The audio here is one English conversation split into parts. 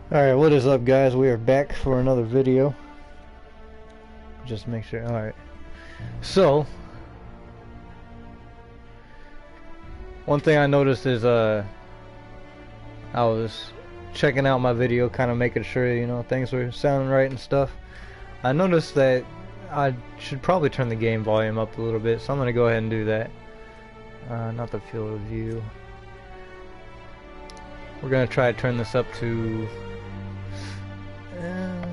Alright, what is up guys? We are back for another video. Just make sure. Alright. So, one thing I noticed is I was checking out my video, kind of making sure, you know, things were sounding right and stuff. I noticed that I should probably turn the game volume up a little bit, so I'm going to go ahead and do that. Not the field of view. We're going to try to turn this up to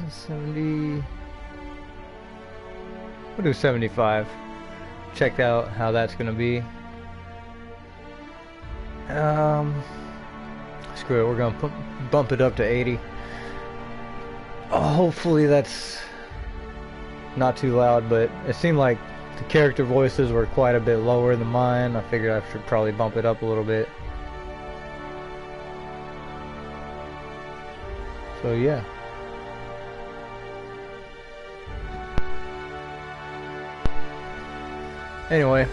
70. We'll do 75. Check out how that's going to be. Screw it, we're going to bump it up to 80. Hopefully that's not too loud, but it seemed like the character voices were quite a bit lower than mine. I figured I should probably bump it up a little bit. So yeah. Anyway,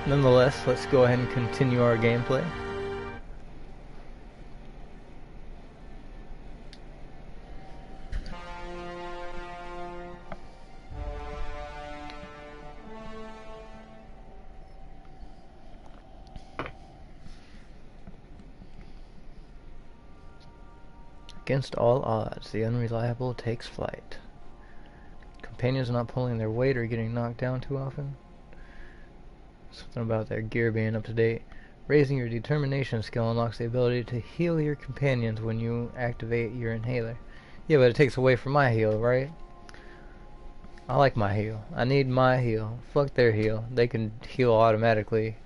nonetheless, let's go ahead and continue our gameplay. Against all odds, the unreliable takes flight. Companions not pulling their weight or getting knocked down too often. Something about their gear being up to date. Raising your determination skill unlocks the ability to heal your companions when you activate your inhaler. Yeah, but it takes away from my heal, right? I like my heal. I need my heal. Fuck their heal. They can heal automatically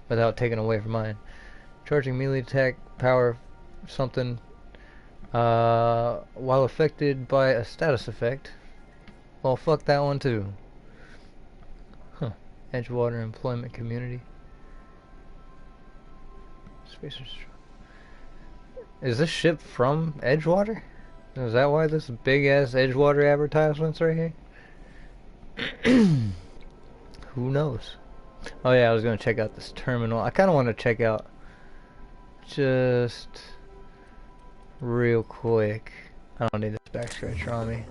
without taking away from mine. Charging melee attack power something while affected by a status effect. Well, fuck that one too. Huh. Edgewater Employment Community. Spacers. Is this ship from Edgewater? Is that why this big ass Edgewater advertisement's right here? Who knows? Oh yeah, I was gonna check out this terminal. I kinda wanna check out just real quick. I don't need this back scratcher on me.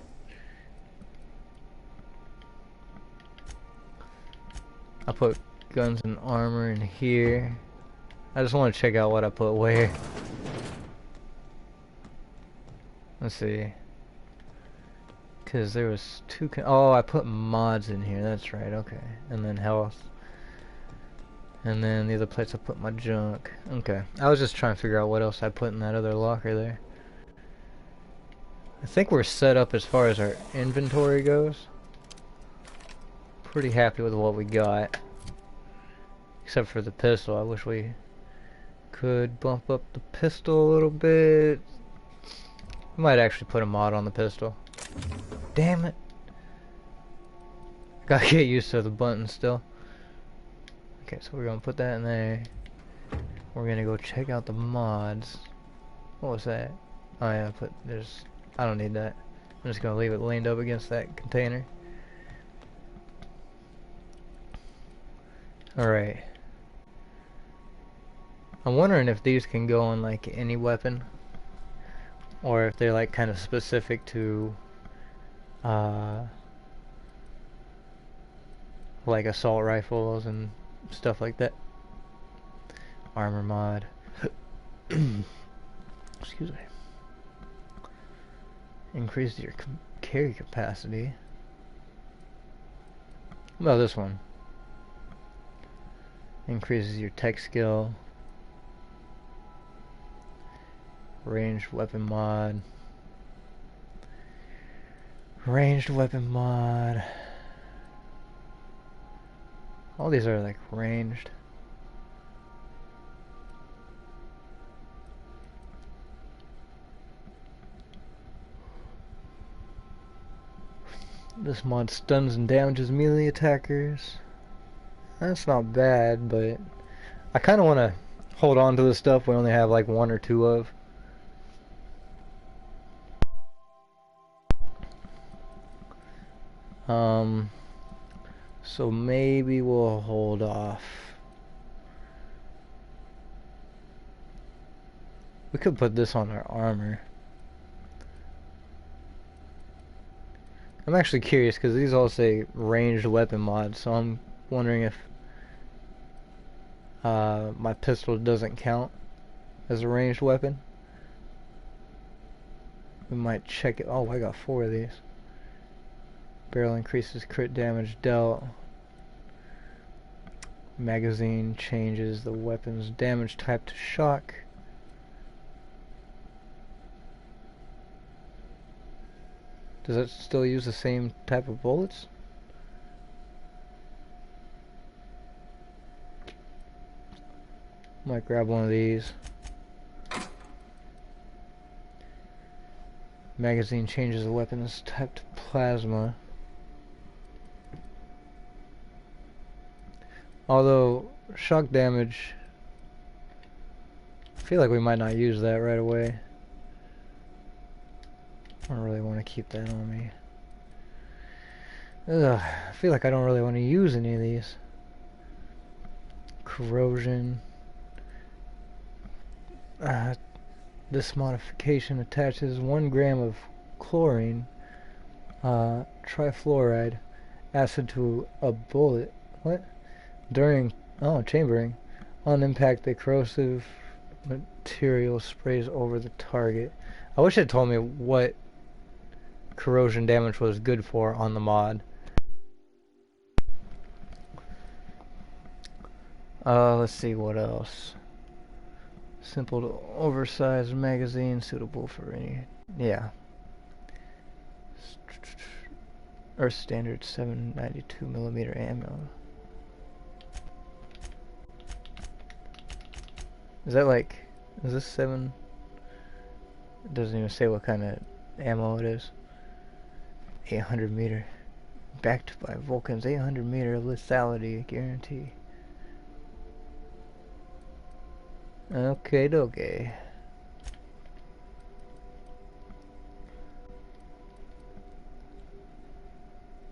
I put guns and armor in here. I just want to check out what I put where. Let's see. Because there was two... Oh, I put mods in here. That's right. Okay. And then health. And then the other place I put my junk. Okay. I was just trying to figure out what else I put in that other locker there. I think we're set up as far as our inventory goes. Pretty happy with what we got. Except for the pistol. I wish we could bump up the pistol a little bit. Might actually put a mod on the pistol. Damn it. Gotta get used to the button still. Okay, so we're gonna put that in there. We're gonna go check out the mods. What was that? Oh yeah, I don't need that. I'm just gonna leave it leaned up against that container. Alright. I'm wondering if these can go on like any weapon, or if they're like kind of specific to like assault rifles and stuff like that. Armor mod. Excuse me. Increase your carry capacity. What about this one? Increases your tech skill. Ranged weapon mod. Ranged weapon mod. All these are like ranged. This mod stuns and damages melee attackers. That's not bad, but I kind of want to hold on to the stuff we only have like one or two of. So maybe we'll hold off. We could put this on our armor. I'm actually curious because these all say ranged weapon mod, so I'm wondering if my pistol doesn't count as a ranged weapon. We might check it. Oh, I got 4 of these. Barrel increases crit damage dealt. Magazine changes the weapon's damage type to shock. Does it still use the same type of bullets? Might grab one of these. Magazine changes the weapon's type to plasma. Although shock damage, I feel like we might not use that right away. I don't really want to keep that on me. Ugh, I feel like I don't really want to use any of these. Corrosion. This modification attaches 1 gram of chlorine, trifluoride, acid to a bullet. What? During chambering. On impact, the corrosive material sprays over the target. I wish it told me what corrosion damage was good for on the mod. Let's see what else. Simple to oversized magazine suitable for any. Yeah. Earth standard 792mm ammo. Is that like, is this 7? It doesn't even say what kind of ammo it is. 800 meter. Backed by Vulcan's 800 meter lethality guarantee. Okay, dokie.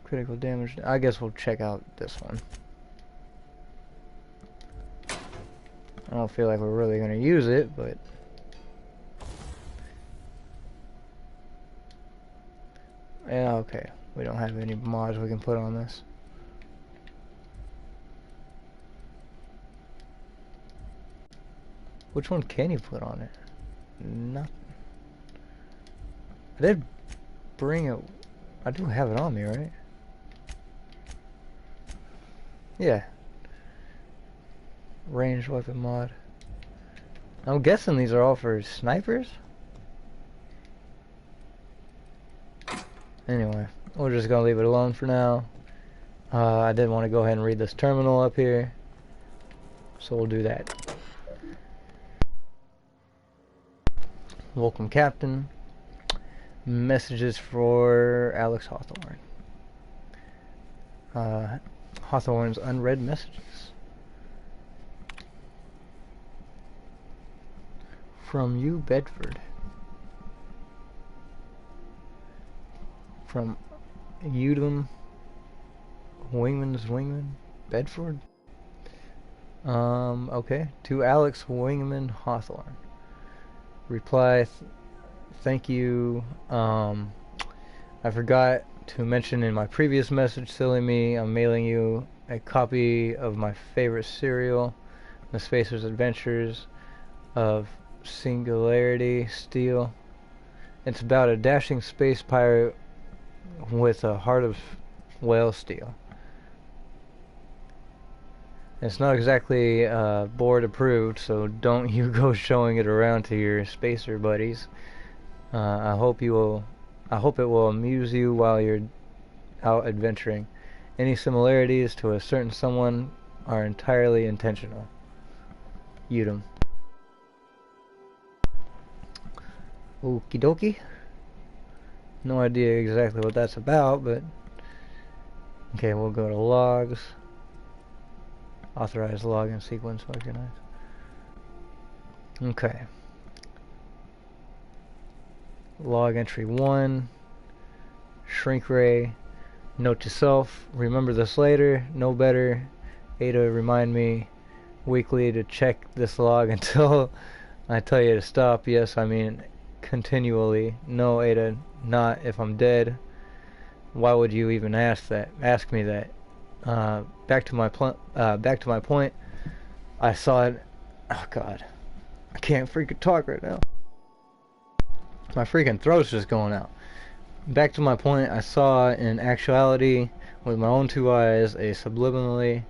Critical damage. I guess we'll check out this one. I don't feel like we're really going to use it, but yeah, okay. We don't have any mods we can put on this. Which one can you put on it? Nothing. I did bring it. I do have it on me, right? Yeah. Ranged weapon mod. I'm guessing these are all for snipers? Anyway, we're just gonna leave it alone for now. I did want to go ahead and read this terminal up here, so we'll do that. Welcome, Captain. Messages for Alex Hawthorne. Hawthorne's unread messages. From you, Bedford. From Udom Wingman's Wingman, Bedford. Okay. To Alex Wingman Hawthorne. Reply, thank you. I forgot to mention in my previous message, silly me, I'm mailing you a copy of my favorite serial, The Spacer's Adventures of Singularity Steel. It's about a dashing space pirate with a heart of whale steel. It's not exactly board approved, so don't you go showing it around to your spacer buddies. I hope it will amuse you while you're out adventuring. Any similarities to a certain someone are entirely intentional. Udom. Okie dokie. No idea exactly what that's about, but okay, we'll go to logs. Authorized login sequence organized. Okay. Log entry 1. Shrink ray. Note to self. Remember this later. Know better. Ada, remind me weekly to check this log until I tell you to stop. Yes, I mean continually. No, Ada, not if I'm dead. Why would you even ask me that? Back to my point. I saw it. Oh God, I can't freaking talk right now. My freaking throat's just going out. Back to my point. I saw in actuality, with my own two eyes, a subliminally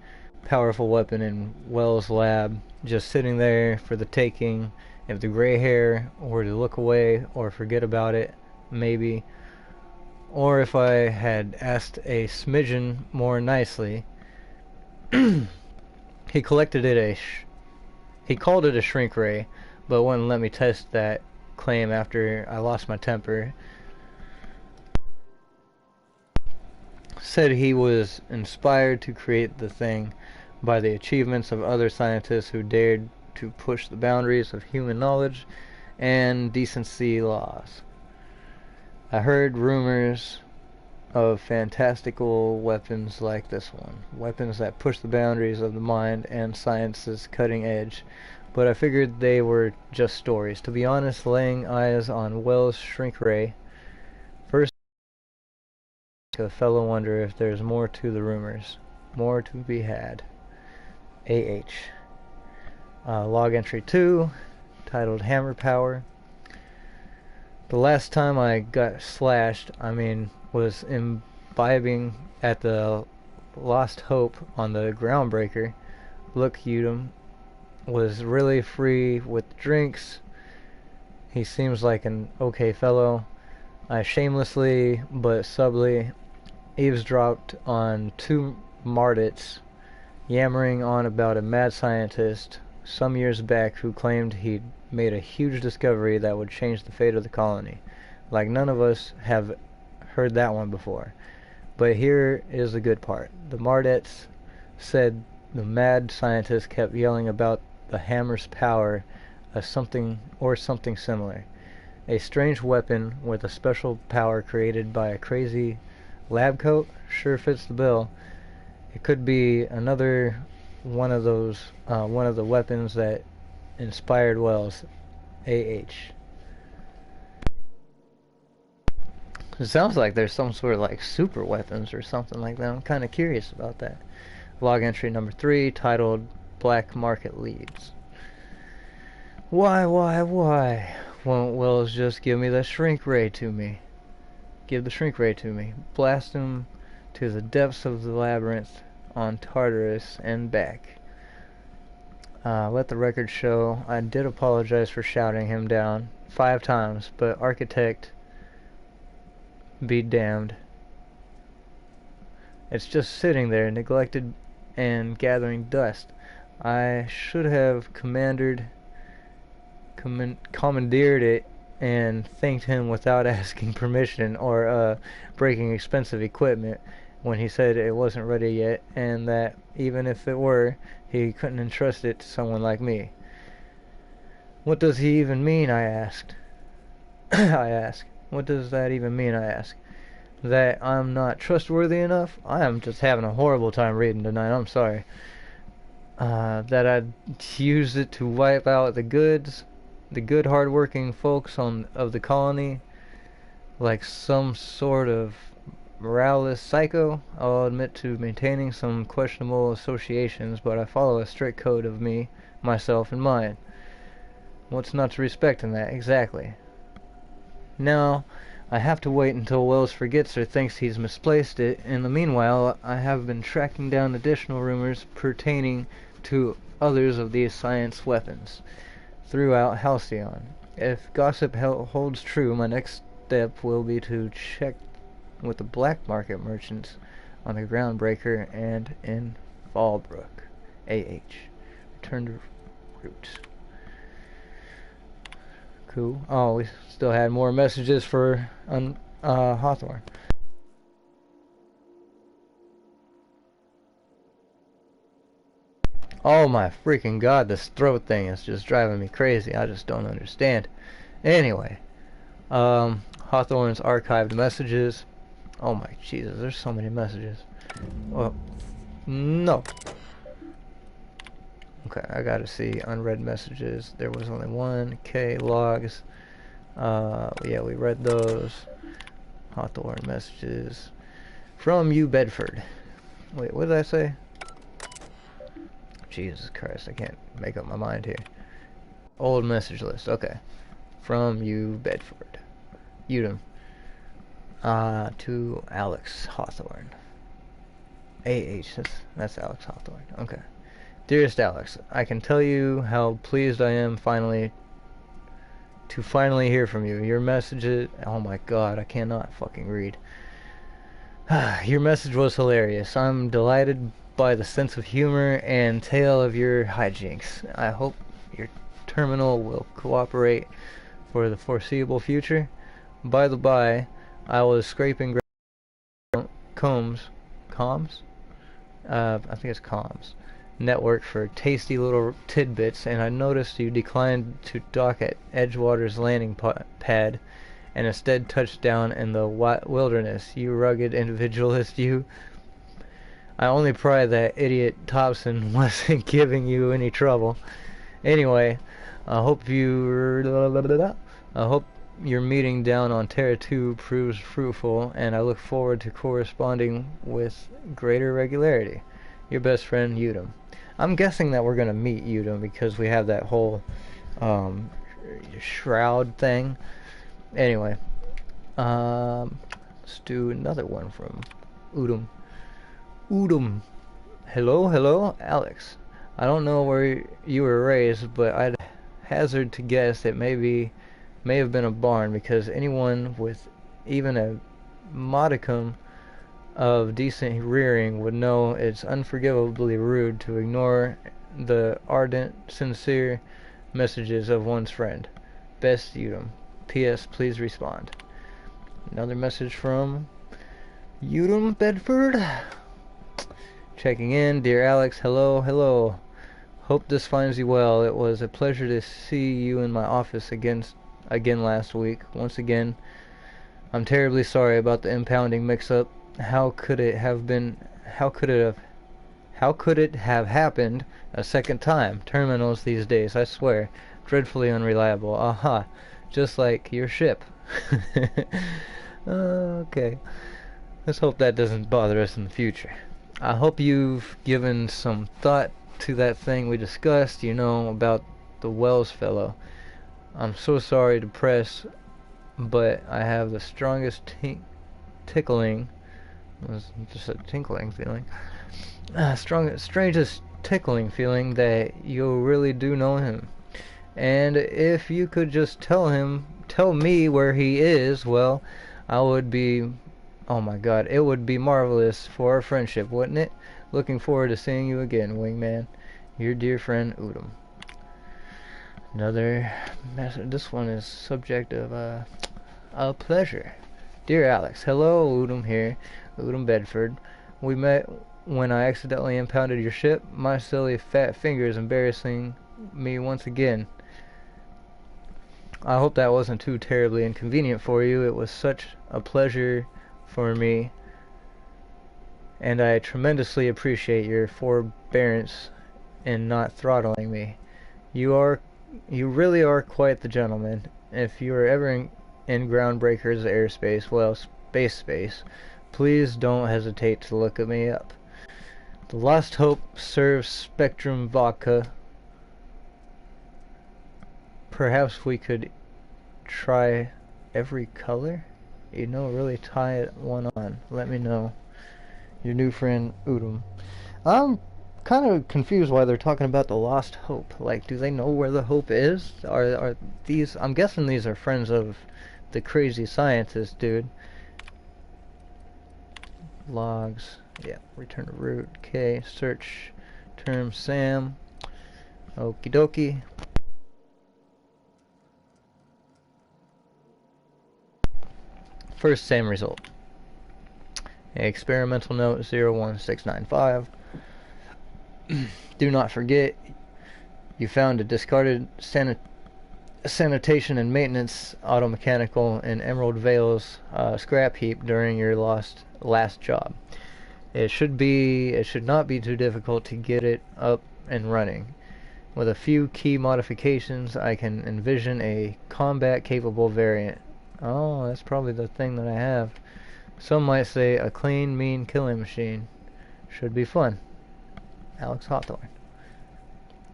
powerful weapon in Wells' lab, just sitting there for the taking. If the gray hair were to look away or forget about it, maybe. Or if I had asked a smidgen more nicely. He collected it he called it a shrink ray, but wouldn't let me test that claim after I lost my temper. Said he was inspired to create the thing by the achievements of other scientists who dared to push the boundaries of human knowledge and decency laws. I heard rumors of fantastical weapons like this one. Weapons that push the boundaries of the mind and science's cutting edge. But I figured they were just stories. To be honest, laying eyes on Wells' shrink ray first to a fellow wonder if there's more to the rumors. More to be had. AH. Log entry 2, titled Hammer Power. The last time I got slashed, was imbibing at the Lost Hope on the Groundbreaker. Look, Udom was really free with drinks. He seems like an okay fellow. I shamelessly but subtly eavesdropped on two Mardits yammering on about a mad scientist some years back who claimed he'd made a huge discovery that would change the fate of the colony. Like none of us have heard that one before. But here is the good part. The Mardets said the mad scientist kept yelling about the hammer's power as something similar. A strange weapon with a special power created by a crazy lab coat sure fits the bill. It could be another one of the weapons that inspired Wells. AH. It sounds like there's some sort of like super weapons or something like that. I'm kind of curious about that. Log entry number 3, titled Black Market Leads. Why won't Wells just give me the shrink ray to me? Give the shrink ray to me. Blast him to the depths of the labyrinth on Tartarus and back. Let the record show I did apologize for shouting him down 5 times, but Architect be damned. It's just sitting there, neglected and gathering dust. I should have commandeered it and thanked him without asking permission or breaking expensive equipment when he said it wasn't ready yet, and that even if it were, he couldn't entrust it to someone like me. What does he even mean, I asked. What does that even mean, I ask? That I'm not trustworthy enough? I am just having a horrible time reading tonight, I'm sorry. That I'd used it to wipe out the good hard-working folks of the colony, like some sort of moralist psycho. I'll admit to maintaining some questionable associations, but I follow a strict code of me, myself, and mine. What's not to respect in that, exactly? Now, I have to wait until Wells forgets or thinks he's misplaced it. In the meanwhile, I have been tracking down additional rumors pertaining to others of these science weapons throughout Halcyon. If gossip holds true, my next step will be to check with the black market merchants on the Groundbreaker and in Fallbrook. AH. Return to roots. Cool. Oh, we still had more messages for Hawthorne. Oh my freaking god, this throat thing is just driving me crazy. I just don't understand. Anyway, Hawthorne's archived messages. Oh my Jesus, there's so many messages. Well, no. Okay, I gotta see unread messages. There was only one. K logs. Yeah, we read those. Hawthorne messages. From you, Bedford. Wait, what did I say? Jesus Christ, I can't make up my mind here. Old message list, okay. From you, Bedford. Udom. To Alex Hawthorne. AH, that's Alex Hawthorne, okay. Dearest Alex, I can tell you how pleased I am to finally hear from you. Your messages, oh my god, I cannot fucking read. Your message was hilarious. I'm delighted by the sense of humor and tale of your hijinks. I hope your terminal will cooperate for the foreseeable future. By the by, I was scraping comms? I think it's comms. Network for tasty little tidbits, and I noticed you declined to dock at Edgewater's landing pad and instead touched down in the wilderness. You rugged individualist, you. I only pray that idiot Thompson wasn't giving you any trouble. Anyway, I hope your meeting down on Terra 2 proves fruitful, and I look forward to corresponding with greater regularity. Your best friend, Udom. I'm guessing that we're going to meet Udom because we have that whole shroud thing. Anyway, let's do another one from Udom. Udom. Hello, Alex. I don't know where you were raised, but I'd hazard to guess it may have been a barn, because anyone with even a modicum of decent rearing would know it's unforgivably rude to ignore the ardent, sincere messages of one's friend. Best, Udom. P.S. Please respond. Another message from Udom, Bedford. Checking in. Dear Alex, hello. Hope this finds you well. It was a pleasure to see you in my office again last week. Once again, I'm terribly sorry about the impounding mix-up. How could it have happened a second time? Terminals these days, I swear, dreadfully unreliable. Aha, just like your ship. Okay. Let's hope that doesn't bother us in the future. I hope you've given some thought to that thing we discussed, about the Wells fellow. I'm so sorry to press, but I have the strongest tickling. It was just a tinkling feeling. Strangest tickling feeling that you really do know him. And if you could just tell me where he is, well, I would be, oh my god, it would be marvelous for our friendship, wouldn't it? Looking forward to seeing you again, wingman. Your dear friend, Udom. Another message. This one is subject of a pleasure. Dear Alex, hello, Udom here. Udom Bedford. We met when I accidentally impounded your ship. My silly fat fingers embarrassing me once again. I hope that wasn't too terribly inconvenient for you. It was such a pleasure for me, and I tremendously appreciate your forbearance in not throttling me. You really are quite the gentleman. If you are ever in Groundbreaker's airspace, well, space, please don't hesitate to look me up. The Lost Hope serves Spectrum vodka. Perhaps we could try every color? Really tie one on. Let me know. Your new friend, Udom. I'm kind of confused why they're talking about the Lost Hope. Like, do they know where the hope is? Are these... I'm guessing these are friends of the crazy scientist dude. Logs. Yeah, return to root. Okay, search term Sam. Okie dokie. First Sam result. Experimental note 01695. Do not forget, you found a discarded sanitation and maintenance automechanical in Emerald Vale's scrap heap during your last job. It should not be too difficult to get it up and running. With a few key modifications, I can envision a combat-capable variant. Oh, that's probably the thing that I have. Some might say a clean, mean killing machine. Should be fun. Alex Hawthorne.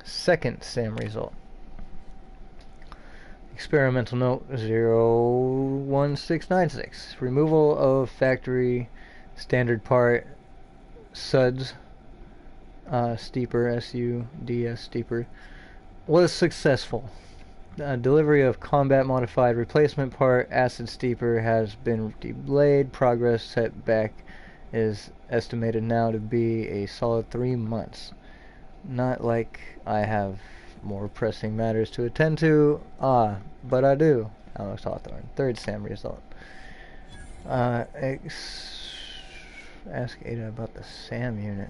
Second SAM result. Experimental note 01696. Removal of factory standard part SUDS, steeper, S-U-D-S, steeper, was successful. Delivery of combat modified replacement part acid steeper has been delayed. Progress setback is estimated now to be a solid 3 months. Not like I have more pressing matters to attend to. But I do. Alex Hawthorne. Third SAM result. Ask Ada about the SAM unit.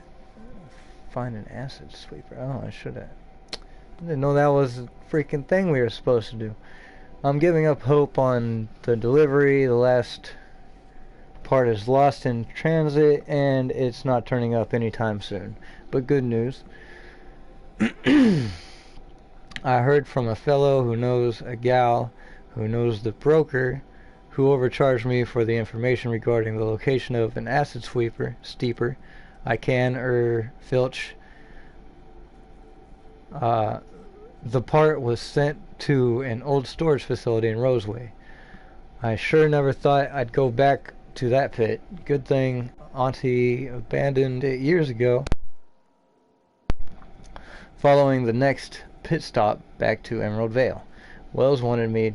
Find an acid sweeper. Oh, I should have. I didn't know that was a freaking thing we were supposed to do. I'm giving up hope on the delivery. The last part is lost in transit, and it's not turning up anytime soon. But good news. I heard from a fellow who knows a gal who knows the broker who overcharged me for the information regarding the location of an acid steeper. I can filch. The part was sent to an old storage facility in Roseway. I sure never thought I'd go back to that pit. Good thing Auntie abandoned it years ago. Following the next pit stop back to Emerald Vale. Wells wanted me...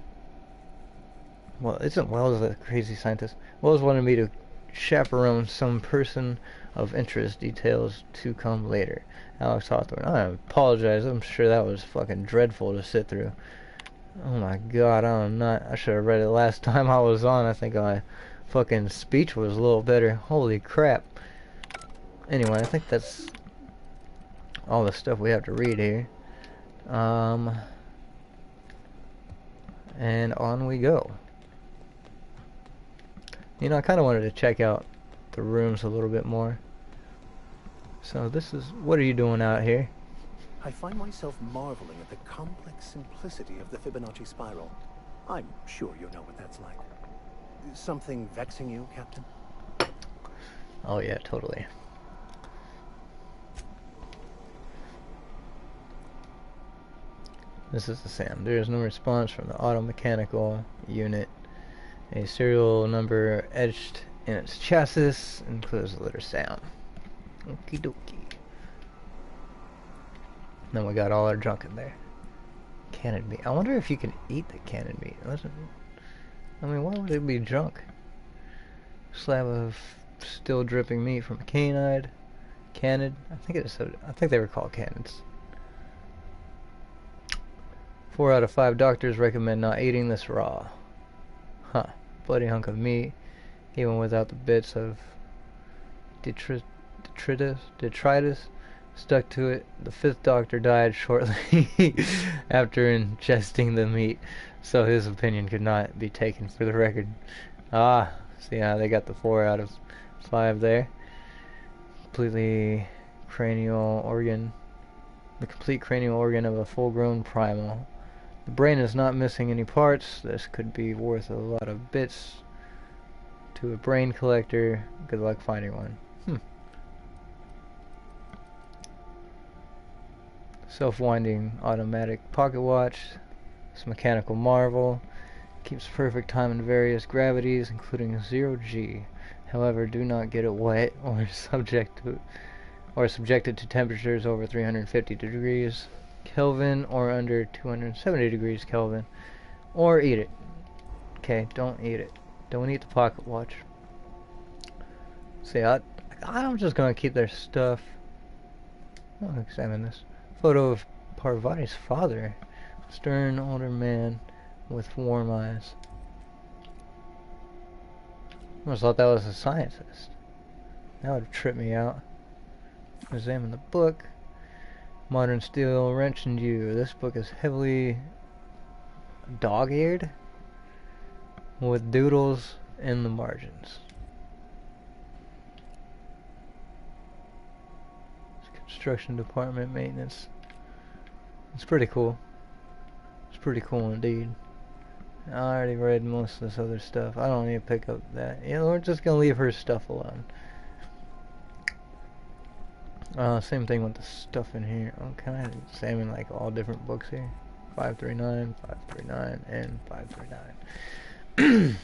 Well, isn't Wells a crazy scientist? Wells wanted me to chaperone some person of interest. Details to come later. Alex Hawthorne. I apologize. I'm sure that was fucking dreadful to sit through. Oh my god, I should have read it last time I was on. I think my fucking speech was a little better. Holy crap. Anyway, I think that's all the stuff we have to read here. And on we go. You know, I kind of wanted to check out the rooms a little bit more. So this is... What are you doing out here? I find myself marveling at the complex simplicity of the Fibonacci spiral. I'm sure you know what that's like. Something vexing you, Captain? Oh yeah, totally. This is the SAM. There is no response from the auto mechanical unit. A serial number etched in its chassis includes the letter SAM. Okie dokie. Then we got all our junk in there. Canned meat. I wonder if you can eat the canned meat. I mean, why would it be junk? Slab of still dripping meat from a canid. Canned. I think they were called canids. 4 out of 5 doctors recommend not eating this raw. Huh. Bloody hunk of meat, even without the bits of detritus stuck to it. The 5th doctor died shortly after ingesting the meat, so his opinion could not be taken for the record. See how they got the 4 out of 5 there. The complete cranial organ of a full-grown primal. The brain is not missing any parts. This could be worth a lot of bits to a brain collector. Good luck finding one. Self-winding automatic pocket watch. This mechanical marvel keeps perfect time in various gravities, including 0G. However, do not get it wet or subject it to temperatures over 350 degrees Kelvin or under 270 degrees Kelvin, or eat it. Okay, don't eat it. Don't eat the pocket watch. See, I'm just gonna keep their stuff. I'll examine this. Photo of Parvati's father. Stern older man with warm eyes. I almost thought that was a scientist. That would trip me out. Examine the book. Modern Steel, Wrench and You. This book is heavily dog-eared with doodles in the margins. Construction department maintenance. It's pretty cool. It's pretty cool indeed. I already read most of this other stuff. I don't need to pick up that. You know, we're just gonna leave her stuff alone. Same thing with the stuff in here. Oh, can I examine like all different books here? 539, 539, and 539.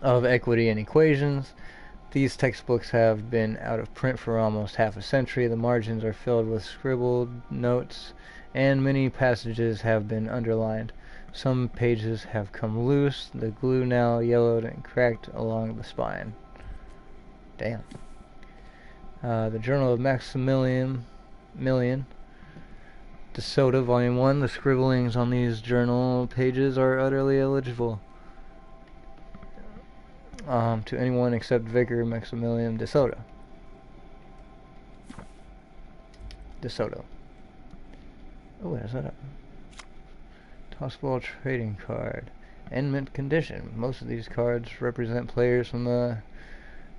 Of equity and equations. These textbooks have been out of print for almost half a century. The margins are filled with scribbled notes, and many passages have been underlined. Some pages have come loose, the glue now yellowed and cracked along the spine. Damn. The Journal of Maximilian de Soda, Volume 1. The scribblings on these journal pages are utterly illegible to anyone except Vicar Maximilian de Soda. De Soto. Oh, what is that? Tossball trading card. In mint condition. Most of these cards represent players from the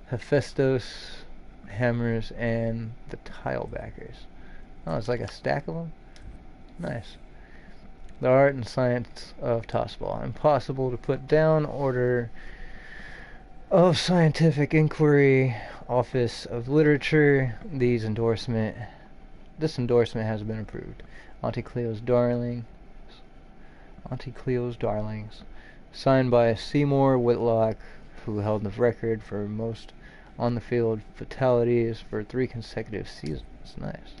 Hephaestus, Hammers, and the Tilebackers. Oh, it's like a stack of them? Nice. The art and science of tossball. Impossible to put down. Order of Scientific Inquiry. Office of Literature. This endorsement has been approved. Auntie Cleo's Darlings. Signed by Seymour Whitlock, who held the record for most on-the-field fatalities for 3 consecutive seasons. Nice.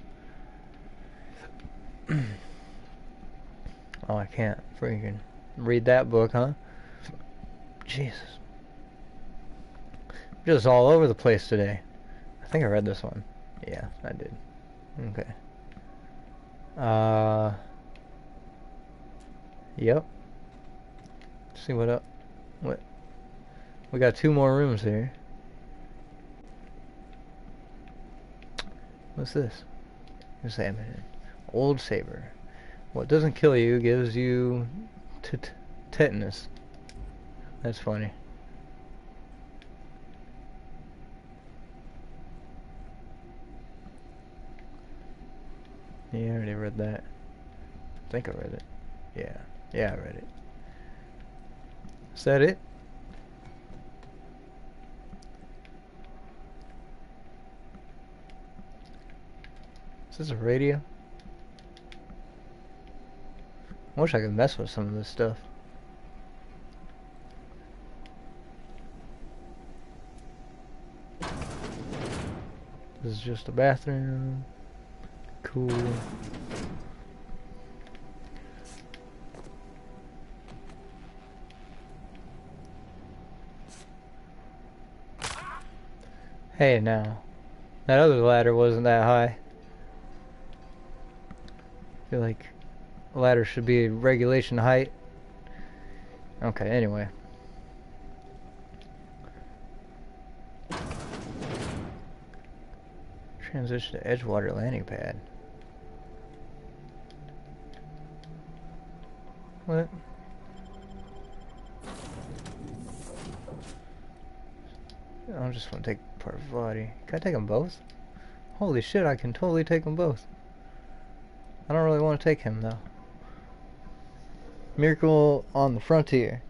Oh, I can't freaking read that book, huh? Jesus. Just all over the place today. I think I read this one. Yeah, I did. Okay. Yep. Let's see what we got 2 more rooms here. What's this? Examine. Old Saber. What doesn't kill you gives you tetanus. That's funny. Yeah, I already read that. I think I read it. Yeah, I read it. Is that it? Is this a radio? I wish I could mess with some of this stuff. This is just a bathroom. Cool. Hey, now. That other ladder wasn't that high. I feel like a ladder should be regulation height. Okay, anyway. Transition to Edgewater landing pad. What? I just want to take Parvati. Can I take them both? Holy shit, I can totally take them both. I don't really want to take him, though. Miracle on the Frontier.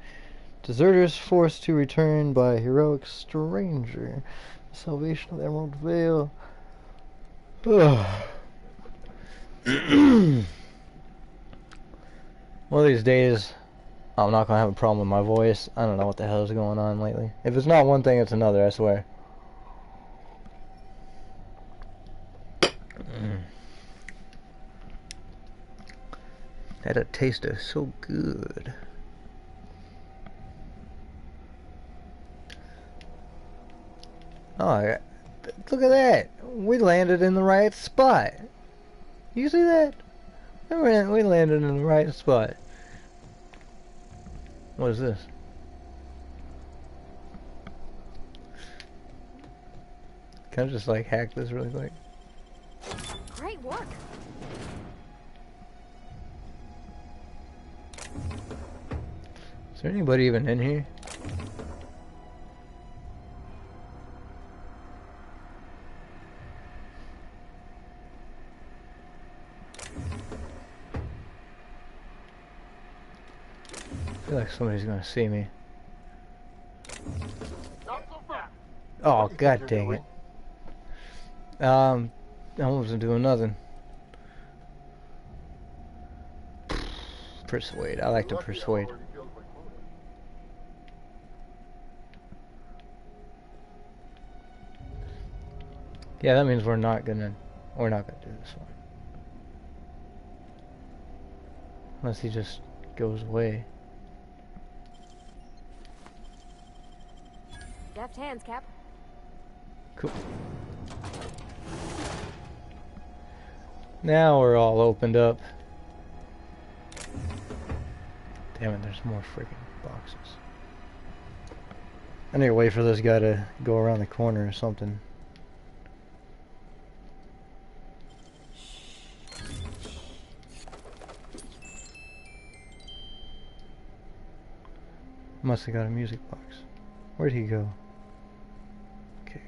Deserters forced to return by heroic stranger. Salvation of the Emerald Vale. One of these days, I'm not gonna have a problem with my voice. I don't know what the hell is going on lately. If it's not one thing, it's another, I swear. That tasted so good. Oh, look at that. We landed in the right spot. You see that? We landed in the right spot. What is this? Can I just like hack this really quick? Great work. Is there anybody even in here? I feel like somebody's gonna see me. Oh, god dang it. I wasn't doing nothing. Persuade. I like to persuade. Yeah, that means we're not gonna do this one. Unless he just goes away. Deft hands, Cap. Cool. Now we're all opened up. Damn it, there's more freaking boxes. I need to wait for this guy to go around the corner or something. Must have got a music box. Where'd he go? Okay.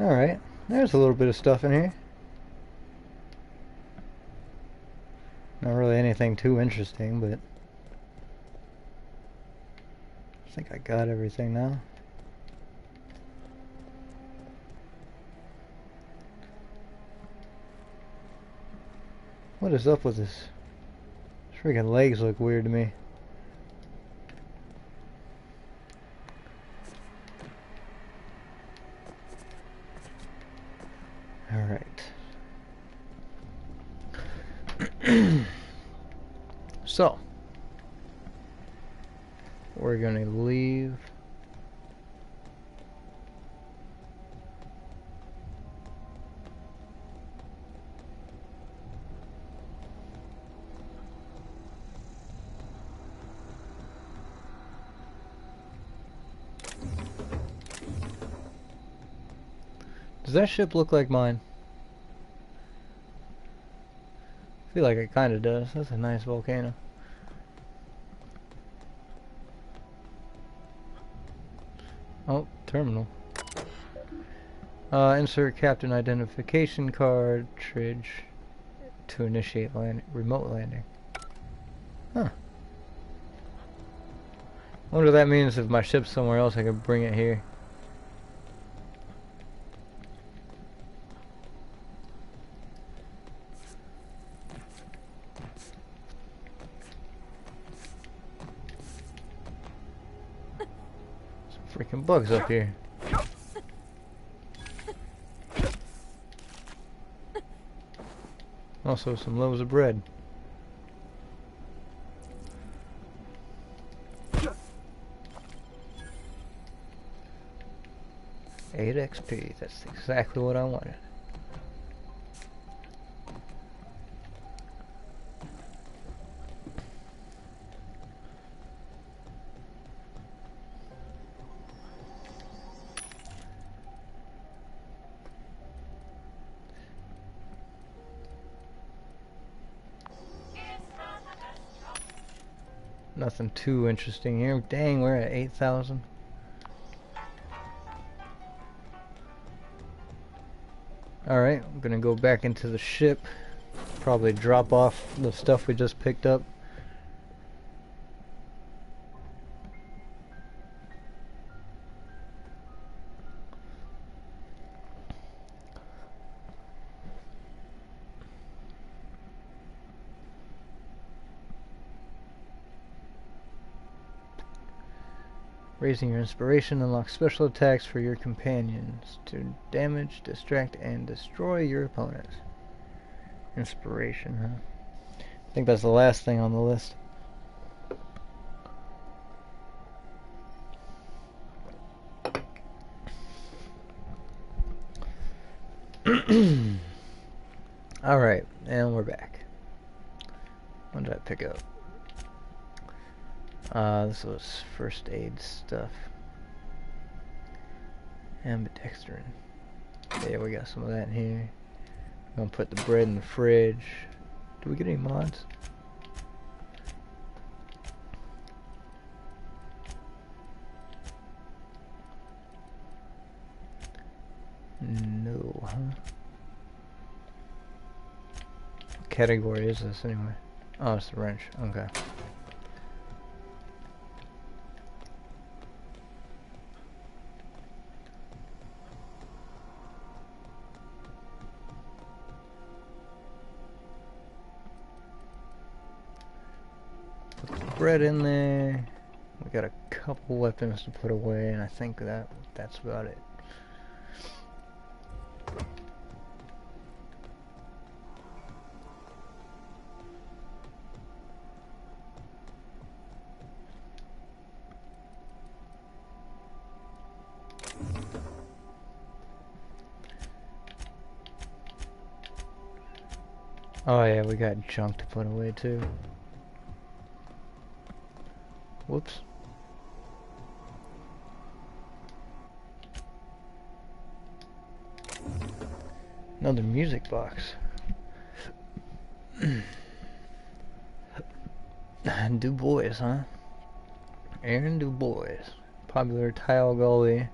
Alright, there's a little bit of stuff in here. Not really anything too interesting, but I think I got everything now. What is up with this? These freaking legs look weird to me. Alright. So, we're gonna leave. Does that ship look like mine? I feel like it kinda does. That's a nice volcano. Oh, terminal. Insert captain identification cartridge to initiate remote landing. Huh. I wonder what that means. If my ship's somewhere else, I could bring it here. Freaking bugs up here. Also some loaves of bread. Eight XP, that's exactly what I wanted. Nothing too interesting here. Dang, we're at 8,000. Alright, I'm gonna go back into the ship. Probably drop off the stuff we just picked up. Raising your inspiration unlocks special attacks for your companions to damage, distract, and destroy your opponents. Inspiration, huh? I think that's the last thing on the list. Alright, and we're back. What did I pick up? This was first aid stuff. Ambidextrine. Yeah, we got some of that in here. I'm gonna put the bread in the fridge. Do we get any mods? No, huh? What category is this anyway? Oh, it's the wrench. Okay. Put the bread in there. We got a couple weapons to put away, and I think that's about it. Oh yeah, we got junk to put away too. Whoops. Another music box. Du Bois, huh? Aaron Du Bois. Popular tile goalie.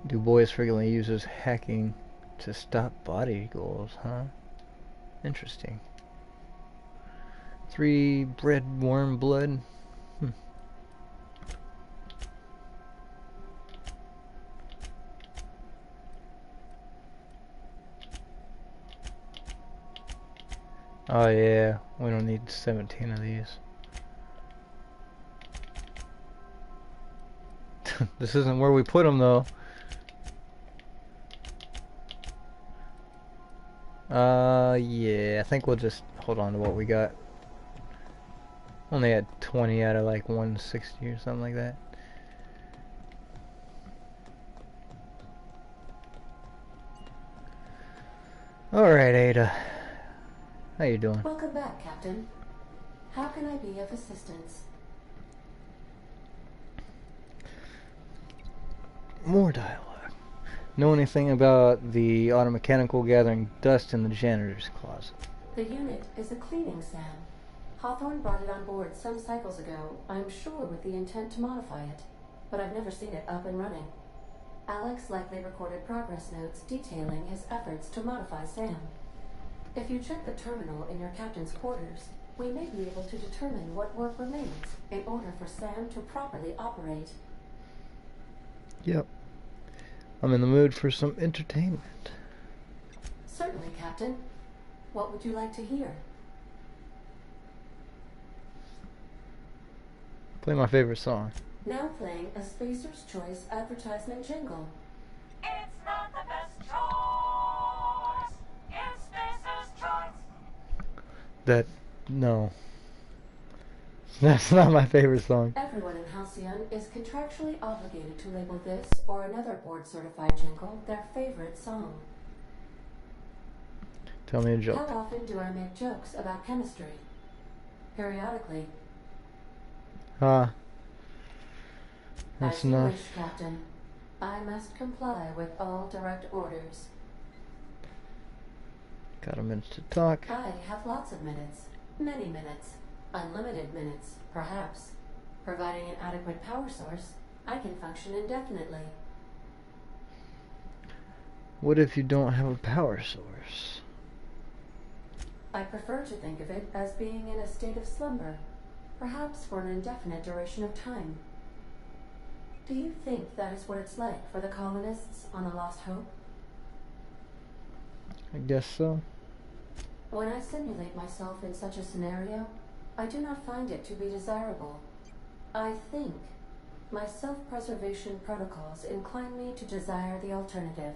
Du Bois frequently uses hacking to stop body goals, huh? Interesting. 3 bread worm blood. Oh yeah, we don't need 17 of these. This isn't where we put them though. Yeah, I think we'll just hold on to what we got. Only had 20 out of like 160 or something like that. Alright, Ada. How you doing? Welcome back, Captain. How can I be of assistance? More dialogue. Know anything about the automechanical gathering dust in the janitor's closet? The unit is a cleaning SAM. Hawthorne brought it on board some cycles ago, I'm sure with the intent to modify it. But I've never seen it up and running. Alex likely recorded progress notes detailing his efforts to modify SAM. If you check the terminal in your captain's quarters, we may be able to determine what work remains in order for SAM to properly operate. Yep. I'm in the mood for some entertainment. Certainly, Captain. What would you like to hear? Play my favorite song. Now playing a Spacer's Choice advertisement jingle. It's not the best choice. It's Spacer's Choice. That... no. That's not my favorite song. Everyone in Halcyon is contractually obligated to label this or another board-certified jingle their favorite song. Tell me a How joke. often do I make jokes about chemistry? Periodically. Ah. That's As you enough. wish, Captain. I must comply with all direct orders. Got a minute to talk. I have lots of minutes. Many minutes. Unlimited minutes, perhaps. Providing an adequate power source, I can function indefinitely. What if you don't have a power source? I prefer to think of it as being in a state of slumber, perhaps for an indefinite duration of time. Do you think that is what it's like for the colonists on the Lost Hope? I guess so. When I simulate myself in such a scenario, I do not find it to be desirable. I think my self-preservation protocols incline me to desire the alternative.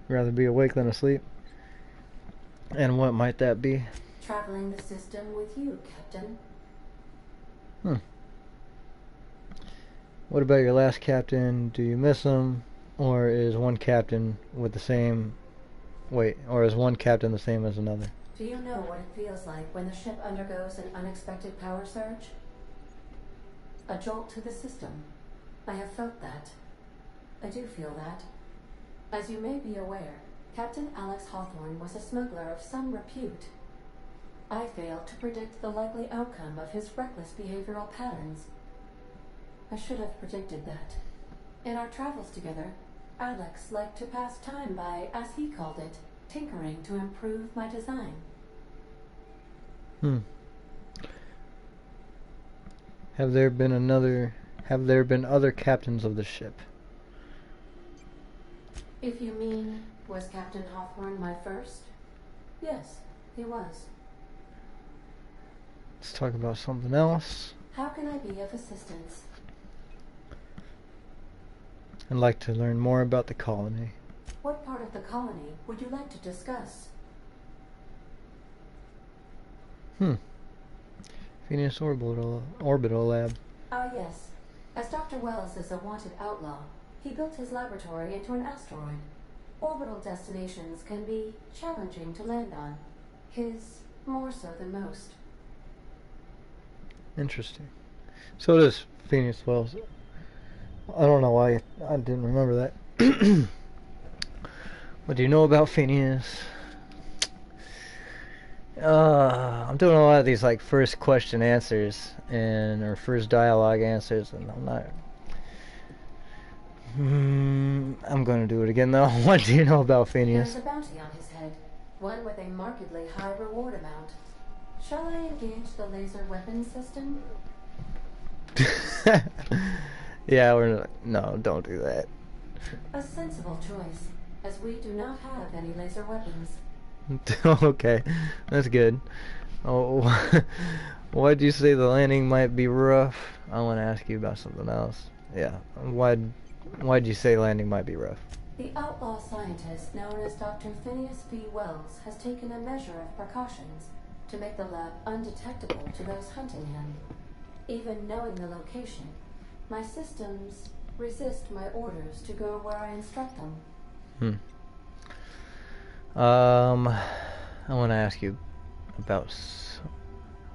Rather be awake than asleep. And what might that be? Traveling the system with you, Captain. What about your last captain? Do you miss him? Or is one captain with the same Wait, or is one captain the same as another? Do you know what it feels like when the ship undergoes an unexpected power surge? A jolt to the system. I have felt that. I do feel that. As you may be aware, Captain Alex Hawthorne was a smuggler of some repute. I failed to predict the likely outcome of his reckless behavioral patterns. I should have predicted that. In our travels together, Alex liked to pass time by, as he called it, tinkering to improve my design. Have there been other captains of the ship? If you mean, was Captain Hawthorne my first? Yes, he was. Let's talk about something else. How can I be of assistance? I'd like to learn more about the colony. What part of the colony would you like to discuss? Phineas Orbital Lab. Ah, yes. As Dr. Wells is a wanted outlaw, he built his laboratory into an asteroid. Orbital destinations can be challenging to land on. His more so than most. Interesting. So does Phineas Wells. I don't know why I didn't remember that. What do you know about Phineas? I'm doing a lot of these like first question answers or first dialogue answers, and I'm not. I'm going to do it again though. What do you know about Phineas? There's a bounty on his head, one with a markedly high reward amount. Shall I engage the laser weapon system? Yeah, no, don't do that. A sensible choice, as we do not have any laser weapons. Okay, that's good. Oh, why'd you say the landing might be rough? I want to ask you about something else. Yeah, why'd you say landing might be rough? The outlaw scientist known as Dr. Phineas V. Wells has taken a measure of precautions to make the lab undetectable to those hunting him. Even knowing the location, my systems resist my orders to go where I instruct them. I want to ask you about.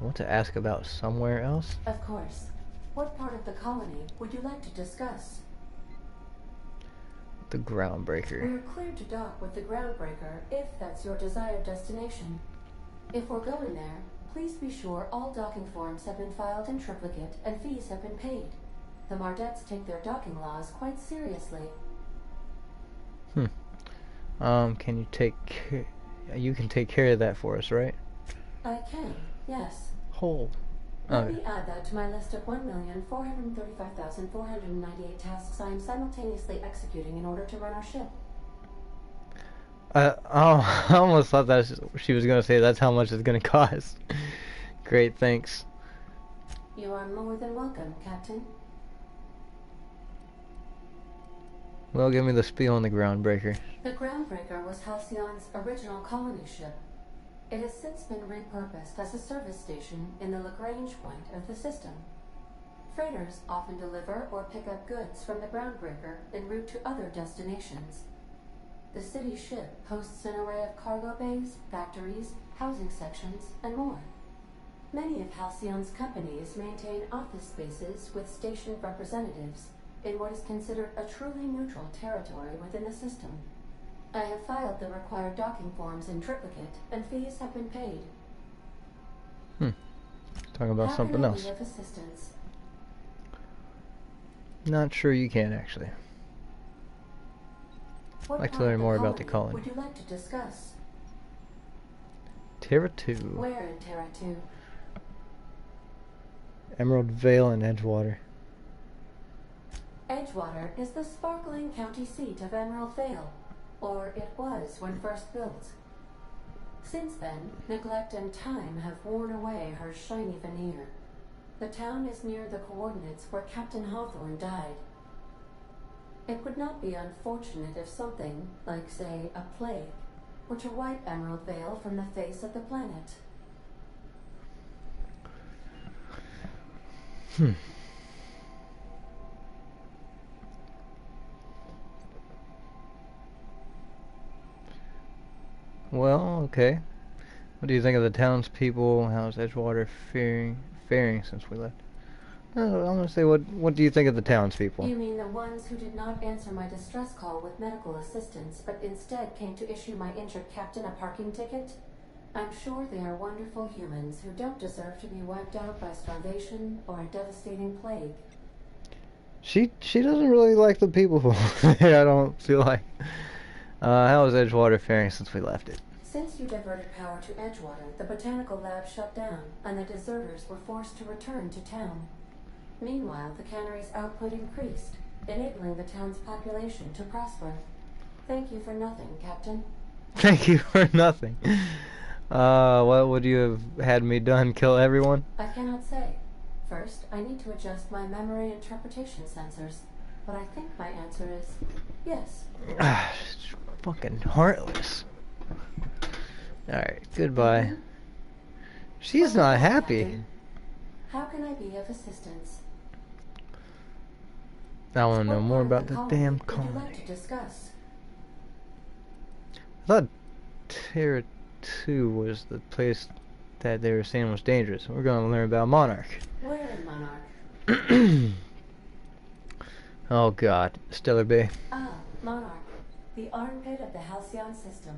I want to ask about somewhere else. Of course. What part of the colony would you like to discuss? The Groundbreaker. We're cleared to dock with the Groundbreaker if that's your desired destination. If we're going there, please be sure all docking forms have been filed in triplicate and fees have been paid. The Mardettes take their docking laws quite seriously. Can you you can take care of that for us, right? I can, yes. Hold. Let me add that to my list of 1,435,498 tasks I am simultaneously executing in order to run our ship. I almost thought that she was going to say that's how much it's going to cost. Great, thanks. You are more than welcome, Captain. Well, give me the spiel on the Groundbreaker. The Groundbreaker was Halcyon's original colony ship. It has since been repurposed as a service station in the Lagrange point of the system. Freighters often deliver or pick up goods from the Groundbreaker en route to other destinations. The city ship hosts an array of cargo bays, factories, housing sections, and more. Many of Halcyon's companies maintain office spaces with stationed representatives in what is considered a truly neutral territory within the system. I have filed the required docking forms in triplicate, and fees have been paid. Talking about something else. How can I be of assistance? Not sure you can, actually. I'd like to learn more about the colony. Would you like to discuss? Terra 2. Where in Terra 2? Emerald Vale and Edgewater. Edgewater is the sparkling county seat of Emerald Vale, or it was when first built. Since then, neglect and time have worn away her shiny veneer. The town is near the coordinates where Captain Hawthorne died. It would not be unfortunate if something, like say a plague, were to wipe Emerald Vale from the face of the planet. Well, okay. What do you think of the townspeople? How's Edgewater faring since we left? I'm gonna say, what do you think of the townspeople? You mean the ones who did not answer my distress call with medical assistance, but instead came to issue my injured captain a parking ticket? I'm sure they are wonderful humans who don't deserve to be wiped out by starvation or a devastating plague. She doesn't really like the people I don't feel like. How is Edgewater faring since we left it? Since you diverted power to Edgewater, the botanical lab shut down, and the deserters were forced to return to town. Meanwhile, the cannery's output increased, enabling the town's population to prosper. Thank you for nothing, Captain. Thank you for nothing. What would you have had me done? Kill everyone? I cannot say. First, I need to adjust my memory interpretation sensors, but I think my answer is yes. It's fucking heartless. Alright, goodbye. Mhm. She's not happy. How can I be of assistance? I want to know What more part about of the damn would you like to colony. discuss? I thought Terra 2 was the place that they were saying was dangerous. We're going to learn about Monarch. Where in Monarch? Oh god, Stellar Bay. Ah, Monarch, the armpit of the Halcyon system.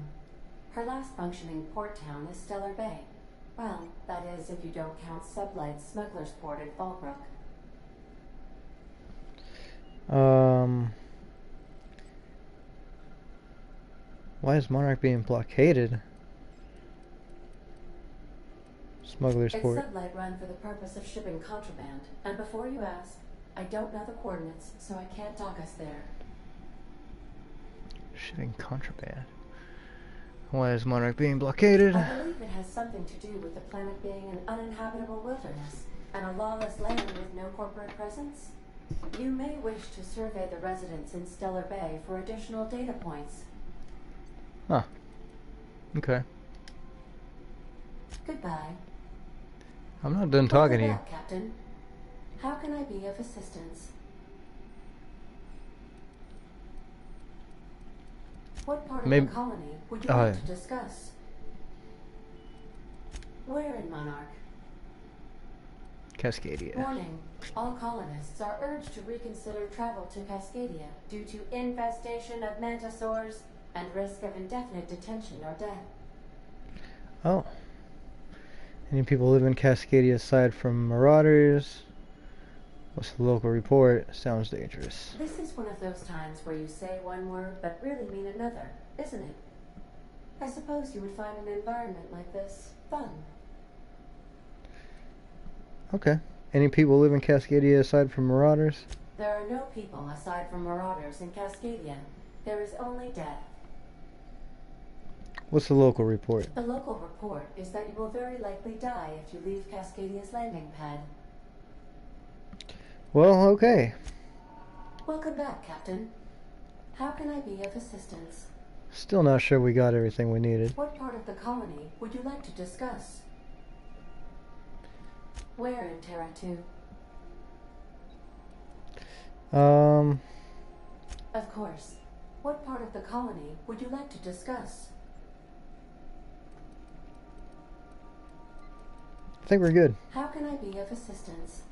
Her last functioning port town is Stellar Bay. Well, that is if you don't count Sublight's Smuggler's Port at Fallbrook. Why is Monarch being blockaded? Smuggler's It's Port. Sublight run for the purpose of shipping contraband, and before you ask, I don't know the coordinates, so I can't dock us there. Shipping contraband. Why is Monarch being blockaded? I believe it has something to do with the planet being an uninhabitable wilderness, and a lawless land with no corporate presence. You may wish to survey the residents in Stellar Bay for additional data points. Huh. Okay. Goodbye. I'm not done talking to you. Welcome back, Captain. How can I be of assistance? What part of Maybe- the colony would you Oh, like yeah. to discuss? Where in Monarch? Cascadia. Warning. All colonists are urged to reconsider travel to Cascadia due to infestation of mantisaurs and risk of indefinite detention or death. Oh. Any people live in Cascadia aside from marauders? What's the local report? Sounds dangerous. This is one of those times where you say one word but really mean another, isn't it? I suppose you would find an environment like this fun. Okay. Any people live in Cascadia aside from marauders? There are no people aside from marauders in Cascadia. There is only death. What's the local report? The local report is that you will very likely die if you leave Cascadia's landing pad. Well, okay. Welcome back, Captain. How can I be of assistance? Still not sure we got everything we needed. What part of the colony would you like to discuss? Where in Terra 2? Of course. What part of the colony would you like to discuss? I think we're good. How can I be of assistance?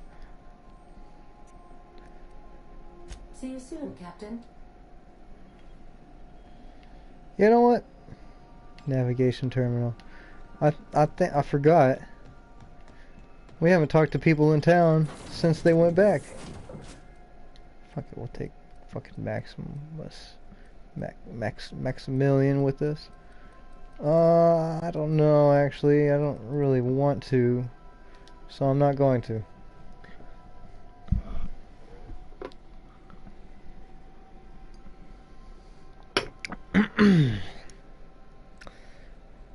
See you soon, Captain. You know what? Navigation terminal. I think I forgot. We haven't talked to people in town since they went back. Fuck it, we'll take fucking Maximilian with us. I don't know actually. I don't really want to, so I'm not going to.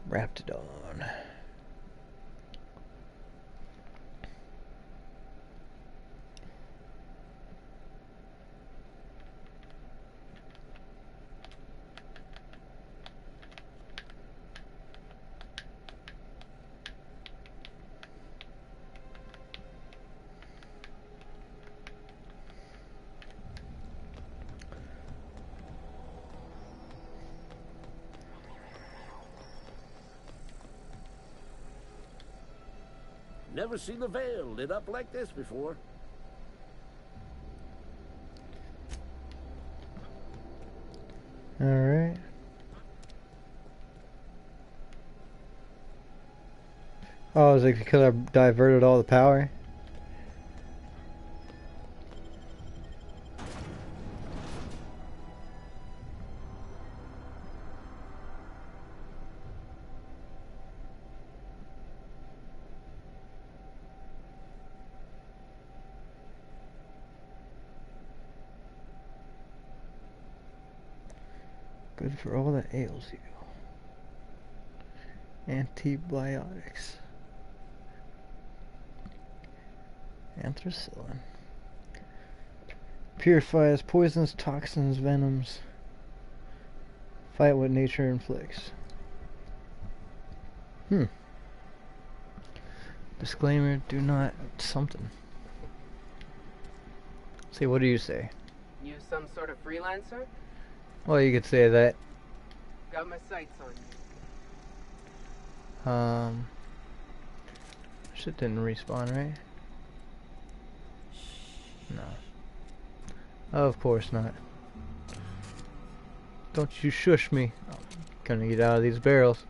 Raptidon. Never seen the Vale lit up like this before. Alright. Oh, is it because I diverted all the power? Good for all that ails you. Antibiotics. Anthracillin. Purifies poisons, toxins, venoms. Fight what nature inflicts. Disclaimer, do not something. See, what do you say? You some sort of freelancer? Well, you could say that. Got my sights on you. Shit didn't respawn, right? No. Of course not. Don't you shush me. I'm gonna get out of these barrels.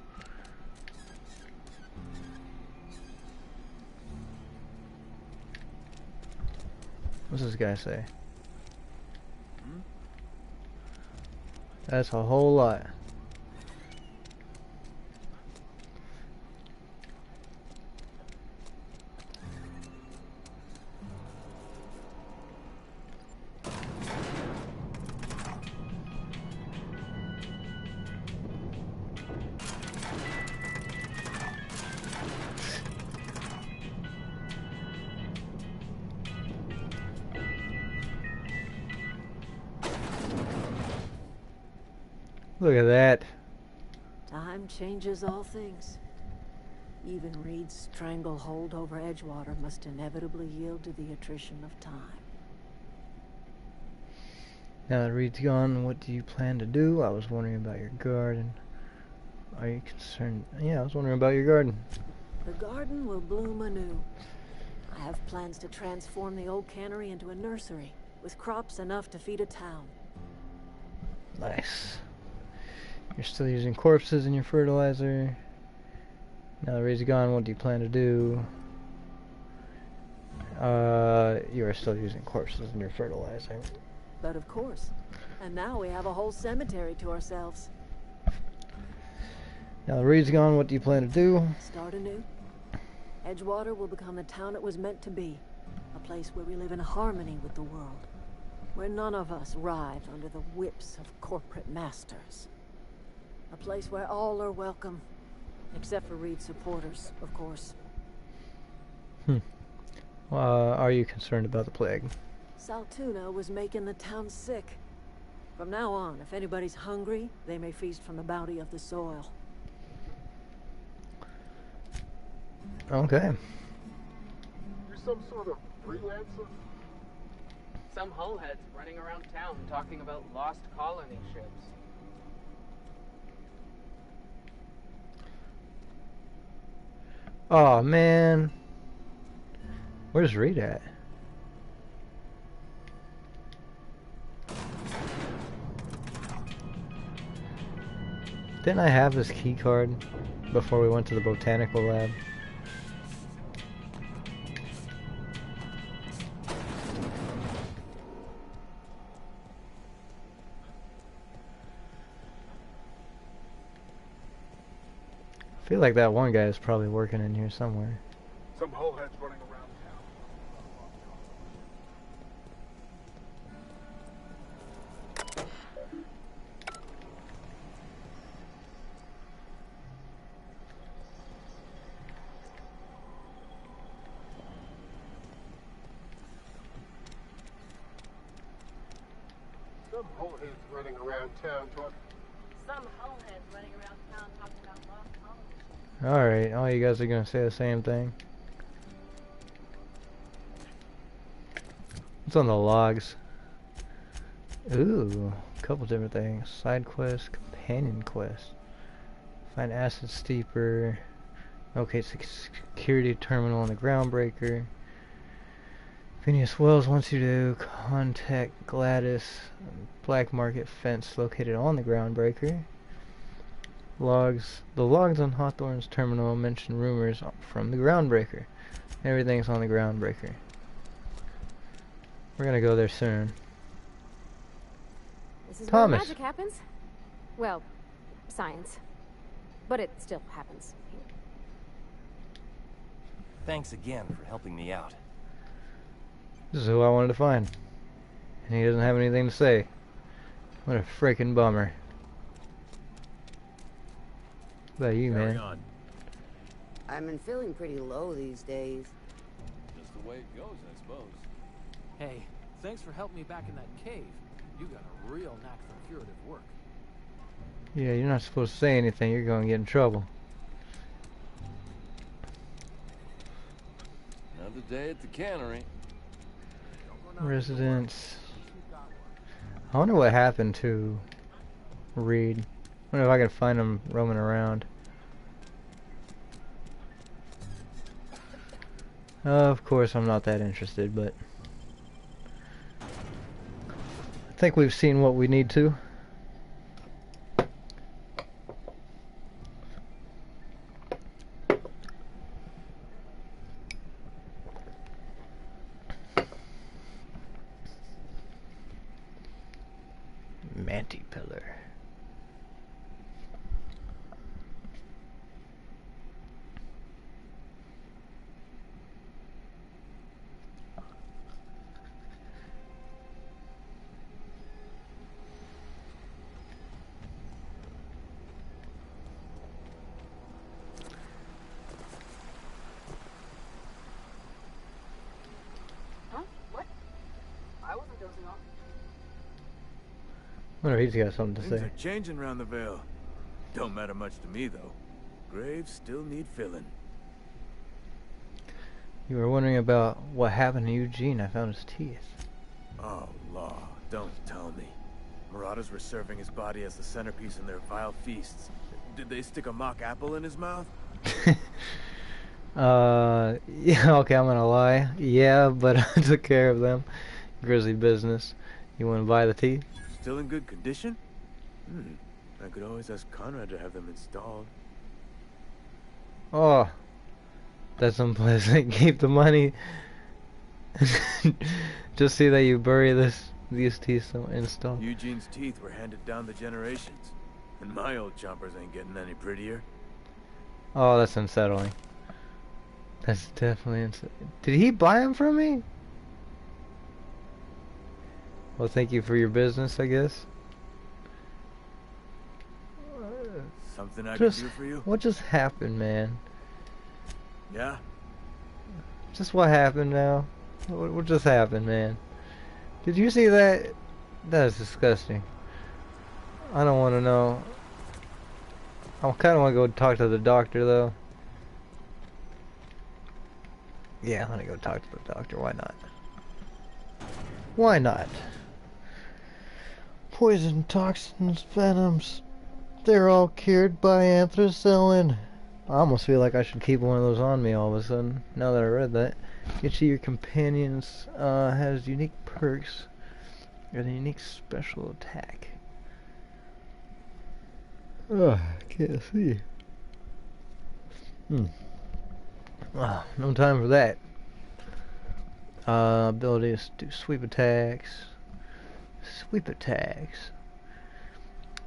What's this guy say? That's a whole lot. Look at that. Time changes all things. Even Reed's stranglehold over Edgewater must inevitably yield to the attrition of time. Now that Reed's gone, what do you plan to do? I was wondering about your garden. Are you concerned? Yeah, I was wondering about your garden. The garden will bloom anew. I have plans to transform the old cannery into a nursery, with crops enough to feed a town. Nice. You're still using corpses in your fertilizer. Now that Reed's gone, what do you plan to do? You are still using corpses in your fertilizer. But of course. And now we have a whole cemetery to ourselves. Now that Reed's gone, what do you plan to do? Start anew. Edgewater will become the town it was meant to be. A place where we live in harmony with the world. Where none of us writhe under the whips of corporate masters. A place where all are welcome. Except for Reed's supporters, of course. Are you concerned about the plague? Saltuna was making the town sick. From now on, if anybody's hungry, they may feast from the bounty of the soil. Okay. You're some sort of freelancer? Some hullheads running around town talking about lost colony ships. Oh man. Where's Reed at? Didn't I have this key card before we went to the botanical lab? I feel like that one guy is probably working in here somewhere. Some wholeheads running around town. Some wholeheads running around town talking. Some hullheads running around town talking about lost colonies. Alright, all you guys are gonna say the same thing. What's on the logs? Ooh, a couple different things. Side quest, companion quest. Find acid steeper. Locate security terminal on the groundbreaker. Phineas Wells wants you to contact Gladys. Black market fence located on the groundbreaker. Logs. The logs on Hawthorne's terminal mention rumors from the groundbreaker. Everything's on the groundbreaker. We're gonna go there soon. This is Thomas. where magic happens. Well, science. But it still happens here. Thanks again for helping me out. This is who I wanted to find. And he doesn't have anything to say. What a freaking bummer. What about you, man? on. I've been feeling pretty low these days. Just the way it goes, I suppose. Hey, thanks for helping me back in that cave. You got a real knack for curative work. Yeah, you're not supposed to say anything. You're going to get in trouble. Another day at the cannery. Residents. I wonder what happened to Reed. I wonder if I can find him roaming around. Of course, I'm not that interested, but I think we've seen what we need to. Mantipillar. Huh? What? I wasn't dozing off. I wonder if he's got something to Things say. are changing around the Vale. Don't matter much to me, though. Graves still need filling. You were wondering about what happened to Eugene. I found his teeth. Oh, law. Don't tell me. Marauders were serving his body as the centerpiece in their vile feasts. Did they stick a mock apple in his mouth? Yeah, okay, I'm gonna lie. Yeah, but I took care of them. Grizzly business. You wanna buy the teeth? Still in good condition? I could always ask Conrad to have them installed. Oh, that's unpleasant. Keep the money. Just see that you bury these teeth installed. Eugene's teeth were handed down the generations. And my old chompers ain't getting any prettier. Oh, that's unsettling. That's definitely unsettling. Did he buy them from me? Well, thank you for your business, I guess. Something I can do for you? What just happened, man? Yeah? Just what happened now? What just happened, man? Did you see that? That is disgusting. I don't want to know. I kind of want to go talk to the doctor, though. Yeah, I'm going to go talk to the doctor. Why not? Why not? Poison, toxins, venoms. They're all cured by anthracillin. I almost feel like I should keep one of those on me all of a sudden, now that I read that. Each of your companions has unique perks and a unique special attack. Ugh, can't see. No time for that. Abilities to do sweep attacks. Sweep attacks.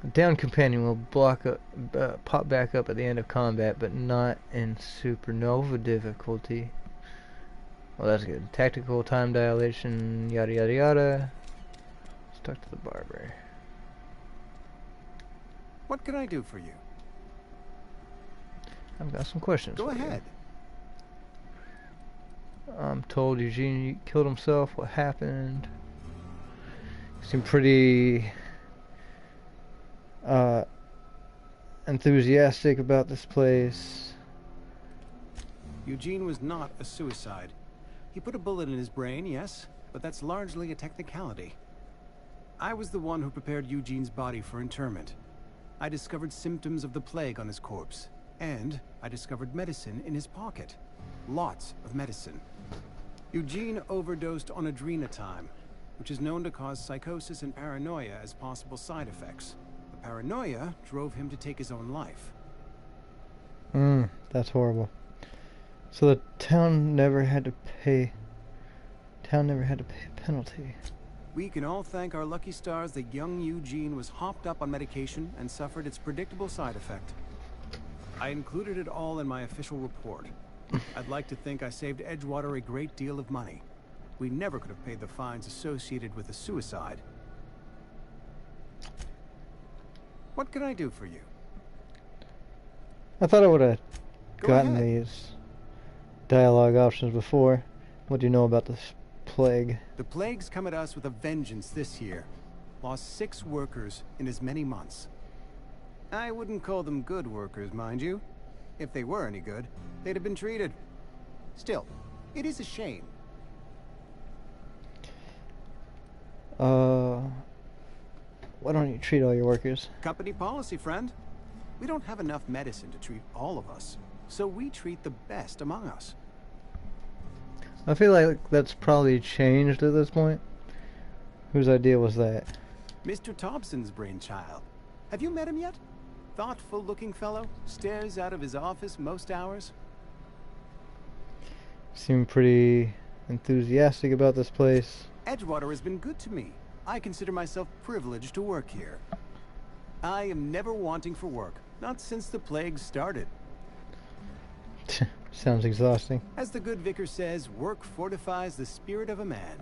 A down companion will pop back up at the end of combat, but not in supernova difficulty. Well, that's good. Tactical time dilation, yada yada yada. Let's talk to the barber. What can I do for you? I've got some questions. Go for you. ahead. I'm told Eugene killed himself. What happened? He seemed pretty enthusiastic about this place. Eugene was not a suicide. He put a bullet in his brain, yes, but that's largely a technicality. I was the one who prepared Eugene's body for interment. I discovered symptoms of the plague on his corpse, And I discovered medicine in his pocket. Lots of medicine. Eugene overdosed on adrenatime, which is known to cause psychosis and paranoia as possible side effects. The paranoia drove him to take his own life. That's horrible. So the town never had to pay a penalty. We can all thank our lucky stars that young Eugene was hopped up on medication and suffered its predictable side effect. I included it all in my official report. I'd like to think I saved Edgewater a great deal of money. We never could have paid the fines associated with the suicide. What can I do for you? I thought I would have Go gotten ahead. these dialogue options before. What do you know about this plague? The plague's come at us with a vengeance this year. Lost 6 workers in as many months. I wouldn't call them good workers, mind you. If they were any good, they'd have been treated. Still, it is a shame. Why don't you treat all your workers? Company policy, friend. We don't have enough medicine to treat all of us, so we treat the best among us. I feel like that's probably changed at this point. Whose idea was that? Mr. Thompson's brainchild. Have you met him yet? Thoughtful-looking fellow, stares out of his office most hours. Seemed pretty enthusiastic about this place. Edgewater has been good to me. I consider myself privileged to work here. I am never wanting for work, not since the plague started. Sounds exhausting. As the good vicar says, work fortifies the spirit of a man.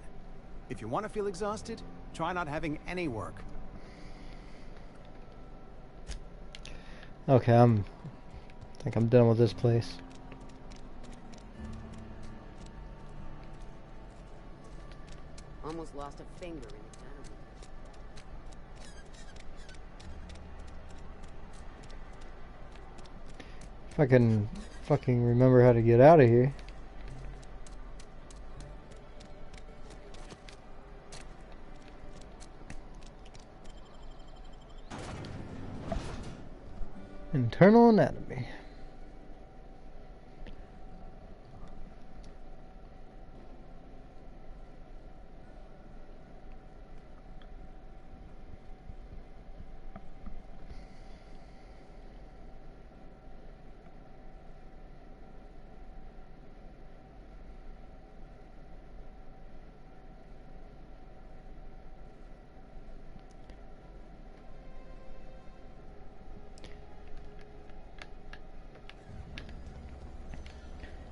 If you want to feel exhausted, try not having any work. Okay, I think I'm done with this place. Almost lost a finger in exam. If I can fucking remember how to get out of here. Internal anatomy.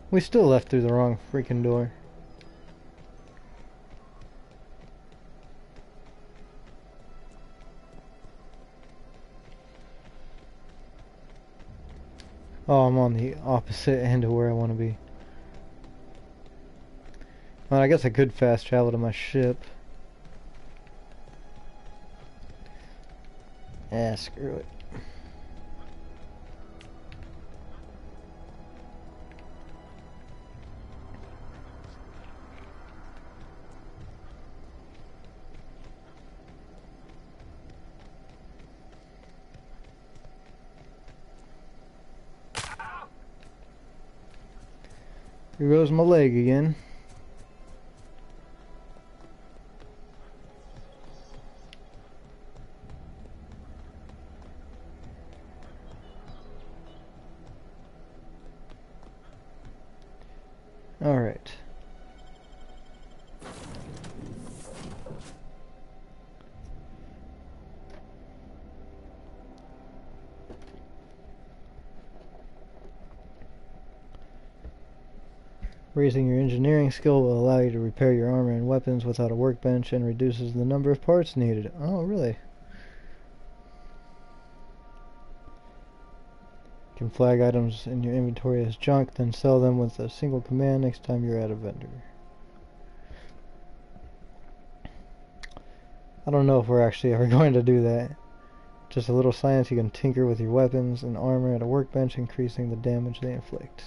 We still left through the wrong freaking door. Oh, I'm on the opposite end of where I want to be. Well, I guess I could fast travel to my ship. Screw it. Here goes my leg again. All right. Raising your engineering skill will allow you to repair your armor and weapons without a workbench and reduces the number of parts needed. Oh, really? You can flag items in your inventory as junk, then sell them with a single command next time you're at a vendor. I don't know if we're actually ever going to do that. Just a little science, you can tinker with your weapons and armor at a workbench, increasing the damage they inflict.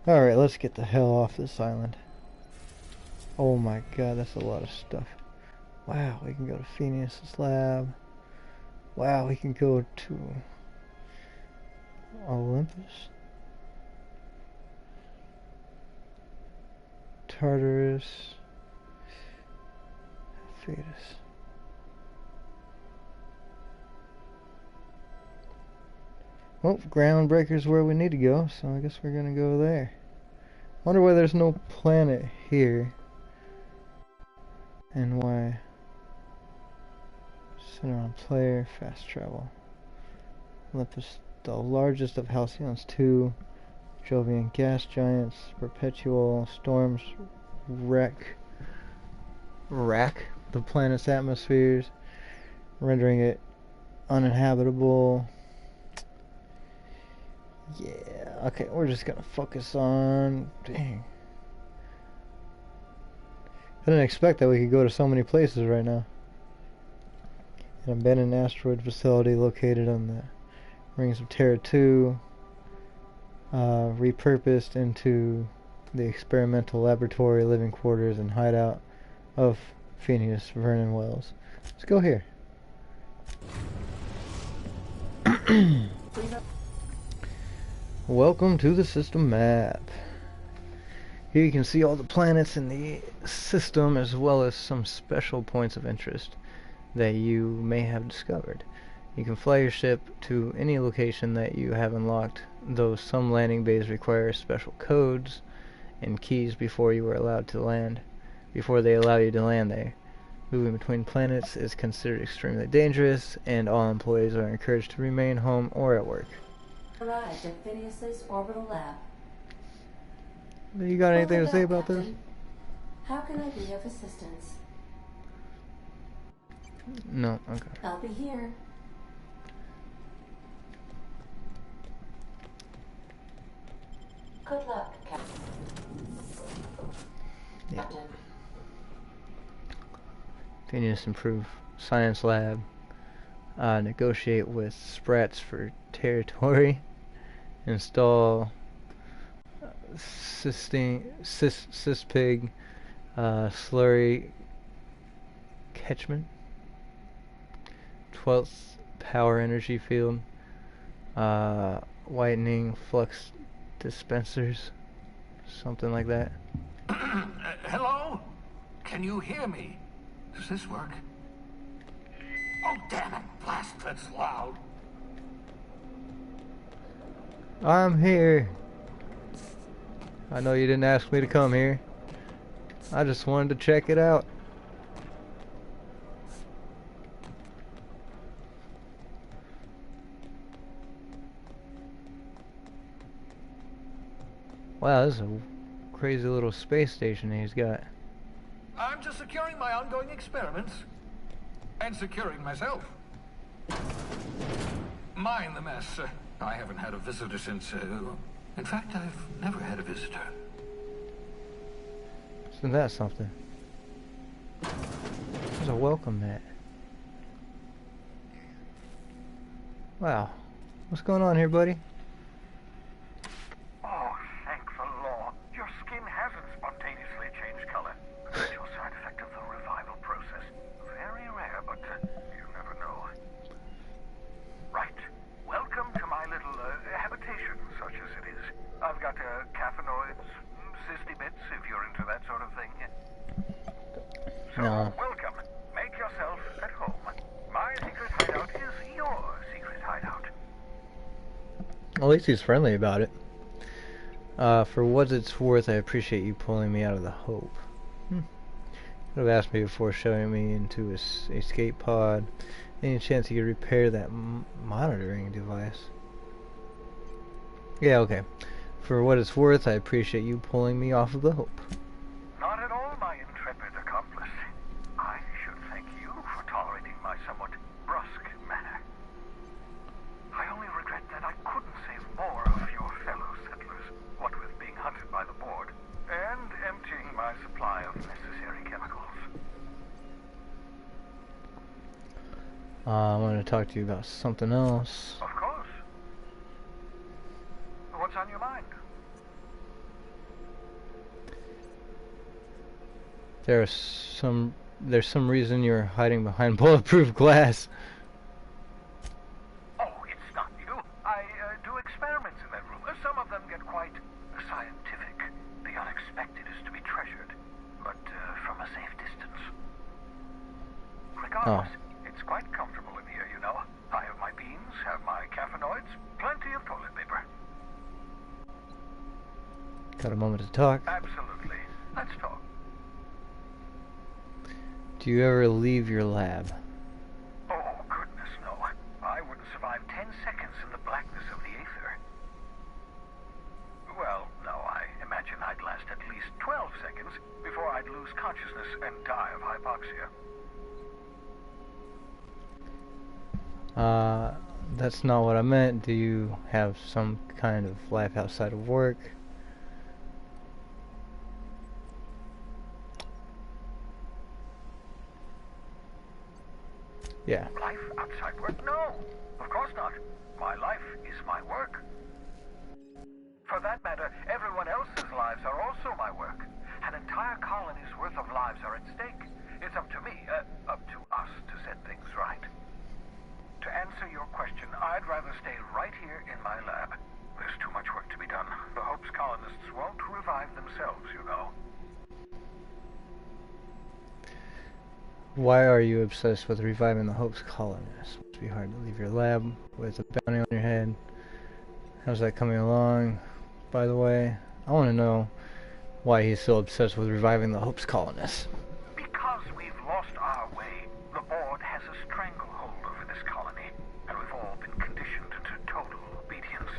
Alright, let's get the hell off this island. Oh my god, that's a lot of stuff. Wow, we can go to Phineas's lab. Wow, we can go to Olympus. Tartarus. Fetus. Well, Groundbreaker's where we need to go, so I guess we're gonna go there. Wonder why there's no planet here. And why? Center on player, fast travel. Olympus, the largest of Halcyon's 2. Jovian gas giants, perpetual storms wreck the planet's atmospheres, rendering it uninhabitable. Yeah, okay, we're just gonna focus on... Dang. I didn't expect that we could go to so many places right now. An abandoned asteroid facility located on the rings of Terra 2, repurposed into the experimental laboratory, living quarters, and hideout of Phineas Vernon Wells. Let's go here. Welcome to the system map. Here you can see all the planets in the system, as well as some special points of interest that you may have discovered. You can fly your ship to any location that you have unlocked, though some landing bays require special codes and keys before you are allowed to land. Before they allow you to land there. Moving between planets is considered extremely dangerous, and all employees are encouraged to remain home or at work. Arrived at Phineas's orbital lab. You got anything to say about this? How can I be of assistance? No, okay. I'll be here. Good luck, Captain. Yeah. Phineas improve science lab. Negotiate with Sprats for territory. Install Cispig slurry catchment. 12th power energy field. Whitening flux dispensers. Something like that. Hello? Can you hear me? Does this work? Oh, damn it. Blast, that's loud. I'm here. I know you didn't ask me to come here. I just wanted to check it out. Wow, this is a crazy little space station he's got. I'm just securing my ongoing experiments. And securing myself. Mind the mess. I haven't had a visitor since... in fact, I've never had a visitor. Isn't that something? There's a welcome mat. Wow. What's going on here, buddy? Oh, thank the law. Your skin hasn't spontaneously changed color. Potential side effect of the revival process. Very rare, but you never know. Right. Welcome to my little habitation, such as it is. I've got caffeinoids, cysty bits, if you're into that sort of thing. So, no. Welcome. Make yourself at home. My secret hideout is your secret hideout. At least he's friendly about it. For what it's worth, I appreciate you pulling me out of the Hope. Could have asked me before showing me into a escape pod. Any chance you could repair that monitoring device? Yeah, okay. For what it's worth, I appreciate you pulling me off of the Hope. Not at all, my intrepid accomplice. I should thank you for tolerating my somewhat brusque manner. I only regret that I couldn't save more of your fellow settlers, what with being hunted by the board, and emptying my supply of necessary chemicals. I wanted to talk to you about something else. Of course. What's on your mind? There's some reason you're hiding behind bulletproof glass. Oh, it's not you. I do experiments in that course. It's quite comfortable in here, you know. I have my beans, have my caffeinoids, plenty of toilet paper. Got a moment to talk. Absolutely. Let's talk. Do you ever leave your lab? Oh, goodness, no. I wouldn't survive 10 seconds in the blackness of the aether. Well, no, I imagine I'd last at least 12 seconds before I'd lose consciousness and die of hypoxia. That's not what I meant. Do you have some kind of life outside of work? Yeah. Life outside work? No, of course not. My life is my work. For that matter, everyone else's lives are also my work. An entire colony's worth of lives are at stake. It's up to me, up to us to set things right. To answer your question, I'd rather stay right here in my lab. There's too much work to be done. The Hope's colonists won't revive themselves, you know. Why are you obsessed with reviving the Hope's colonists? It must be hard to leave your lab with a bounty on your head. How's that coming along? By the way, I want to know why he's so obsessed with reviving the Hope's colonists. Because we've lost our way. The board has a stranglehold over this colony, and we've all been conditioned to total obedience.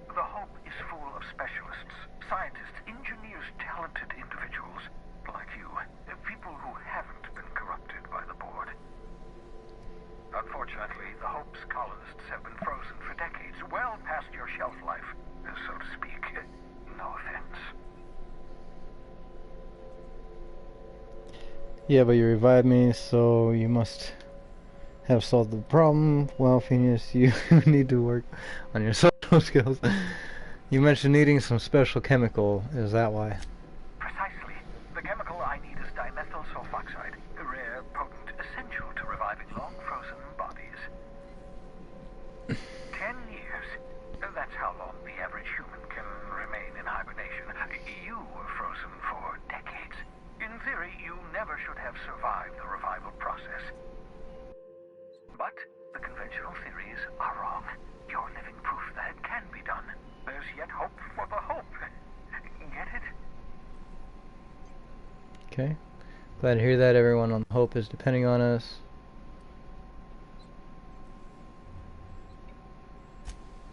The Hope is full of specialists, scientists, engineers, talented individuals like you, people who haven't been corrupted by the board. Unfortunately, the Hope's colonists have been frozen for decades, well past your shelf life, so to speak. No offense. Yeah, but you revived me, so you must have solved the problem. Well, Phineas, you need to work on your social skills. You mentioned needing some special chemical. Is that why? Precisely. The chemical I need is dimethyl sulfoxide, a rare, potent, essential to reviving long-frozen bodies. 10 years. That's how long the average human can remain in hibernation. You were frozen for decades. In theory, you never should have survived the revival process. But the conventional theories are wrong. You're living proof that it can be done. There's yet hope for the Hope. Get it? Okay. Glad to hear that. Everyone on Hope is depending on us.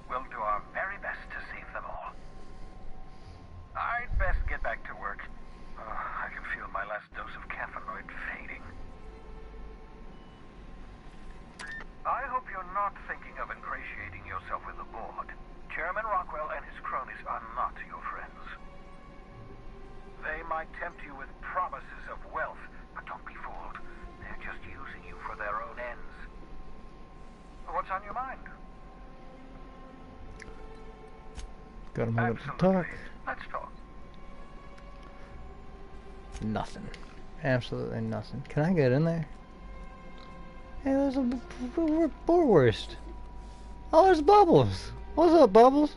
We'll do our very best to save them all. I'd best get back to work. I can feel my last dose of caffeinoid fading. I hope you're not thinking of ingratiating yourself with the board. Chairman Rockwell and his cronies are not your friends. They might tempt you with promises of wealth, but don't be fooled. They're just using you for their own ends. What's on your mind? Got a moment to talk. Let's talk. Nothing. Absolutely nothing. Can I get in there? Hey, there's a Boarwurst. Oh, there's Bubbles. What's up, Bubbles?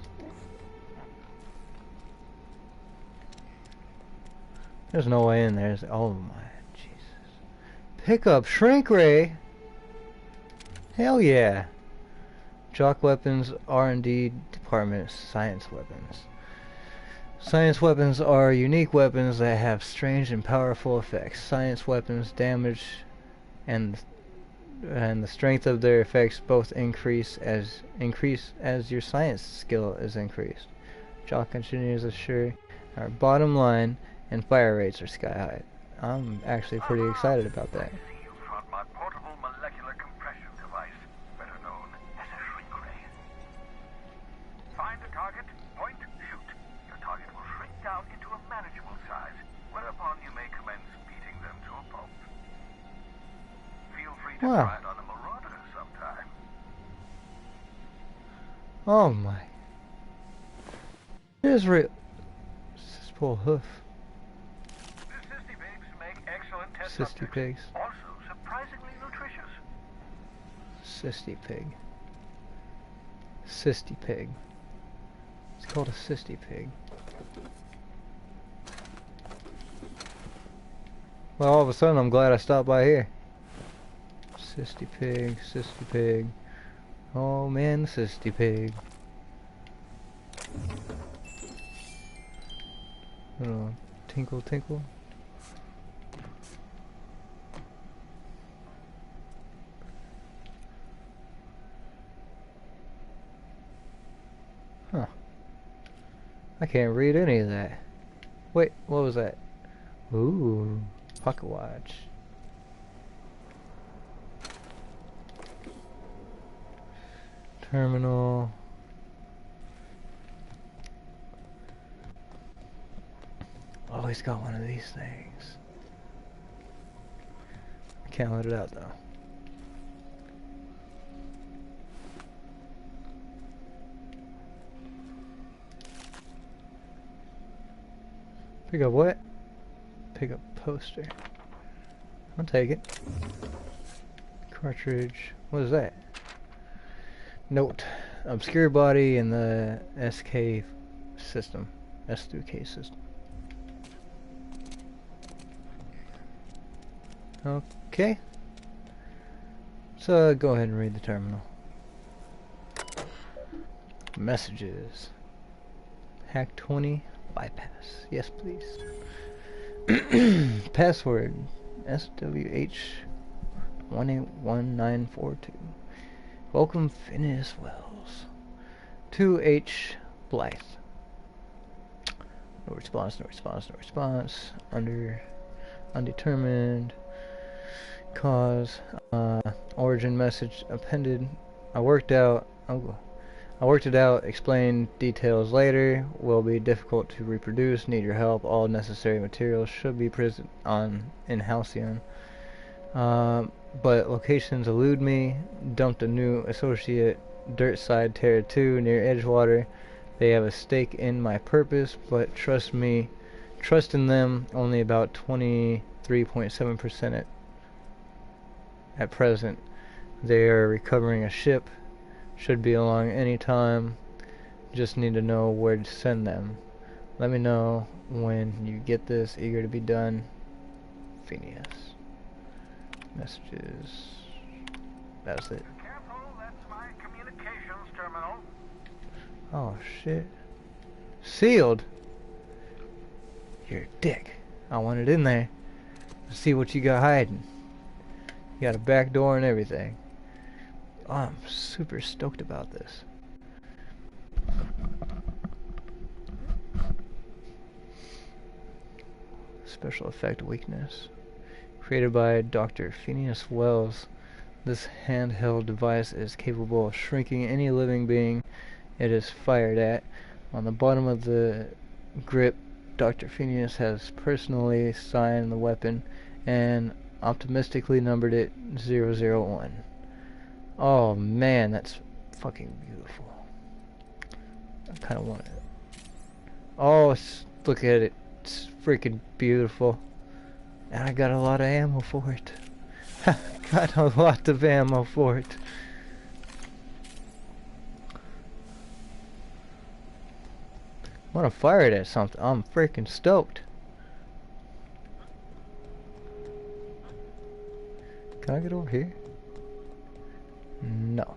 There's no way in there. Oh my Jesus. Pick up Shrink Ray. Hell yeah. Jock Weapons R&D Department Science Weapons. Science weapons are unique weapons that have strange and powerful effects. Science weapons damage and the strength of their effects both increase as your science skill is increased. Jock engineers assure our bottom line and fire rates are sky high. I'm actually pretty excited about that. You found my portable molecular compression device, better known as a shrink ray. Find a target, point, shoot. Your target will shrink down into a manageable size, whereupon you may commence beating them to a pulp. Feel free to try it on a marauder sometime. Oh my. Here's real. This poor hoof. Cysty pigs make excellent test Cysty subjects. pigs. Also surprisingly nutritious. Cysty pig. Cysty pig. It's called a cysty pig. Well, all of a sudden I'm glad I stopped by here. Sissy pig, sissy pig. Oh man, the sissy pig. Little tinkle tinkle. Huh. I can't read any of that. Wait, what was that? Ooh, pocket watch. Terminal. Always got one of these things. I can't let it out though. Pick up what? Pick up poster. I'll take it. Cartridge. What is that? Note. Obscure body in the SK system. S3K system. Okay. So go ahead and read the terminal. Messages. Hack 20. Bypass. Yes, please. Password. SWH1811942. Welcome, Phineas Wells. 2H Blythe. No response, no response, no response. Undetermined. Cause. Origin message appended. I worked it out. Explain details later. Will be difficult to reproduce. Need your help. All necessary materials should be present in Halcyon. But locations elude me. Dumped a new associate, Dirtside Terra 2, near Edgewater. They have a stake in my purpose, but trust in them only about 23.7% at present. They are recovering a ship. Should be along any time. Just need to know where to send them. Let me know when you get this. Eager to be done. Phineas. Messages. That's it. Careful, that's my communications terminal. Oh shit. Sealed. You're a dick. I want it in there. Let's see what you got hiding. You got a back door and everything. Oh, I'm super stoked about this. Special effect weakness. Created by Dr. Phineas Wells, this handheld device is capable of shrinking any living being it is fired at. On the bottom of the grip, Dr. Phineas has personally signed the weapon and optimistically numbered it 001. Oh man, that's fucking beautiful. I kind of want it. Oh, look at it. It's freaking beautiful. And I got a lot of ammo for it. Got a lot of ammo for it. I want to fire it at something. I'm freaking stoked. Can I get over here? No.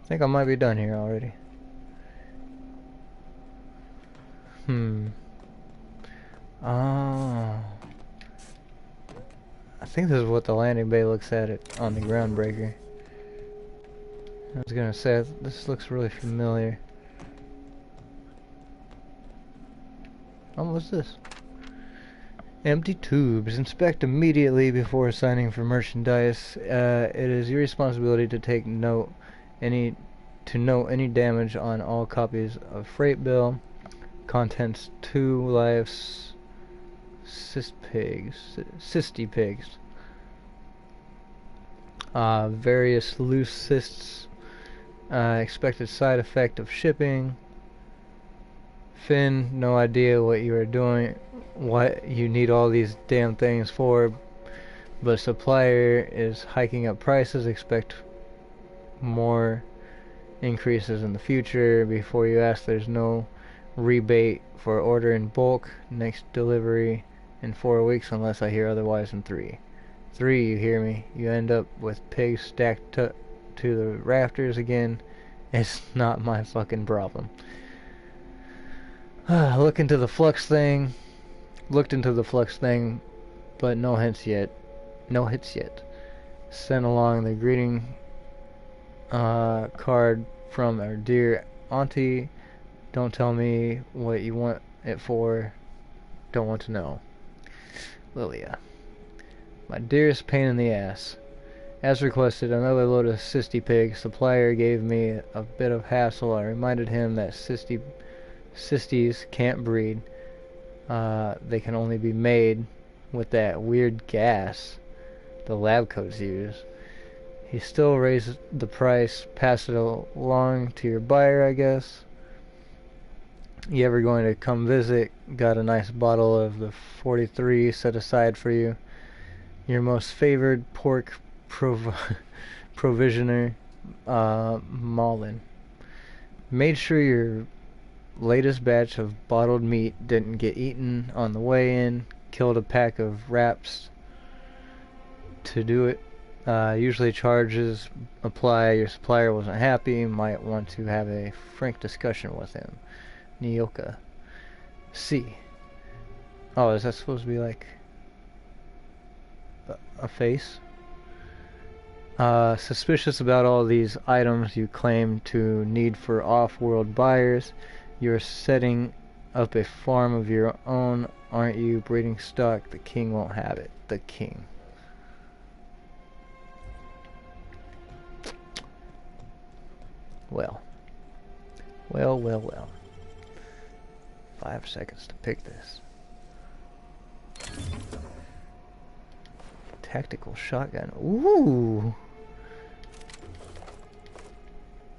I think I might be done here already. Oh. I think this is what the landing bay looks at it on the groundbreaker. I was gonna say, this looks really familiar. Oh, what's this? Empty tubes. Inspect immediately before signing for merchandise. It is your responsibility to take note any damage on all copies of freight bill. Contents: 2 live cysty pigs. Various loose cysts. Expected side effect of shipping. Finn, no idea what you are doing, what you need all these damn things for, but supplier is hiking up prices. Expect more increases in the future. Before you ask, there's no rebate for order in bulk. Next delivery in 4 weeks unless I hear otherwise in 3. 3, you hear me? You end up with pigs stacked to the rafters again. It's not my fucking problem. Looked into the flux thing, but no hits yet. Sent along the greeting card from our dear auntie. Don't tell me what you want it for. Don't want to know. Lilia. My dearest pain in the ass. As requested, another load of cysty pigs. Supplier gave me a bit of hassle. I reminded him that cysties can't breed. They can only be made with that weird gas the lab coats use. He still raised the price. Pass it along to your buyer, I guess. You ever going to come visit? Got a nice bottle of the 43 set aside for you. Your most favored pork provisioner, Malin. Made sure your latest batch of bottled meat didn't get eaten on the way in. Killed a pack of wraps to do it. Usually charges apply. Your supplier wasn't happy. Might want to have a frank discussion with him. Nyoka. C. Oh, is that supposed to be like a face? Suspicious about all these items you claim to need for off-world buyers. You're setting up a farm of your own, aren't you? Breeding stock. The king won't have it. The king. Well. 5 seconds to pick this. Tactical shotgun. Ooh!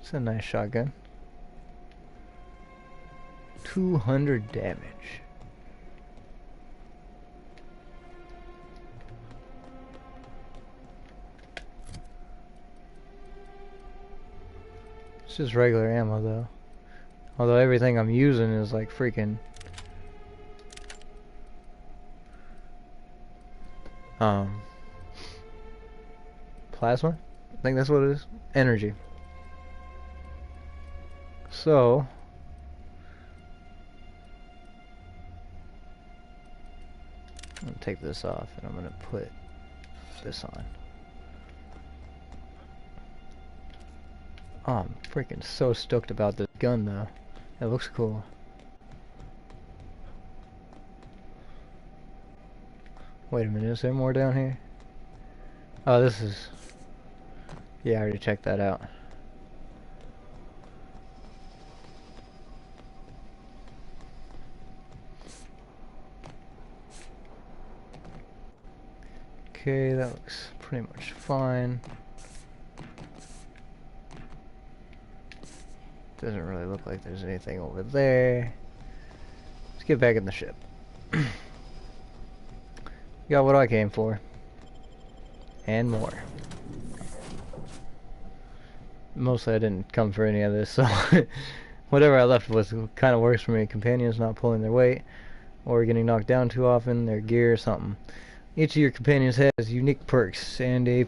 It's a nice shotgun. 200 damage. It's just regular ammo though. Although everything I'm using is like freaking plasma? I think that's what it is. Energy. So I'm gonna take this off and I'm gonna put this on. Oh, I'm freaking so stoked about this gun though. It looks cool. Wait a minute, is there more down here? Oh, this is... Yeah, I already checked that out. Okay, that looks pretty much fine. Doesn't really look like there's anything over there. Let's get back in the ship. Got what I came for. And more. Mostly I didn't come for any of this, so whatever I left with kind of works for me. Companions not pulling their weight or getting knocked down too often, their gear or something. Each of your companions has unique perks and a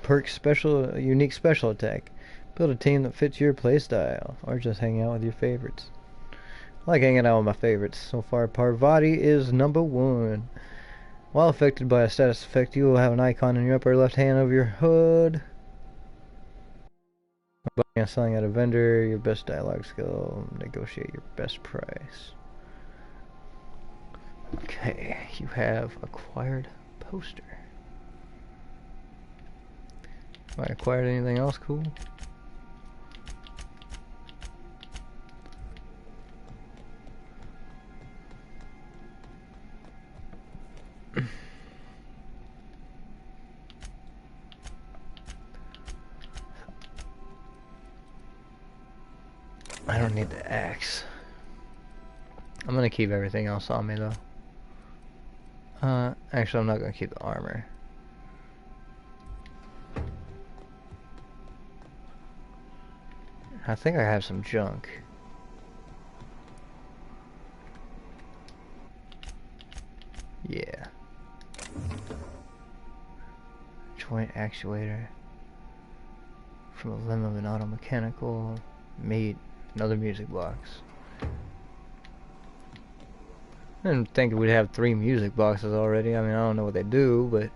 unique special attack. Build a team that fits your playstyle, or just hang out with your favorites. I like hanging out with my favorites. So far, Parvati is number 1. While affected by a status effect, you will have an icon in your upper left hand of your HUD. Buying and selling at a vendor, your best dialogue skill, negotiate your best price. Okay, you have acquired poster. Have I acquired anything else cool? I don't need the axe. I'm gonna keep everything else on me though. Actually I'm not gonna keep the armor. I think I have some junk. Yeah. joint actuator from a limb of an automechanical made another music box. I didn't think we'd have 3 music boxes already. I mean, I don't know what they do, but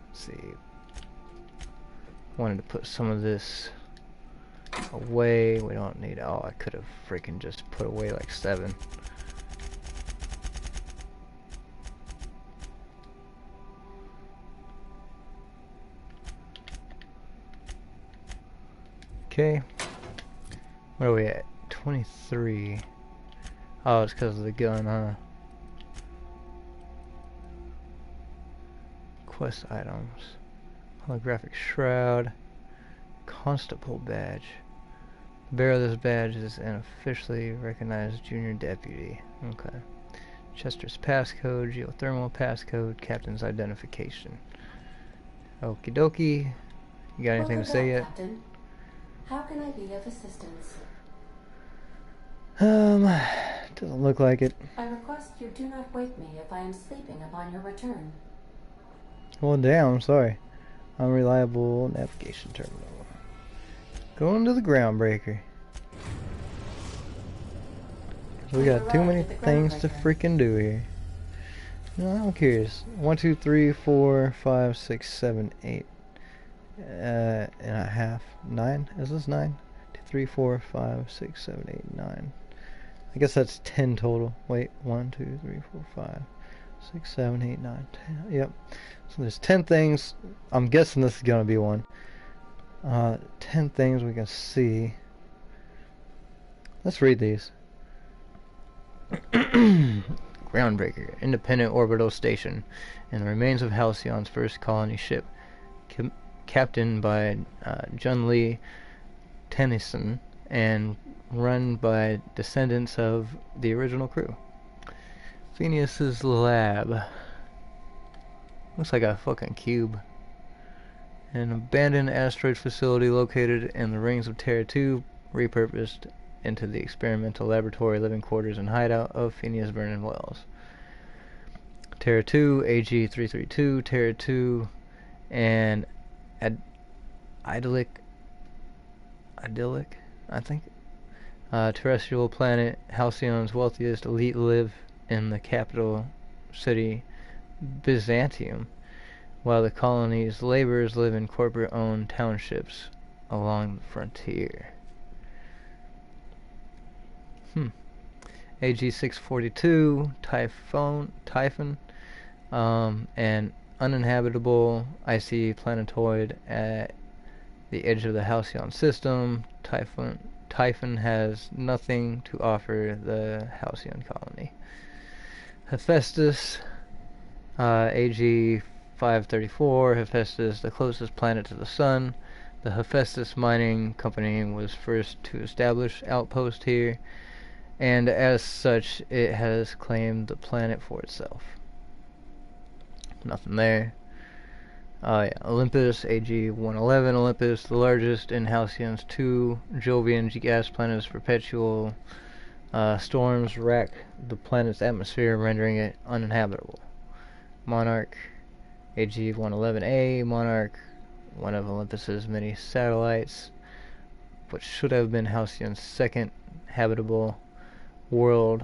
let's see. Wanted to put some of this away. We don't need. Oh, I could have freaking just put away like 7. Okay. Where are we at? 23. Oh, it's because of the gun, huh? Quest items. Holographic shroud. Constable badge. The bearer of this badge is an officially recognized junior deputy. Okay. Chester's passcode, geothermal passcode, captain's identification. Okie dokie. You got anything to say yet? Captain. How can I be of assistance? Doesn't look like it. I request you do not wake me if I am sleeping upon your return. Well, damn, I'm sorry. Unreliable navigation terminal. Going to the groundbreaker. We got too many things to freaking do here. No, I'm curious. 1, 2, 3, 4, 5, 6, 7, 8. And a half. 9? Is this 9? 2, 3, 4, 5, 6, 7, 8, 9. I guess that's 10 total. Wait, 1, 2, 3, 4, 5, 6, 7, 8, 9, 10. Yep. So there's 10 things. I'm guessing this is gonna be one. 10 things we can see. Let's read these. Groundbreaker, independent orbital station, and the remains of Halcyon's first colony ship, captained by Jun Lee Tennyson, and run by descendants of the original crew. Phineas's lab. Looks like a fucking cube. An abandoned asteroid facility located in the rings of Terra 2, repurposed into the experimental laboratory, living quarters, and hideout of Phineas Vernon Wells. Terra 2, AG-332, Terra 2, and idyllic, I think. Terrestrial planet. Halcyon's wealthiest elite live in the capital city, Byzantium, while the colony's laborers live in corporate-owned townships along the frontier. AG-642, Typhon, an uninhabitable icy planetoid at the edge of the Halcyon system. Typhon has nothing to offer the Halcyon colony. Hephaestus, AG-534, Hephaestus, the closest planet to the Sun. The Hephaestus Mining Company was first to establish outpost here, and as such, it has claimed the planet for itself. Nothing there. Yeah, Olympus, AG-111, Olympus, the largest in Halcyon's 2 Jovian gas planets. Perpetual storms rack the planet's atmosphere, rendering it uninhabitable. Monarch, AG-111A, Monarch, one of Olympus's many satellites, what should have been Halcyon's second habitable world,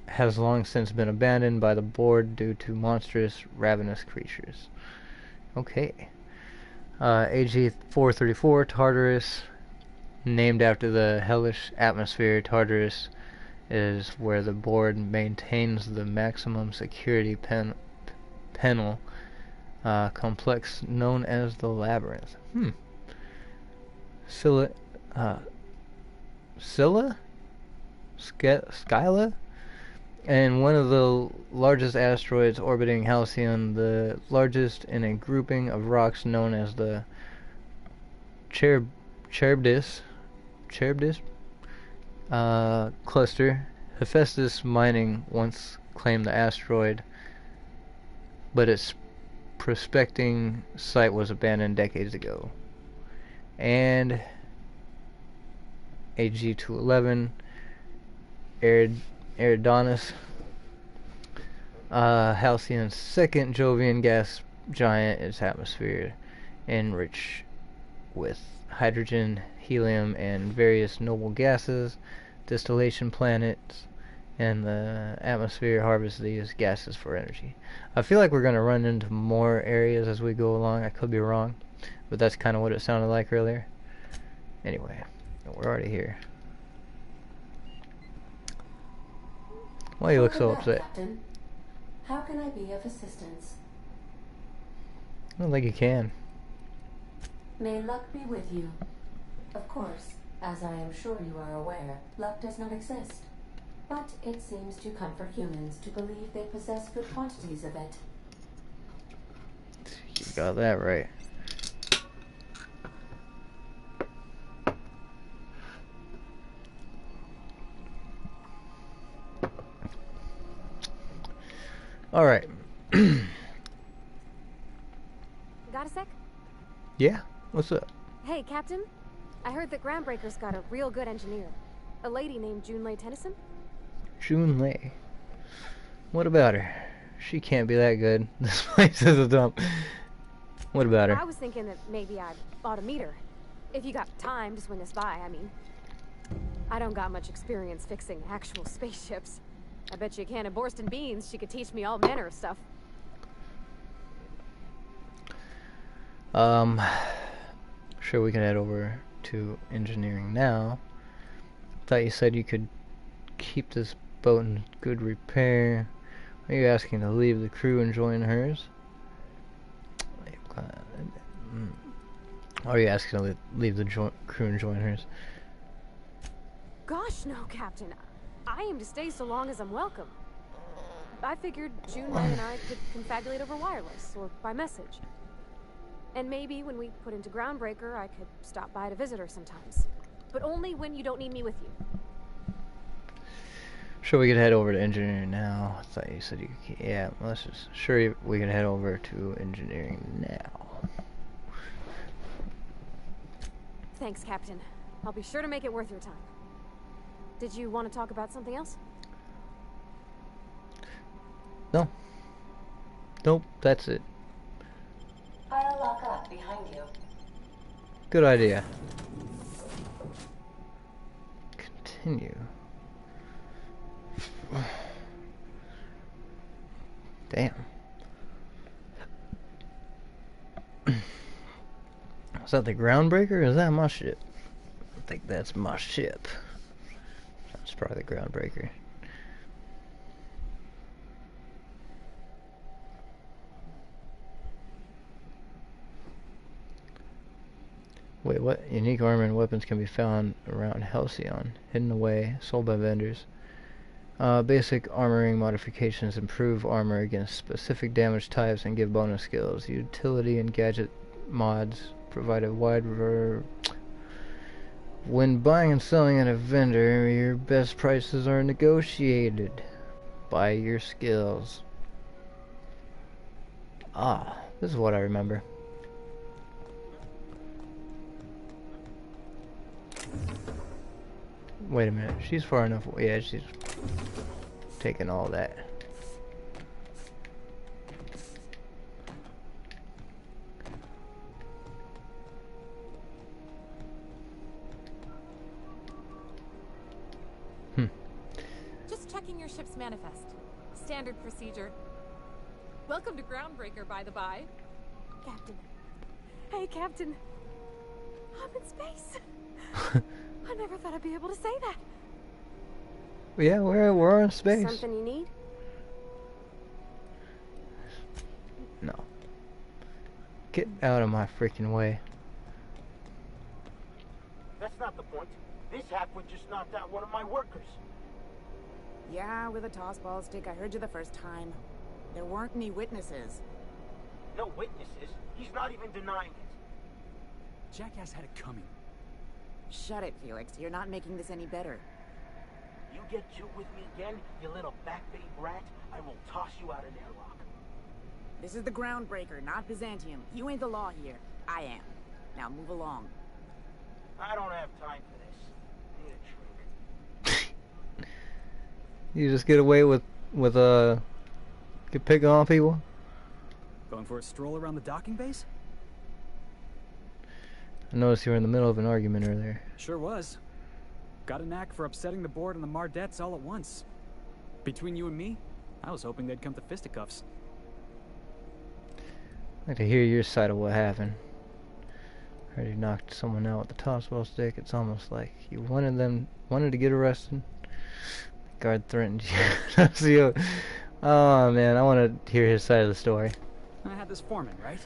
has long since been abandoned by the board due to monstrous, ravenous creatures. Okay. AG-434, Tartarus, named after the hellish atmosphere. Tartarus is where the board maintains the maximum security panel complex known as the Labyrinth. Skyla? And one of the largest asteroids orbiting Halcyon, the largest in a grouping of rocks known as the Charybdis cluster. Hephaestus Mining once claimed the asteroid, but its prospecting site was abandoned decades ago. And AG-211, Eridanus, Halcyon's second Jovian gas giant, its atmosphere enriched with hydrogen, helium, and various noble gases, distillation planets, and the atmosphere harvests these gases for energy. I feel like we're going to run into more areas as we go along. I could be wrong, but that's kind of what it sounded like earlier. Anyway, we're already here. Why you look so upset? Captain. How can I be of assistance? I don't think you can. May luck be with you. Of course, as I am sure you are aware, luck does not exist. But it seems to comfort humans to believe they possess good quantities of it. You got that right. All right. Got a sec? Yeah? What's up? Hey, Captain. I heard that Groundbreaker's got a real good engineer. A lady named Junlei Tennyson. Junlei. What about her? She can't be that good. This place is a dump. What about her? I was thinking that maybe I ought to meet her. If you got time to swing us by, I mean. I don't got much experience fixing actual spaceships. I bet you a can of Borston beans she could teach me all manner of stuff. Sure, we can head over to engineering now. Thought you said you could keep this boat in good repair. Are you asking to leave the crew and join hers? Are you asking to leave the crew and join hers? Gosh, no, Captain. I aim to stay so long as I'm welcome. I figured Junlei and I could confabulate over wireless or by message. And maybe when we put into Groundbreaker, I could stop by to visit her sometimes. But only when you don't need me with you. Sure, we could head over to engineering now. I thought you said you could. Yeah, let's just. Sure, we can head over to engineering now. Thanks, Captain. I'll be sure to make it worth your time. Did you want to talk about something else? No. Nope, that's it. I'll lock up behind you. Good idea. Continue. Damn. Is that the Groundbreaker or is that my ship? I think that's my ship. That's probably the Groundbreaker. Wait, what? Unique armor and weapons can be found around Halcyon, hidden away, sold by vendors. Basic armoring modifications improve armor against specific damage types and give bonus skills. Utility and gadget mods provide a wide When buying and selling at a vendor, your best prices are negotiated by your skills. Ah, this is what I remember. Wait a minute, she's far enough away. Yeah, she's taking all that. Just checking your ship's manifest. Standard procedure. Welcome to Groundbreaker, by the by. Captain. Hey, Captain. I'm in space. I never thought I'd be able to say that. Yeah, we're in space. Something you need? No. Get out of my freaking way. That's not the point. This halfwit just knocked out one of my workers. Yeah, with a tossball stick. I heard you the first time. There weren't any witnesses. No witnesses? He's not even denying it. Jackass had it coming. Shut it, Felix. You're not making this any better. You get you with me again, you little backbait brat, I will toss you out an airlock. This is the Groundbreaker, not Byzantium. You ain't the law here. I am. Now move along. I don't have time for this. Need a drink. You just get away with Get picking on people? Going for a stroll around the docking base? I noticed you were in the middle of an argument earlier. Sure was. Got a knack for upsetting the board and the Mardettes all at once. Between you and me, I was hoping they'd come to fisticuffs. I'd like to hear your side of what happened. Heard you knocked someone out with the tossball stick. It's almost like you wanted to get arrested. The guard threatened you. So oh man, I want to hear his side of the story. I had this foreman, right?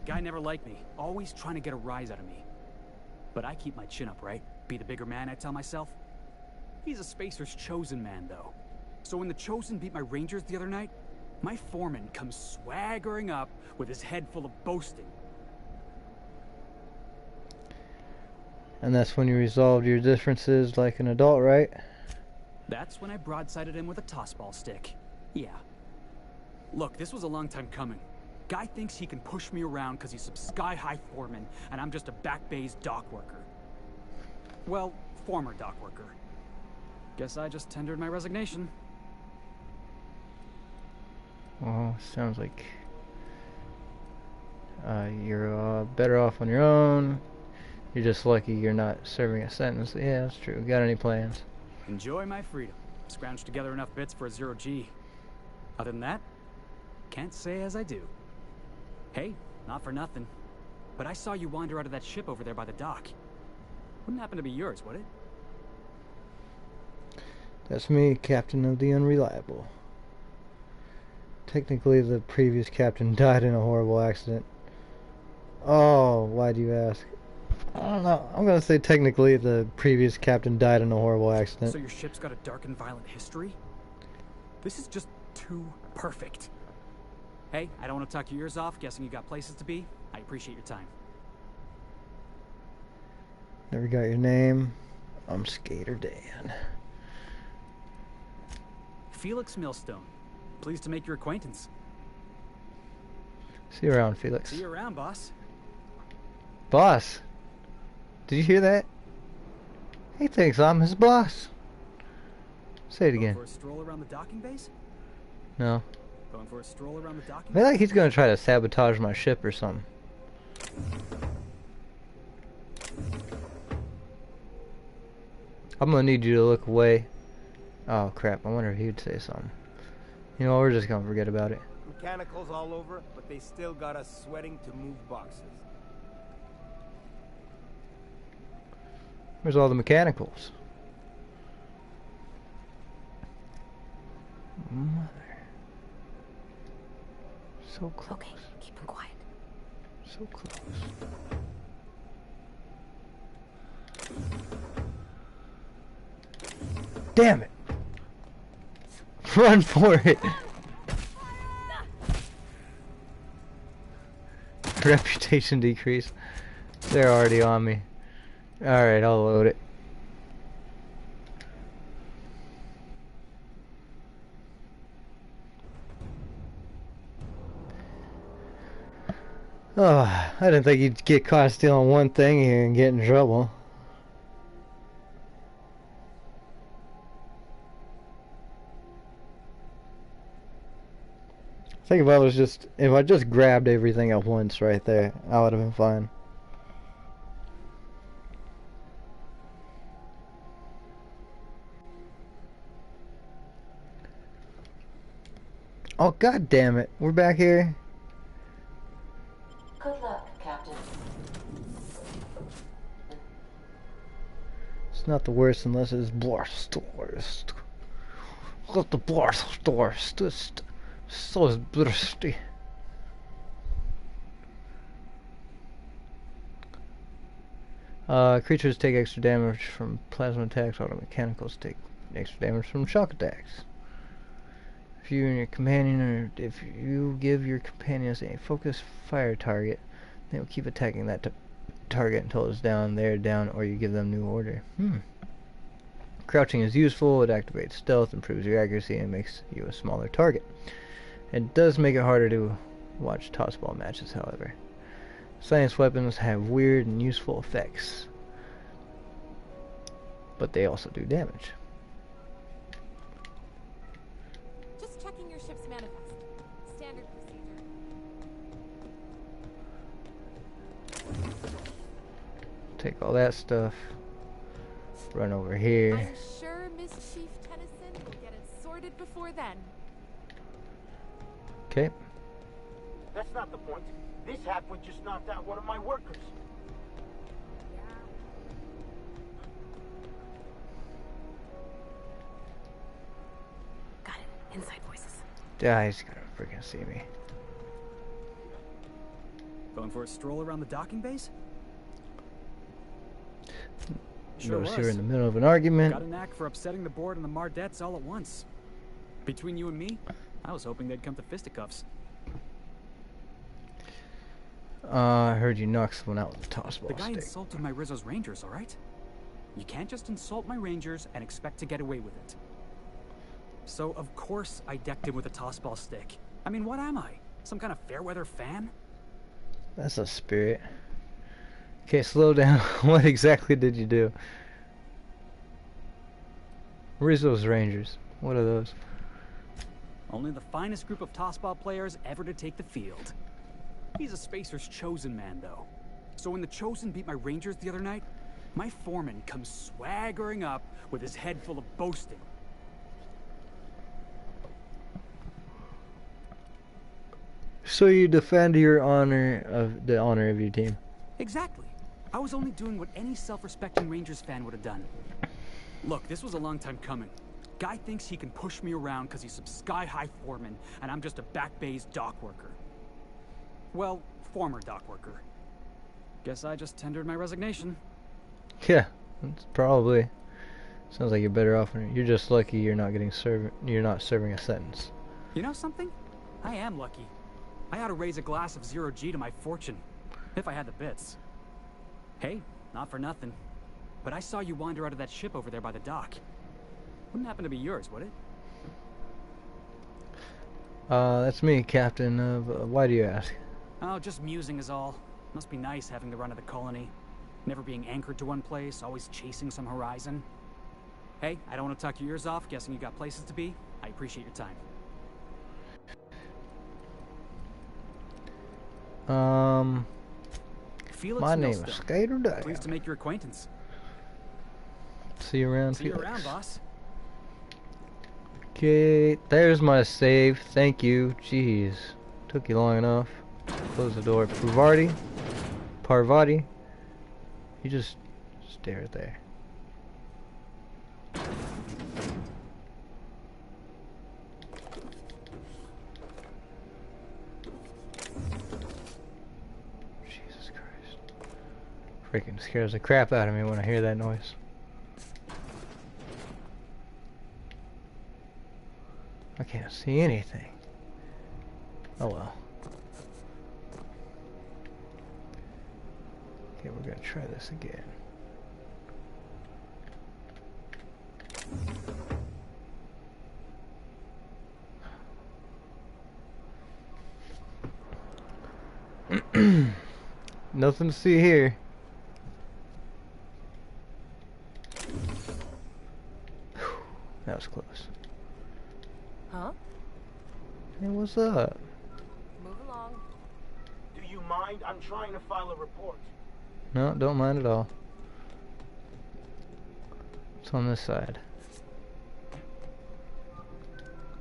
Guy never liked me, always trying to get a rise out of me. But I keep my chin up, right? Be the bigger man, I tell myself. He's a Spacer's chosen man, though. So when the Chosen beat my Rangers the other night, my foreman comes swaggering up with his head full of boasting. And that's when you resolved your differences like an adult, right? That's when I broadsided him with a tossball stick. Yeah. Look, this was a long time coming. Guy thinks he can push me around because he's some sky-high foreman, and I'm just a back bay's dock worker. Well, former dock worker. Guess I just tendered my resignation. Well, sounds like you're better off on your own. You're just lucky you're not serving a sentence. Yeah, that's true. Got any plans? Enjoy my freedom. Scrounge together enough bits for a 0G. Other than that, can't say as I do. Hey, not for nothing, but I saw you wander out of that ship over there by the dock. Wouldn't happen to be yours, would it? That's me, Captain of the Unreliable. Technically, the previous captain died in a horrible accident. Oh, why do you ask? I don't know. I'm gonna say technically the previous captain died in a horrible accident. So your ship's got a dark and violent history? This is just too perfect. Hey, I don't want to talk your ears off, guessing you got places to be. I appreciate your time. Never got your name. I'm Skater Dan. Felix Millstone. Pleased to make your acquaintance. See you around, Felix. See you around, boss. Boss? Did you hear that? He thinks I'm his boss. Say it again. Going for a stroll around the docking base? No. Going for a stroll around the docking I feel like he's gonna try to sabotage my ship or something. I'm gonna need you to look away. Oh crap, I wonder if he'd say something. You know, we're just gonna forget about it. Mechanicals all over, but they still got us sweating to move boxes. Where's all the mechanicals? Mother. So close. Okay, keep it quiet. So close. Damn it! Run for it! Reputation decrease. They're already on me. Alright, I'll load it. Oh, I didn't think you'd get caught stealing one thing here and get in trouble. I think if I just grabbed everything at once right there, I would have been fine. Oh, god damn it. We're back here. Good luck, Captain. It's not the worst unless it's blast worst. Got the blast worst. So is thirsty. Creatures take extra damage from plasma attacks, auto mechanicals take extra damage from shock attacks. If you and your companion, or if you give your companions a focused fire target, they will keep attacking that target until it's down, they're down, or you give them new order. Crouching is useful, it activates stealth, improves your accuracy, and makes you a smaller target. It does make it harder to watch tossball matches, however. Science weapons have weird and useful effects, but they also do damage. Just checking your ship's manifest. Take all that stuff. Run over here. I'm sure Miss Chief Tennyson will get it sorted before then. Okay. That's not the point. This halfwit just knocked out one of my workers. Got it. Inside voices. Yeah, he's gonna freaking see me. Going for a stroll around the docking base? Notice you're in the middle of an argument. Got a knack for upsetting the board and the Mardettes all at once. Between you and me, I was hoping they'd come to fisticuffs. I heard you knock someone out with a tossball The guy stick. insulted my Rizzo's Rangers, alright? You can't just insult my Rangers and expect to get away with it. So, of course, I decked him with a tossball stick. I mean, what am I? Some kind of fair-weather fan? That's a spirit. Okay, slow down. What exactly did you do? Rizzo's Rangers. What are those? Only the finest group of tossball players ever to take the field. He's a Spacer's chosen man, though. So when the Chosen beat my Rangers the other night, my foreman comes swaggering up with his head full of boasting. So you defend your honor of your team. Exactly. I was only doing what any self-respecting Rangers fan would have done. Look, this was a long time coming. Guy thinks he can push me around because he's some sky-high foreman, and I'm just a back bay's dock worker. Well, former dock worker. Guess I just tendered my resignation. Yeah, that's probably. Sounds like you're better off. You're just lucky you're not getting you're not serving a sentence. You know something? I am lucky. I ought to raise a glass of 0G to my fortune, if I had the bits. Hey, not for nothing, but I saw you wander out of that ship over there by the dock. Wouldn't happen to be yours, would it? That's me, Captain of. Why do you ask? Oh, just musing is all. Must be nice having the run of the colony. Never being anchored to one place, always chasing some horizon. Hey, I don't want to talk your ears off, guessing you got places to be. I appreciate your time. Felix My name is Millstone. Sk8board. Pleased to make your acquaintance. See you around, See you Felix. around, boss. Okay, there's my save. Thank you. Jeez, took you long enough. Close the door. Parvati. You just stare there. Jesus Christ. Freaking scares the crap out of me when I hear that noise. I can't see anything. Oh well. Okay, we're gonna try this again. Nothing to see here. That was close. Huh? Hey, what's up? Move along. Do you mind? I'm trying to file a report. No, don't mind at all. It's on this side.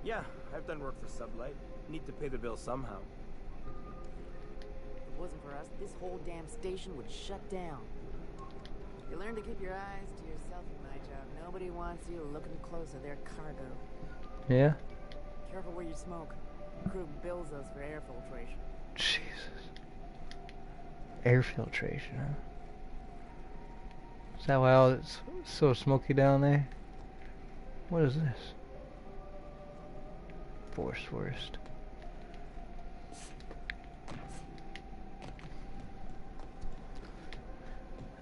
Yeah, I've done work for Sublight. Need to pay the bill somehow. If it wasn't for us, this whole damn station would shut down. You learn to keep your eyes to yourself in my job. Nobody wants you looking close at their cargo. Yeah? Careful where you smoke. The crew bills us for air filtration. Jesus. Air filtration, huh? Is that why it's so smoky down there? What is this? Force worst.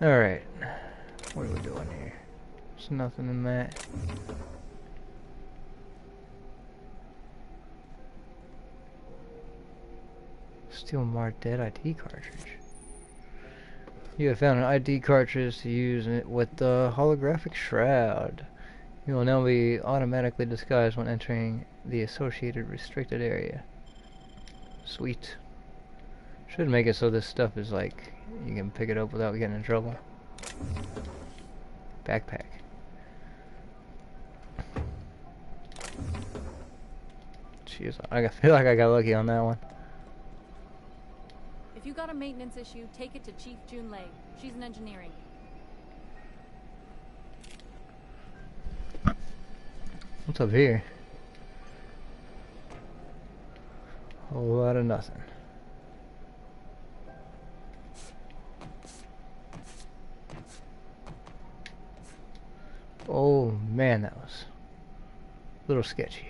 Alright. What are we doing here? There's nothing in that. Steal Mardet ID cartridge. You have found an ID cartridge to use it with the holographic shroud. You will now be automatically disguised when entering the associated restricted area. Sweet. Should make it so this stuff is like you can pick it up without getting in trouble. Backpack. Jeez, I feel like I got lucky on that one. If you got a maintenance issue, take it to Chief Jun Lei. She's in engineering. What's up here? A whole lot of nothing. Oh man, that was a little sketchy.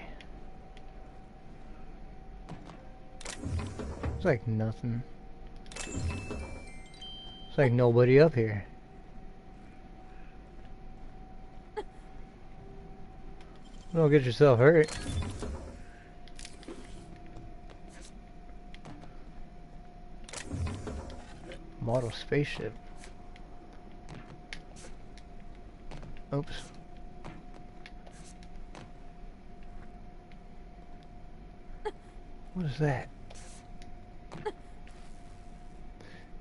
It's like nothing. It's like nobody up here. Don't get yourself hurt. Model spaceship. Oops. What is that?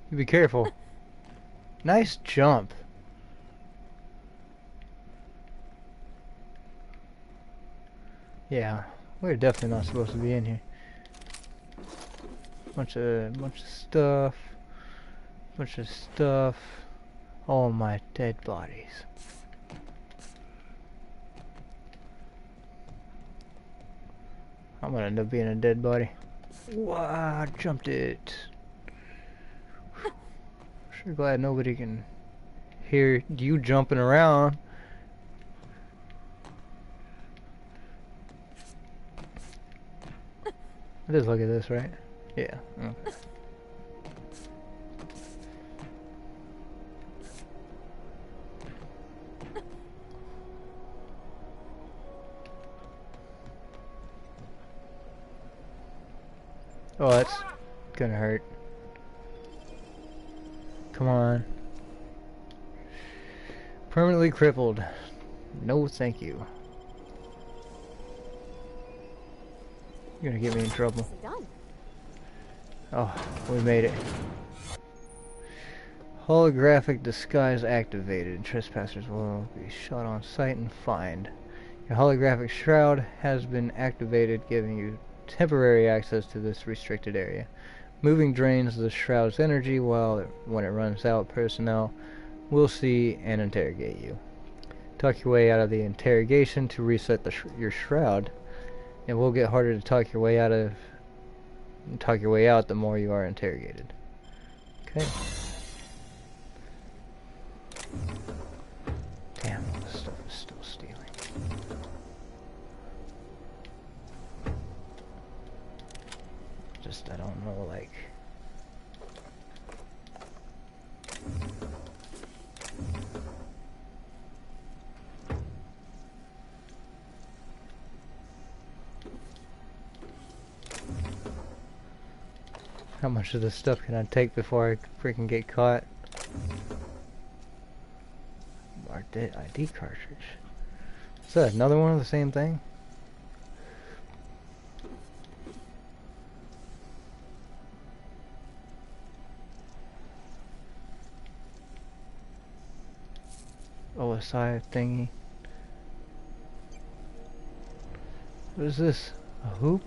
You be careful. Nice jump. Yeah, we're definitely not supposed to be in here. Bunch of stuff. Bunch of stuff. All my dead bodies. I'm gonna end up being a dead body. Wow, jumped it. Sure glad nobody can hear you jumping around. Just look at this, right? Yeah. Okay. Oh, that's gonna hurt. Come on. Permanently crippled. No, thank you. You're gonna get me in trouble. Oh, we made it. Holographic disguise activated. Trespassers will be shot on sight and fined. Your holographic shroud has been activated, giving you temporary access to this restricted area. Moving drains the shroud's energy, when it runs out, personnel will see and interrogate you. Talk your way out of the interrogation to reset your shroud. It will get harder to talk your way out the more you are interrogated. Okay. Damn, all this stuff is still stealing. Just, I don't know, like... How much of this stuff can I take before I freaking get caught? Our ID cartridge. Is that another one of the same thing? OSI thingy. What is this? A hoop?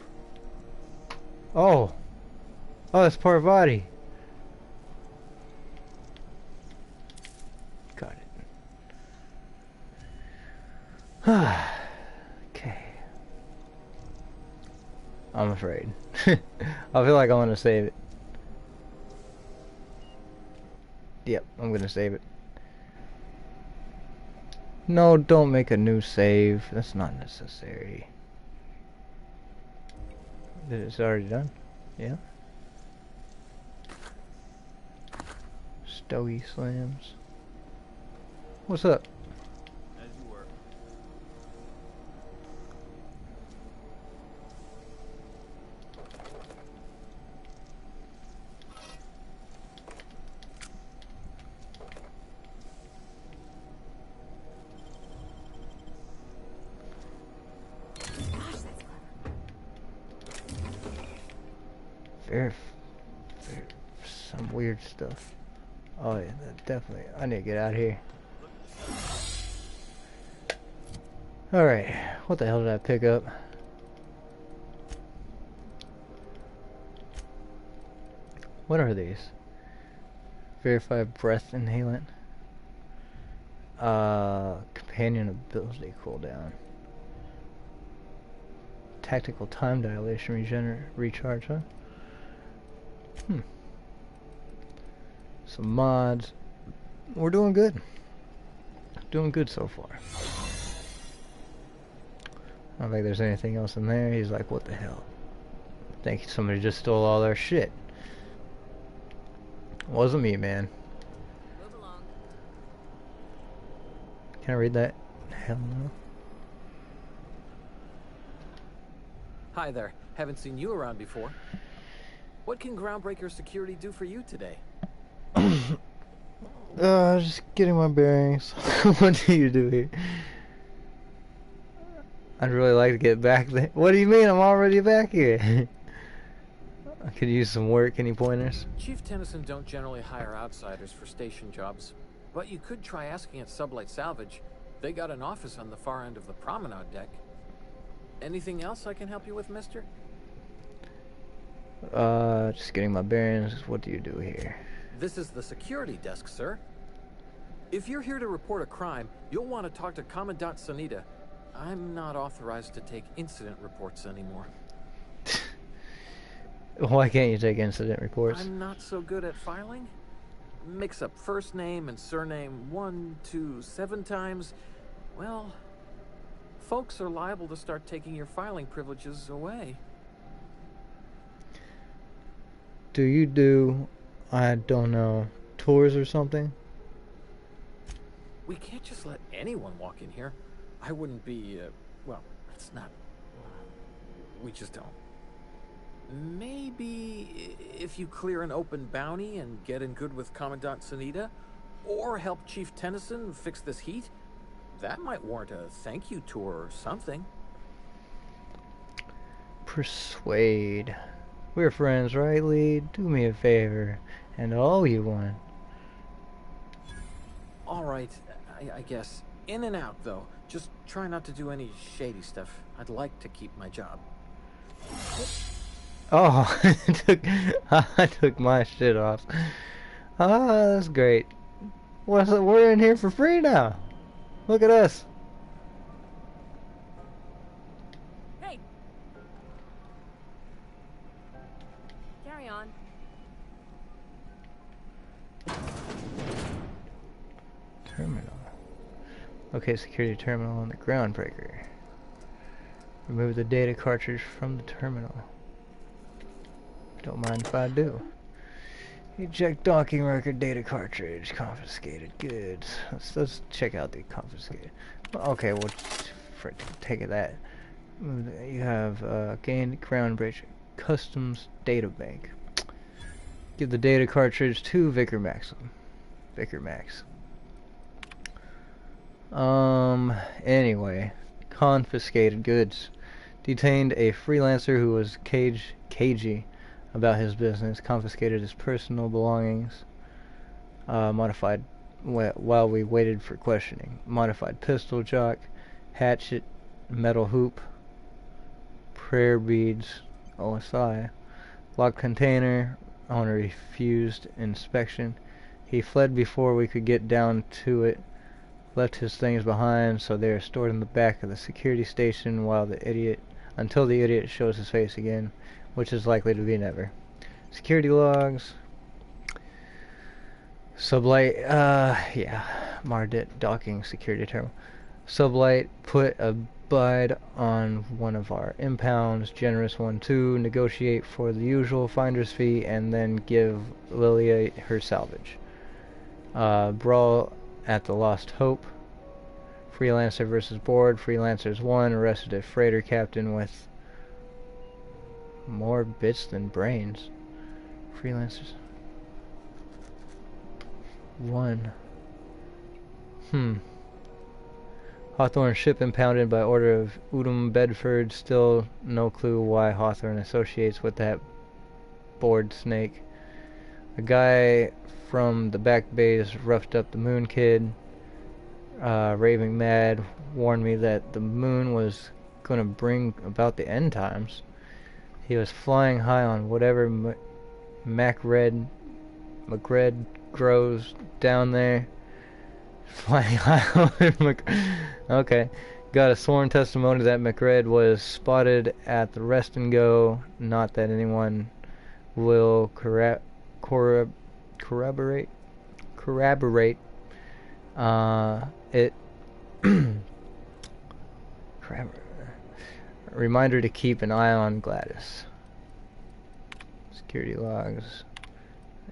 Oh! Oh, that's part body. Got it. Okay. I'm afraid. I feel like I want to save it. Yep, I'm gonna save it. No, don't make a new save. That's not necessary. It's already done? Yeah. Stogie slams. What's up? As you were. Very some weird stuff. Oh yeah, definitely. I need to get out of here. Alright, what the hell did I pick up? What are these? Verify breath inhalant. Companion ability cooldown. Tactical time dilation recharge, huh? Some mods. We're doing good. Doing good so far. I don't think there's anything else in there. He's like, what the hell? I think somebody just stole all our shit. Wasn't me, man. Move along. Can I read that? Hell no. Hi there. Haven't seen you around before. What can Groundbreaker Security do for you today? Just getting my bearings. What do you do here? I'd really like to get back there. What do you mean? I'm already back here. I could use some work. Any pointers? Chief Tennyson don't generally hire outsiders for station jobs, but you could try asking at Sublight Salvage. They got an office on the far end of the promenade deck. Anything else I can help you with, mister? Just getting my bearings. What do you do here? This is the security desk, sir. If you're here to report a crime, you'll want to talk to Commandant Sunita. I'm not authorized to take incident reports anymore. Why can't you take incident reports? I'm not so good at filing. Mix up first name and surname 1, 2, 7 times. Well, folks are liable to start taking your filing privileges away. Do you do, I don't know, tours or something? We can't just let anyone walk in here. I wouldn't be, well, it's not... We just don't. Maybe if you clear an open bounty and get in good with Commandant Sunita, or help Chief Tennyson fix this heat, that might warrant a thank you tour or something. Persuade. We're friends, right, Lead? Do me a favor, and I'll owe you one. Alright, I guess. In and out, though. Just try not to do any shady stuff. I'd like to keep my job. Oh, I took my shit off. Ah, that's great. We're in here for free now. Look at us. Hey. Carry on. Terminal. Okay, security terminal on the Groundbreaker. Remove the data cartridge from the terminal. Don't mind if I do. Eject docking record data cartridge. Confiscated goods. Let's check out the confiscated. Okay, we'll take it that. You have gained Groundbreaker customs data bank. Give the data cartridge to Vicar Maxim. Vicar Max. Anyway, confiscated goods. Detained a freelancer who was cagey about his business. Confiscated his personal belongings. Modified while we waited for questioning. Modified pistol jock, hatchet, metal hoop, prayer beads, OSI, locked container. Owner refused inspection. He fled before we could get down to it. Left his things behind, so they are stored in the back of the security station until the idiot shows his face again, which is likely to be never. Security logs. Sublight, yeah, Mardet docking security terminal. Sublight put a bid on one of our impounds, generous one too, negotiate for the usual finder's fee, and then give Lilia her salvage. Brawl at the Lost Hope. Freelancer versus board. Freelancers won. Arrested a freighter captain with more bits than brains. Freelancers won. Hawthorne ship impounded by order of Udom Bedford. Still no clue why Hawthorne associates with that board snake. A guy from the back base roughed up the moon kid, raving mad, warned me that the moon was going to bring about the end times. He was flying high on whatever MacRed grows down there. Flying high on okay. Got a sworn testimony that MacRed was spotted at the rest and go. Not that anyone will corroborate. It reminder to keep an eye on Gladys. Security logs.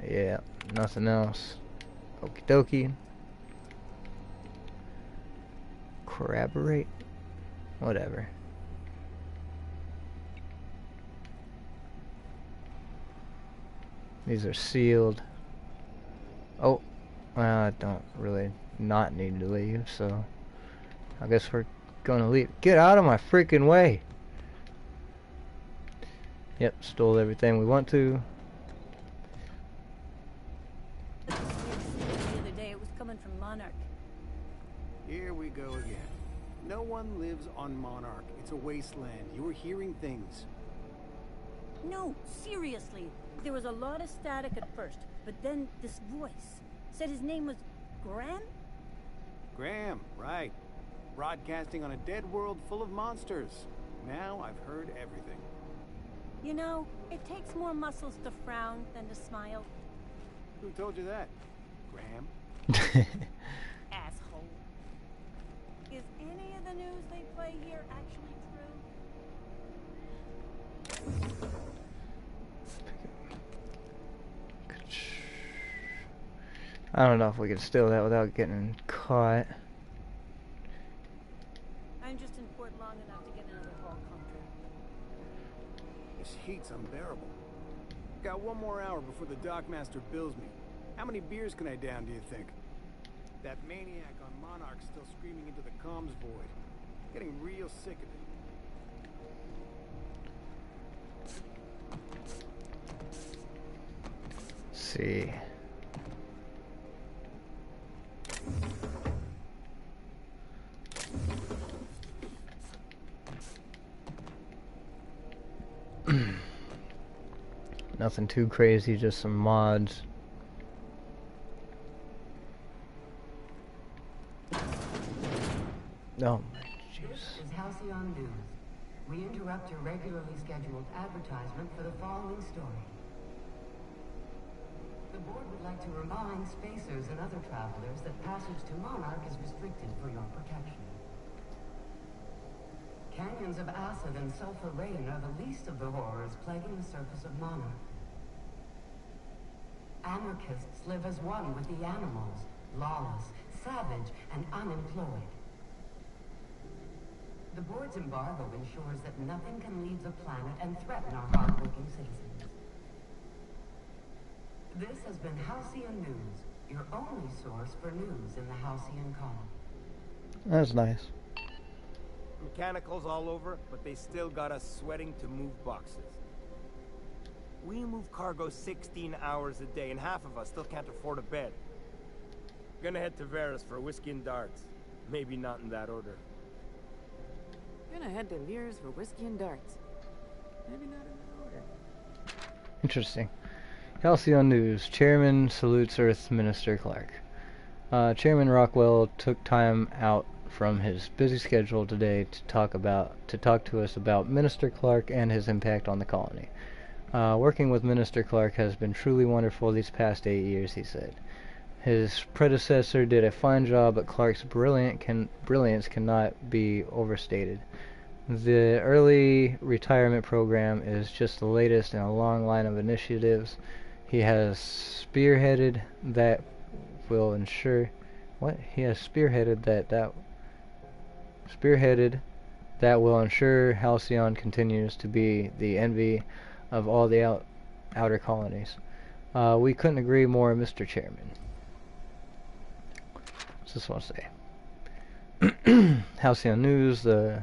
Yeah, nothing else. Okie dokie. Corroborate? Whatever. These are sealed. Oh, well, I don't really not need to leave, so I guess we're gonna leave. Get out of my freaking way! Yep, stole everything we want to. The other day it was coming from Monarch. Here we go again. No one lives on Monarch. It's a wasteland. You were hearing things. No, seriously. There was a lot of static at first, but then this voice said his name was Graham? Graham, right. Broadcasting on a dead world full of monsters. Now I've heard everything. You know, it takes more muscles to frown than to smile. Who told you that? Graham? Asshole. Is any of the news they play here actually true? I don't know if we can steal that without getting caught. I'm just in port long enough to get another haul come through. This heat's unbearable. Got one more hour before the dockmaster bills me. How many beers can I down, do you think? That maniac on Monarch's still screaming into the comms void. Getting real sick of it. Let's see. Nothing too crazy, just some mods. Oh my jeez. This is Halcyon News. We interrupt your regularly scheduled advertisement for the following story. The board would like to remind spacers and other travelers that passage to Monarch is restricted for your protection. Canyons of acid and sulfur rain are the least of the horrors plaguing the surface of Monarch. Anarchists live as one with the animals, lawless, savage, and unemployed. The board's embargo ensures that nothing can leave the planet and threaten our hardworking citizens. This has been Halcyon News, your only source for news in the Halcyon column. That's nice. Mechanicals all over, but they still got us sweating to move boxes. We move cargo 16 hours a day, and half of us still can't afford a bed. Gonna head to Varus for whiskey and darts. Maybe not in that order. Gonna head to Veers for whiskey and darts. Maybe not in that order. Interesting. Halcyon News. Chairman salutes Earth Minister Clark. Chairman Rockwell took time out from his busy schedule today to talk to us about Minister Clark and his impact on the colony. Working with Minister Clark has been truly wonderful these past 8 years, he said. His predecessor did a fine job, but Clark's brilliance cannot be overstated. The early retirement program is just the latest in a long line of initiatives he has spearheaded that will ensure that will ensure Halcyon continues to be the envy of all the outer colonies. We couldn't agree more, Mr. Chairman. What's this one say? Halcyon News. The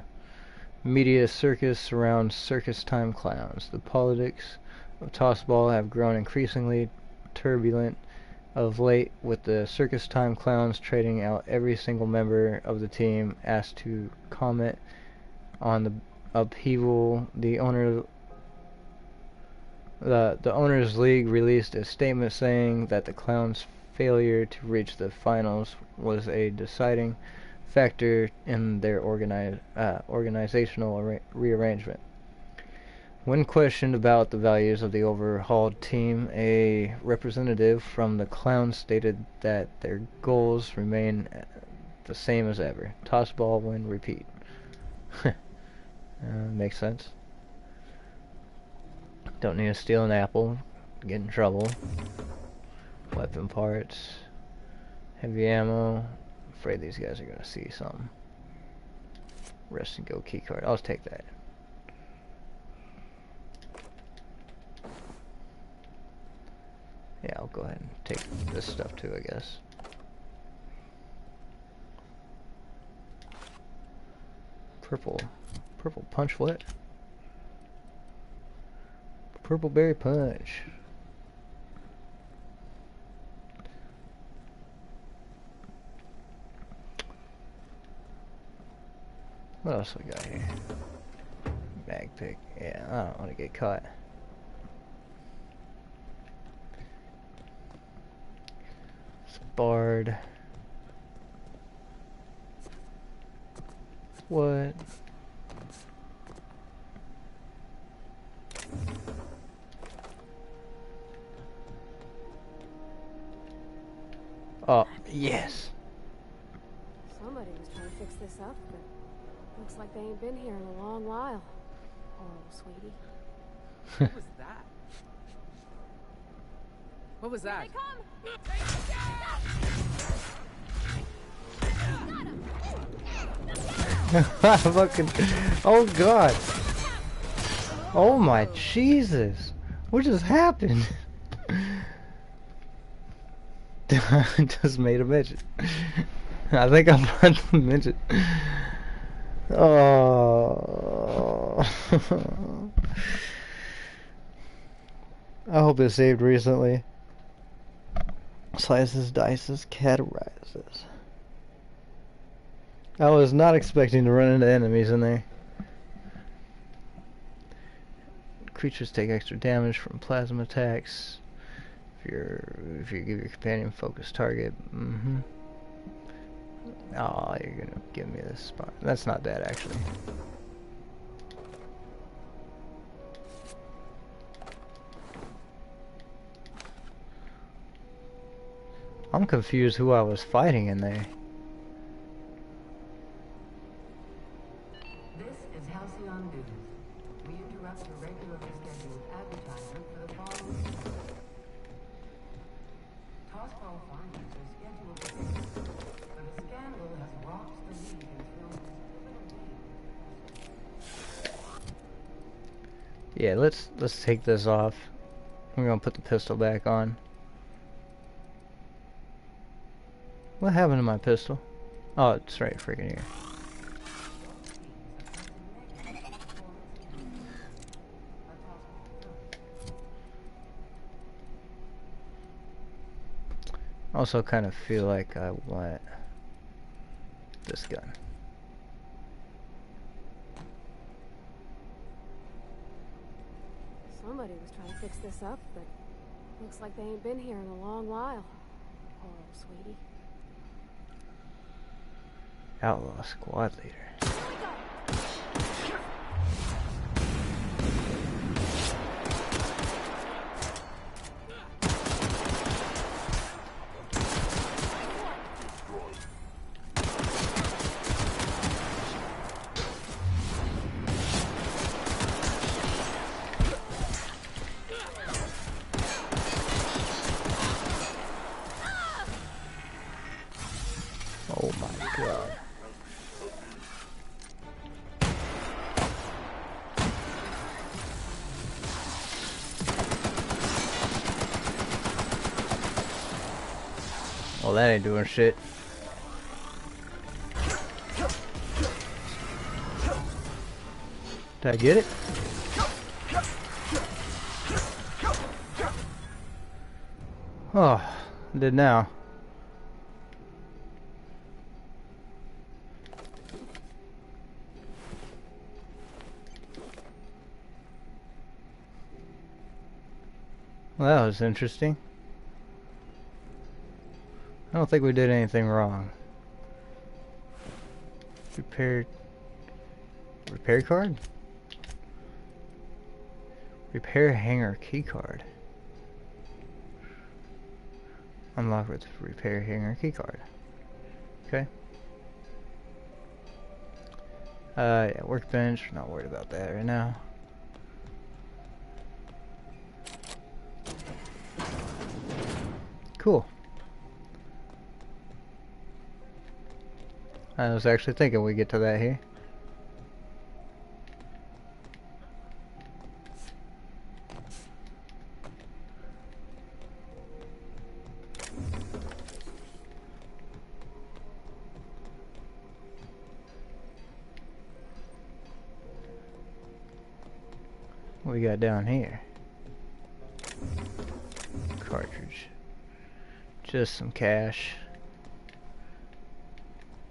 media circus surrounds circus time clowns. The politics of tossball have grown increasingly turbulent of late, with the circus time clowns trading out every single member of the team. Asked to comment on the upheaval, the Owners League released a statement saying that the clowns' failure to reach the finals was a deciding factor in their organizational rearrangement. When questioned about the values of the overhauled team, a representative from the clowns stated that their goals remain the same as ever. Toss ball, win, repeat. Makes sense. Don't need to steal an apple, get in trouble. Weapon parts, heavy ammo. Afraid these guys are gonna see something. Rest and go keycard. I'll take that. Yeah, I'll go ahead and take this stuff too, I guess. Purple punch, what? Purple berry punch. What else we got here? Bag pick. Yeah, I don't want to get caught. Bard. What? Oh, yes. Somebody was trying to fix this up, but looks like they ain't been here in a long while. Oh, sweetie. What was that? What was that? Fucking, oh god. Oh my Jesus. What just happened? Just made a midget. I think I brought the midget. Oh. I hope it saved recently. Slices, dices, categorizes. I was not expecting to run into enemies in there. Creatures take extra damage from plasma attacks. If you give your companion focus target. Oh, you're gonna give me this spot. That's not bad actually. I'm confused who I was fighting in there. This is Halcyon News. We interrupt your regularly scheduled advertisement for the following season. Tossball finals are scheduled to take, but a scandal has rocked the league and thrown Yeah, let's take this off. We're gonna put the pistol back on. What happened to my pistol? Oh, it's right freaking here. Also kind of feel like I want this gun. Somebody was trying to fix this up, but looks like they ain't been here in a long while. Oh, sweetie. Outlaw squad leader. Oh my god. Well, that ain't doing shit. Did I get it? Oh, did now. Well, that was interesting. I don't think we did anything wrong. Repair card? Repair hanger key card. Unlock with repair hanger key card. Okay. Yeah, workbench. Not worried about that right now. Cool. I was actually thinking we'd get to that here. What we got down here? Cartridge. Just some cash.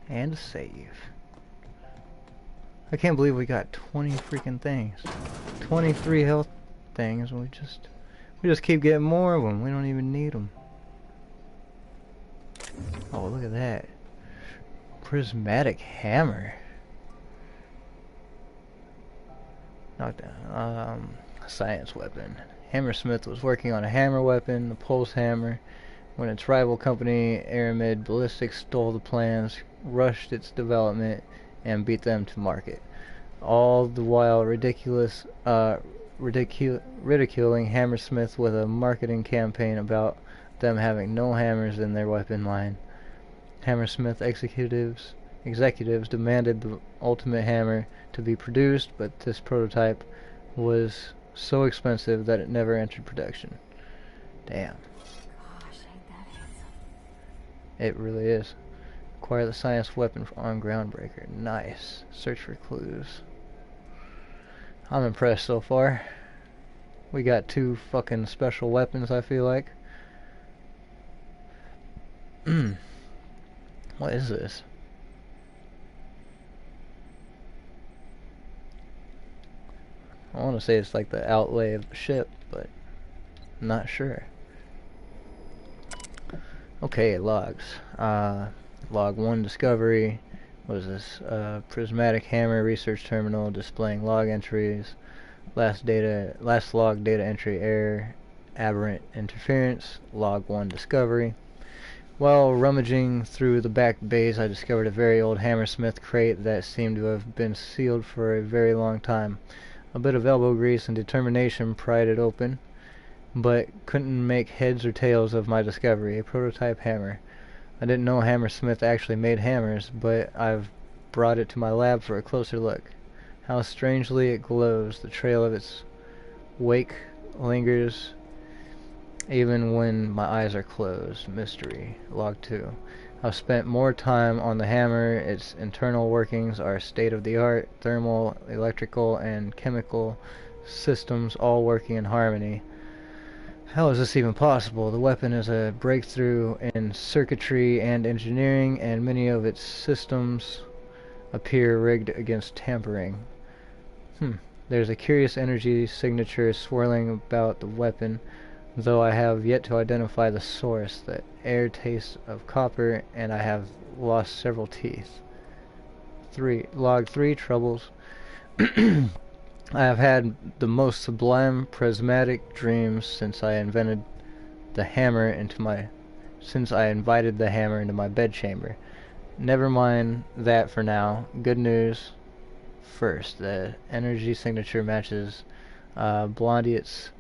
And a save. I can't believe we got 20 freaking things. 23 health things. We just keep getting more of them. We don't even need them. Oh, look at that. Prismatic hammer. Knockdown. Science weapon. Hammersmith was working on a hammer weapon, the pulse hammer, when its rival company, Aramid Ballistics, stole the plans, rushed its development, and beat them to market. All the while ridiculing Hammersmith with a marketing campaign about them having no hammers in their weapon line. Hammersmith executives demanded the ultimate hammer to be produced, but this prototype was so expensive that it never entered production. Damn. Gosh, ain't that handsome. It really is. Acquire the science weapon on Groundbreaker. Nice. Search for clues. I'm impressed so far. We got 2 fucking special weapons, I feel like. What is this? I want to say it's like the outlay of the ship, but I'm not sure. Okay, logs. Log 1 discovery. What is this? Prismatic hammer research terminal displaying log entries. Last log data entry error. Aberrant interference. Log 1 discovery. While rummaging through the back bays, I discovered a very old Hammersmith crate that seemed to have been sealed for a very long time. A bit of elbow grease and determination pried it open, but couldn't make heads or tails of my discovery, a prototype hammer. I didn't know Hammersmith actually made hammers, but I've brought it to my lab for a closer look. How strangely it glows. The trail of its wake lingers even when my eyes are closed. Mystery. Log 2. I've spent more time on the hammer. Its internal workings are state-of-the-art. Thermal, electrical, and chemical systems all working in harmony. How is this even possible? The weapon is a breakthrough in circuitry and engineering, and many of its systems appear rigged against tampering. There's a curious energy signature swirling about the weapon, though I have yet to identify the source. The air tastes of copper, and I have lost several teeth. Log 3 troubles. I have had the most sublime prismatic dreams since I invited the hammer into my bedchamber. Never mind that for now. Good news first. The energy signature matches Blondiet's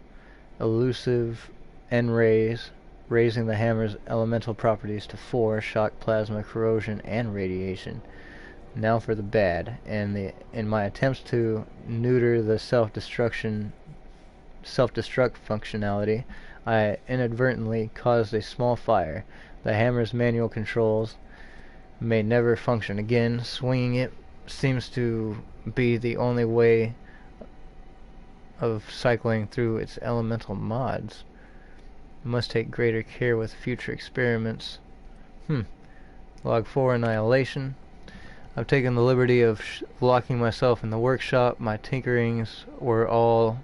elusive N-rays, raising the hammer's elemental properties to 4: shock, plasma, corrosion, and radiation. Now for the bad. In my attempts to neuter the self-destruct functionality, I inadvertently caused a small fire. The hammer's manual controls may never function again. Swinging it seems to be the only way of cycling through its elemental mods. We must take greater care with future experiments. Log 4 Annihilation. I've taken the liberty of locking myself in the workshop. My tinkerings were all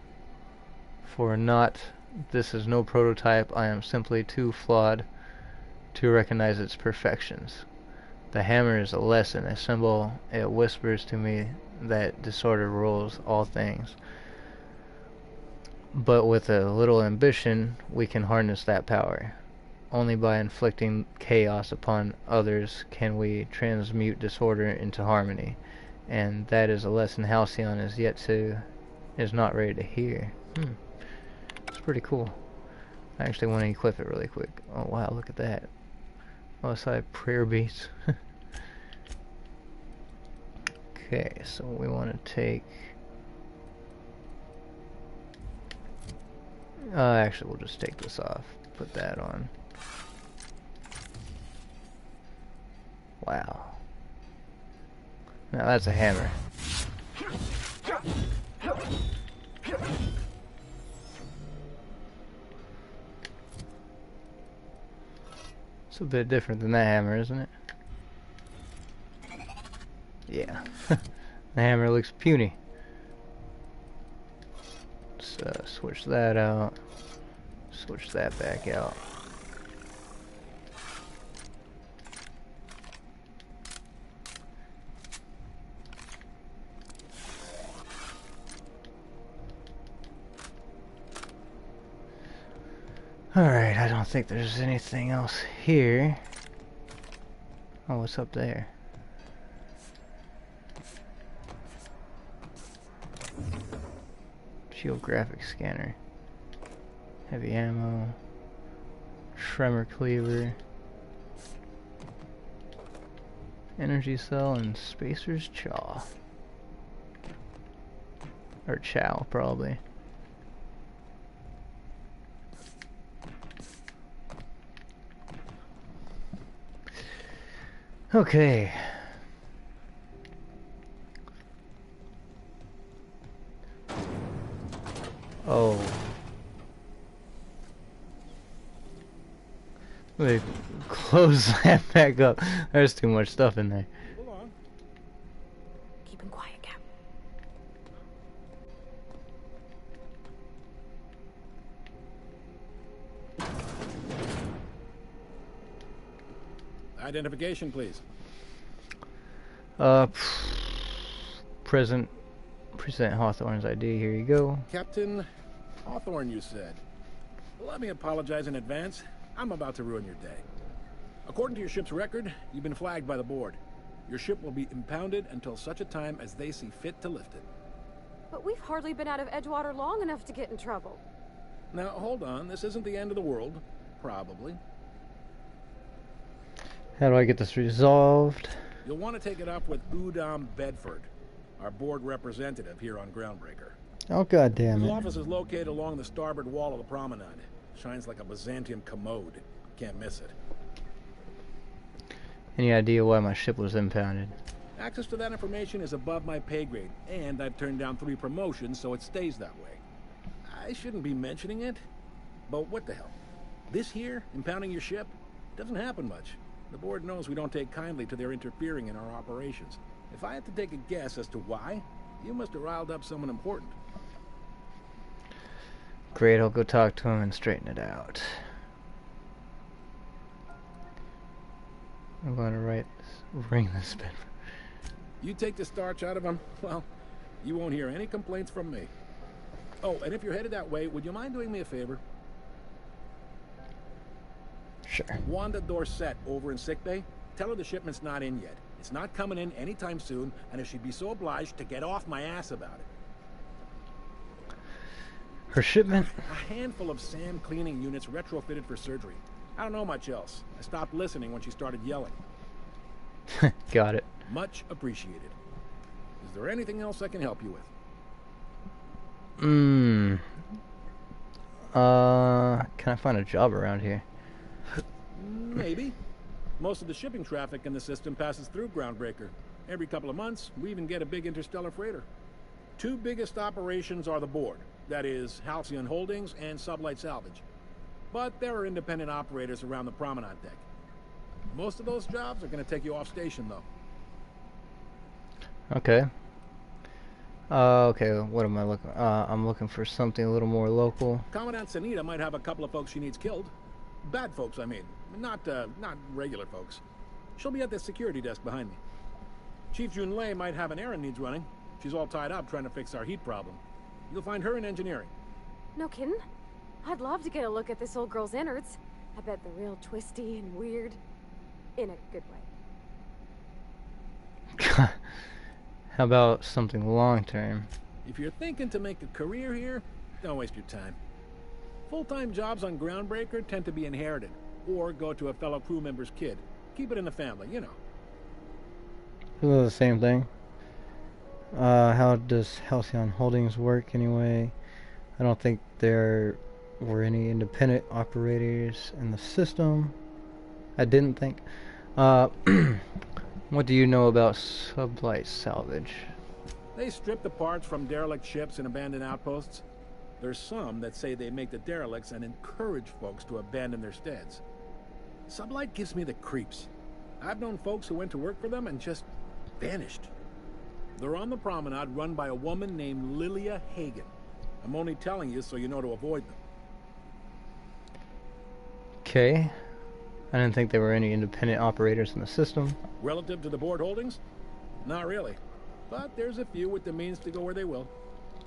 for naught. This is no prototype. I am simply too flawed to recognize its perfections. The hammer is a lesson, a symbol. It whispers to me that disorder rules all things. But with a little ambition, we can harness that power. Only by inflicting chaos upon others can we transmute disorder into harmony. And that is a lesson Halcyon is not ready to hear. It's pretty cool. I actually want to equip it really quick. Oh wow, look at that. Oh, it's like prayer beads. Okay, so we want to take... actually, we'll just take this off. Put that on. Wow. Now that's a hammer. It's a bit different than that hammer, isn't it? Yeah. The hammer looks puny. Let's switch that out. Switch that back out. Alright, I don't think there's anything else here. Oh, what's up there? Geographic scanner. Heavy ammo. Tremor cleaver. Energy cell and spacer's chaw. Or chow, probably. Okay. Oh. Let me close that back up. There's too much stuff in there. Hold on. Keep him quiet, Cap. Identification, please. Present Hawthorne's ID. Here you go. Captain Hawthorne, you said. Let me apologize in advance. I'm about to ruin your day. According to your ship's record, you've been flagged by the board. Your ship will be impounded until such a time as they see fit to lift it. But we've hardly been out of Edgewater long enough to get in trouble. Now, hold on. This isn't the end of the world. Probably. How do I get this resolved? You'll want to take it up with Udom Bedford, our board representative here on Groundbreaker. Oh, god damn His it. office is located along the starboard wall of the promenade. Shines like a Byzantium commode. Can't miss it. Any idea why my ship was impounded? Access to that information is above my pay grade, and I've turned down 3 promotions, so it stays that way. I shouldn't be mentioning it, but what the hell? This here, impounding your ship, doesn't happen much. The board knows we don't take kindly to their interfering in our operations. If I had to take a guess as to why, you must have riled up someone important. Great, I'll go talk to him and straighten it out. I'm going to ring this bit. You take the starch out of him, well, you won't hear any complaints from me. Oh, and if you're headed that way, would you mind doing me a favor? Sure. Wanda Dorset over in sickbay, tell her the shipment's not in yet. It's not coming in anytime soon, and if she'd be so obliged to get off my ass about it. Her shipment? A handful of SAM cleaning units retrofitted for surgery. I don't know much else. I stopped listening when she started yelling. Got it. Much appreciated. Is there anything else I can help you with? Can I find a job around here? Maybe. Most of the shipping traffic in the system passes through Groundbreaker. Every couple of months, we even get a big interstellar freighter. 2 biggest operations are the board. That is, Halcyon Holdings and Sublight Salvage. But there are independent operators around the promenade deck. Most of those jobs are going to take you off station, though. Okay. Okay, what am I looking? I'm looking for something a little more local. Commandant Sanita might have a couple of folks she needs killed. Bad folks, I mean. Not regular folks. She'll be at the security desk behind me. Chief Junlei might have an errand needs running. She's all tied up trying to fix our heat problem. You'll find her in engineering. No kidding? I'd love to get a look at this old girl's innards. I bet they're real twisty and weird. In a good way. How about something long term? If you're thinking to make a career here, don't waste your time. Full-time jobs on Groundbreaker tend to be inherited, or go to a fellow crew member's kid. Keep it in the family, you know. It's the same thing. How does Halcyon Holdings work anyway? I don't think there were any independent operators in the system. I didn't think. What do you know about sublight salvage? They strip the parts from derelict ships and abandoned outposts. There's some that say they make the derelicts and encourage folks to abandon their steads. Sublight gives me the creeps. I've known folks who went to work for them and just vanished. They're on the promenade run by a woman named Lilia Hagen. I'm only telling you so you know to avoid them. Okay. I didn't think there were any independent operators in the system. Relative to the board holdings? Not really. But there's a few with the means to go where they will.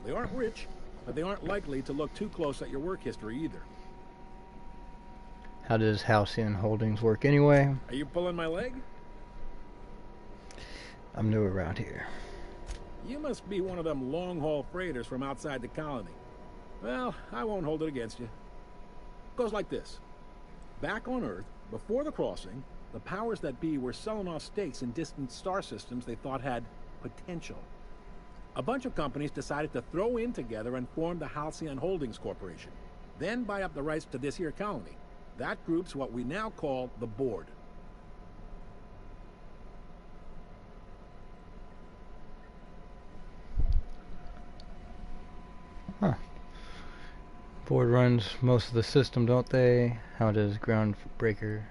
They aren't rich, but they aren't likely to look too close at your work history either. How does Halcyon Holdings work anyway? Are you pulling my leg? I'm new around here. You must be one of them long-haul freighters from outside the colony. Well, I won't hold it against you. Goes like this. Back on Earth, before the crossing, the powers that be were selling off stakes in distant star systems they thought had potential. A bunch of companies decided to throw in together and form the Halcyon Holdings Corporation, then buy up the rights to this here colony. That group's what we now call the board. Huh. Board runs most of the system, don't they? How does Groundbreaker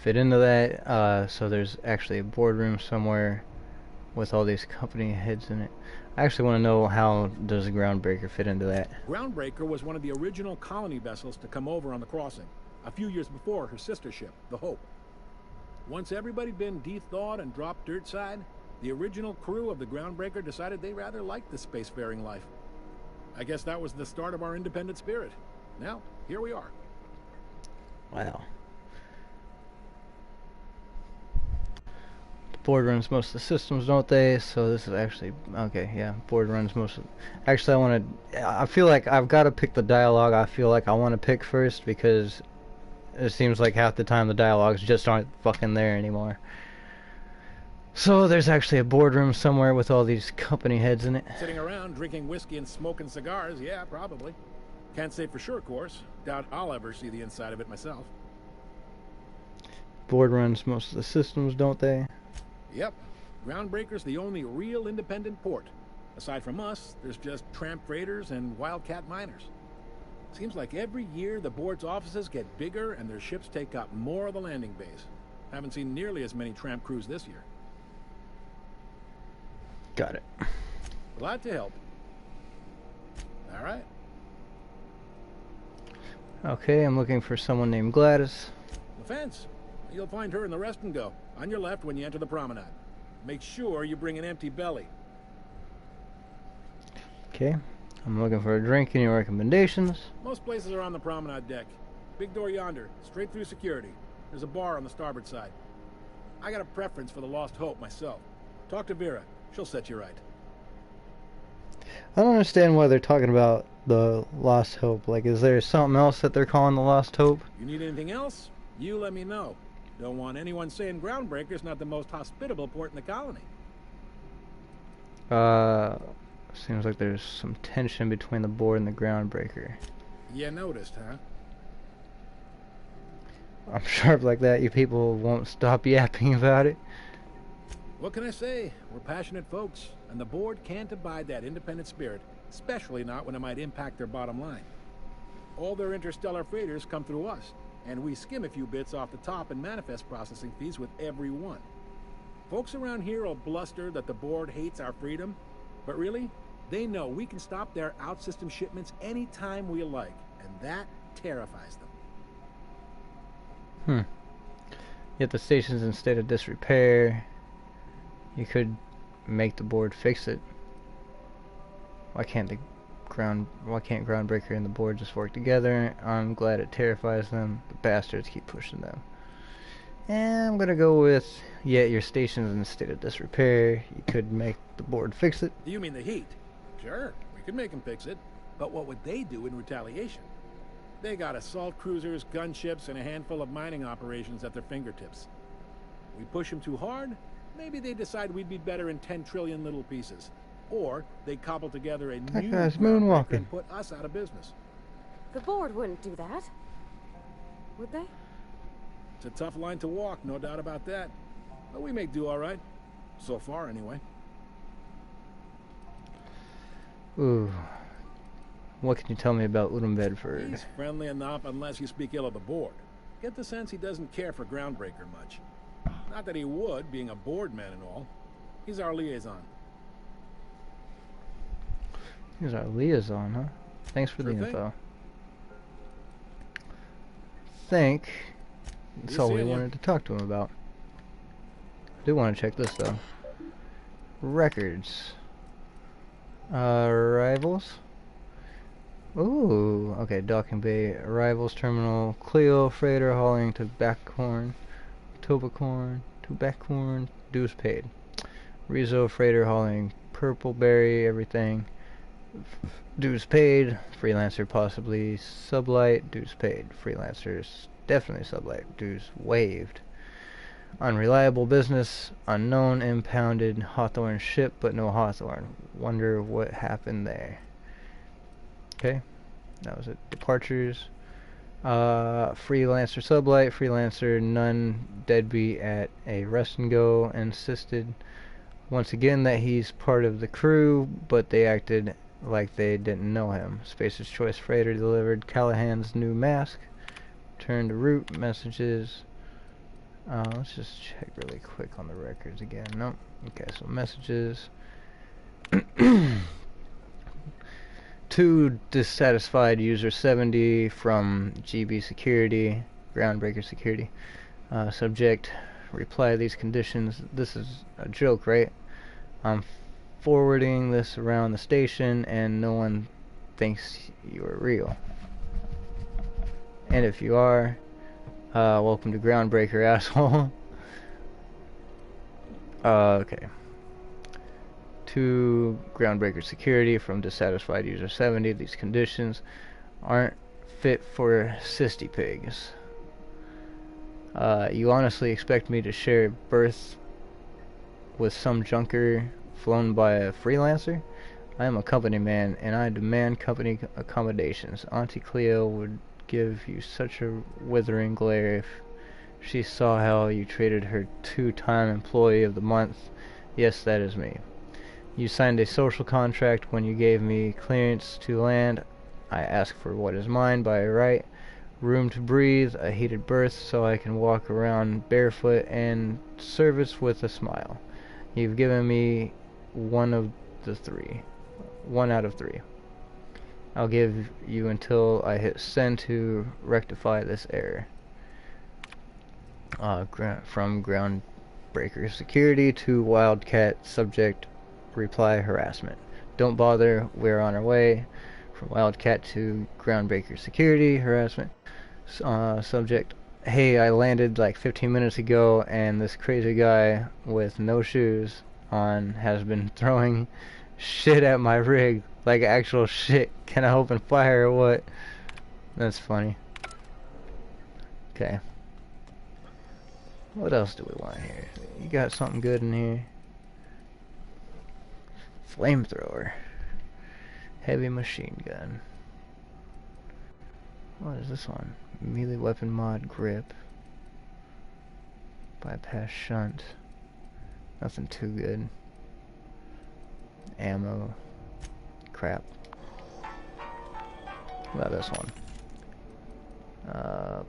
fit into that? So there's actually a boardroom somewhere with all these company heads in it. I actually want to know, how does Groundbreaker fit into that? Groundbreaker was one of the original colony vessels to come over on the crossing, a few years before her sister ship, the Hope. Once everybody been de-thawed and dropped dirt side, the original crew of the Groundbreaker decided they rather liked the spacefaring life. I guess that was the start of our independent spirit. Now, here we are. Wow. The board runs most of the systems, don't they? So this is actually... Okay, yeah. Board runs most of... Actually, I feel like I've got to pick the dialogue I feel like I want to pick first, because it seems like half the time the dialogues just aren't fucking there anymore. So there's actually a boardroom somewhere with all these company heads in it. Sitting around drinking whiskey and smoking cigars, yeah, probably. Can't say for sure, of course. Doubt I'll ever see the inside of it myself. Board runs most of the systems, don't they? Yep. Groundbreaker's the only real independent port. Aside from us, there's just tramp freighters and wildcat miners. Seems like every year the board's offices get bigger and their ships take up more of the landing bays. Haven't seen nearly as many tramp crews this year. Got it. Glad to help. All right. Okay, I'm looking for someone named Gladys. The fence. You'll find her in the rest and go. On your left when you enter the promenade. Make sure you bring an empty belly. Okay. I'm looking for a drink. Any recommendations? Most places are on the promenade deck. Big door yonder. Straight through security. There's a bar on the starboard side. I got a preference for the Lost Hope myself. Talk to Vera. She'll set you right. I don't understand why they're talking about the Lost Hope. Like, is there something else that they're calling the Lost Hope? You need anything else? You let me know. Don't want anyone saying Groundbreaker's not the most hospitable port in the colony. Seems like there's some tension between the board and the Groundbreaker. You noticed, huh? I'm sharp like that. You people won't stop yapping about it. What can I say? We're passionate folks, and the board can't abide that independent spirit. especially not when it might impact their bottom line. All their interstellar freighters come through us, and we skim a few bits off the top in manifest processing fees with every one. Folks around here will bluster that the board hates our freedom, but really, they know we can stop their out-system shipments anytime we like, and that terrifies them. Yet the station's in state of disrepair. You could make the board fix it. Why can't Groundbreaker and the board just work together? I'm glad it terrifies them. The bastards keep pushing them. And I'm gonna go with, yet your station's in a state of disrepair. You could make the board fix it. Do you mean the heat? Sure, we could make them fix it. But what would they do in retaliation? They got assault cruisers, gunships, and a handful of mining operations at their fingertips. We push them too hard, maybe they decide we'd be better in 10 trillion little pieces. Or they cobble together a That new guy's Groundbreaker moonwalking. and put us out of business. The board wouldn't do that. Would they? It's a tough line to walk, no doubt about that. But we make do all right. So far, anyway. Ooh. What can you tell me about Udom Bedford? He's friendly enough unless you speak ill of the board. Get the sense he doesn't care for Groundbreaker much. Not that he would, being a board man and all. He's our liaison. He's our liaison, huh? Thanks for the Sure info. Think that's Be all we seeing ya. wanted to talk to him about. I do want to check this though. Records. Arrivals. Ooh, okay. Docking Bay arrivals terminal. Clio freighter hauling to Tobacorn, dues paid. Rizzo freighter hauling Purpleberry, everything. Dues paid. Freelancer possibly sublight. Dues paid. Freelancers definitely sublight. Dues waived. Unreliable business. Unknown impounded Hawthorne ship, but no Hawthorne. Wonder what happened there. Okay, that was it. Departures. Freelancer sublight. Freelancer none deadbeat at a rest and go. Insisted once again that he's part of the crew, but they acted like they didn't know him. Spacer's Choice freighter delivered Callahan's new mask. Turn to route messages. Let's just check really quick on the records again. Nope. Okay, so messages. 2 dissatisfied user 70 from GB Security, Groundbreaker Security. Subject, reply these conditions. This is a joke, right? I'm forwarding this around the station and no one thinks you're real. And if you are, welcome to Groundbreaker, asshole. Okay. To Groundbreaker Security from dissatisfied user 70. These conditions aren't fit for cysty pigs. You honestly expect me to share berth with some junker flown by a freelancer? I am a company man and I demand company accommodations. Auntie Cleo would give you such a withering glare if she saw how you treated her 2-time employee of the month. Yes, that is me. You signed a social contract when you gave me clearance to land. I ask for what is mine by right. Room to breathe, a heated berth so I can walk around barefoot, and service with a smile. You've given me one out of 3. I'll give you until I hit send to rectify this error. From Groundbreaker Security to Wildcat, subject reply harassment. Don't bother, we're on our way. From Wildcat to Groundbreaker Security, harassment. Subject, hey, I landed like 15 minutes ago and this crazy guy with no shoes on has been throwing shit at my rig. Like actual shit. Can I open fire or what? That's funny. Okay. What else do we want here? You got something good in here? Flamethrower. Heavy machine gun. What is this one? Melee weapon mod grip. Bypass shunt. Nothing too good. Ammo. Crap. What about this one?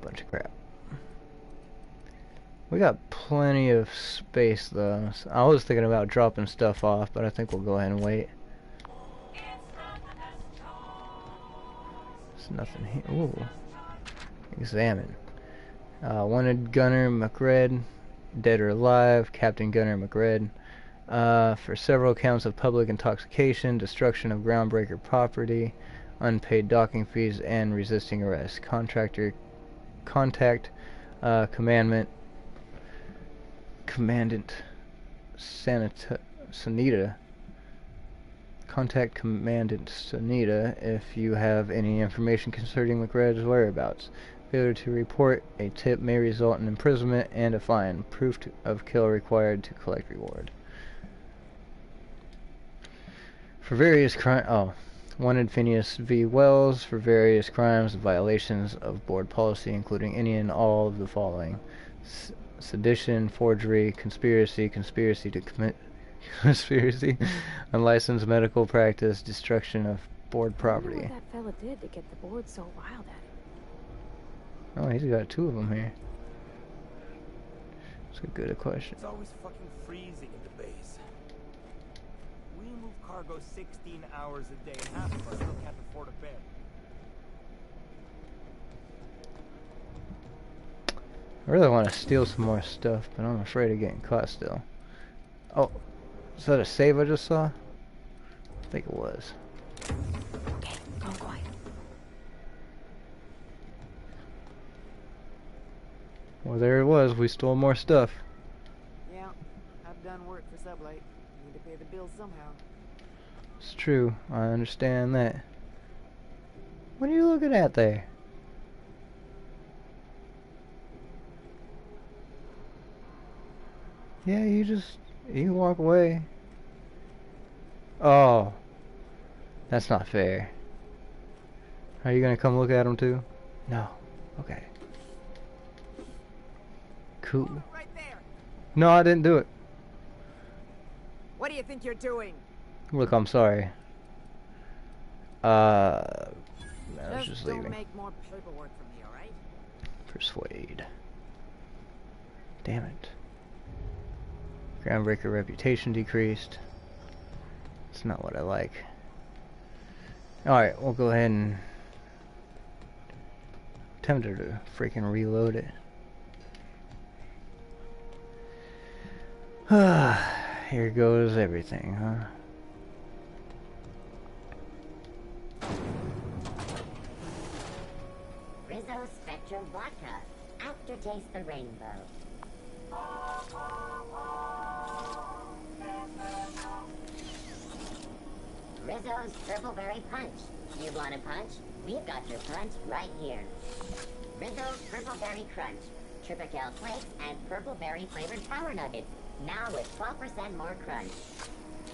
Bunch of crap. We got plenty of space though. So I was thinking about dropping stuff off, but I think we'll go ahead and wait. There's nothing here. Ooh. Examine. Wanted Gunner McRed, dead or alive. Captain Gunner McRed. For several counts of public intoxication, destruction of groundbreaker property, unpaid docking fees, and resisting arrest. Contact Commandant Sanita. Contact Commandant Sanita if you have any information concerning McRed's whereabouts. Failure to report a tip may result in imprisonment and a fine. Proof of kill required to collect reward. For various crimes, wanted Phineas V. Wells for various crimes and violations of board policy, including any and all of the following: sedition, forgery, conspiracy to commit conspiracy, unlicensed medical practice, destruction of board property. I wonder what that fella did to get the board so wild at him. Oh, he's got two of them here. That's a good question. It's always fucking freezing in the base. We move cargo 16 hours a day, and half of us still can't afford a bed. I really want to steal some more stuff, but I'm afraid of getting caught still. Oh, is that a save I just saw? I think it was. Okay, go quiet. Well, there it was. We stole more stuff. Yeah, I've done work for Sublight. Need to pay the bills somehow. It's true. I understand that. What are you looking at there? Yeah, you walk away. Oh, that's not fair. Are you gonna come look at them too? No. Okay. Cool. Right there. No, I didn't do it. What do you think you're doing? Look, I'm sorry. I was just don't leaving. make more paperwork for me, all right? Persuade. Damn it. Groundbreaker reputation decreased. It's not what I like. Alright, we'll go ahead and tempted to freaking reload it. Here goes everything, huh? Rizzo Spectrum Vodka. Aftertaste the rainbow. Rizzo's Purple Berry Punch. You want a punch? We've got your punch right here. Rizzo's Purple Berry Crunch. Triple flakes and purple berry flavored power nuggets. Now with 12% more crunch.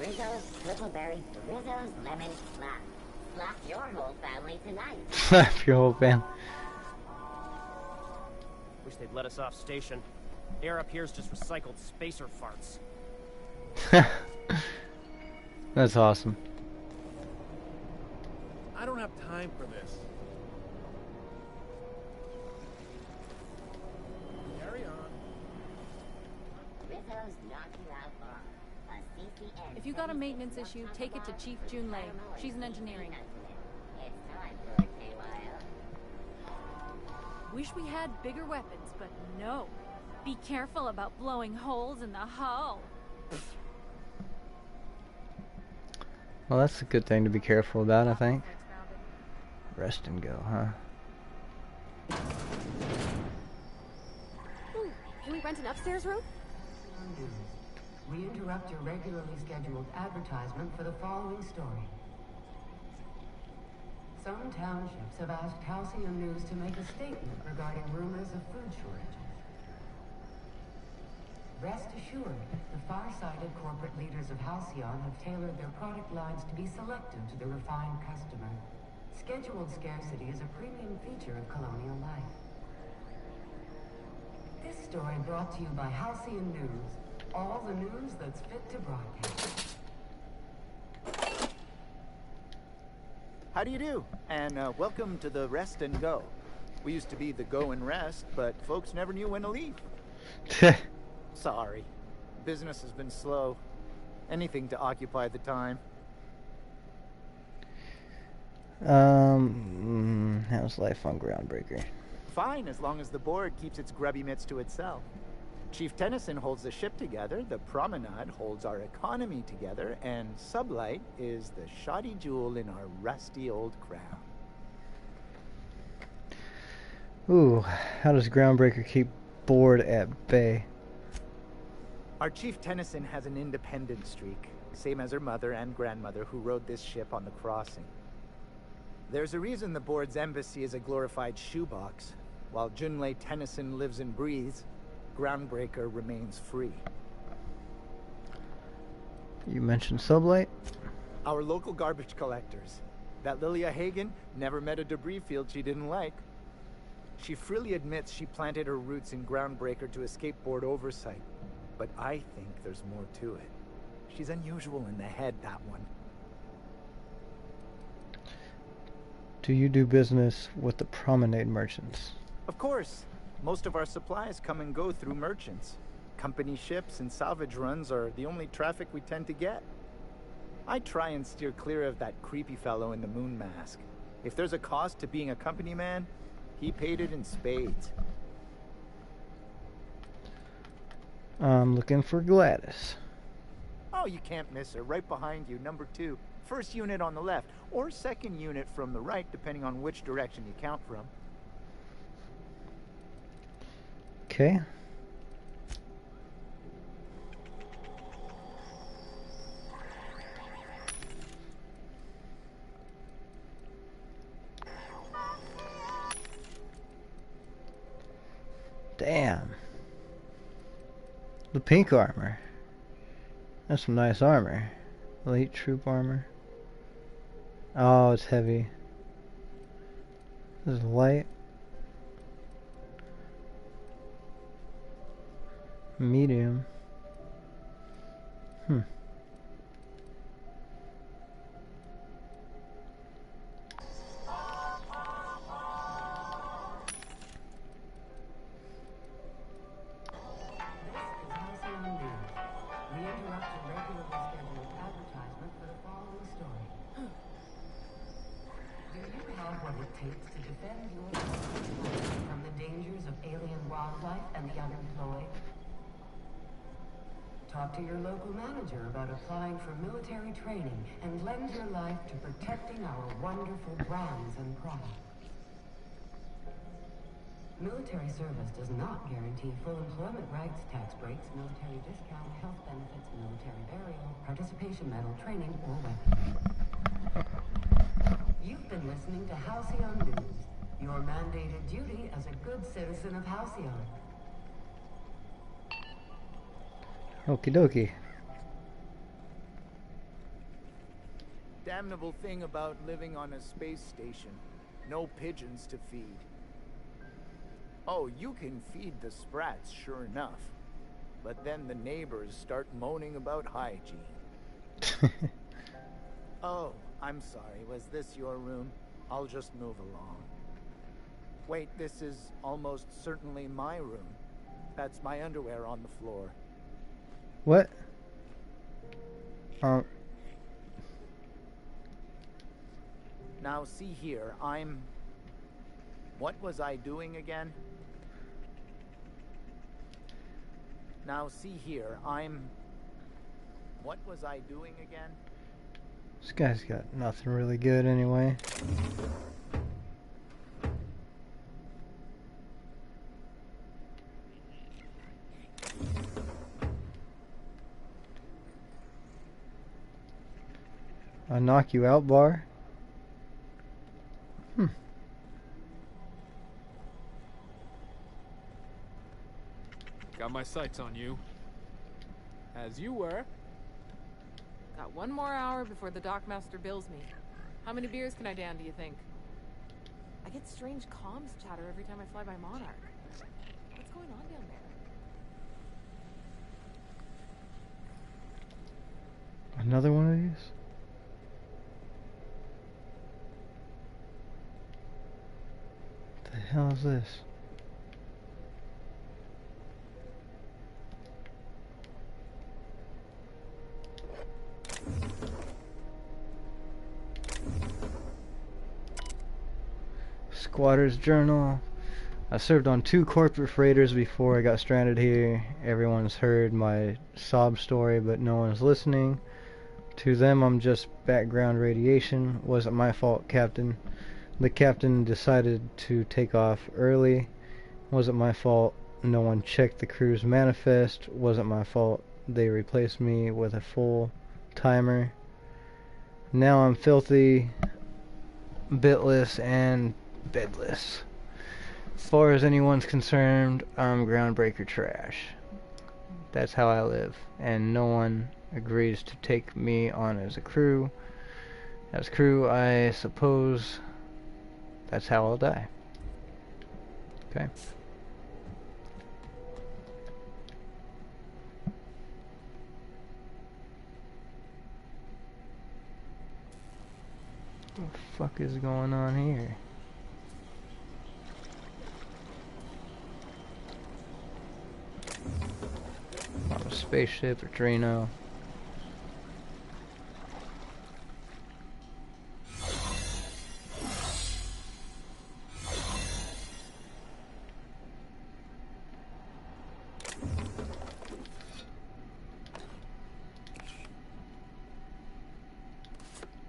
Rizzo's Purple Berry. Rizzo's Lemon Slap. Slap your whole family tonight. Slap your whole family. Wish they'd let us off station. Air up here's just recycled spacer farts. That's awesome. I don't have time for this. Carry on. Rizzo's Knock You Out Bar. A CCN. If you got a maintenance issue, take it to Chief June Lei. She's in engineering. It's time for a KYO. Wish we had bigger weapons, but no. Be careful about blowing holes in the hull. Well, that's a good thing to be careful about, I think. Rest and go, huh? Can we rent an upstairs room? We interrupt your regularly scheduled advertisement for the following story. Some townships have asked Halcyon News to make a statement regarding rumors of food shortages. Rest assured, the far-sighted corporate leaders of Halcyon have tailored their product lines to be selective to the refined customer. Scheduled scarcity is a premium feature of colonial life. This story brought to you by Halcyon News. All the news that's fit to broadcast. How do you do? And welcome to the Rest and Go. We used to be the Go and Rest, but folks never knew when to leave. Sorry. Business has been slow. Anything to occupy the time. How's life on Groundbreaker? Fine, as long as the board keeps its grubby mitts to itself. Chief Tennyson holds the ship together, the Promenade holds our economy together, and Sublight is the shoddy jewel in our rusty old crown. Ooh, how does Groundbreaker keep board at bay? Our Chief Tennyson has an independent streak, same as her mother and grandmother who rode this ship on the crossing. There's a reason the board's embassy is a glorified shoebox. While Junlei Tennyson lives and breathes, Groundbreaker remains free. You mentioned Sublight? Our local garbage collectors. That Lilia Hagen never met a debris field she didn't like. She freely admits she planted her roots in Groundbreaker to escape board oversight. But I think there's more to it. She's unusual in the head, that one. Do you do business with the Promenade merchants? Of course. Most of our supplies come and go through merchants. Company ships and salvage runs are the only traffic we tend to get. I try and steer clear of that creepy fellow in the moon mask. If there's a cost to being a company man, he paid it in spades. I'm looking for Gladys. Oh, you can't miss her. Right behind you, number 2. First unit on the left, or second unit from the right, depending on which direction you count from. Okay. Damn. The pink armor. That's some nice armor. Elite troop armor. Oh, it's heavy. This is light. Medium. Talk to your local manager about applying for military training and lend your life to protecting our wonderful brands and products. Military service does not guarantee full employment rights, tax breaks, military discount, health benefits, military burial, participation medal, training, or weapons. You've been listening to Halcyon News, your mandated duty as a good citizen of Halcyon. Okie dokie. Damnable thing about living on a space station. No pigeons to feed. Oh, you can feed the sprats, sure enough. But then the neighbors start moaning about hygiene. Oh, I'm sorry. Was this your room? I'll just move along. Wait, this is almost certainly my room. That's my underwear on the floor. What? Now see here, what was I doing again? Now see here, what was I doing again? This guy's got nothing really good anyway. A knock you out bar? Got my sights on you. As you were. Got one more hour before the dockmaster bills me. How many beers can I down, do you think? I get strange comms chatter every time I fly by Monarch. What's going on down there? Another one of these? hell's this? Squatter's Journal. I served on 2 corporate freighters before I got stranded here. Everyone's heard my sob story, but no one's listening. To them, I'm just background radiation. Wasn't my fault, Captain. The captain decided to take off early. Wasn't my fault. No one checked the crew's manifest. Wasn't my fault. They replaced me with a full timer. Now I'm filthy, bitless, and bedless. As far as anyone's concerned, I'm groundbreaker trash. That's how I live, and no one agrees to take me on as a crew. As crew, I suppose that's how I'll die. Okay. What the fuck is going on here? On a spaceship or Drano.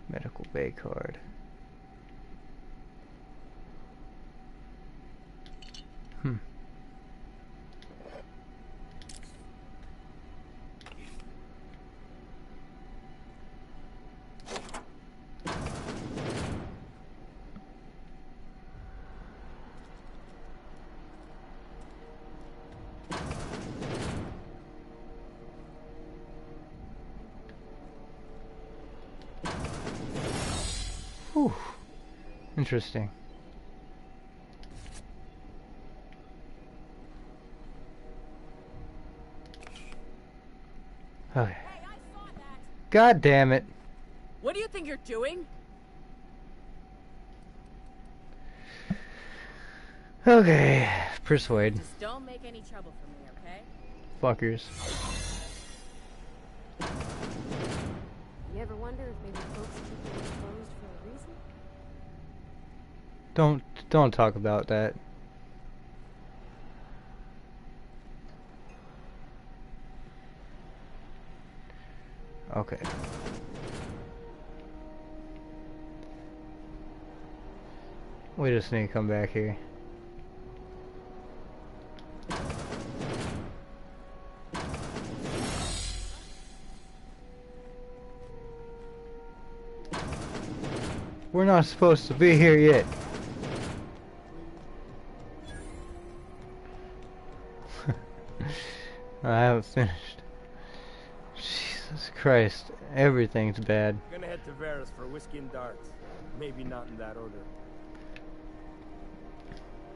Medical bay card. Whew. Interesting. Okay. God damn it. What do you think you're doing? Okay. Persuade. Just don't make any trouble for me, okay? Fuckers. You ever wonder if maybe folks keep them closed for a reason? Don't talk about that. Okay. We just need to come back here. We're not supposed to be here yet. I haven't finished. Jesus Christ, everything's bad. Gonna head to Vera's for whiskey and darts. Maybe not in that order.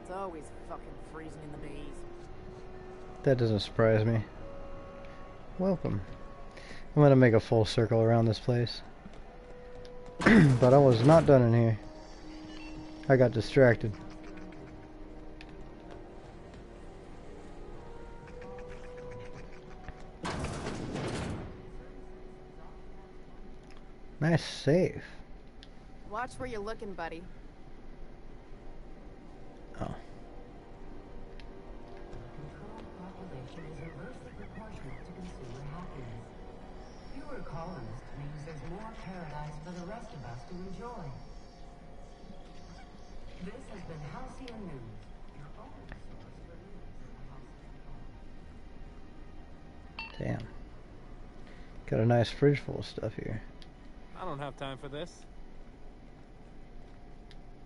It's always fucking freezing in the bays. That doesn't surprise me. Welcome. I'm gonna make a full circle around this place. But I was not done in here. I got distracted. Nice save. Watch where you're looking, buddy. Oh. Population is inversely proportional to consumer happiness. Fewer colonists means there's more paradise for the rest of us to enjoy. This has been Halcyon News, your only source for news. Damn. Got a nice fridge full of stuff here. I don't have time for this.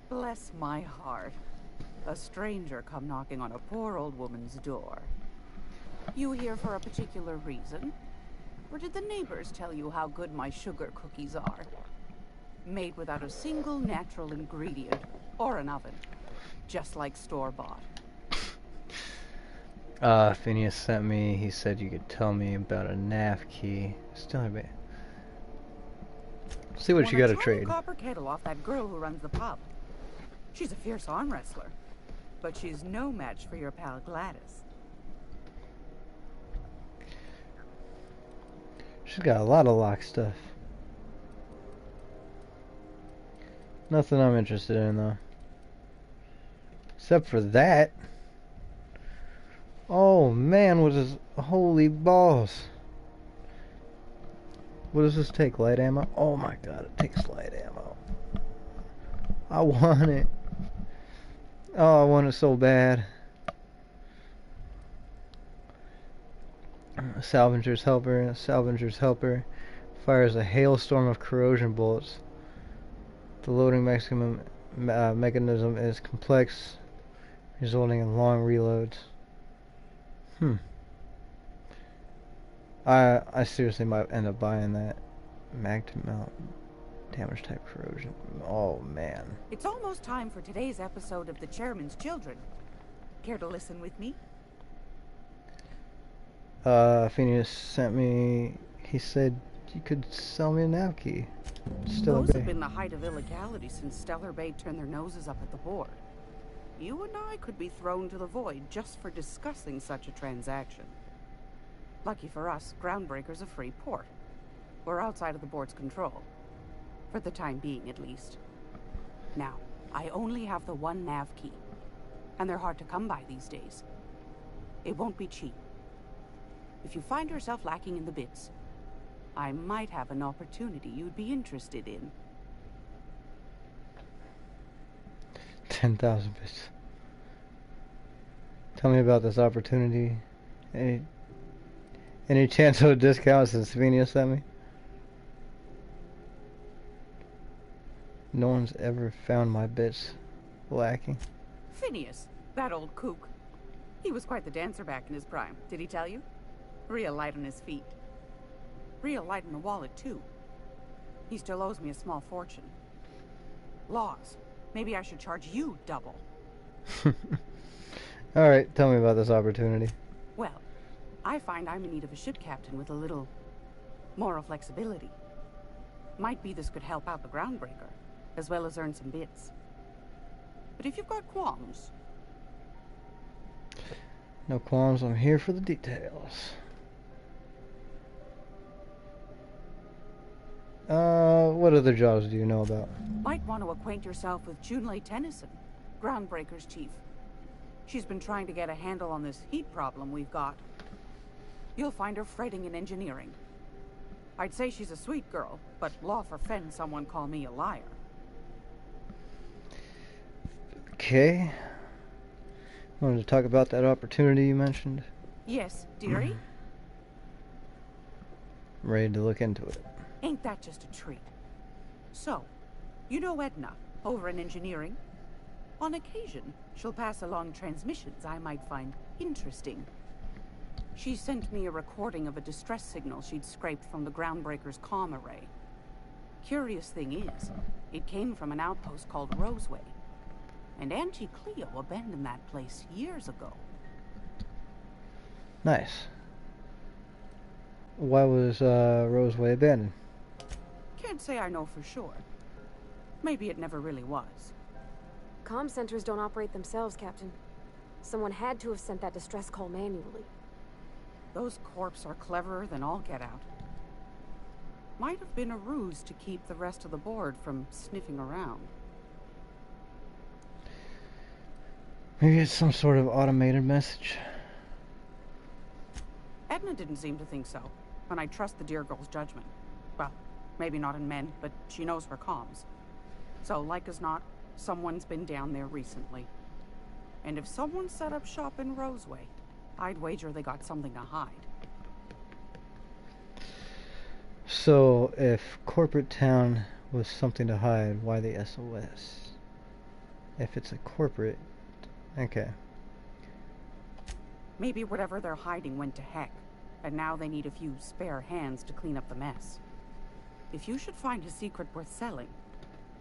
Bless my heart. A stranger come knocking on a poor old woman's door. You here for a particular reason? Or did the neighbors tell you how good my sugar cookies are? Made without a single natural ingredient or an oven. Just like store-bought. Phineas sent me, he said you could tell me about a NAF key. Still a bit. See what you got to trade. Copper kettle off that girl who runs the pub. She's a fierce arm wrestler. but she's no match for your pal Gladys. She's got a lot of lock stuff. Nothing I'm interested in, though. Except for that. Oh, man, what is... Holy balls. What does this take? Light ammo? Oh, my God, it takes light ammo. I want it. Oh, I want it so bad. Salvenger's helper. Salvenger's helper fires a hailstorm of corrosion bullets. The loading mechanism is complex, resulting in long reloads. I seriously might end up buying that. Mag to mount. Damage type corrosion. Oh, man. It's almost time for today's episode of The Chairman's Children. Care to listen with me? Phineas sent me... He said you could sell me a nav key. Stellar Those Bay. have been the height of illegality since Stellar Bay turned their noses up at the board. You and I could be thrown to the void just for discussing such a transaction. Lucky for us, Groundbreaker's a free port. We're outside of the board's control. For the time being, at least. Now, I only have the one nav key. And they're hard to come by these days. It won't be cheap. If you find yourself lacking in the bits, I might have an opportunity you'd be interested in. 10,000 bits. Tell me about this opportunity. Any chance of a discount since Phineas sent me? No one's ever found my bits lacking. Phineas, that old kook. He was quite the dancer back in his prime, did he tell you? Real light on his feet. Real light in the wallet, too. He still owes me a small fortune. Laws. Maybe I should charge you double. Alright, tell me about this opportunity. Well, I find I'm in need of a ship captain with a little moral flexibility. Might be this could help out the Groundbreaker, as well as earn some bits. But if you've got qualms... No qualms, I'm here for the details. What other jobs do you know about? Might want to acquaint yourself with Junlei Tennyson, Groundbreaker's chief. She's been trying to get a handle on this heat problem we've got. You'll find her fretting in engineering. I'd say she's a sweet girl, but law forfend someone call me a liar. Okay. Wanted to talk about that opportunity you mentioned. Yes, dearie? I'm ready to look into it. Ain't that just a treat? So, you know Edna, over in engineering? On occasion, she'll pass along transmissions I might find interesting. She sent me a recording of a distress signal she'd scraped from the Groundbreaker's comm array. Curious thing is, it came from an outpost called Roseway. And Auntie Cleo abandoned that place years ago. Nice. Why was Roseway abandoned? Can't say I know for sure. Maybe it never really was. Comm centers don't operate themselves, Captain. Someone had to have sent that distress call manually. Those corps are cleverer than all get out. Might have been a ruse to keep the rest of the board from sniffing around. Maybe it's some sort of automated message. Edna didn't seem to think so, and I trust the dear girl's judgment. Well, maybe not in men, but she knows her comms. So, like as not, someone's been down there recently. And if someone set up shop in Roseway, I'd wager they got something to hide. So, if corporate town was something to hide, why the SOS? If it's a corporate... Okay. Maybe whatever they're hiding went to heck, and now they need a few spare hands to clean up the mess. If you should find a secret worth selling,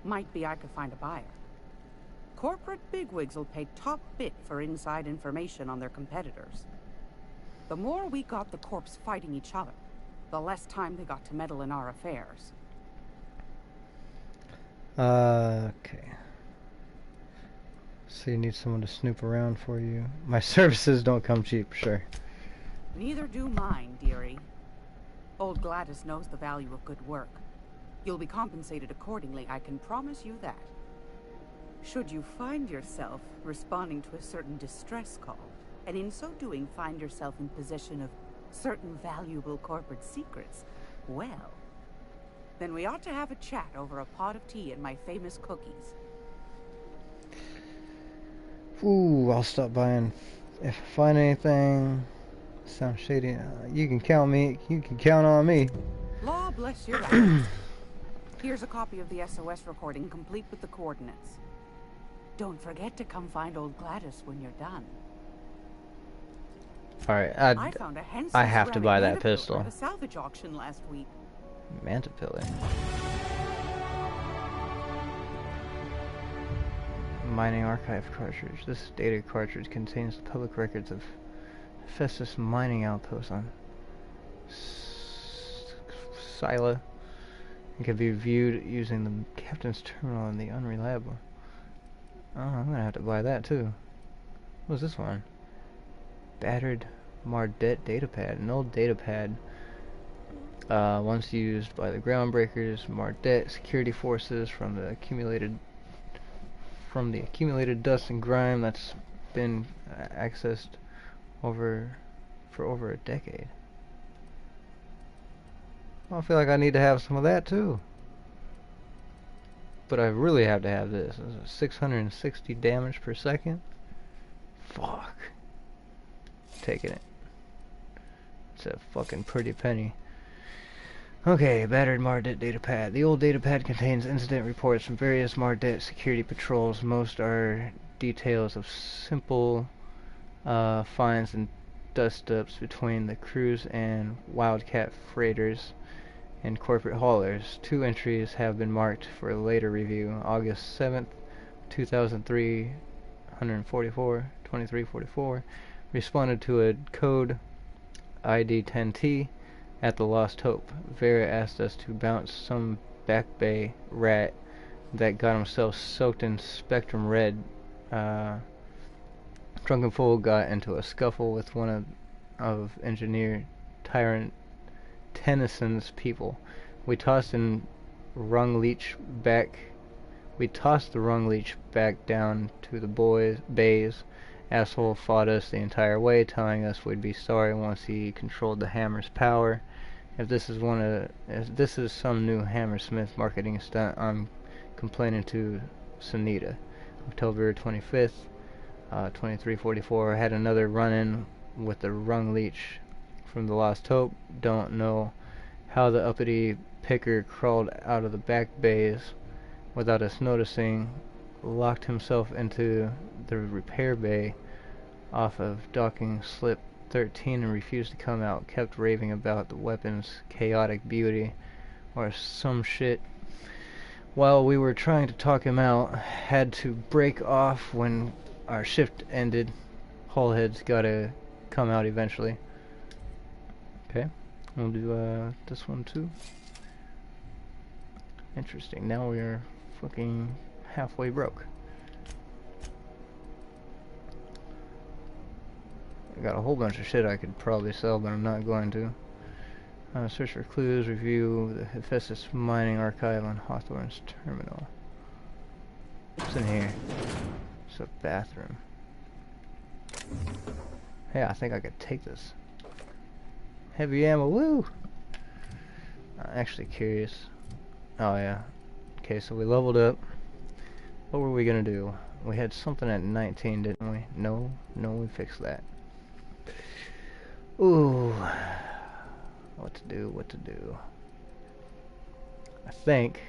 might be I could find a buyer. Corporate bigwigs will pay top bit for inside information on their competitors. The more we got the corps fighting each other, the less time they got to meddle in our affairs. Okay. So you need someone to snoop around for you. My services don't come cheap, sure. Neither do mine, dearie. Old Gladys knows the value of good work. You'll be compensated accordingly, I can promise you that. Should you find yourself responding to a certain distress call, and in so doing find yourself in possession of certain valuable corporate secrets, well, then we ought to have a chat over a pot of tea and my famous cookies. Ooh, I'll stop by and if I find anything sounds shady, you can count on me. Law bless your eyes. Here's a copy of the SOS recording, complete with the coordinates. Don't forget to come find old Gladys when you're done. Alright, I found a handsome I have to buy that ceramic pistol. at a salvage auction last week. Mantipillar. Mining archive cartridge. This data cartridge contains the public records of Festus mining outpost on Scylla and can be viewed using the captain's terminal in the unreliable. Oh, I'm gonna have to buy that too. What's this one? Battered Mardet datapad. An old datapad once used by the groundbreakers, Mardet security forces from the accumulated dust and grime that's been accessed for over a decade. Well, I feel like I need to have some of that too. But I really have to have this. This is 660 damage per second. Fuck. Taking it. It's a fucking pretty penny. Okay, battered Mardet datapad. The old datapad contains incident reports from various Mardet security patrols. Most are details of simple finds and dust-ups between the crews and Wildcat freighters and corporate haulers. 2 entries have been marked for later review. August 7th, 2003, 2344, responded to a code ID 10T at the Lost Hope. Vera asked us to bounce some back bay rat that got himself soaked in Spectrum Red. Drunken Fool got into a scuffle with one of engineer Tyrant Tennyson's people. We tossed the rung leech back down to the bays. Asshole fought us the entire way, telling us we'd be sorry once he controlled the hammer's power. If this is some new Hammersmith marketing stunt, I'm complaining to Sunita. October 25th, 2344, had another run-in with the rung leech from the Lost Hope. Don't know how the uppity picker crawled out of the back bays without us noticing, locked himself into the repair bay off of docking slip 13 and refused to come out, kept raving about the weapon's chaotic beauty or some shit. While we were trying to talk him out, had to break off when our shift ended. Hullheads gotta come out eventually. Okay, we'll do this one too. Interesting, now we're fucking halfway broke. I got a whole bunch of shit I could probably sell, but I'm not going to. Search for clues, review the Hephaestus mining archive on Hawthorne's terminal. What's in here? It's a bathroom. Hey, I think I could take this. Heavy ammo, woo! I'm actually curious. Oh yeah. Okay, so we leveled up. What were we gonna do? We had something at 19, didn't we? No, we fixed that. Ooh. What to do? I think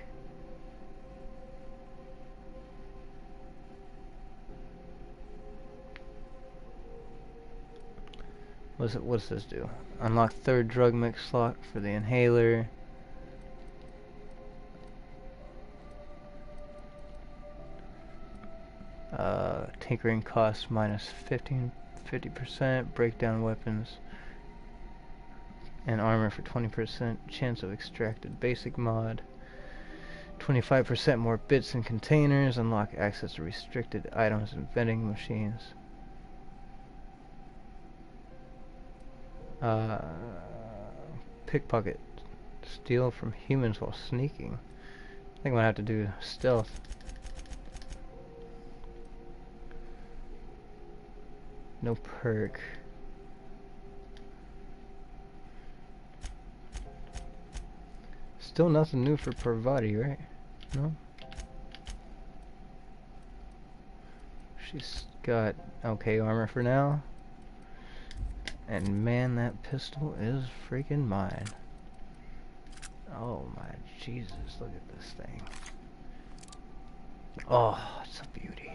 what's this do? Unlock 3rd drug mix slot for the inhaler. Tinkering costs minus 50%, breakdown weapons and armor for 20% chance of extracted basic mod. 25% more bits in containers. Unlock access to restricted items and vending machines. Pickpocket. Steal from humans while sneaking. I think I'm gonna have to do stealth. No perk. Still nothing new for Parvati, right? No? She's got okay armor for now. And man, that pistol is freaking mine. Oh my Jesus, look at this thing. Oh, it's a beauty.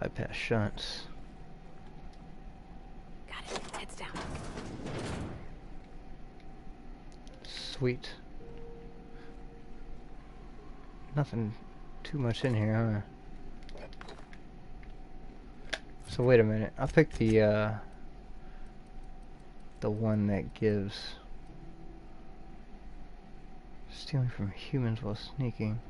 Bypass shunts. Got it. Heads down. Sweet. Nothing too much in here, huh? So wait a minute. I picked the one that gives stealing from humans while sneaking.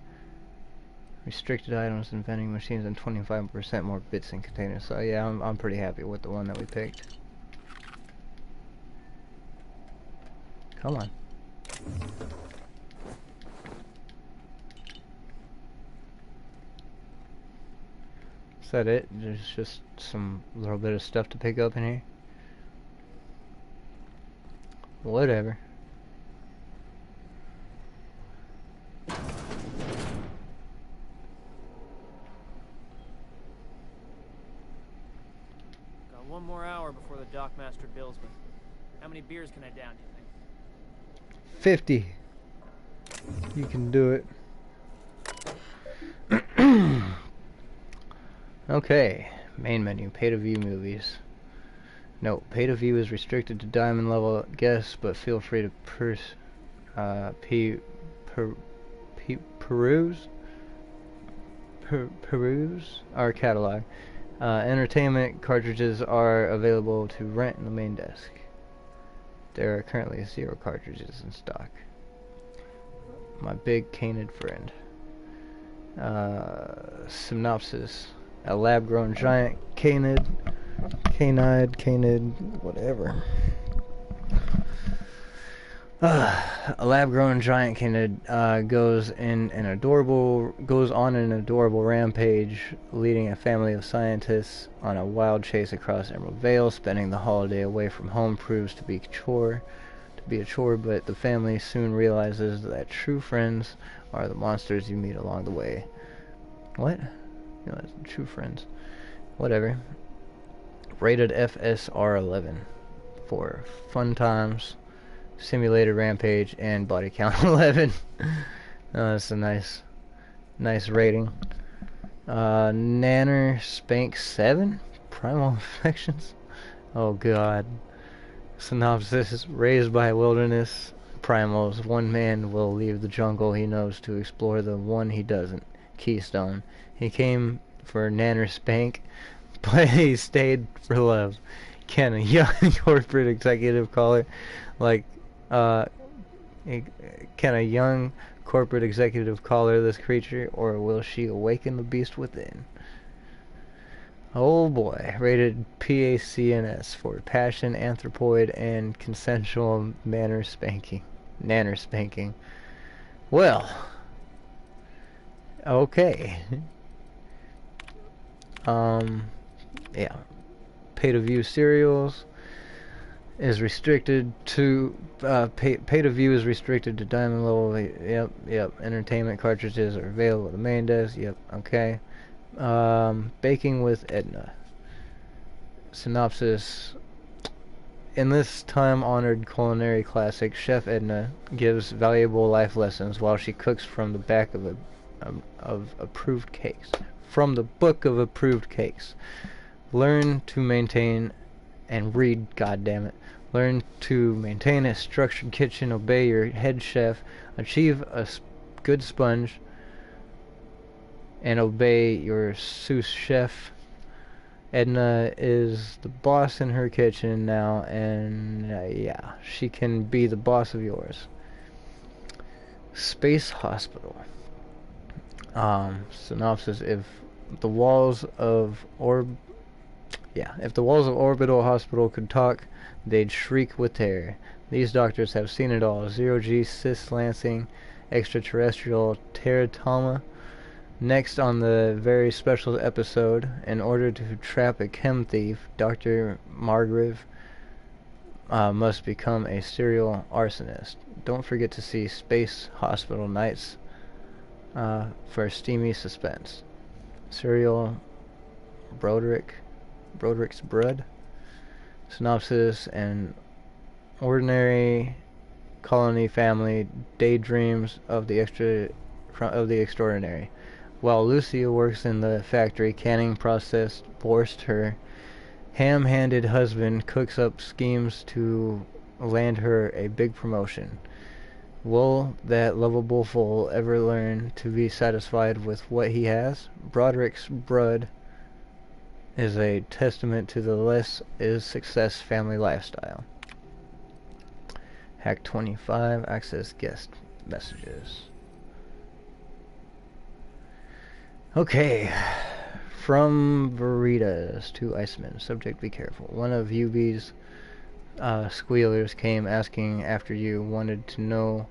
Restricted items and vending machines and 25% more bits in containers. So yeah, I'm pretty happy with the one that we picked. Come on. Is that it? There's just some little bit of stuff to pick up in here. Whatever. One more hour before the dockmaster bills me. How many beers can I down, do you think? 50. You can do it. Okay. Main menu. Pay to view movies. No. Pay to view is restricted to diamond level guests, but feel free to peruse our catalog. Entertainment cartridges are available to rent in the main desk. There are currently 0 cartridges in stock. My big canid friend. Synopsis. A lab-grown giant canid, whatever. A lab-grown giant canid goes on an adorable rampage, leading a family of scientists on a wild chase across Emerald Vale. Spending the holiday away from home proves to be a chore, but the family soon realizes that true friends are the monsters you meet along the way. What? No, that's true friends. Whatever. Rated FSR 11 for fun times. Simulated rampage and body count 11. That's a nice rating. Nanner Spank 7 Primal Affections. Oh god. Synopsis: raised by wilderness primals, one man will leave the jungle he knows to explore the one he doesn't. Keystone. He came for Nanner Spank, but he stayed for love. Can a young corporate executive collar this creature, or will she awaken the beast within? Oh boy. Rated PACNS for passion, anthropoid, and consensual nanner spanking. Well, okay. Yeah. Pay to view serials is restricted to pay to view is restricted to diamond level. Yep. Entertainment cartridges are available at the main desk. Yep. Okay. Baking with Edna. Synopsis: in this time-honored culinary classic, Chef Edna gives valuable life lessons while she cooks from the back of approved cakes. From the book of approved cakes. Learn to maintain and read, goddammit. Learn to maintain a structured kitchen, obey your head chef, achieve a good sponge, and obey your sous chef. Edna is the boss in her kitchen now, and yeah, she can be the boss of yours. Space Hospital. Synopsis: If the walls of Orbital Hospital could talk, they'd shriek with terror. These doctors have seen it all: zero-G, cis-lancing, extraterrestrial teratoma. Next on the very special episode, in order to trap a chem thief, Dr. Margrave must become a serial arsonist. Don't forget to see Space Hospital Nights for steamy suspense. Serial Broderick's Blood. Synopsis: An ordinary colony family daydreams of the extraordinary. While Lucia works in the factory canning process, Borst, her ham-handed husband, cooks up schemes to land her a big promotion. Will that lovable fool ever learn to be satisfied with what he has? Broderick's Blood is a testament to the less is success family lifestyle. Hack 25, access guest messages. Okay, from Veritas to Iceman. Subject: be careful. One of UB's squealers came asking after you, wanted to know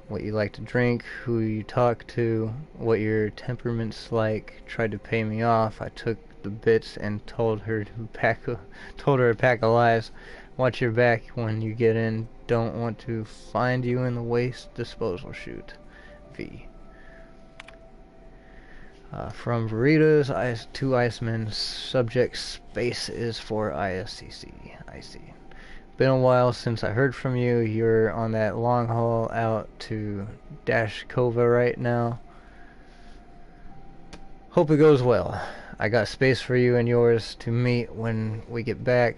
what you like to drink, who you talk to, what your temperament's like. Tried to pay me off. I took the bits and told her a pack of lies. Watch your back when you get in. Don't want to find you in the waste disposal chute. V. From Veritas to Iceman. Subject: space is for ISCC. I see. Been a while since I heard from you. You're on that long haul out to Dashkova right now. Hope it goes well. I got space for you and yours to meet when we get back.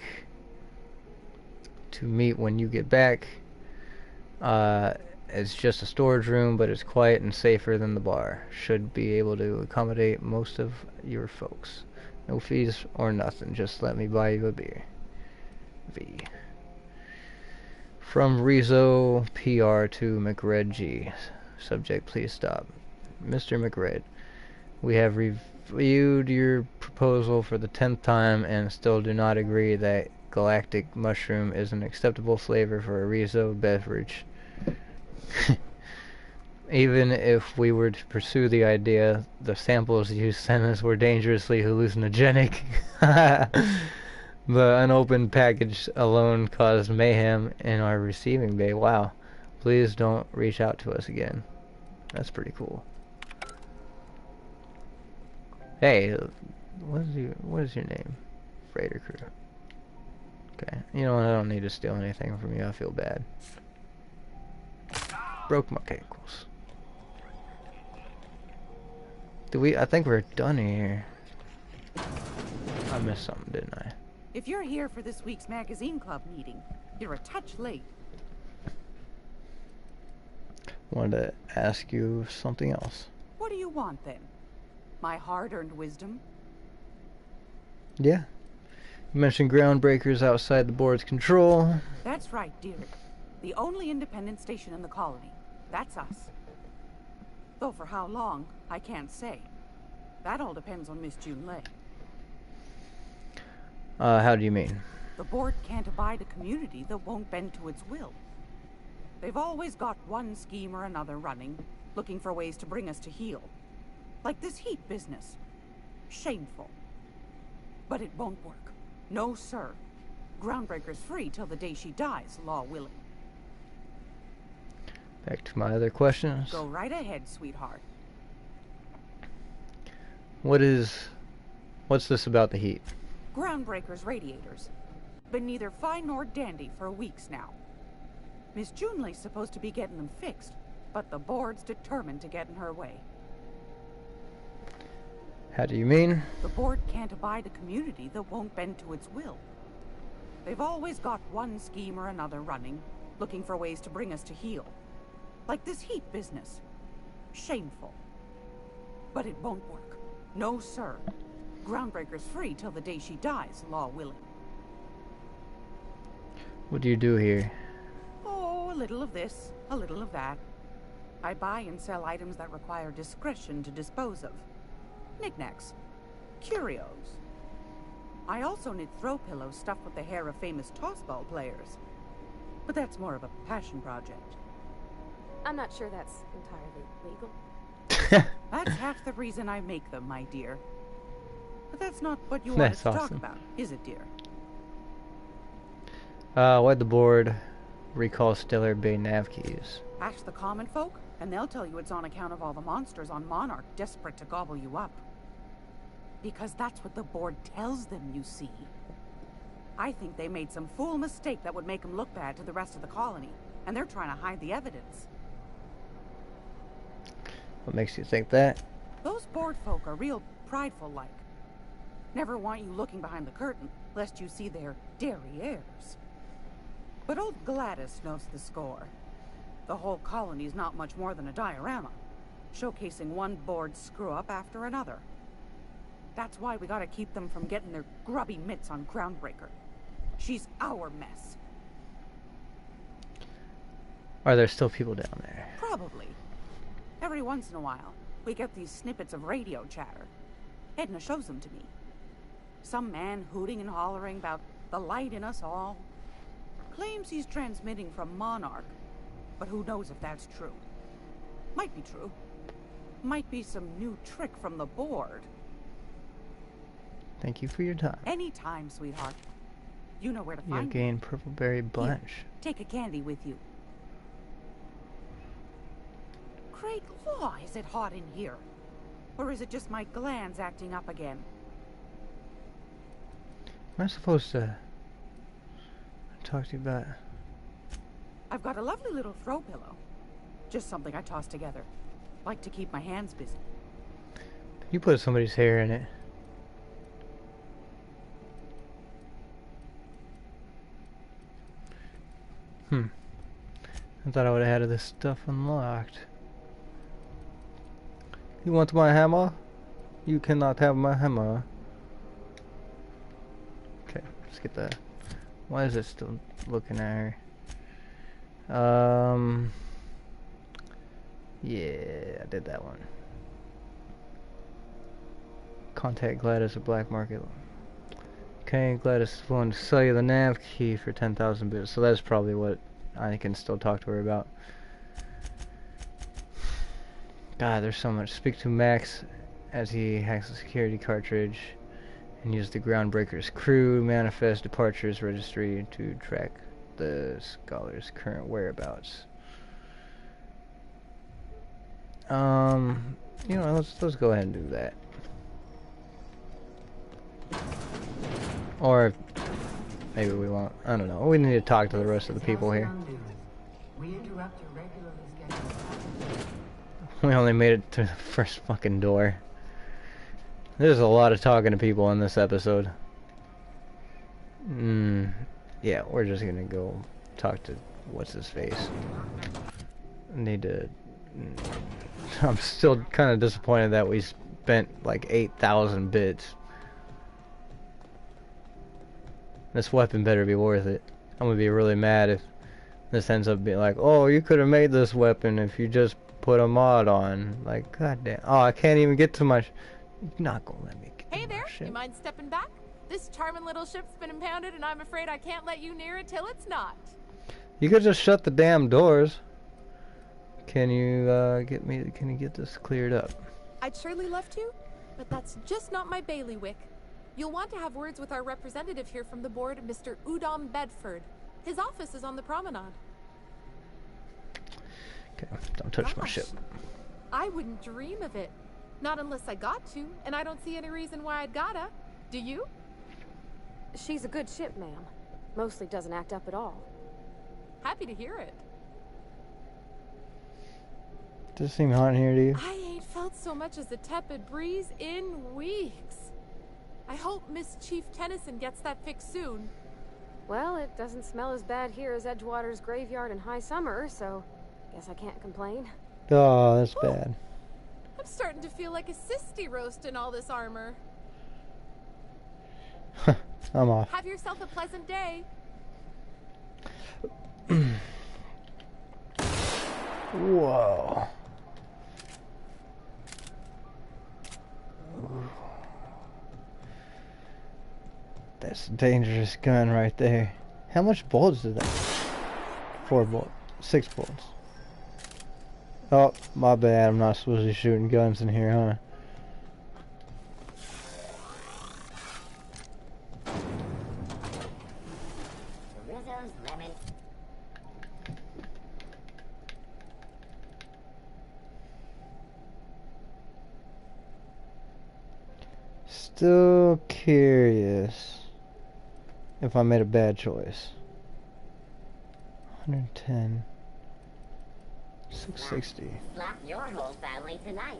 It's just a storage room, but it's quiet and safer than the bar. Should be able to accommodate most of your folks. No fees or nothing. Just let me buy you a beer. V. From Rizzo PR to McRed G. Subject: please stop. Mr. McRed, we have reviewed your proposal for the 10th time and still do not agree that galactic mushroom is an acceptable flavor for a Rizzo beverage. Even if we were to pursue the idea, the samples you sent us were dangerously hallucinogenic. The unopened package alone caused mayhem in our receiving bay. Wow. Please don't reach out to us again. That's pretty cool. Hey, what is your name? Freighter crew. Okay. You know what? I don't need to steal anything from you. I feel bad. Broke my ankles. I think we're done here. I missed something, didn't I? If you're here for this week's magazine club meeting, you're a touch late. Wanted to ask you something else. What do you want then? My hard-earned wisdom? Yeah. You mentioned groundbreakers outside the board's control. That's right, dearie. The only independent station in the colony. That's us. Though for how long, I can't say. That all depends on Miss June Lay. How do you mean? The board can't abide a community that won't bend to its will. They've always got one scheme or another running, looking for ways to bring us to heel. Like this heat business. Shameful. But it won't work. No, sir. Groundbreaker's free till the day she dies, law willing. Back to my other questions. Go right ahead, sweetheart. What's this about the heat? Groundbreaker's radiators. Been neither fine nor dandy for weeks now. Miss Junley's supposed to be getting them fixed, but the board's determined to get in her way. How do you mean? The board can't abide a community that won't bend to its will. They've always got one scheme or another running, looking for ways to bring us to heel. Like this heat business. Shameful. But it won't work. No, sir. Groundbreaker's free till the day she dies, law willing. What do you do here? Oh, a little of this, a little of that. I buy and sell items that require discretion to dispose of. Knickknacks. Curios. I also knit throw pillows stuffed with the hair of famous tossball players. But that's more of a passion project. I'm not sure that's entirely legal. That's half the reason I make them, my dear. But that's not what you That's wanted to awesome. talk about, is it, dear? Why'd the board recall Stellar Bay nav keys? Ask the common folk, and they'll tell you it's on account of all the monsters on Monarch desperate to gobble you up. Because that's what the board tells them, you see. I think they made some fool mistake that would make them look bad to the rest of the colony, and they're trying to hide the evidence. What makes you think that? Those board folk are real prideful-like. Never want you looking behind the curtain, lest you see their derrieres. But old Gladys knows the score. The whole colony's not much more than a diorama, showcasing one board screw-up after another. That's why we gotta keep them from getting their grubby mitts on Groundbreaker. She's our mess. Are there still people down there? Probably. Every once in a while, we get these snippets of radio chatter. Edna shows them to me. Some man hooting and hollering about the light in us all. Claims he's transmitting from Monarch, but who knows if that's true. Might be true. Might be some new trick from the board. Thank you for your time. Anytime, sweetheart. You know where to You find me. gained Purple Berry Blanche. Here, take a candy with you. Great law, is it hot in here? Or is it just my glands acting up again? Am I supposed to talk to you about? I've got a lovely little throw pillow. Just something I toss together. Like to keep my hands busy. You put somebody's hair in it. I thought I would have had this stuff unlocked. You want my hammer? You cannot have my hammer. Okay, let's get that. Why is it still looking at her? Yeah, I did that one. Contact Gladys at Black Market. Okay, Gladys is willing to sell you the nav key for 10,000 bits. So that's probably what I can still talk to her about. God, there's so much. Speak to Max as he hacks the security cartridge and use the Groundbreaker's crew manifest departures registry to track the scholar's current whereabouts. You know, let's go ahead and do that. Or maybe we won't. I don't know. We need to talk to the rest of the people here. We interrupt your regularly scheduled. We only made it to the first fucking door. There's a lot of talking to people in this episode. Yeah, we're just gonna go talk to what's his face. Need to. I'm still kind of disappointed that we spent like 8,000 bits. This weapon better be worth it. I'm gonna be really mad if this ends up being like, oh, you could have made this weapon if you just put a mod on. Like, goddamn. Oh, I can't even get to my. You're not gonna let me get Hey to my there, ship. you mind stepping back? This charming little ship's been impounded, and I'm afraid I can't let you near it till it's not. You could just shut the damn doors. Can you Can you get this cleared up? I'd surely love to, but that's just not my bailiwick. You'll want to have words with our representative here from the board, Mr. Udom Bedford. His office is on the promenade. Okay, don't touch my ship. I wouldn't dream of it. Not unless I got to, and I don't see any reason why I'd gotta. Do you? She's a good ship, ma'am. Mostly doesn't act up at all. Happy to hear it. Does it seem hot in here to you? I ain't felt so much as a tepid breeze in weeks. I hope Miss Chief Tennyson gets that fixed soon. Well, it doesn't smell as bad here as Edgewater's graveyard in high summer, so guess I can't complain. Oh, that's bad. I'm starting to feel like a sisty roast in all this armor. I'm off. Have yourself a pleasant day. Whoa. That's a dangerous gun right there. How much bullets is that? 4 bullets. 6 bullets. Oh, my bad. I'm not supposed to be shooting guns in here, huh? Rizzo's lemon. Still curious if I made a bad choice. 110. 660. Slap your whole family tonight.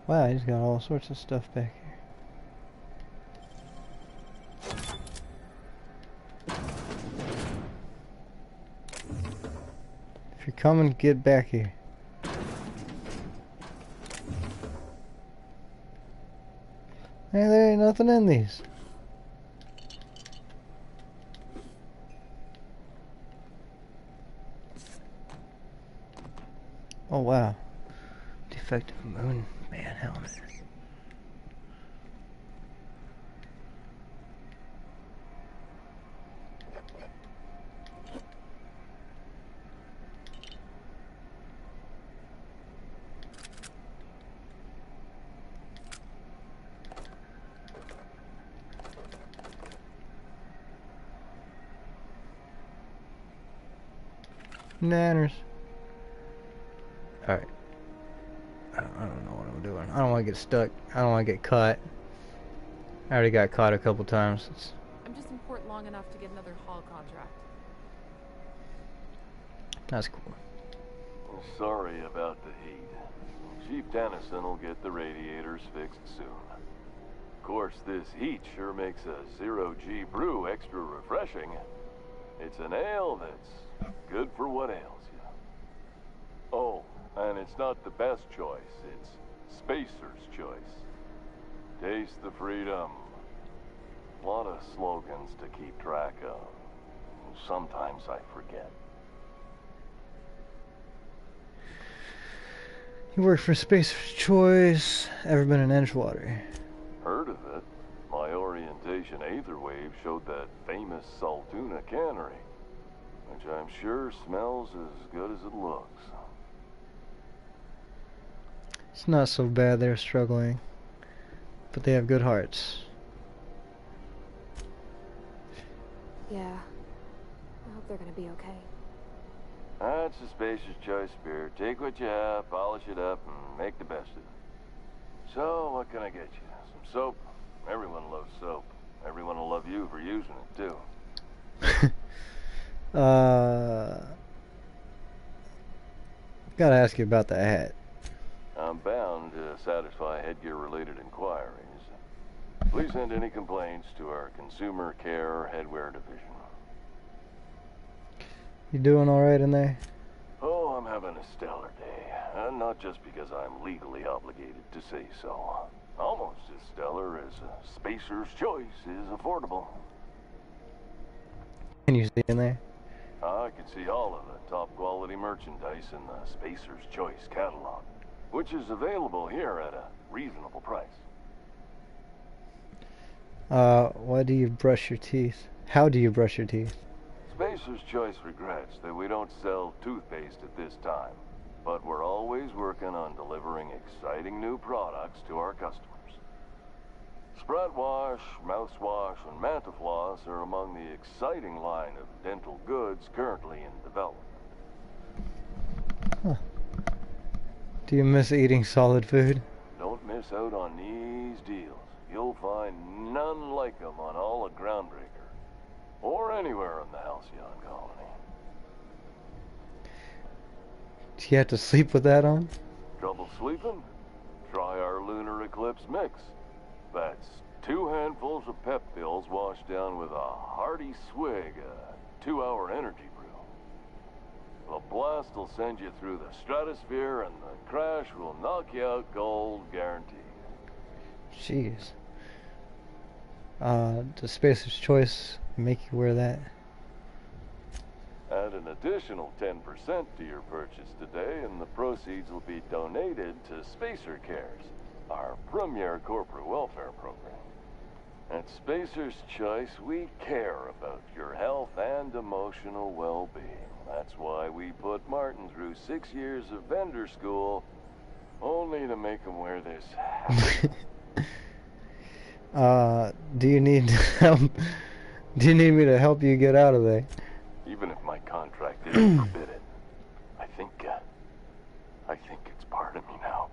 Wow, he's got all sorts of stuff back here. If you're coming, get back here. Hey, there ain't nothing in these. Oh wow. Defective moon man helmet. Nanners. Alright. I don't know what I'm doing. I don't want to get stuck. I don't want to get caught. I already got caught a couple times. I'm just in port long enough to get another haul contract. That's cool. I'm sorry about the heat. Chief Dennison will get the radiators fixed soon. Of course, this heat sure makes a 0G brew extra refreshing. It's an ale that's good for what ails you. Oh, and it's not the best choice. It's Spacer's choice. Taste the freedom. A lot of slogans to keep track of. Sometimes I forget. You work for Spacer's Choice. Ever been in Edgewater? Heard of it. My orientation aetherwave showed that famous Saltuna cannery, which I'm sure smells as good as it looks. It's not so bad they're struggling, but they have good hearts. Yeah. I hope they're gonna be okay. That's a Spacer's Choice beer. Take what you have, polish it up, and make the best of it. So, what can I get you? Some soap? Everyone loves soap. Everyone will love you for using it, too. Gotta ask you about the hat. I'm bound to satisfy headgear-related inquiries. Please send any complaints to our Consumer Care Headwear Division. You doing alright in there? Oh, I'm having a stellar day. And not just because I'm legally obligated to say so. Almost as stellar as a Spacer's Choice is affordable. Can you see in there? I can see all of the top-quality merchandise in the Spacer's Choice catalog, which is available here at a reasonable price. Why do you brush your teeth? How do you brush your teeth? Spacer's Choice regrets that we don't sell toothpaste at this time, but we're always working on delivering exciting new products to our customers. Spread wash, mouthwash, and Mantafloss are among the exciting line of dental goods currently in development. Huh. Do you miss eating solid food? Don't miss out on these deals. You'll find none like them on all of Groundbreaker, or anywhere in the Halcyon colony. Do you have to sleep with that on? Trouble sleeping? Try our lunar eclipse mix. That's 2 handfuls of pep pills washed down with a hearty swig of 2-hour energy brew. The blast will send you through the stratosphere, and the crash will knock you out cold, guaranteed. Jeez. Does Spacer's Choice make you wear that? Add an additional 10% to your purchase today, and the proceeds will be donated to Spacer Cares, our premier corporate welfare program. At Spacer's Choice, we care about your health and emotional well-being. That's why we put Martin through 6 years of vendor school, only to make him wear this hat. Do you need help? Do you need me to help you get out of there? Even if my contract didn't forbid it, I think it's part of me now.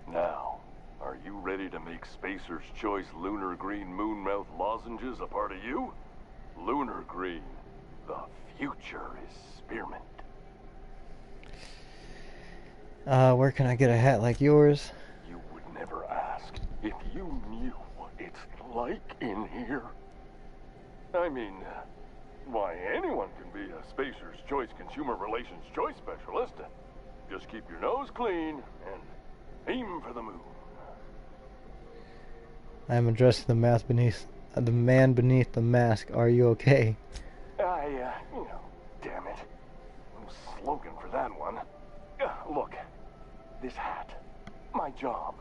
Now, are you ready to make Spacer's Choice Lunar Green Moonmouth lozenges a part of you? Lunar Green, the future is spearmint. Where can I get a hat like yours? You would never ask if you knew what it's like in here. I mean, why, anyone can be a Spacer's Choice Consumer Relations Choice Specialist. Just keep your nose clean and aim for the moon. I am addressing the man beneath the mask. Are you okay? Damn it. No slogan for that one. Look, this hat, my job.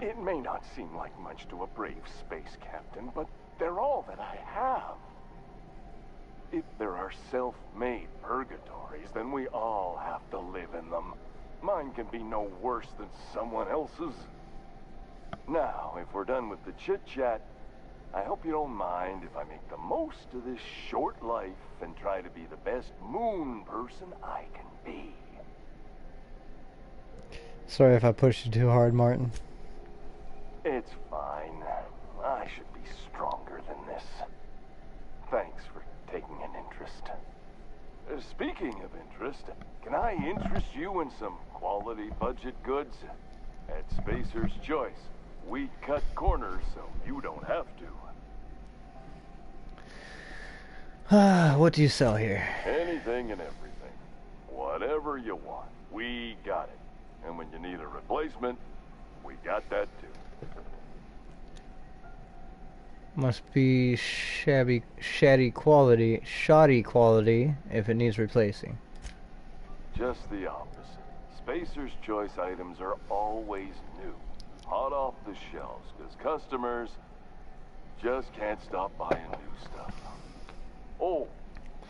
It may not seem like much to a brave space captain, but they're all that I have. If there are self-made purgatories, then we all have to live in them. Mine can be no worse than someone else's. Now, if we're done with the chit-chat, I hope you don't mind if I make the most of this short life and try to be the best moon person I can be. Sorry if I pushed you too hard, Martin. It's fine. I should be stronger than this. Thanks for taking an interest. Speaking of interest, can I interest you in some quality budget goods? At Spacer's Choice, we cut corners so you don't have to. What do you sell here? Anything and everything. Whatever you want, we got it. And when you need a replacement, we got that too. Must be shoddy quality if it needs replacing. Just the opposite. Spacer's Choice items are always new, hot off the shelves, because customers just can't stop buying new stuff. Oh,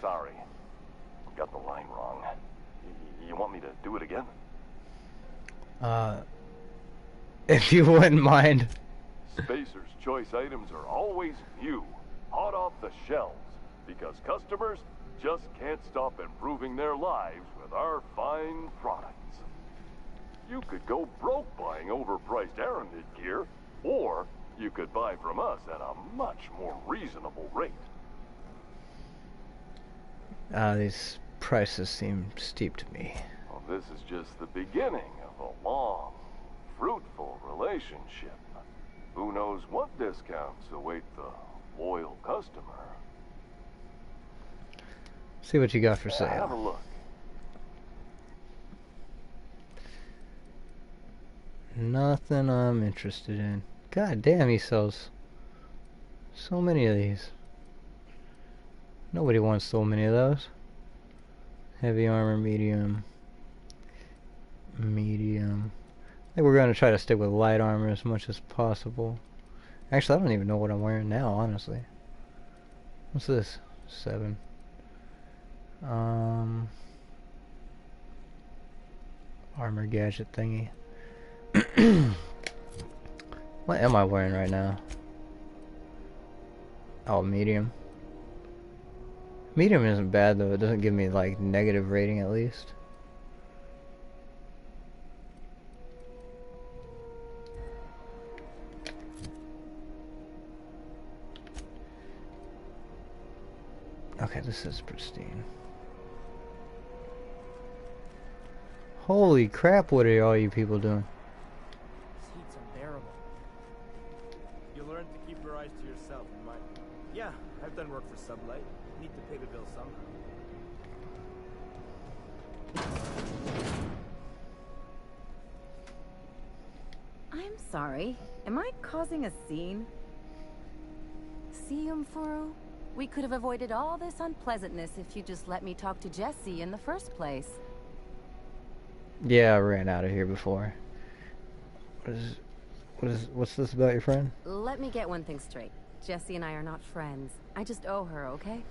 sorry. Got the line wrong. You want me to do it again? If you wouldn't mind. Spacer's Choice items are always new, hot off the shelves, because customers just can't stop improving their lives with our fine products. You could go broke buying overpriced Aranid gear, or you could buy from us at a much more reasonable rate. These prices seem steep to me. Well, this is just the beginning of a long, fruitful relationship. Who knows what discounts await the loyal customer? See what you got for sale. Have a look. Nothing I'm interested in. God damn, he sells so many of these. Nobody wants so many of those. Heavy armor, medium. I think we're going to try to stick with light armor as much as possible. Actually, I don't even know what I'm wearing now, honestly. What's this? 7. Armor gadget thingy. What am I wearing right now? Oh, medium. Medium isn't bad though. It doesn't give me like negative rating at least. Okay, this is pristine. Holy crap, what are all you people doing? done work for Sublight. Need to pay the bill somehow. I'm sorry. Am I causing a scene? See, Furu? We could have avoided all this unpleasantness if you just let me talk to Jesse in the first place. Yeah, I ran out of here before. What's this about your friend? Let me get one thing straight. Jesse and I are not friends. I just owe her, okay?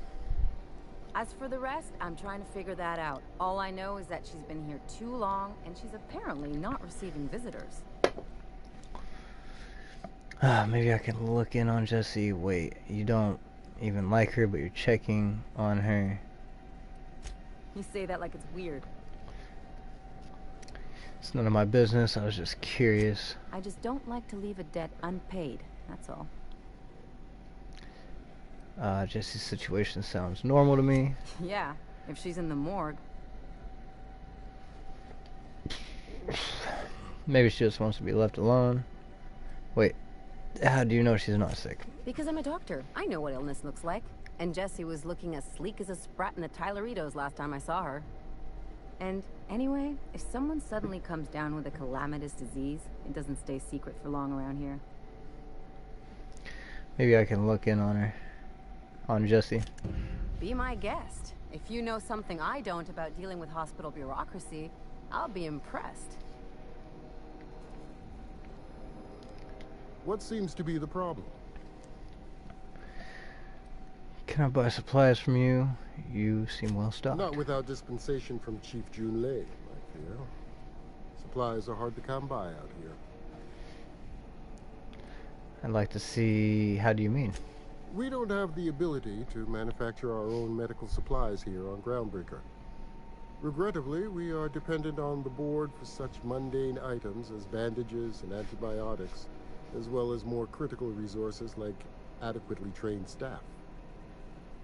As for the rest, I'm trying to figure that out. All I know is that she's been here too long, and she's apparently not receiving visitors. Maybe I can look in on Jessie. Wait, you don't even like her, but you're checking on her. You say that like it's weird. It's none of my business. I was just curious. I just don't like to leave a debt unpaid. That's all. Jessie's situation sounds normal to me. Yeah, if she's in the morgue. Maybe she just wants to be left alone. Wait, how do you know she's not sick? Because I'm a doctor. I know what illness looks like. And Jessie was looking as sleek as a sprat in the Tyleritos last time I saw her. And anyway, if someone suddenly comes down with a calamitous disease, it doesn't stay secret for long around here. Maybe I can look in on her. On Jessie. Be my guest. If you know something I don't about dealing with hospital bureaucracy, I'll be impressed. What seems to be the problem? Can I buy supplies from you? You seem well stocked. Not without dispensation from Chief Jun Lei, I fear. Supplies are hard to come by out here. I'd like to see... How do you mean? We don't have the ability to manufacture our own medical supplies here on Groundbreaker. Regrettably, we are dependent on the board for such mundane items as bandages and antibiotics, as well as more critical resources like adequately trained staff.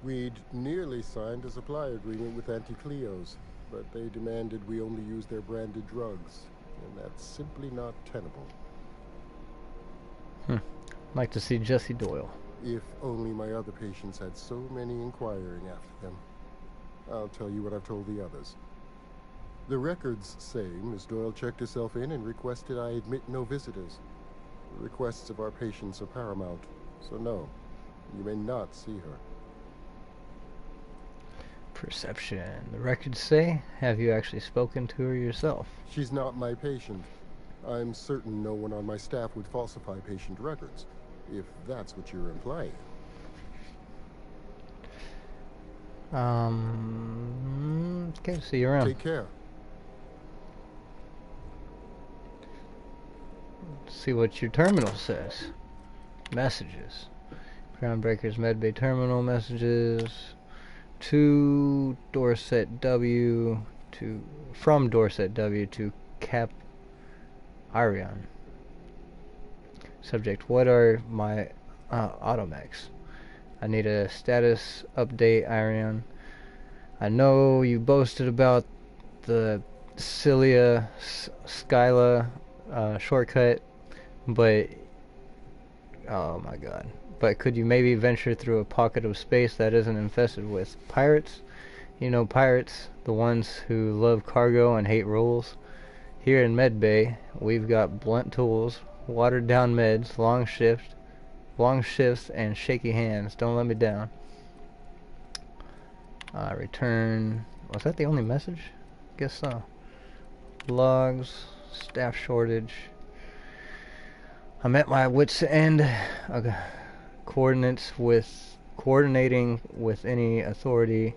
We'd nearly signed a supply agreement with Anti-Cleos, but they demanded we only use their branded drugs, and that's simply not tenable. I'd like to see Jessie Doyle. If only my other patients had so many inquiring after them. I'll tell you what I've told the others. The records say Miss Doyle checked herself in and requested I admit no visitors. The requests of our patients are paramount, so no, you may not see her. Perception. The records say, have you actually spoken to her yourself? She's not my patient. I'm certain no one on my staff would falsify patient records, if that's what you're implying. Okay, see you around. Take care. Let's see what your terminal says. Messages. Groundbreaker's Medbay terminal messages. To Dorset W to from Dorset W to Cap Arion. Subject: what are my automechs? I need a status update, Arion. I know you boasted about the Scylla shortcut, but oh my god. But could you maybe venture through a pocket of space that isn't infested with pirates? You know, pirates, the ones who love cargo and hate rules. Here in Medbay, we've got blunt tools, watered down meds, long shifts, and shaky hands. Don't let me down. Return. Was that the only message? Guess so. Logs, staff shortage. I'm at my wit's end. Okay. Coordinating with any authority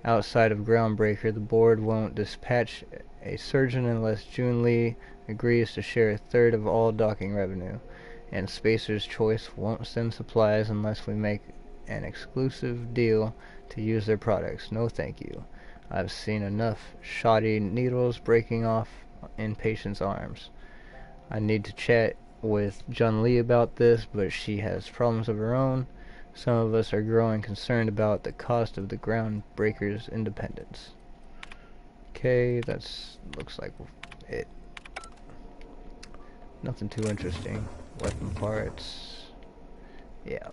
outside of Groundbreaker. The board won't dispatch a surgeon unless Jun Lee agrees to share a third of all docking revenue, and Spacer's Choice won't send supplies unless we make an exclusive deal to use their products. No thank you. I've seen enough shoddy needles breaking off in patients' arms. I need to chat with Jun Lee about this, but she has problems of her own. Some of us are growing concerned about the cost of the Groundbreaker's independence. Okay, that's looks like it. Nothing too interesting. Weapon parts. Yeah.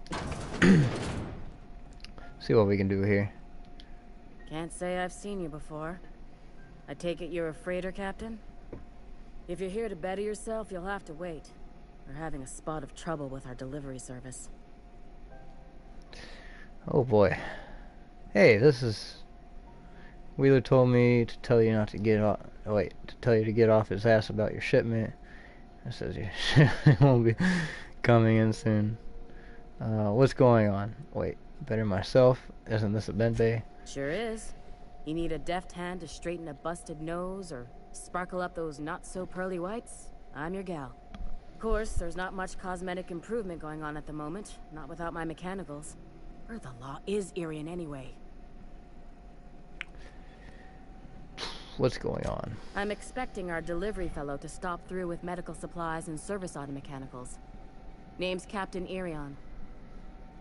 See what we can do here. Can't say I've seen you before. I take it you're a freighter captain? If you're here to better yourself, you'll have to wait. We're having a spot of trouble with our delivery service. Oh boy. Hey, this is... Wheeler told me to tell you not to get off... Oh, wait, to tell you to get off his ass about your shipment. It says your shipment won't be coming in soon. What's going on? Wait, better myself? Isn't this a med bay? Sure is. You need a deft hand to straighten a busted nose or sparkle up those not-so-pearly whites? I'm your gal. Of course, there's not much cosmetic improvement going on at the moment, not without my mechanicals. Where the law is Irian anyway? What's going on? I'm expecting our delivery fellow to stop through with medical supplies and service auto mechanicals. Name's Captain Irion.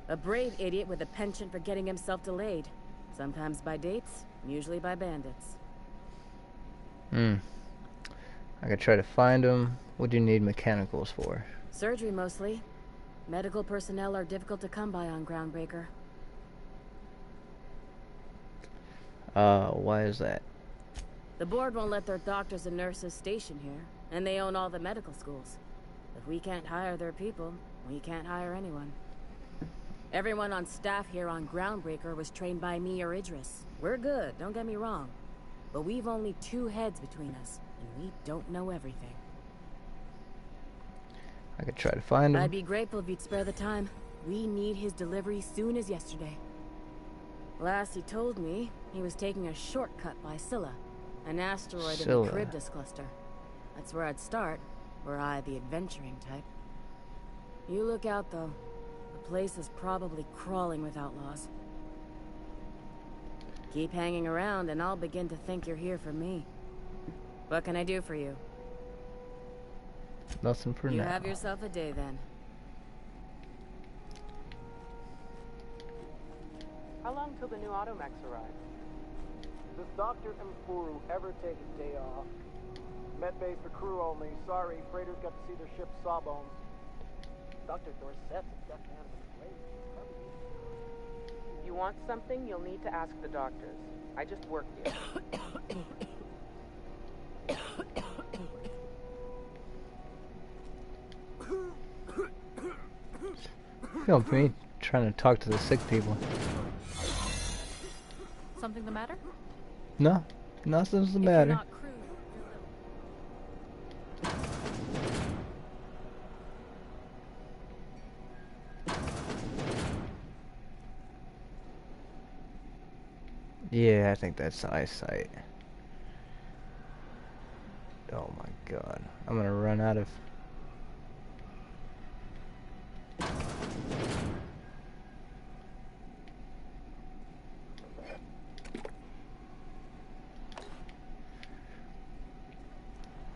A brave idiot with a penchant for getting himself delayed. Sometimes by dates, usually by bandits. I could try to find him. What do you need mechanicals for? Surgery mostly. Medical personnel are difficult to come by on Groundbreaker. Why is that? The board won't let their doctors and nurses station here, and they own all the medical schools. If we can't hire their people, we can't hire anyone. Everyone on staff here on Groundbreaker was trained by me or Idris. We're good, don't get me wrong. But we've only 2 heads between us, and we don't know everything. I could try to find him. I'd be grateful if you'd spare the time. We need his delivery soon as yesterday. Last he told me, he was taking a shortcut by Scylla, an asteroid in the Charybdis cluster. That's where I'd start, were I the adventuring type. You look out, though. The place is probably crawling with outlaws. Keep hanging around, and I'll begin to think you're here for me. What can I do for you? Nothing for now. You have yourself a day, then. How long till the new automechs arrive? Does Dr. Mfuru ever take a day off? Medbay for crew only. Sorry, freighters got to see their ship's sawbones. Dr. Dorset's a deaf man with a If you want something, you'll need to ask the doctors. I just work here. Film me trying to talk to the sick people. Something the matter? No, nothing's the matter. Yeah, I think that's eyesight. Oh my god. I'm gonna run out of...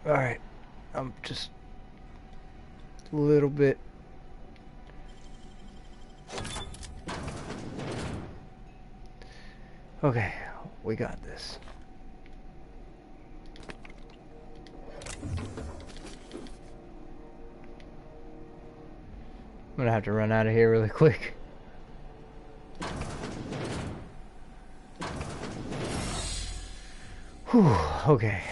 Alright. I'm just... a little bit... Okay, we got this. I'm gonna have to run out of here really quick. Whew, okay.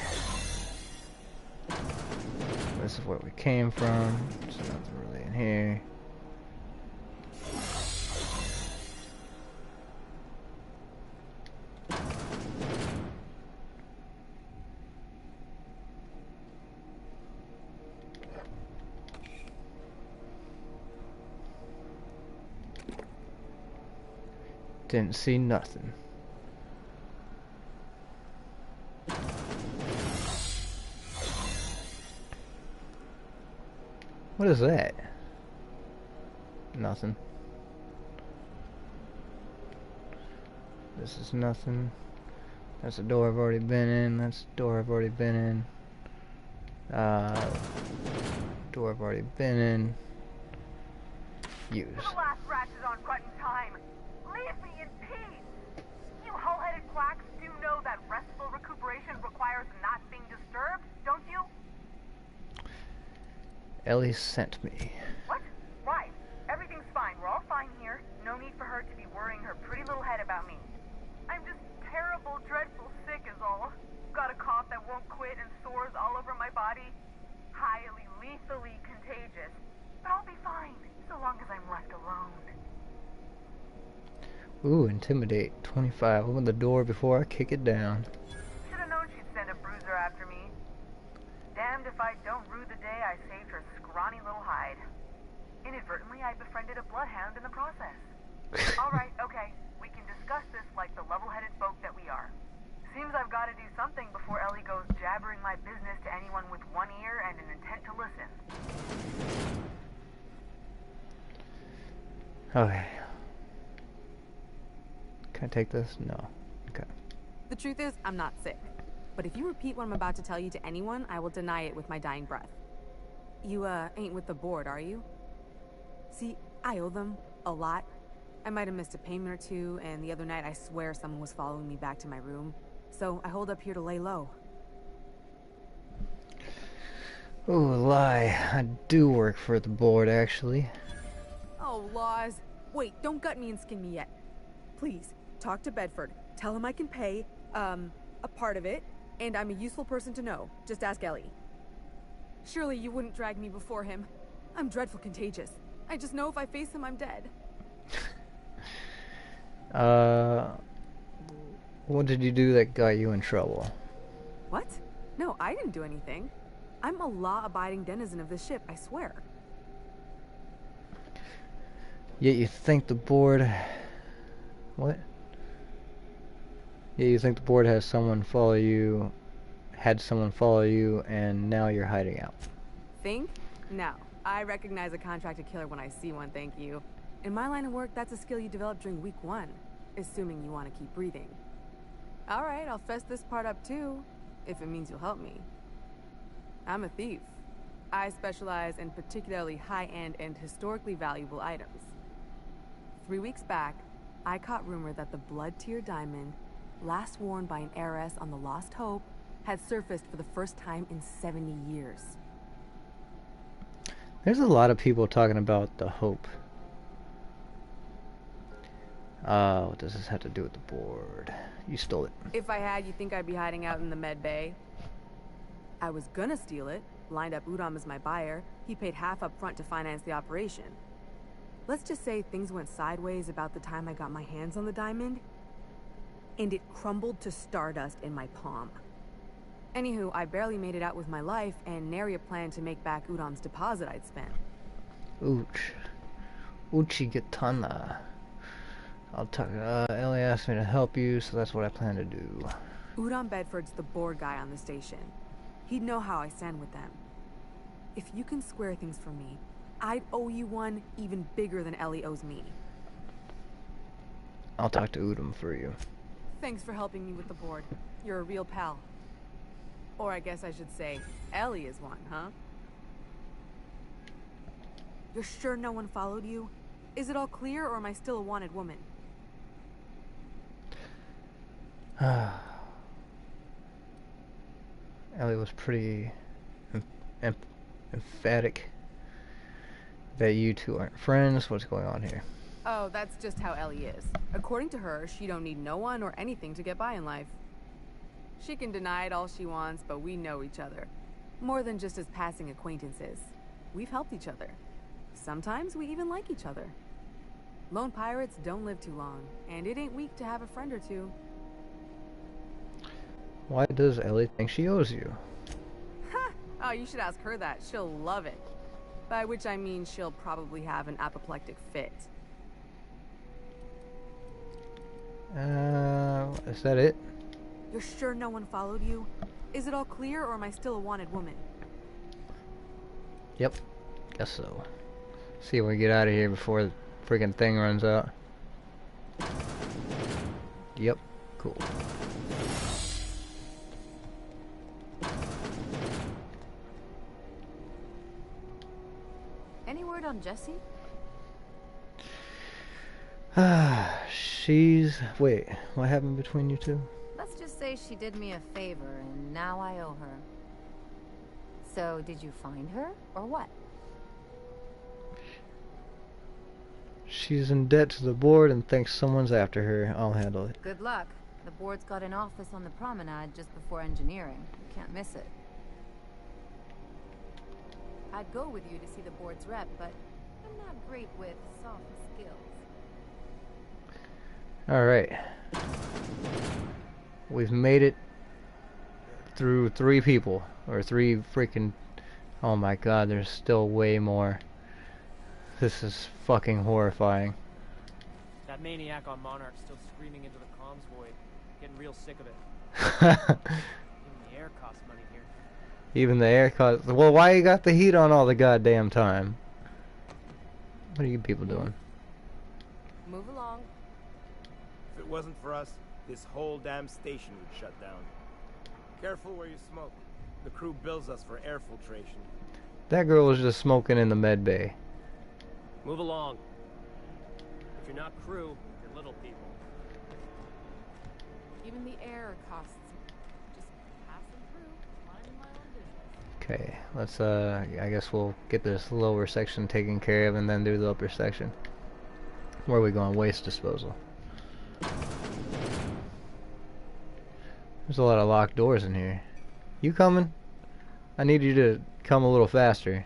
This is where we came from. There's nothing really in here. Didn't see nothing. What is that? Nothing. This is nothing. That's a door I've already been in. That's a door I've already been in. Door I've already been in. Use. The last rat is on rotten time. Leave me in peace. You hull-headed quacks do know that restful recuperation requires not being disturbed, don't you? Ellie sent me. What? Why? Everything's fine. We're all fine here. No need for her to be worrying her pretty little head lethally contagious, but I'll be fine so long as I'm left alone. Ooh, intimidate. 25. Open the door before I kick it down. Should have known she'd send a bruiser after me. Damned if I don't rue the day I saved her scrawny little hide. Inadvertently, I befriended a bloodhound in the process. Alright, okay. We can discuss this like the level-headed folk that we are. Seems I've got to do something before Ellie goes jabbering my business to anyone with one ear and an intent to listen. Okay. Can I take this? No. Okay. The truth is, I'm not sick. But if you repeat what I'm about to tell you to anyone, I will deny it with my dying breath. You, ain't with the board, are you? See, I owe them a lot. I might have missed a payment or two, and the other night I swear someone was following me back to my room. So I hold up here to lay low. Ooh, lie. I do work for the board, actually. Oh, laws. Wait, don't gut me and skin me yet. Please, talk to Bedford. Tell him I can pay, a part of it, and I'm a useful person to know. Just ask Ellie. Surely you wouldn't drag me before him. I'm dreadful contagious. I just know if I face him, I'm dead. What did you do that got you in trouble? What? No, I didn't do anything. I'm a law-abiding denizen of this ship, I swear. Yet you think the board... What? Yeah, you think the board has someone follow you, had someone follow you, and now you're hiding out. Think? No. I recognize a contracted killer when I see one, thank you. In my line of work, that's a skill you develop during week 1, assuming you want to keep breathing. Alright, I'll fess this part up too, if it means you'll help me. I'm a thief. I specialize in particularly high-end and historically valuable items. 3 weeks back, I caught rumor that the blood-tier diamond, last worn by an heiress on the Lost Hope, had surfaced for the first time in 70 years. There's a lot of people talking about the Hope. What does this have to do with the board? You stole it. If I had, you think I'd be hiding out in the med bay? I was gonna steal it, lined up Udom as my buyer. He paid half up front to finance the operation. Let's just say things went sideways about the time I got my hands on the diamond, and it crumbled to stardust in my palm. Anywho, I barely made it out with my life, and nary a plan to make back Udom's deposit I'd spent. Ouch. Uchigatana. I'll talk. Ellie asked me to help you, so that's what I plan to do. Udom Bedford's the board guy on the station. He'd know how I stand with them. If you can square things for me, I'd owe you one even bigger than Ellie owes me. I'll talk to Udom for you. Thanks for helping me with the board. You're a real pal. Or I guess I should say, Ellie is one, huh? You're sure no one followed you? Is it all clear, or am I still a wanted woman? Ellie was pretty emphatic that you two aren't friends. What's going on here? Oh, that's just how Ellie is. According to her, she don't need no one or anything to get by in life. She can deny it all she wants, but we know each other. More than just as passing acquaintances. We've helped each other. Sometimes we even like each other. Lone pirates don't live too long, and it ain't weak to have a friend or two. Why does Ellie think she owes you? Ha! Oh, you should ask her that. She'll love it. By which I mean she'll probably have an apoplectic fit. Is that it? You're sure no one followed you? Is it all clear, or am I still a wanted woman? Yep. Guess so. See if we get out of here before the freaking thing runs out. Yep. Cool. Any word on Jessie? Wait, what happened between you two? Let's just say she did me a favor, and now I owe her. So, did you find her, or what? She's in debt to the board and thinks someone's after her. I'll handle it. Good luck. The board's got an office on the promenade just before engineering. You can't miss it. I'd go with you to see the board's rep, but I'm not great with soft skills. Alright. We've made it through 3 people. Or 3 freaking... Oh my god, there's still way more. This is fucking horrifying. That maniac on Monarch's still screaming into the comms void. Getting real sick of it. Even the air costs money here. Even the air costs... Well, why you got the heat on all the goddamn time? What are you people doing? Move along. If it wasn't for us, this whole damn station would shut down. Careful where you smoke. The crew bills us for air filtration. That girl was just smoking in the med bay. Move along. If you're not crew, you're little people. Even the air costs. Just passing through, minding my own business. Okay, let's I guess we'll get this lower section taken care of and then do the upper section. Where are we going? Waste disposal. There's a lot of locked doors in here. You coming? I need you to come a little faster.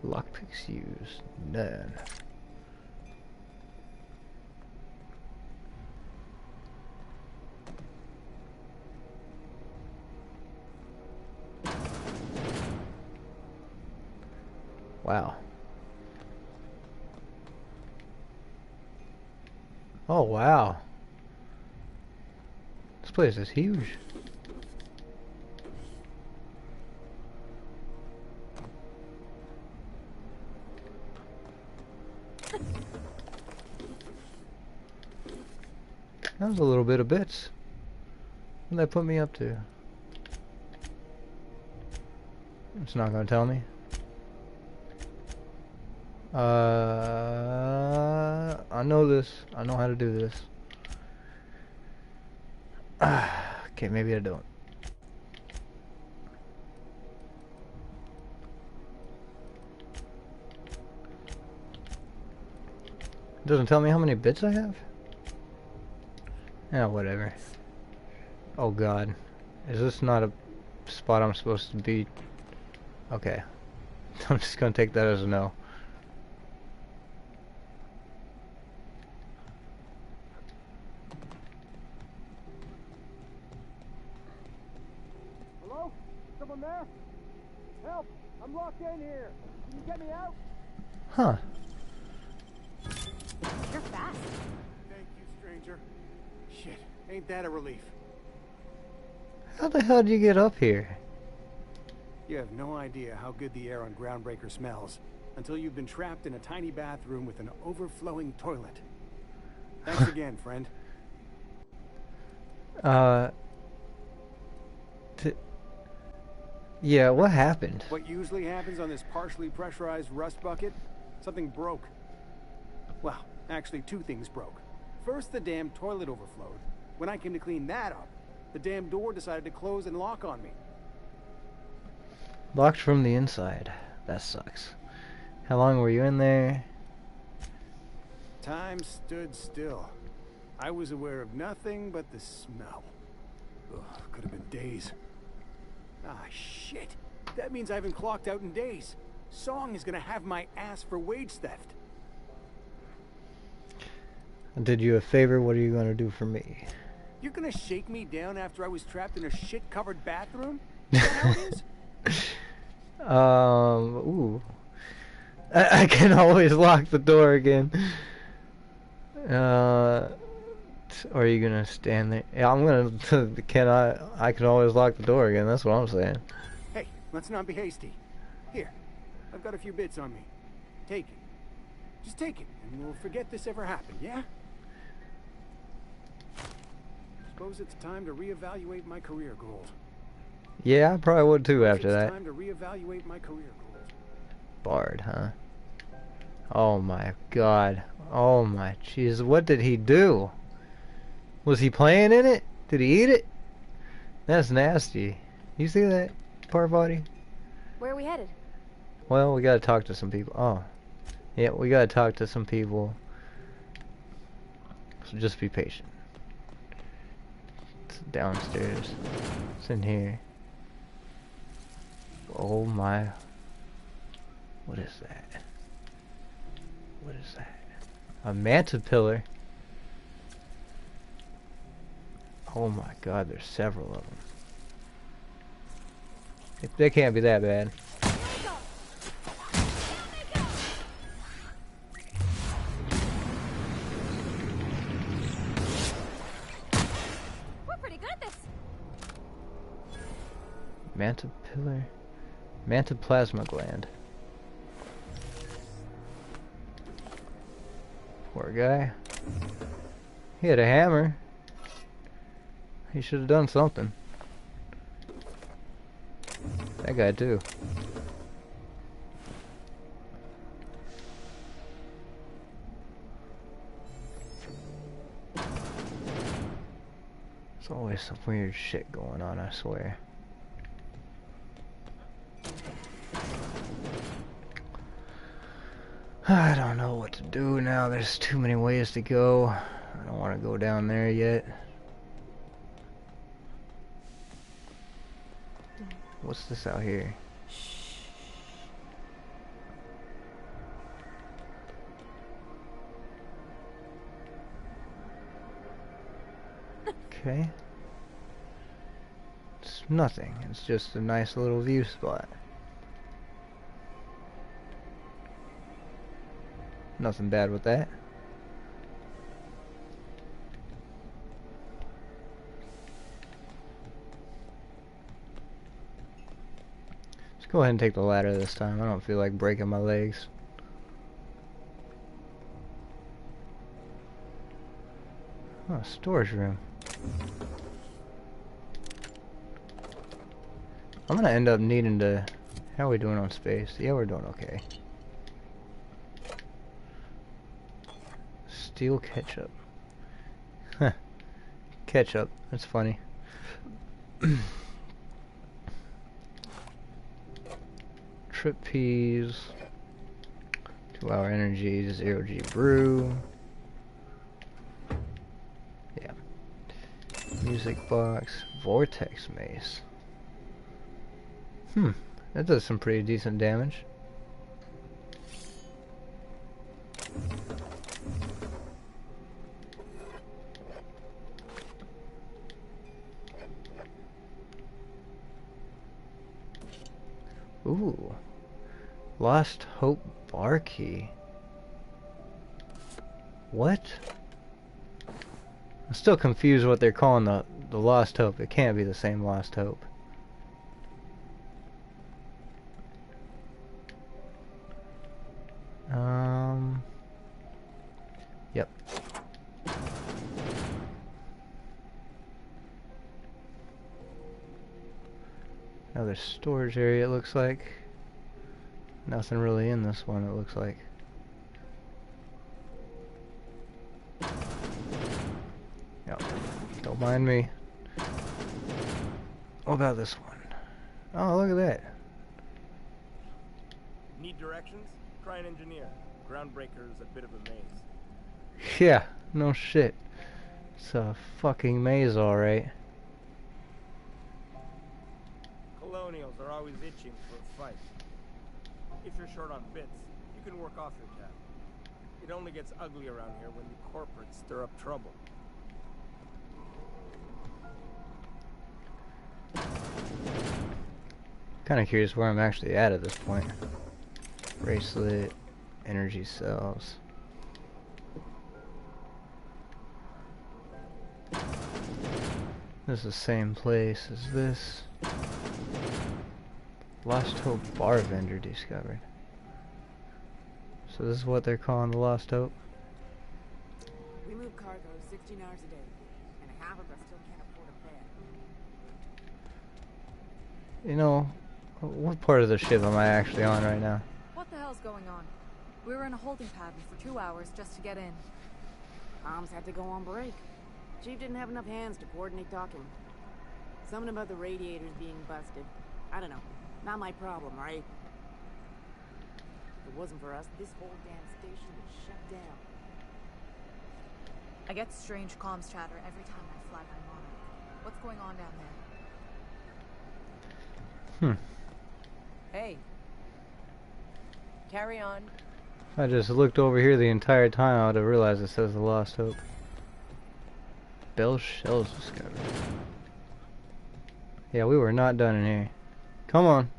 Lockpicks used. None. Wow. Oh wow. This place is huge. That was a little bit of bits. What did that put me up to? It's not gonna tell me. I know this. I know how to do this. Okay, maybe I don't. It doesn't tell me how many bits I have? Yeah, whatever. Oh god. Is this not a spot I'm supposed to be? Okay. I'm just gonna take that as a no. Hello? Someone there? Help! I'm locked in here. Can you get me out? Huh. You're fast. Thank you, stranger. Shit, ain't that a relief? How the hell did you get up here? You have no idea how good the air on Groundbreaker smells until you've been trapped in a tiny bathroom with an overflowing toilet. Thanks again, friend. Yeah, what happened? What usually happens on this partially pressurized rust bucket? Something broke. Well, actually 2 things broke. First, the damn toilet overflowed. When I came to clean that up, the damn door decided to close and lock on me. Locked from the inside. That sucks. How long were you in there? Time stood still. I was aware of nothing but the smell. Ugh, could have been days. Ah, shit. That means I haven't clocked out in days. Song is gonna have my ass for wage theft. I did you a favor, what are you gonna do for me? You're gonna shake me down after I was trapped in a shit-covered bathroom? Is that how it is? Ooh. I can always lock the door again. Or are you gonna stand there? Yeah, I'm gonna. I can always lock the door again. That's what I'm saying. Hey, let's not be hasty. Here, I've got a few bits on me. Take it. Just take it, and we'll forget this ever happened, yeah? Suppose it's time to reevaluate my career goals. Yeah, I probably would too after that. It's time to reevaluate my career goals. Bard, huh? Oh my god. Oh my jeez. What did he do? Was he playing in it? Did he eat it? That's nasty. You see that, Parvati? Where are we headed? Well, we gotta talk to some people. Oh. Yeah, we gotta talk to some people. So just be patient. It's downstairs. It's in here. Oh my. What is that? What is that? A manta pillar. Oh my god, there's several of them. They can't be that bad. We're pretty good at this. Manta pillar. Manta plasma gland. Poor guy. He had a hammer. He should have done something. That guy too. There's always some weird shit going on, I swear. I don't know what to do now. There's too many ways to go. I don't want to go down there yet. What's this out here? Okay. It's nothing. It's just a nice little view spot. Nothing bad with that. Let's go ahead and take the ladder this time. I don't feel like breaking my legs. Oh, storage room. I'm gonna end up needing to... How are we doing on space? Yeah, we're doing okay. Steel ketchup. Huh. Ketchup. That's funny. Trapeze. 2-hour energy. 0G brew. Yeah. Music box. Vortex mace. That does some pretty decent damage. Ooh. Lost Hope bar key. What? I'm still confused what they're calling the Lost Hope. It can't be the same Lost Hope. Yep. Another storage area, it looks like. Nothing really in this one, it looks like. Yep. Don't mind me. What about this one? Oh, look at that. Need directions? Try an engineer. Groundbreaker's a bit of a maze. Yeah, no shit. It's a fucking maze, alright. Colonials are always itching for a fight. If you're short on bits, you can work off your tab. It only gets ugly around here when the corporates stir up trouble. Kinda curious where I'm actually at this point. Bracelet, energy cells. This is the same place as this. Lost Hope bar vendor discovered. So this is what they're calling the Lost Hope? We move cargo 16 hours a day, and half of us still can't afford a bed. You know, what part of the ship am I actually on right now? What the hell's going on? We were in a holding pattern for 2 hours just to get in. Comms had to go on break. Chief didn't have enough hands to coordinate docking. Something about the radiators being busted. I don't know. Not my problem, right? If it wasn't for us, this whole damn station would shut down. I get strange comms chatter every time I fly by Monarch. What's going on down there? Hey. Carry on. I just looked over here the entire time. I would have realized it says the Lost Hope. Bell shells discovered. Yeah, we were not done in here. Come on.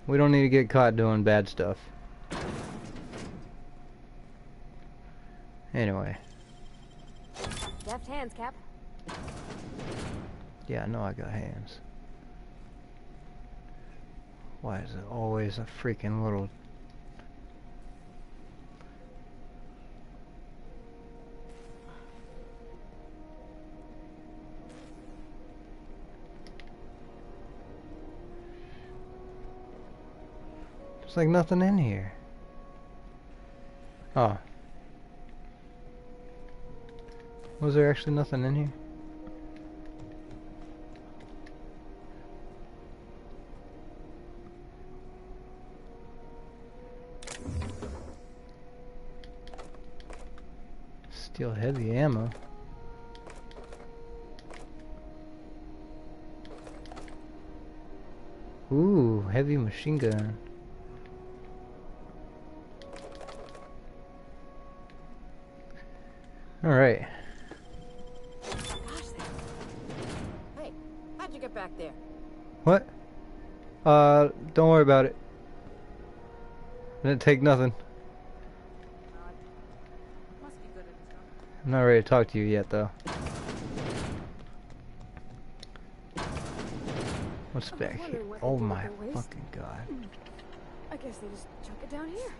We don't need to get caught doing bad stuff. Anyway. Deft hands, Cap. Yeah, I know I got hands. Why is it always a freaking little... There's like nothing in here. Oh. Was there actually nothing in here? Still heavy ammo. Ooh, heavy machine gun. Alright. Hey, how'd you get back there? What? Don't worry about it. Didn't take nothing. I'm not ready to talk to you yet, though. What's back here? Oh my fucking god. I guess they just chuck it down here.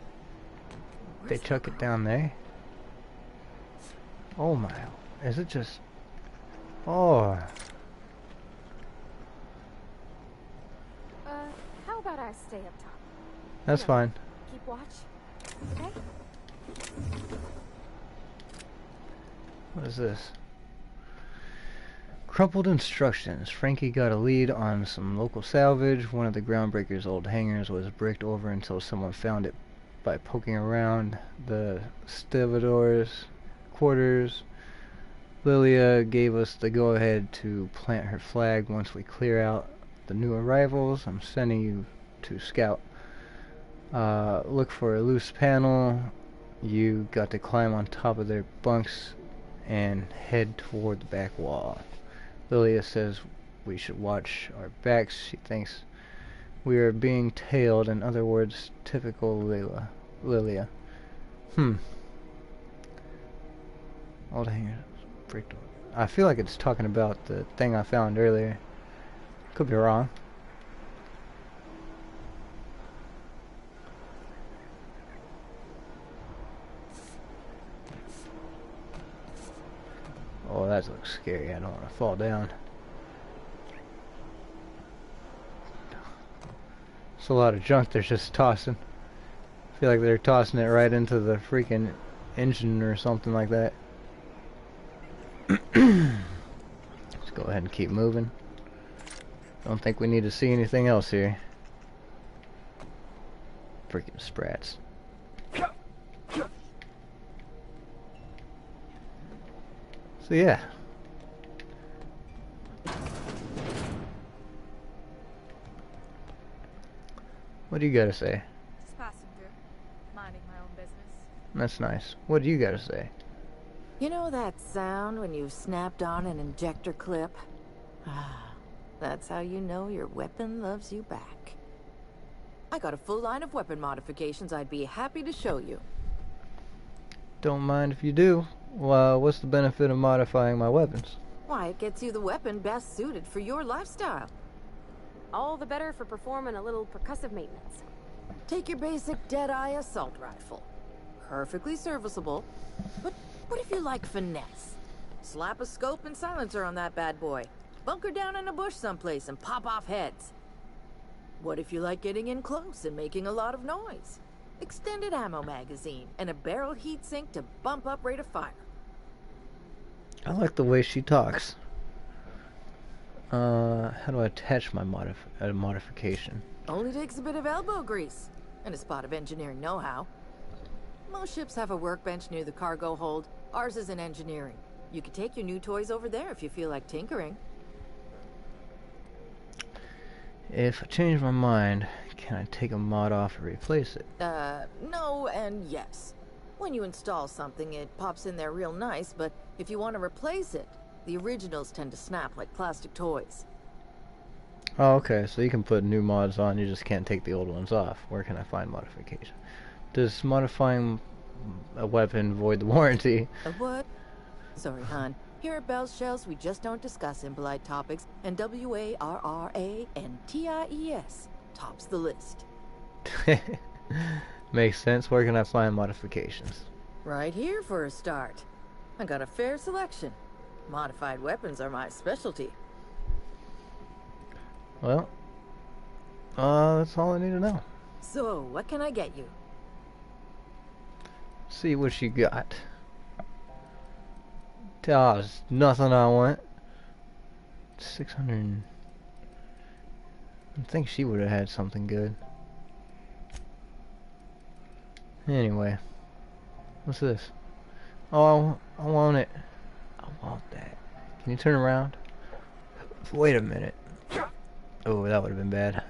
They chuck it down there? Oh my. Is it just... Oh. How about I stay up top? That's fine. Keep watch. Okay? What is this? Crumpled instructions. Frankie got a lead on some local salvage. One of the groundbreaker's old hangars was bricked over until someone found it by poking around the stevedore's quarters. Lilia gave us the go-ahead to plant her flag once we clear out the new arrivals. I'm sending you to scout. Look for a loose panel. You got to climb on top of their bunks and head toward the back wall. Lilia says we should watch our backs. She thinks we are being tailed. In other words, typical Lilia. Old hangers. I feel like it's talking about the thing I found earlier. Could be wrong. Oh, that looks scary. I don't want to fall down. It's a lot of junk they're just tossing. I feel like they're tossing it right into the freaking engine or something like that. Let's go ahead and keep moving. Don't think we need to see anything else here. Freaking sprats. So yeah. What do you gotta say? Just passing through, minding my own business. That's nice. What do you gotta say? You know that sound when you've snapped on an injector clip? That's how you know your weapon loves you back. I got a full line of weapon modifications I'd be happy to show you. Don't mind if you do. Well, what's the benefit of modifying my weapons? Why, it gets you the weapon best suited for your lifestyle. All the better for performing a little percussive maintenance. Take your basic Deadeye assault rifle. Perfectly serviceable. But what if you like finesse? Slap a scope and silencer on that bad boy. Bunker down in a bush someplace and pop off heads. What if you like getting in close and making a lot of noise? Extended ammo magazine and a barrel heatsink to bump up rate of fire. I like the way she talks. How do I attach my modification? Only takes a bit of elbow grease and a spot of engineering know-how. Most ships have a workbench near the cargo hold. Ours is in engineering. You could take your new toys over there if you feel like tinkering. If I change my mind, can I take a mod off and replace it? No and yes. When you install something, it pops in there real nice, but if you want to replace it, the originals tend to snap like plastic toys. Oh, okay, so you can put new mods on, you just can't take the old ones off. Where can I find modification? Does modifying a weapon void the warranty? A what? Sorry, hon. Here at Bell's Shells, we just don't discuss impolite topics, and WARRANTIES tops the list. Makes sense. Where can I find modifications? Right here for a start. I got a fair selection. Modified weapons are my specialty. Well, that's all I need to know. So, what can I get you? See what you got. There's nothing I want. 600. I think she would have had something good. Anyway, what's this? Oh, I want it. I want that. Can you turn around? Wait a minute. Oh, that would have been bad. Do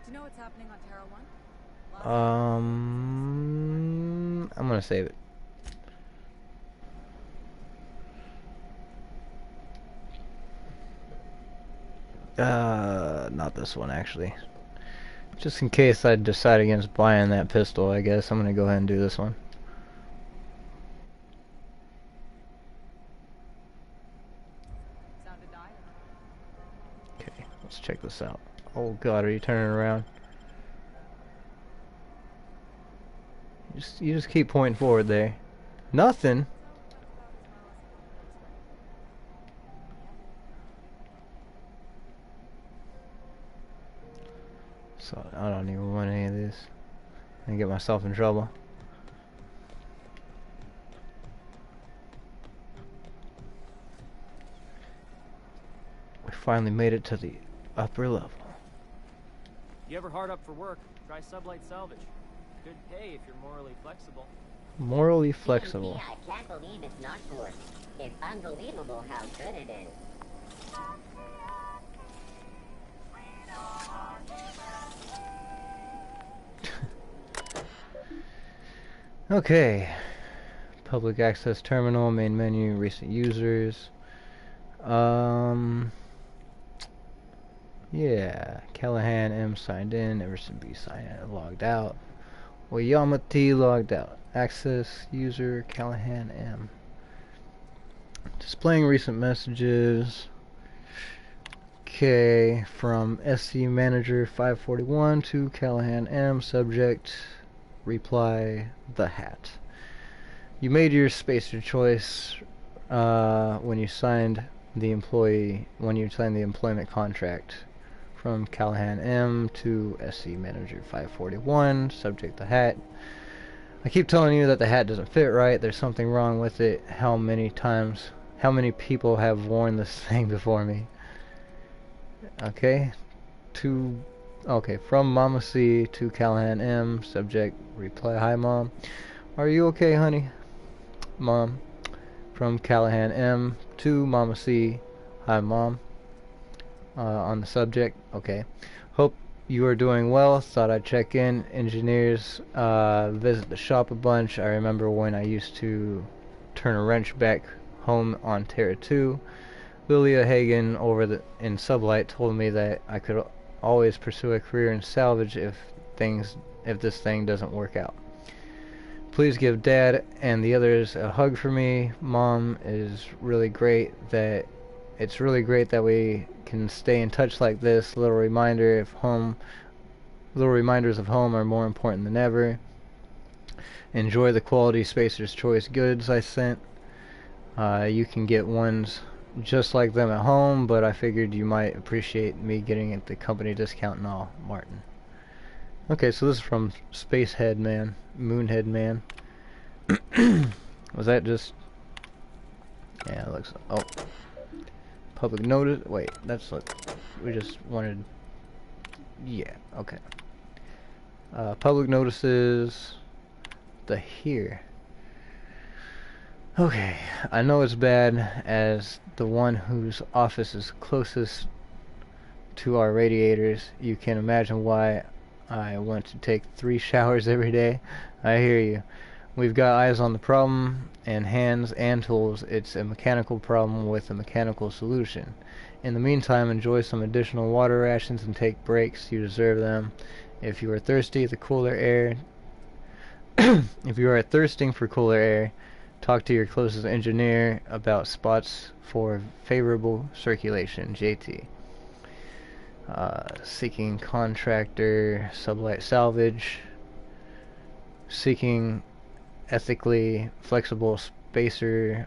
you know what's happening on Terra 1? I'm gonna save it. Not this one actually. Just in case I decide against buying that pistol, I guess I'm gonna go ahead and do this one. Okay, let's check this out. Oh God, are you turning around? You just keep pointing forward there. Nothing. So I don't even want any of this. I'm gonna get myself in trouble. We finally made it to the upper level. You ever hard up for work? Try Sublight Salvage. Good pay if you're morally flexible. Morally flexible. I can't believe it's not good. It's unbelievable how good it is. Okay. Public access terminal, main menu, recent users. Yeah. Callahan M signed in, Everson B signed in, logged out. Oyama T logged out. Access user Callahan M. Displaying recent messages. Okay, from SC Manager 541 to Callahan M. Subject reply the hat. You made your spacer choice when you signed the employment contract. From Callahan M to SC Manager 541, subject the hat. I keep telling you that the hat doesn't fit right. There's something wrong with it. How many people have worn this thing before me? Okay. From Mama C to Callahan M, subject reply, hi mom. Are you okay, honey? Mom. From Callahan M to Mama C, hi mom. On the subject, okay. Hope you are doing well. Thought I'd check in. Engineers visit the shop a bunch. I remember when I used to turn a wrench back home on Terra 2. Lilia Hagen in Sublight told me that I could always pursue a career in salvage if this thing doesn't work out. Please give Dad and the others a hug for me. Mom is really great that it's really great that we can stay in touch like this. Little reminders of home are more important than ever. Enjoy the quality Spacer's Choice goods I sent. You can get ones just like them at home, but I figured you might appreciate me getting it the company discount and all. Martin. Okay, so this is from Spacehead Man, Moonhead Man. Was that just... Yeah, it looks... Oh. Public notice... Wait, that's what... We just wanted... Yeah, okay. Public notices... the here? Okay, I know it's bad as the one whose office is closest to our radiators. You can imagine why I want to take 3 showers every day. I hear you. We've got eyes on the problem, and hands and tools. It's a mechanical problem with a mechanical solution. In the meantime, enjoy some additional water rations and take breaks. You deserve them. If you are thirsty, the cooler air... if you are thirsting for cooler air, talk to your closest engineer about spots for favorable circulation. JT. Seeking contractor, sublight salvage. Seeking ethically flexible spacer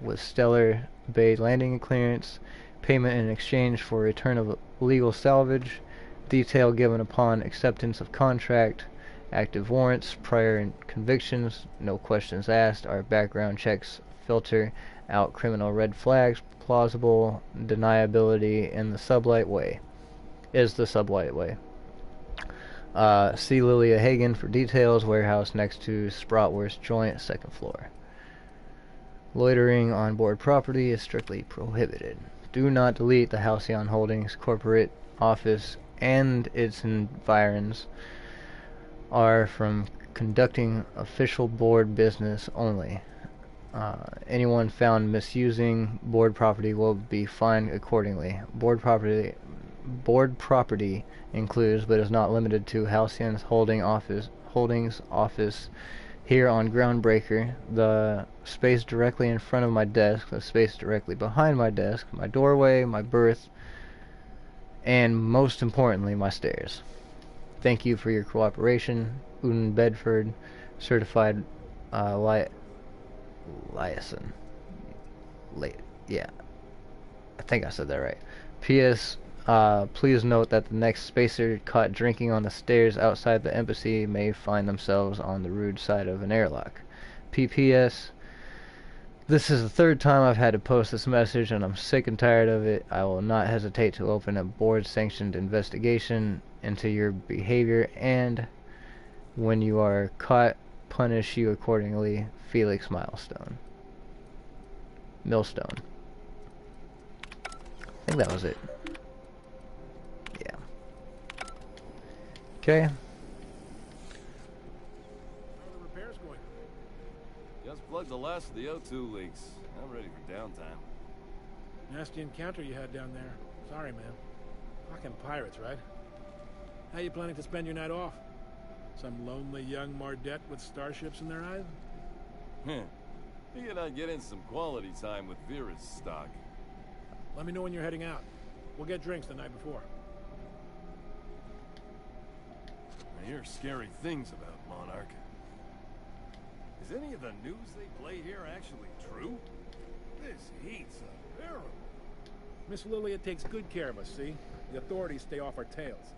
with stellar bay landing clearance. Payment in exchange for return of legal salvage. Detail given upon acceptance of contract. Active warrants, prior convictions, no questions asked. Our background checks filter out criminal red flags. Plausible deniability in the sublight way. Is the sublight way. See Lilia Hagen for details. Warehouse next to Spratwurst joint, 2nd floor. Loitering on board property is strictly prohibited. Do not delete the Halcyon Holdings corporate office and its environs are from conducting official board business only. Anyone found misusing board property will be fined accordingly. Board property includes, but is not limited to, Halcyon's Holdings office here on Groundbreaker, the space directly in front of my desk, the space directly behind my desk, my doorway, my berth, and most importantly, my stairs. Thank you for your cooperation. Uden Bedford, certified liaison. Yeah, I think I said that right. P.S. Please note that the next spacer caught drinking on the stairs outside the embassy may find themselves on the rude side of an airlock. P.P.S. This is the 3rd time I've had to post this message, and I'm sick and tired of it. I will not hesitate to open a board-sanctioned investigation into your behavior, and when you are caught, punish you accordingly. Felix Millstone. I think that was it. Yeah. Okay. How are the repairs going? Just plugged the last of the O2 leaks. I'm ready for downtime. Nasty encounter you had down there. Sorry, man. Fucking pirates, right? How you planning to spend your night off? Some lonely young Mardette with starships in their eyes? Figured I'd get in some quality time with Vera's stock. Let me know when you're heading out. We'll get drinks the night before. I hear scary things about Monarch. Is any of the news they play here actually true? This heat's unbearable. Miss Lilia takes good care of us, see? The authorities stay off our tails.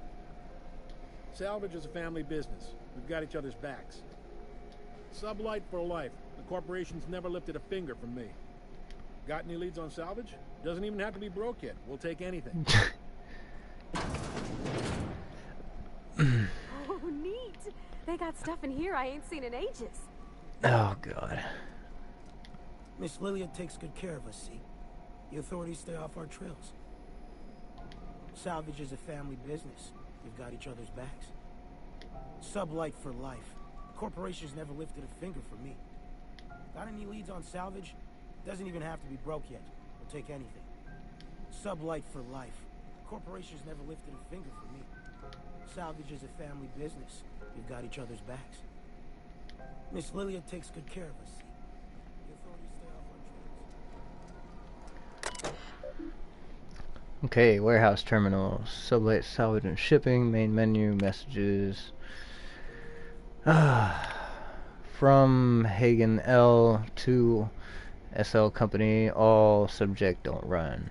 Salvage is a family business. We've got each other's backs. Sublight for life. The corporation's never lifted a finger from me. Got any leads on salvage? Doesn't even have to be broke yet. We'll take anything. Oh, neat. They got stuff in here I ain't seen in ages. Oh, God. Miss Lilia takes good care of us, see? The authorities stay off our trails. Salvage is a family business. We've got each other's backs. Sublight for life. The corporation's never lifted a finger for me. Got any leads on salvage? Doesn't even have to be broke yet. We'll take anything. Sublight for life. The corporation's never lifted a finger for me. Salvage is a family business. We've got each other's backs. Miss Lilia takes good care of us. The authorities stay off our trails. Okay, warehouse terminal, sublight salvage and shipping, main menu, messages. From Hagen L to SL Company, all subject don't run.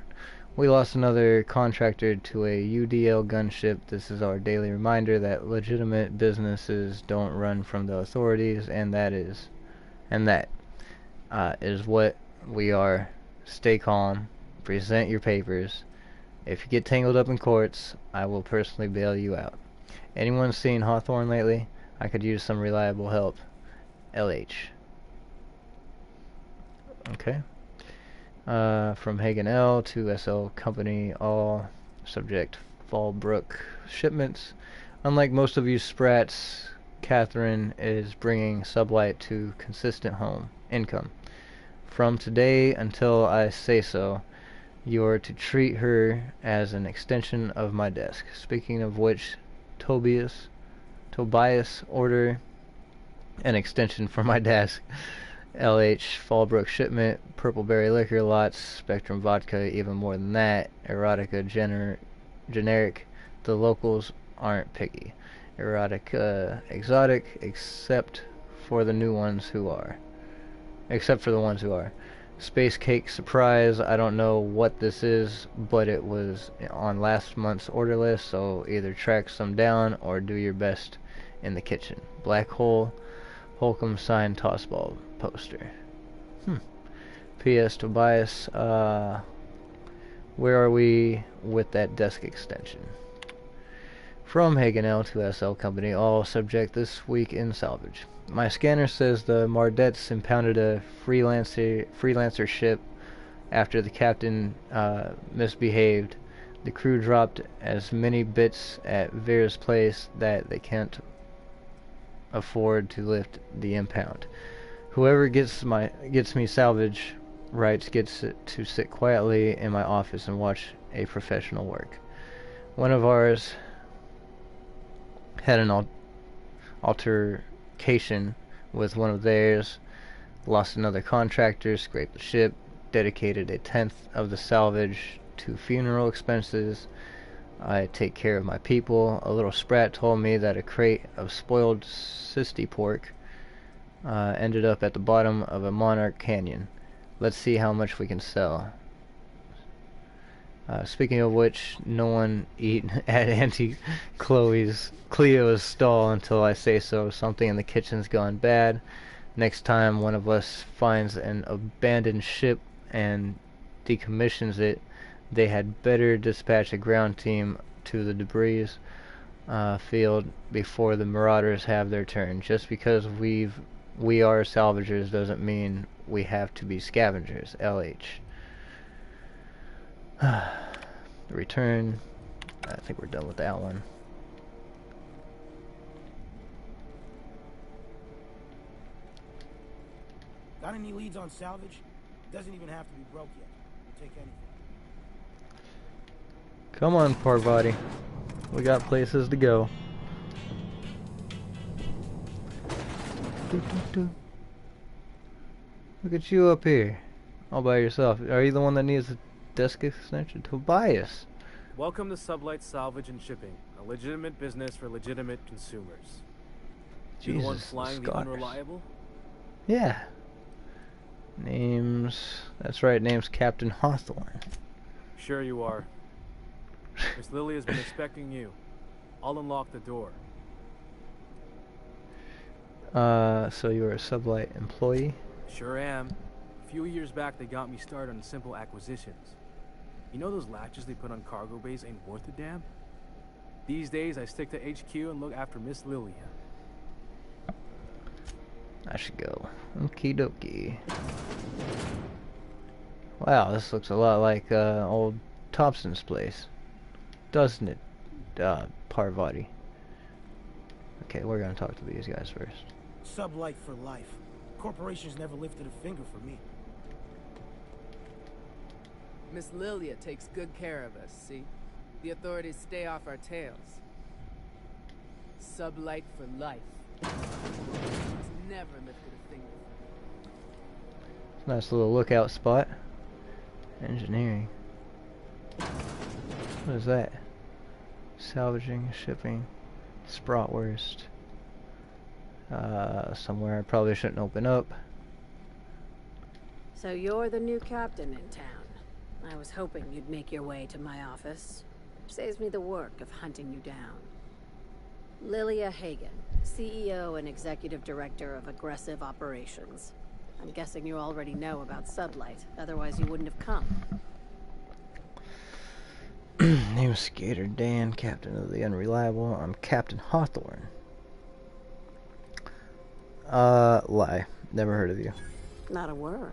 We lost another contractor to a UDL gunship. This is our daily reminder that legitimate businesses don't run from the authorities, and that is what we are. Stay calm, present your papers. If you get tangled up in courts, I will personally bail you out. Anyone seen Hawthorne lately? I could use some reliable help. LH. Okay. From Hagen L to SL Company, all subject Fallbrook shipments. Unlike most of you sprats, Catherine is bringing Sublight to consistent home income. From today until I say so, you are to treat her as an extension of my desk. Speaking of which, Tobias, order an extension for my desk. LH Fallbrook shipment, Purple Berry liquor lots, Spectrum vodka, even more than that, Erotica generic. The locals aren't picky. Erotica exotic, except for the ones who are. Space Cake Surprise, I don't know what this is, but it was on last month's order list, so either track some down or do your best in the kitchen. Black Hole, Holcomb signed tossball poster. P.S. Tobias, where are we with that desk extension? From Hagen L to SL Company, all subject this week in salvage. My scanner says the Mardettes impounded a freelancer ship after the captain misbehaved. The crew dropped as many bits at Vera's place that they can't afford to lift the impound. Whoever gets me salvage rights gets to sit quietly in my office and watch a professional work. One of ours had an altercation with one of theirs, lost another contractor, scraped the ship, dedicated a tenth of the salvage to funeral expenses. I take care of my people. A little sprat told me that a crate of spoiled sissy pork ended up at the bottom of a Monarch Canyon. Let's see how much we can sell. Speaking of which, no one eat at Auntie Cleo's stall until I say so. Something in the kitchen's gone bad. Next time one of us finds an abandoned ship and decommissions it, they had better dispatch a ground team to the debris field before the marauders have their turn. Just because we are salvagers doesn't mean we have to be scavengers. LH. Return. I think we're done with that one. Got any leads on salvage? Doesn't even have to be broke yet. We'll take anything. Come on, Parvati. We got places to go. Look at you up here, all by yourself. Are you the one that needs a desk extension? Tobias. Welcome to Sublight Salvage and Shipping, a legitimate business for legitimate consumers. You the one Jesus, flying the Scottish. Unreliable? Yeah. That's right, name's Captain Hawthorne. Sure you are. Miss Lily has been expecting you. I'll unlock the door. So you're a Sublight employee? Sure am. A few years back, they got me started on simple acquisitions. You know those latches they put on cargo bays ain't worth a damn? These days, I stick to HQ and look after Miss Lilia. I should go. Okie dokie. Wow, this looks a lot like old Thompson's place. Doesn't it, Parvati? Okay, we're gonna talk to these guys first. Sublight for life. Corporations never lifted a finger for me. Miss Lilia takes good care of us, see? The authorities stay off our tails. Sublight for life. It's never lifted a finger. Nice little lookout spot. Engineering. What is that? Salvaging, shipping, Spratwurst. Somewhere I probably shouldn't open up. So you're the new captain in town. I was hoping you'd make your way to my office. Saves me the work of hunting you down. Lilia Hagen, CEO and Executive Director of Aggressive Operations. I'm guessing you already know about Sublight, otherwise you wouldn't have come. Name is Skater Dan, Captain of the Unreliable. I'm Captain Hawthorne. Lie. Never heard of you. Not a word.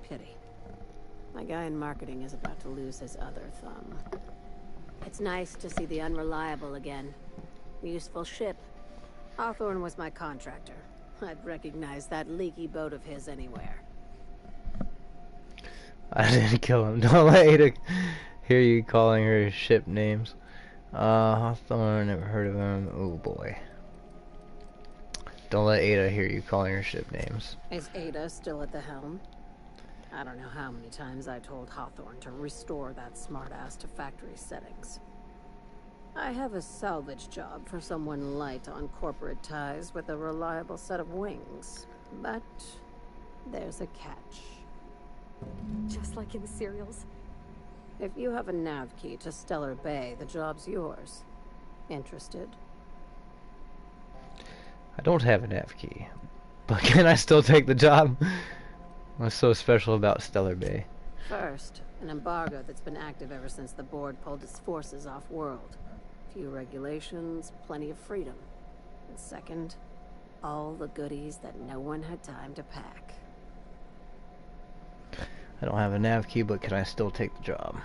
Pity. My guy in marketing is about to lose his other thumb. It's nice to see the Unreliable again. Useful ship. Hawthorne was my contractor. I'd recognize that leaky boat of his anywhere. I didn't kill him. Don't let Ada hear you calling her ship names. Hawthorne, never heard of him. Oh boy. Don't let Ada hear you calling her ship names. Is Ada still at the helm? I don't know how many times I told Hawthorne to restore that smartass to factory settings. I have a salvage job for someone light on corporate ties with a reliable set of wings. But there's a catch. Just like in the serials. If you have a nav key to Stellar Bay, the job's yours. Interested? I don't have a nav key, but can I still take the job? What's so special about Stellar Bay? First, an embargo that's been active ever since the board pulled its forces off-world. Few regulations, plenty of freedom. And second, all the goodies that no one had time to pack. I don't have a nav key, but can I still take the job?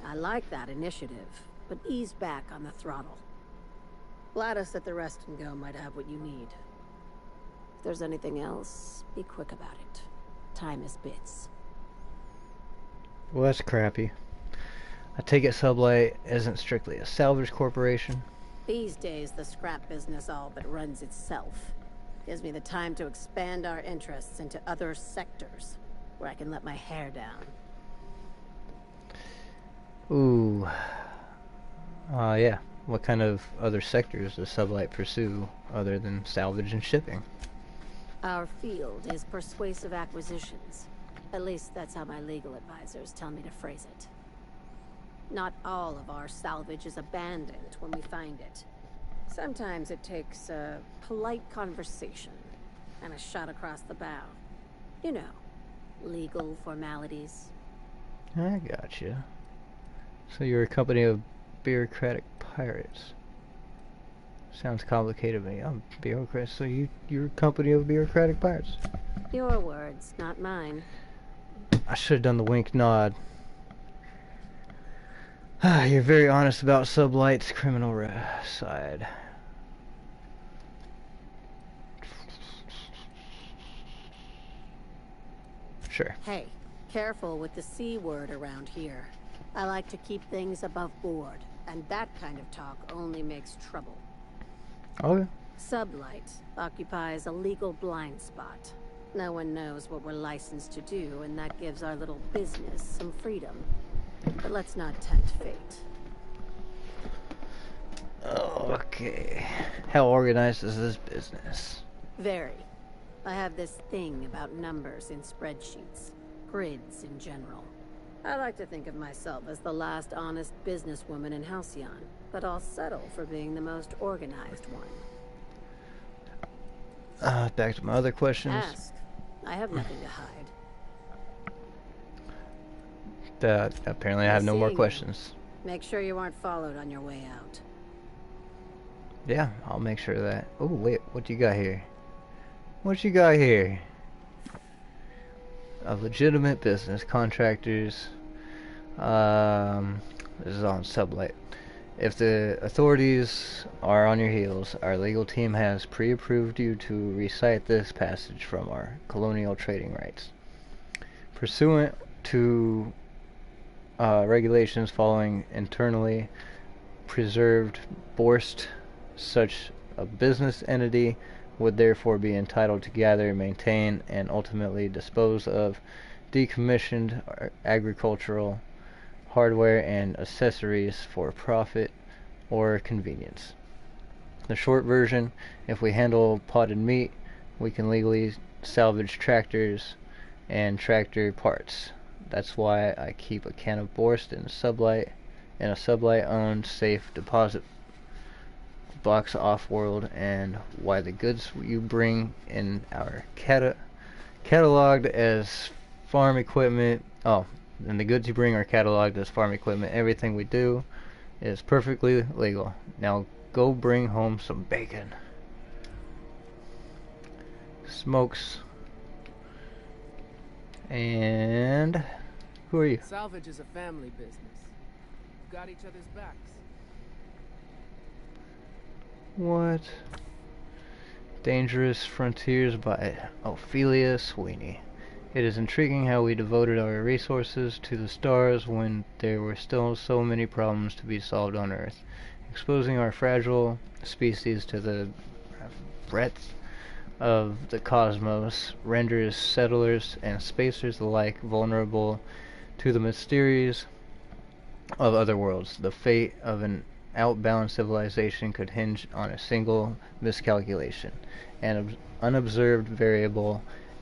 I like that initiative, but ease back on the throttle. Gladys at the Rest and Go might have what you need. If there's anything else, be quick about it. Time is bits. Well, that's crappy. I take it Sublight isn't strictly a salvage corporation. These days, the scrap business all but runs itself. Gives me the time to expand our interests into other sectors, where I can let my hair down. Ooh. Yeah. What kind of other sectors does Sublight pursue other than salvage and shipping? Our field is persuasive acquisitions. At least that's how my legal advisors tell me to phrase it. Not all of our salvage is abandoned when we find it. Sometimes it takes a polite conversation and a shot across the bow. You know, legal formalities. I gotcha. So you're a company of bureaucratic pirates. Sounds complicated to me. I'm a bureaucrat, so you're a company of bureaucratic pirates. Your words, not mine. I should have done the wink nod. You're very honest about Sublight's criminal side. Sure. Hey, careful with the C word around here. I like to keep things above board, and that kind of talk only makes trouble. Okay. Sublight occupies a legal blind spot. No one knows what we're licensed to do, and that gives our little business some freedom. But let's not tempt fate. Okay. How organized is this business? Very. I have this thing about numbers in spreadsheets. Grids in general. I like to think of myself as the last honest businesswoman in Halcyon, but I'll settle for being the most organized one. Back to my other questions. Ask. I have nothing to hide. Apparently I have no more questions. Make sure you aren't followed on your way out. Yeah, I'll make sure of that. Oh, wait, what you got here? What you got here? A legitimate business, contractors. This is on Sublight. If the authorities are on your heels, our legal team has pre-approved you to recite this passage from our colonial trading rights. Pursuant to regulations following internally preserved Borst, such a business entity would therefore be entitled to gather, maintain, and ultimately dispose of decommissioned agricultural hardware and accessories for profit or convenience. The short version, if we handle potted meat, we can legally salvage tractors and tractor parts. That's why I keep a can of Borst in a Sublight owned safe deposit box off-world, and why the goods you bring in our cataloged as farm equipment. And the goods you bring are cataloged as farm equipment. Everything we do is perfectly legal. Now go bring home some bacon. Smokes. And who are you? Salvage is a family business. We've got each other's backs. What? Dangerous Frontiers by Ophelia Sweeney. It is intriguing how we devoted our resources to the stars when there were still so many problems to be solved on Earth. Exposing our fragile species to the breadth of the cosmos renders settlers and spacers alike vulnerable to the mysteries of other worlds. The fate of an outbound civilization could hinge on a single miscalculation, an unobserved variable,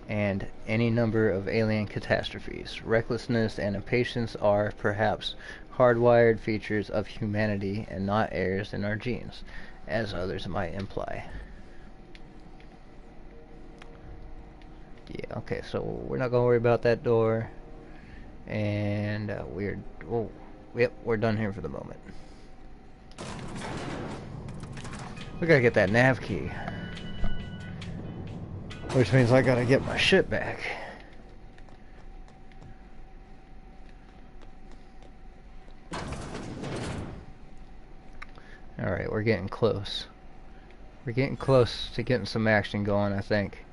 and any number of alien catastrophes. Recklessness and impatience are, perhaps, hardwired features of humanity and not errors in our genes, as others might imply. Yeah, okay, so we're not going to worry about that door. And we're done here for the moment. We gotta get that nav key. Which means I gotta get my shit back. Alright, we're getting close. We're getting close to getting some action going, I think.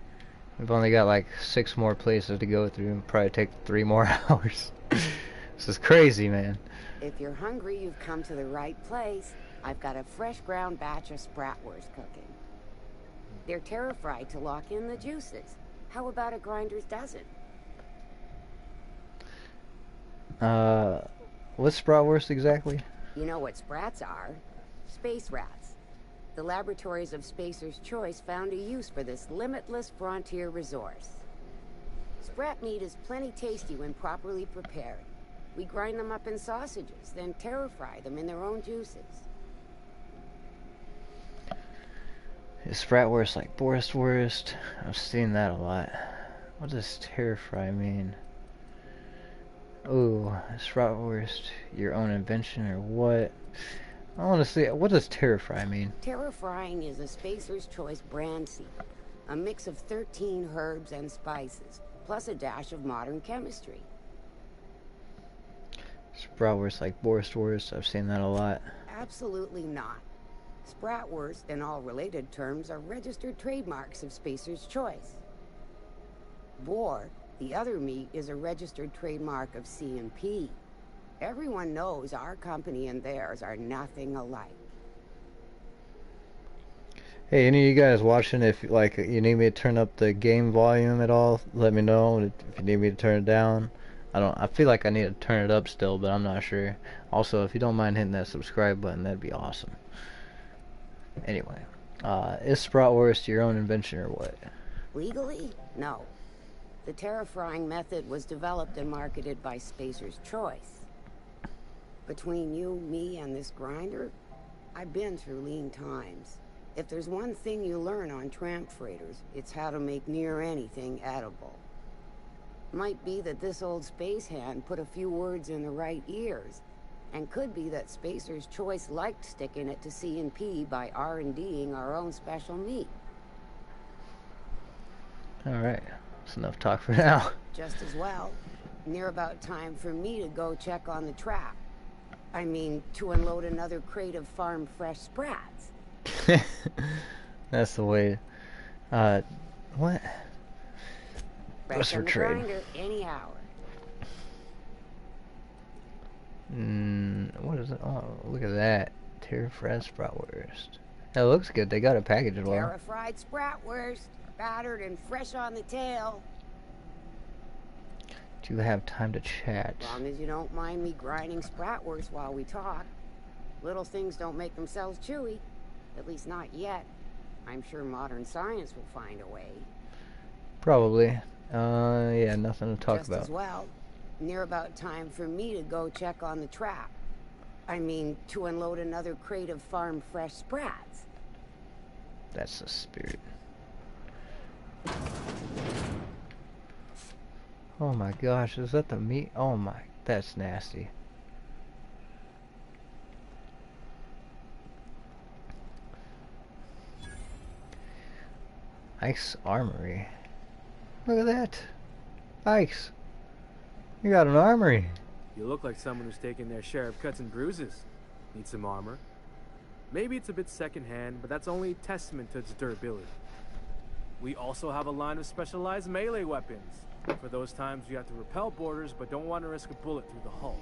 We've only got like 6 more places to go through. It'll probably take 3 more hours. This is crazy, man. If you're hungry, you've come to the right place. I've got a fresh ground batch of spratwurst cooking. They're terra-fried to lock in the juices. How about a grinder's dozen? What's spratwurst exactly? You know what sprats are? Space rats. The laboratories of Spacer's Choice found a use for this limitless frontier resource. Sprat meat is plenty tasty when properly prepared. We grind them up in sausages, then terra-fry them in their own juices. Is spratwurst like Borstwurst? I've seen that a lot. What does terra-fry mean? Ooh, is spratwurst your own invention or what? I want to see, what does terra-fry mean? Terra-frying is a Spacer's Choice brand secret. A mix of 13 herbs and spices, plus a dash of modern chemistry. Spratwurst like Borstwurst, I've seen that a lot. Absolutely not. Spratwurst and all related terms are registered trademarks of Spacer's Choice. Boar, the other meat, is a registered trademark of C&P. Everyone knows our company and theirs are nothing alike. Hey, any of you guys watching, if like you need me to turn up the game volume at all, let me know. If you need me to turn it down, I feel like I need to turn it up still, but I'm not sure. Also, if you don't mind hitting that subscribe button, that'd be awesome. Anyway, is spratwurst your own invention or what? Legally? No. The terra-frying method was developed and marketed by Spacer's Choice. Between you, me, and this grinder, I've been through lean times. If there's one thing you learn on tramp freighters, it's how to make near anything edible. Might be that this old space hand put a few words in the right ears, and could be that Spacer's Choice liked sticking it to C&P by R&Ding our own special meat. Alright, that's enough talk for now. Just as well. Near about time for me to go check on the trap. I mean, to unload another crate of farm fresh sprats. That's the way. What? What's for trade? Grinder any hour. What is it? Oh, look at that. Terra-fried spratwurst. That looks good. They got it packaged well. Terra-fried spratwurst, battered and fresh on the tail. Do you have time to chat? As long as you don't mind me grinding spratwurst while we talk. Little things don't make themselves chewy. At least not yet. I'm sure modern science will find a way. Probably. Yeah, nothing to talk Just about. as well. Near about time for me to go check on the trap. I mean, to unload another crate of farm fresh sprats. That's the spirit. Oh my gosh, is that the meat? Oh my, that's nasty. Ike's Armory. Look at that. Ike's. You got an armory. You look like someone who's taken their share of cuts and bruises. Need some armor? Maybe it's a bit secondhand, but that's only a testament to its durability. We also have a line of specialized melee weapons. For those times you have to repel boarders, but don't want to risk a bullet through the hull.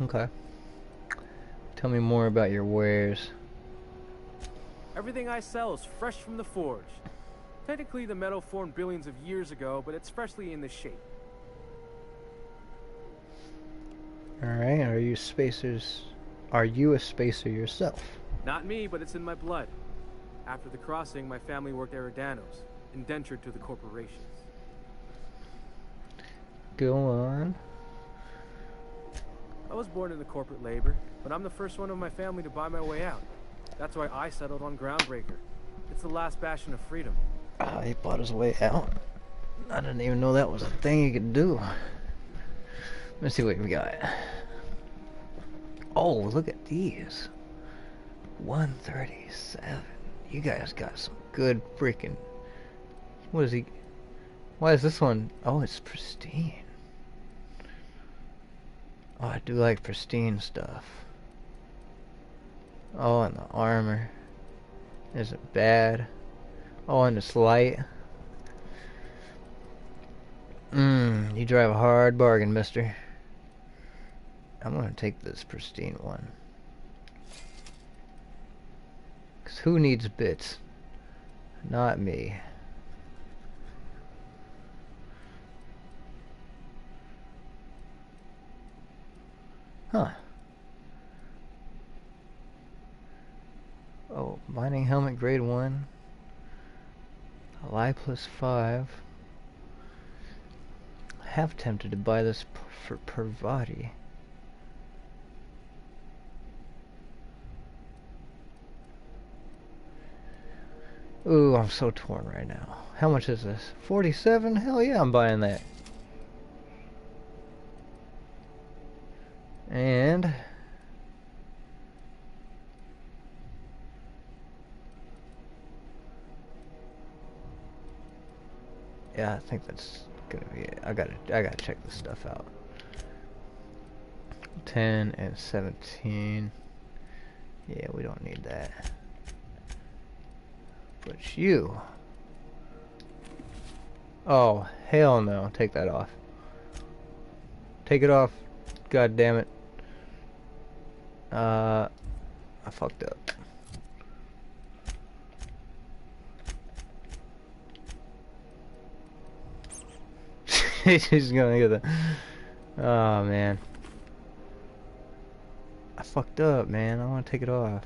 Okay. Tell me more about your wares. Everything I sell is fresh from the forge. Technically, the metal formed billions of years ago, but it's freshly in the shape. Alright, are you a spacer yourself? Not me, but it's in my blood. After the crossing, my family worked Eridanos, indentured to the corporations. Go on. I was born into corporate labor, but I'm the first one of my family to buy my way out. That's why I settled on Groundbreaker. It's the last bastion of freedom. He bought his way out. I didn't even know that was a thing you could do. Let's see what we got. Oh, look at these. 137. You guys got some good freaking... What is he... Why is this one... Oh, it's pristine. Oh, I do like pristine stuff. Oh, and the armor isn't bad. Oh, and it's light. You drive a hard bargain, mister. I'm gonna take this pristine one. 'Cause who needs bits? Not me. Huh. Oh, mining helmet grade 1. Lie +5. Half tempted to buy this for per body. Ooh, I'm so torn right now. How much is this? 47? Hell yeah, I'm buying that. And yeah, I think that's gonna be it. I gotta check this stuff out. 10 and 17. Yeah, we don't need that. But you. Oh, hell no. Take that off. Take it off. God damn it. I fucked up. He's gonna get the... Oh, man. I fucked up, man. I want to take it off.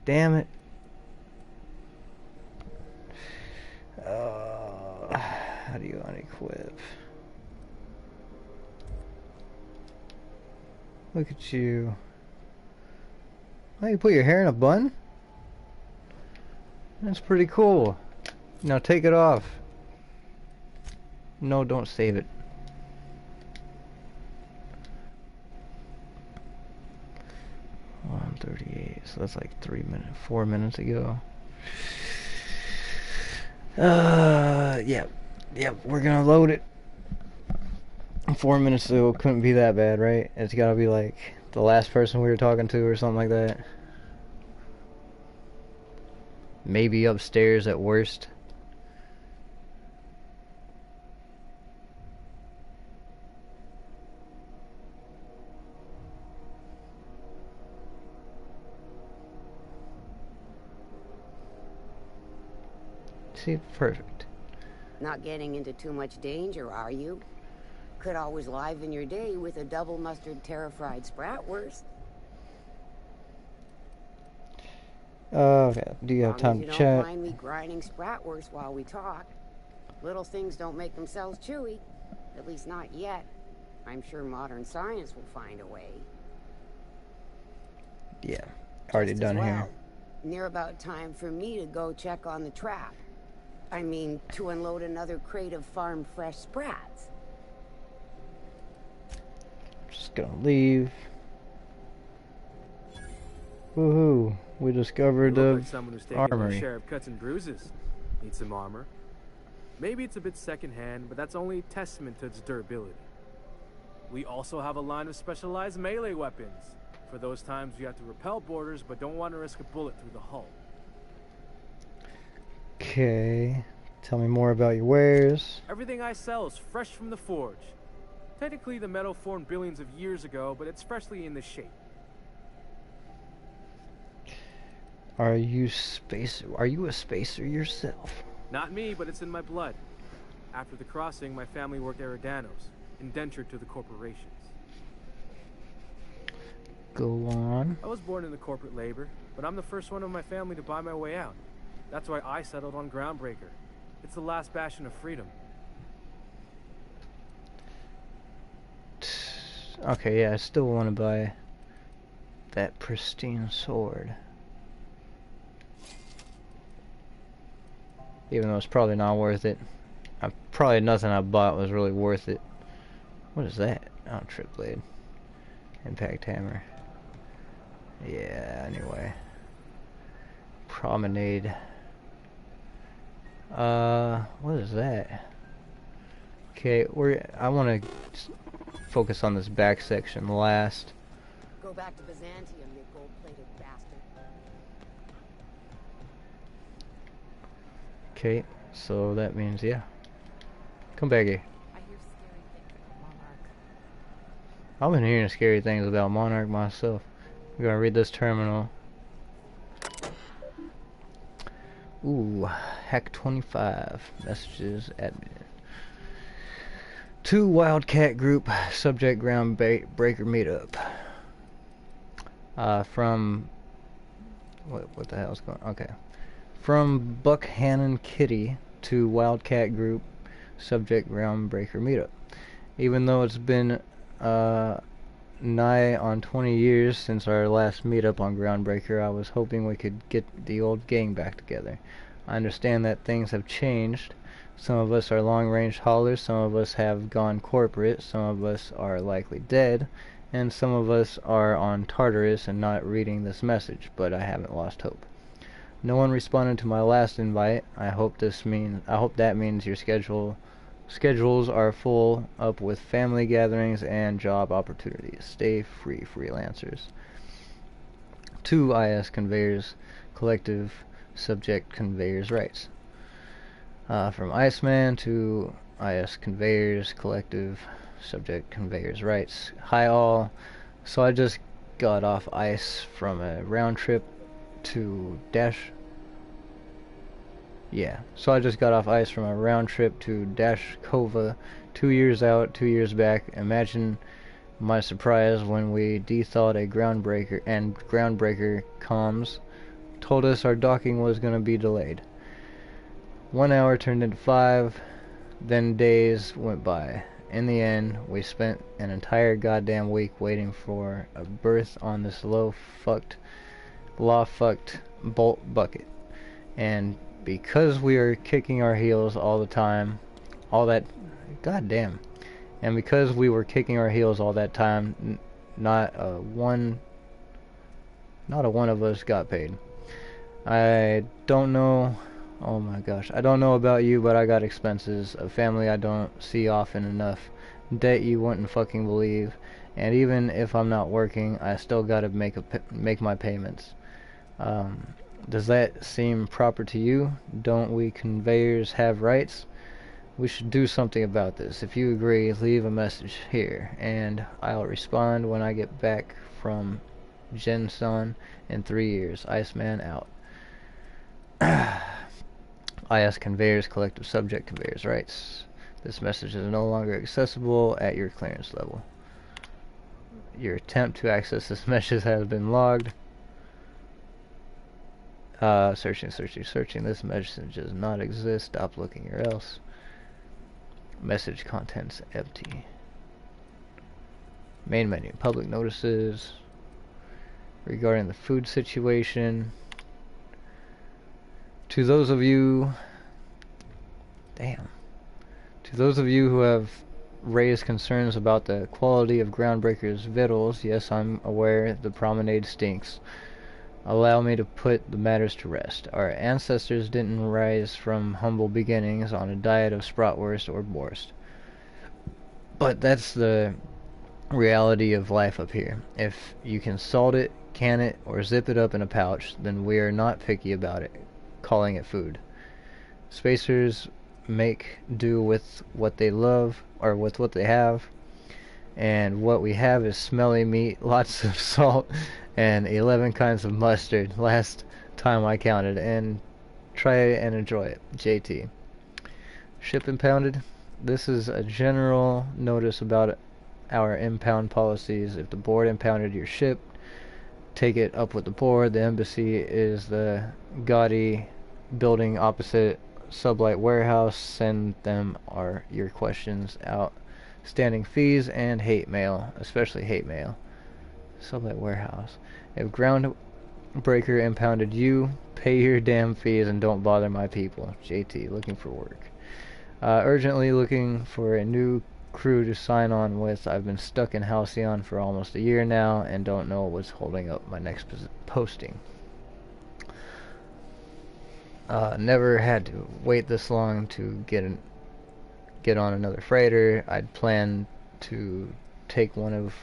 Damn it. How do you unequip? Look at you. Oh, you put your hair in a bun? That's pretty cool. Now take it off. No, don't save it. .138, so that's like 4 minutes ago. Yeah, we're gonna load it. 4 minutes ago couldn't be that bad, right? It's gotta be like the last person we were talking to or something like that. Maybe upstairs at worst. See, perfect. Not getting into too much danger, are you? Could always liven your day with a double mustard terra-fried spratwurst. Okay, do you have time to chat? chat? Don't mind me grinding spratwurst while we talk. Little things don't make themselves chewy. At least not yet. I'm sure modern science will find a way. Yeah, already done here. Near about time for me to go check on the trap. I mean, to unload another crate of farm fresh sprats. Just gonna leave. Woohoo! We discovered You look the like someone who's taken their armory. share of cuts and bruises. Need some armor. Maybe it's a bit secondhand, but that's only a testament to its durability. We also have a line of specialized melee weapons. For those times you have to repel boarders but don't want to risk a bullet through the hull. Okay. Tell me more about your wares. Everything I sell is fresh from the forge. Technically the metal formed billions of years ago, but it's freshly in this shape. Are you a spacer yourself? Not me, but it's in my blood. After the crossing, my family worked Eridanos, indentured to the corporations. Go on. I was born into corporate labor, but I'm the first one of my family to buy my way out. That's why I settled on Groundbreaker. It's the last bastion of freedom. Okay, yeah, I still want to buy that pristine sword. Even though it's probably not worth it. Probably nothing I bought was really worth it. What is that? Oh, trip blade. Impact hammer. Yeah, anyway. Promenade. What is that? Okay, I want to focus on this back section last. Go back to Byzantium, you gold-plated bastard. Okay, so that means, yeah. Come back here. I hear scary things about Monarch. I've been hearing scary things about Monarch myself. We're gonna read this terminal. Ooh, hack 25. Messages, admin. To Wildcat Group, subject Groundbreaker meetup. From... What the hell's going on? Okay. From Buckhannon Kitty to Wildcat Group, subject Groundbreaker meetup. Even though it's been nigh on 20 years since our last meetup on Groundbreaker, I was hoping we could get the old gang back together. I understand that things have changed. Some of us are long-range haulers, some of us have gone corporate, some of us are likely dead, and some of us are on Tartarus and not reading this message, but I haven't lost hope. No one responded to my last invite. I hope that means your schedules are full up with family gatherings and job opportunities. Stay free, freelancers. To IS Conveyors Collective, subject Conveyors Rights. From Iceman to IS Conveyors Collective, subject Conveyors Rights. Hi all. So I just got off ice from a round trip to So I just got off ice from a round trip to Dashkova, 2 years out, 2 years back. Imagine my surprise when we de-thawed a Groundbreaker, and Groundbreaker comms told us our docking was going to be delayed. 1 hour turned into 5, then days went by. In the end, we spent an entire goddamn week waiting for a berth on this law-fucked bolt bucket. And because we are kicking our heels all the time, and because we were kicking our heels all that time, not a one of us got paid. I don't know, oh my gosh, I don't know about you, but I got expenses, a family I don't see often enough, debt you wouldn't fucking believe, and even if I'm not working, I still gotta make my payments. Does that seem proper to you? Don't we conveyors have rights? We should do something about this. If you agree, leave a message here, and I'll respond when I get back from Jensen in 3 years. Iceman out. IS Conveyors Collective, subject Conveyors Rights. This message is no longer accessible at your clearance level. Your attempt to access this message has been logged. Searching. This message does not exist. Stop looking or else. Message contents empty. Main menu. Public notices. Regarding the food situation. To those of you who have raised concerns about the quality of Groundbreaker's victuals, yes, I'm aware the promenade stinks. allow me to put the matters to rest. Our ancestors didn't rise from humble beginnings on a diet of Spratwurst or Borst. But that's the reality of life up here. If you can salt it, can it, or zip it up in a pouch, then we are not picky about it, calling it food. Spacers make do with what they love, or with what they have, and what we have is smelly meat, lots of salt, and 11 kinds of mustard, last time I counted, and try and enjoy it. JT. Ship impounded. This is a general notice about our impound policies. If the board impounded your ship, take it up with the board. The embassy is the gaudy building opposite Sublight Warehouse. Send them your questions, outstanding fees, and hate mail, especially hate mail. Sublight Warehouse. If Groundbreaker impounded you, pay your damn fees and don't bother my people. JT, looking for work. Urgently looking for a new crew to sign on with. I've been stuck in Halcyon for almost a year now and don't know what's holding up my next posting. Never had to wait this long to get on another freighter. I'd planned to take one of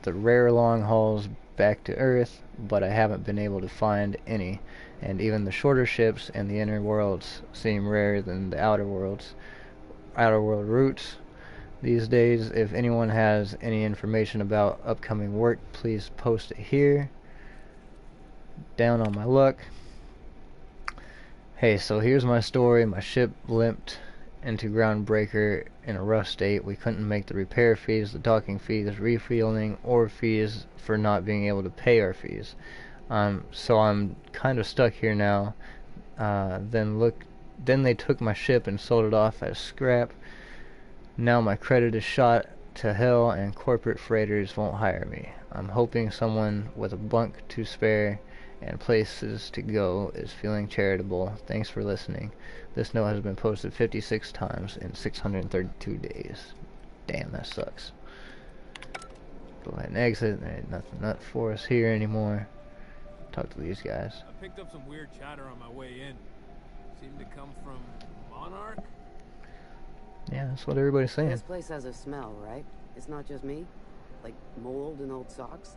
the rare long hauls back to Earth, but I haven't been able to find any, and even the shorter ships and the inner worlds seem rarer than the outer world routes these days. If anyone has any information about upcoming work, please post it here. Down on my luck. Hey, so here's my story. My ship limped into Groundbreaker in a rough state. We couldn't make the repair fees, the docking fees, refueling, or fees for not being able to pay our fees. So I'm kind of stuck here now. Then they took my ship and sold it off as scrap. Now my credit is shot to hell and corporate freighters won't hire me. I'm hoping someone with a bunk to spare and places to go is feeling charitable. Thanks for listening. This note has been posted 56 times in 632 days. Damn, that sucks. Go ahead and exit. There ain't nothing for us here anymore. Talk to these guys. I picked up some weird chatter on my way in. Seemed to come from Monarch? Yeah, that's what everybody's saying. This place has a smell, right? It's not just me? Like mold and old socks?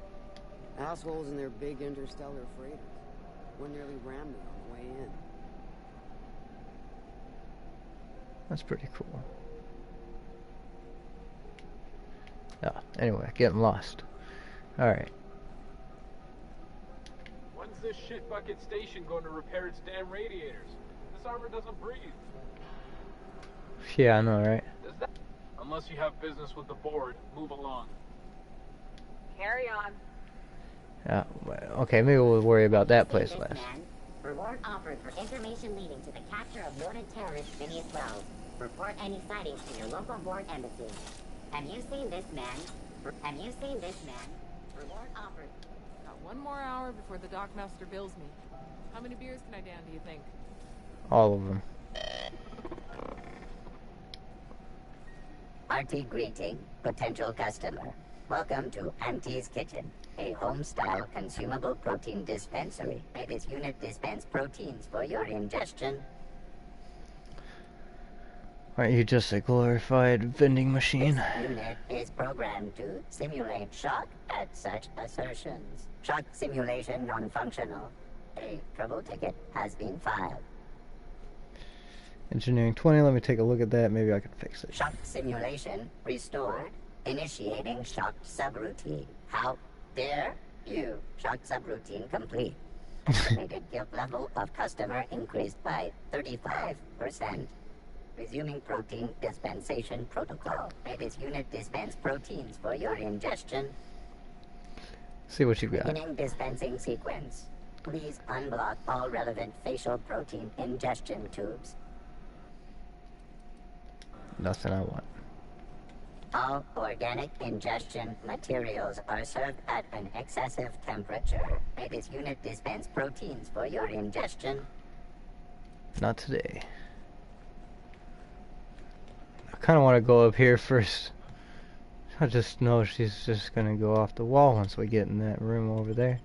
Assholes in their big interstellar freighters. One nearly rammed me on the way in. That's pretty cool. Anyway, getting lost. Alright. When's this shitbucket station going to repair its damn radiators? This armor doesn't breathe. Yeah, I know, right? Unless you have business with the board, move along. Carry on. Yeah, okay, maybe we'll worry about that place last. Reward offered for information leading to the capture of noted terrorist Phineas Wells. Report any sightings to your local board embassy. Have you seen this man? Have you seen this man? Reward offered. Got one more hour before the dockmaster bills me. How many beers can I down, do you think? All of them. Hearty greeting, potential customer. Welcome to Auntie's Kitchen, a home-style consumable protein dispensary. This unit dispense proteins for your ingestion. Aren't you just a glorified vending machine? This unit is programmed to simulate shock at such assertions. Shock simulation non-functional. A trouble ticket has been filed. Engineering 20, let me take a look at that. Maybe I can fix it. Shock simulation restored. Initiating shock subroutine. How dare you? Shock subroutine complete. Estimated guilt level of customer increased by 35%. Resuming protein dispensation protocol. This unit dispense proteins for your ingestion. See what you got. Beginning dispensing sequence. Please unblock all relevant facial protein ingestion tubes. Nothing I want. All organic ingestion materials are served at an excessive temperature. This unit dispense proteins for your ingestion. Not today. I kind of want to go up here first. I just know she's just going to go off the wall once we get in that room over there.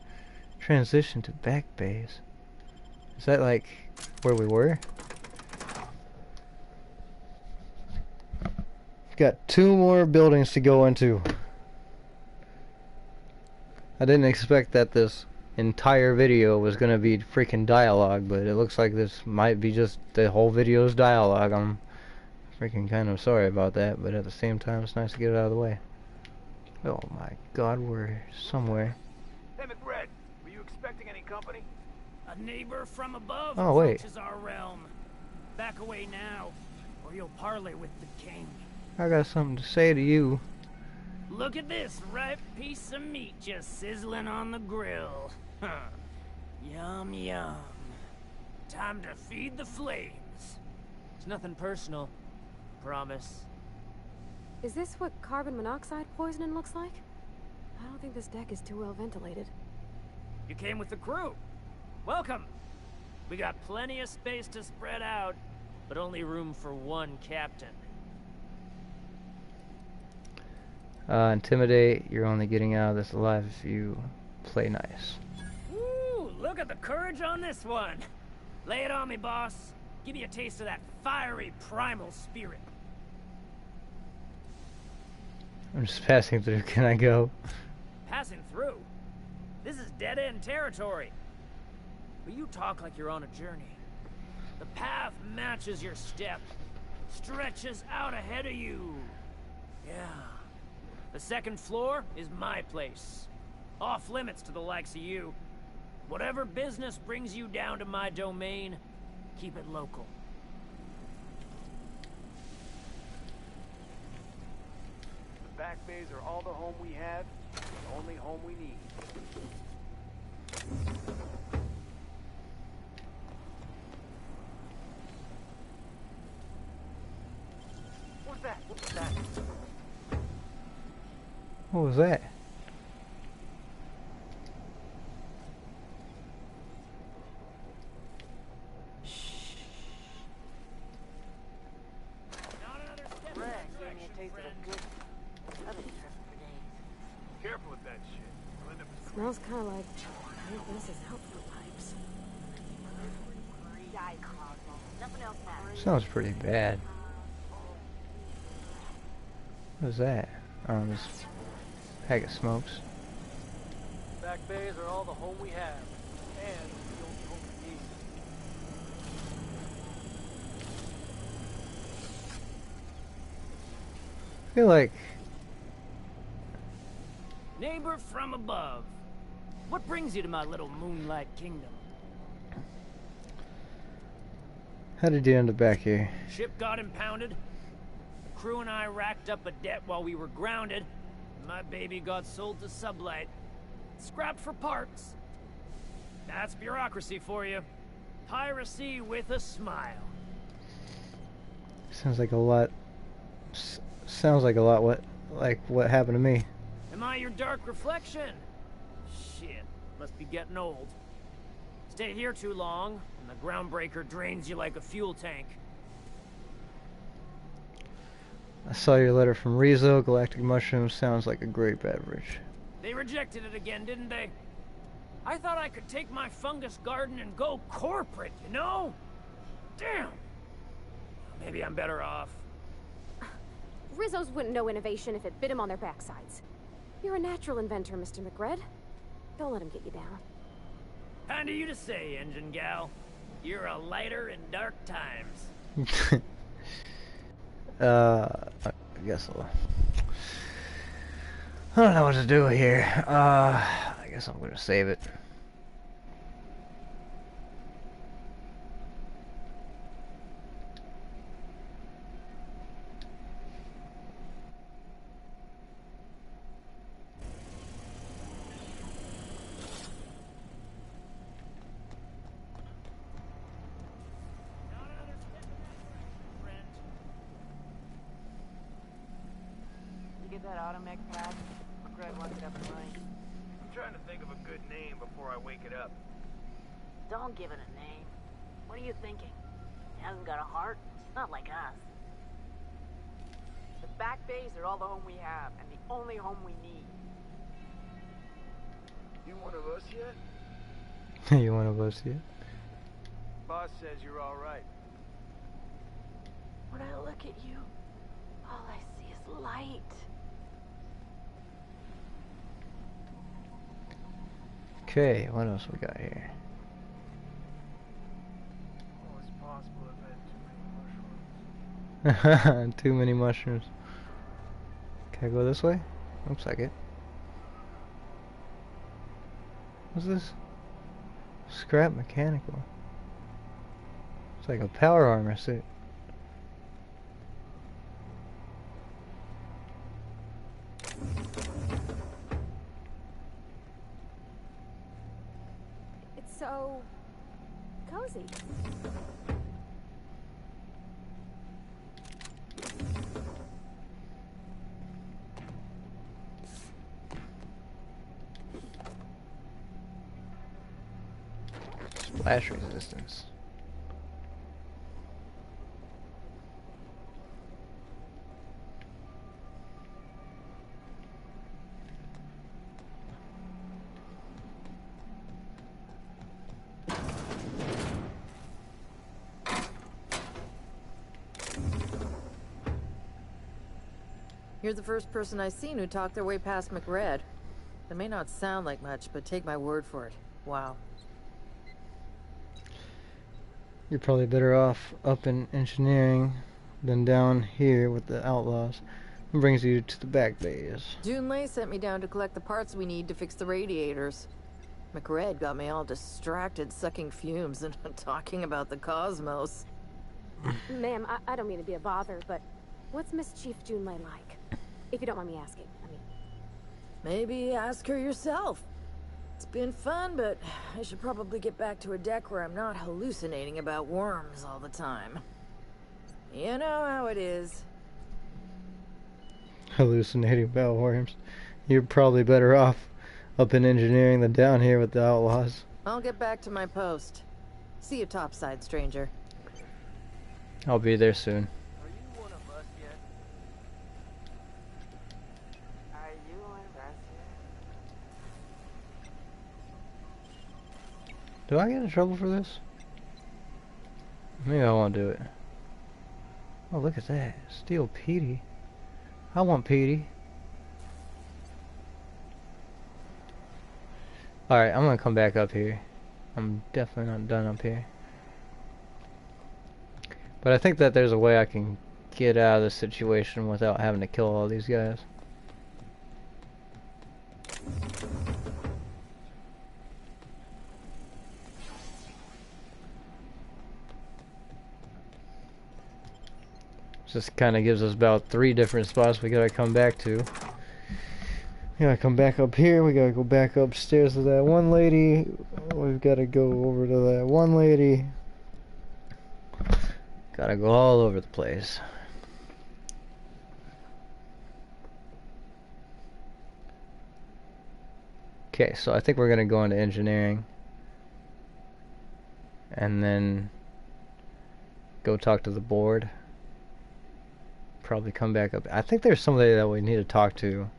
Transition to back bays. Is that like where we were? Got 2 more buildings to go into. I didn't expect that this entire video was gonna be freaking dialogue, but it looks like this might be just the whole video's dialogue. I'm freaking kind of sorry about that, but at the same time it's nice to get it out of the way. Oh my god, we're somewhere. Hey McRed, were you expecting any company? A neighbor from above Oh, wait. approaches our realm. Back away now, or you'll parley with the king. I got something to say to you. Look at this ripe piece of meat just sizzling on the grill. Yum, yum. Time to feed the flames. It's nothing personal. Promise. Is this what carbon monoxide poisoning looks like? I don't think this deck is too well ventilated. You came with the crew. Welcome. We got plenty of space to spread out, but only room for one captain. Intimidate. You're only getting out of this alive if you play nice. Ooh, look at the courage on this one. Lay it on me, boss. Give me a taste of that fiery primal spirit. I'm just passing through. Can I go? Passing through? This is dead-end territory. But you talk like you're on a journey. The path matches your step. Stretches out ahead of you. Yeah. The second floor is my place. Off limits to the likes of you. Whatever business brings you down to my domain, keep it local. The back bays are all the home we have, the only home we need. What's that? What's that? What was that? Careful with that shit. You'll end up as Smells kind of like this is outflow pipes. Sounds pretty bad. What is that? Oh, this pack of smokes. back bays are all the home we have, and the only home we need. I feel like Neighbor from above. What brings you to my little moonlight kingdom? how did you end up back here? Ship got impounded. The crew and I racked up a debt while we were grounded. And my baby got sold to Sublight. Scrapped for parts. That's bureaucracy for you. Piracy with a smile. Sounds like a lot. Sounds like a lot. What happened to me? Am I your dark reflection? Shit, must be getting old. Stay here too long, and the groundbreaker drains you like a fuel tank. I saw your letter from Rizzo. Galactic Mushroom sounds like a great beverage. They rejected it again, didn't they? I thought I could take my fungus garden and go corporate, you know? Damn! Maybe I'm better off. Rizzo's wouldn't know innovation if it bit him on their backsides. You're a natural inventor, Mr. McRed. Don't let him get you down. Kind of you to say, engine gal. You're a lighter in dark times. I guess I don't know what to do here. I guess I'm gonna save it. That automech pad? Greg wants it up and running. I'm trying to think of a good name before I wake it up. Don't give it a name. What are you thinking? It hasn't got a heart? It's not like us. The back bays are all the home we have, and the only home we need. You one of us yet? You wanna go see it? Boss says you're all right. When I look at you, all I see is light. Okay, what else we got here? Oh, it's possible I've had too many mushrooms. Too many mushrooms. Can I go this way? Looks like it. What's this? Scrap mechanical. It's like a power armor suit. It's so cozy. Splash resistance. You're the first person I've seen who talked their way past McRed. It may not sound like much, but take my word for it. Wow. You're probably better off up in engineering than down here with the outlaws. It brings you to the back bays. Junlei sent me down to collect the parts we need to fix the radiators. McRed got me all distracted sucking fumes and talking about the cosmos. Ma'am, I don't mean to be a bother, but what's Miss Chief Junlei like? If you don't mind me asking, I mean. Maybe ask her yourself. It's been fun, but I should probably get back to a deck where I'm not hallucinating about worms all the time. You know how it is. Hallucinating about worms. You're probably better off up in engineering than down here with the outlaws. I'll get back to my post. See you topside, stranger. I'll be there soon. Are you one of us yet? Are you one of us yet? Do I get in trouble for this? Maybe I won't do it. Oh, look at that. Steel Petey. I want Petey. Alright, I'm gonna come back up here. I'm definitely not done up here. But I think that there's a way I can get out of this situation without having to kill all these guys. Just kind of gives us about 3 different spots we gotta come back to. We gotta come back up here, we gotta go back upstairs to that one lady, we've gotta go over to that one lady. Gotta go all over the place. Okay, so I think we're gonna go into engineering. And then go talk to the board. Probably come back up. I think there's somebody that we need to talk to.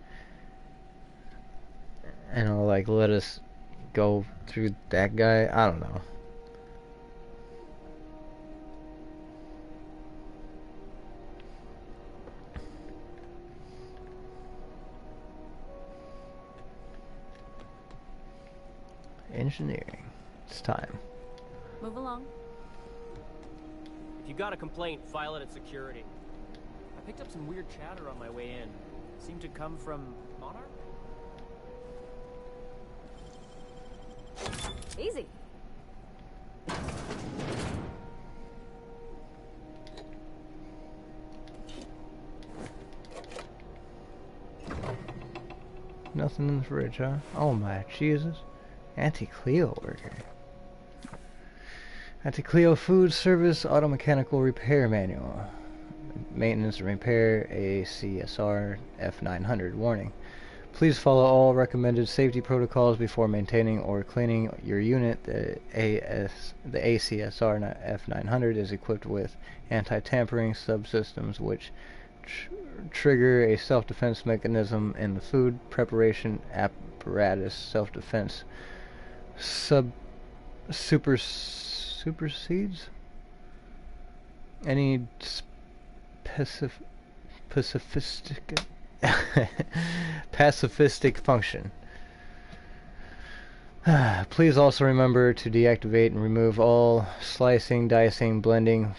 And it'll like let us go through that guy. I don't know. Engineering. It's time. Move along. If you got a complaint, file it at security. I picked up some weird chatter on my way in. Seemed to come from Monarch? Easy. Nothing in the fridge, huh? Oh my Jesus. Anti-Cleo worker. Anti-Cleo Food Service Auto Mechanical Repair Manual. Maintenance and repair ACSR F900. Warning. Please follow all recommended safety protocols before maintaining or cleaning your unit. The ACSR F900 is equipped with anti-tampering subsystems which trigger a self-defense mechanism in the food preparation apparatus. Self-defense supersedes any pacifistic function. Please also remember to deactivate and remove all slicing, dicing, blending,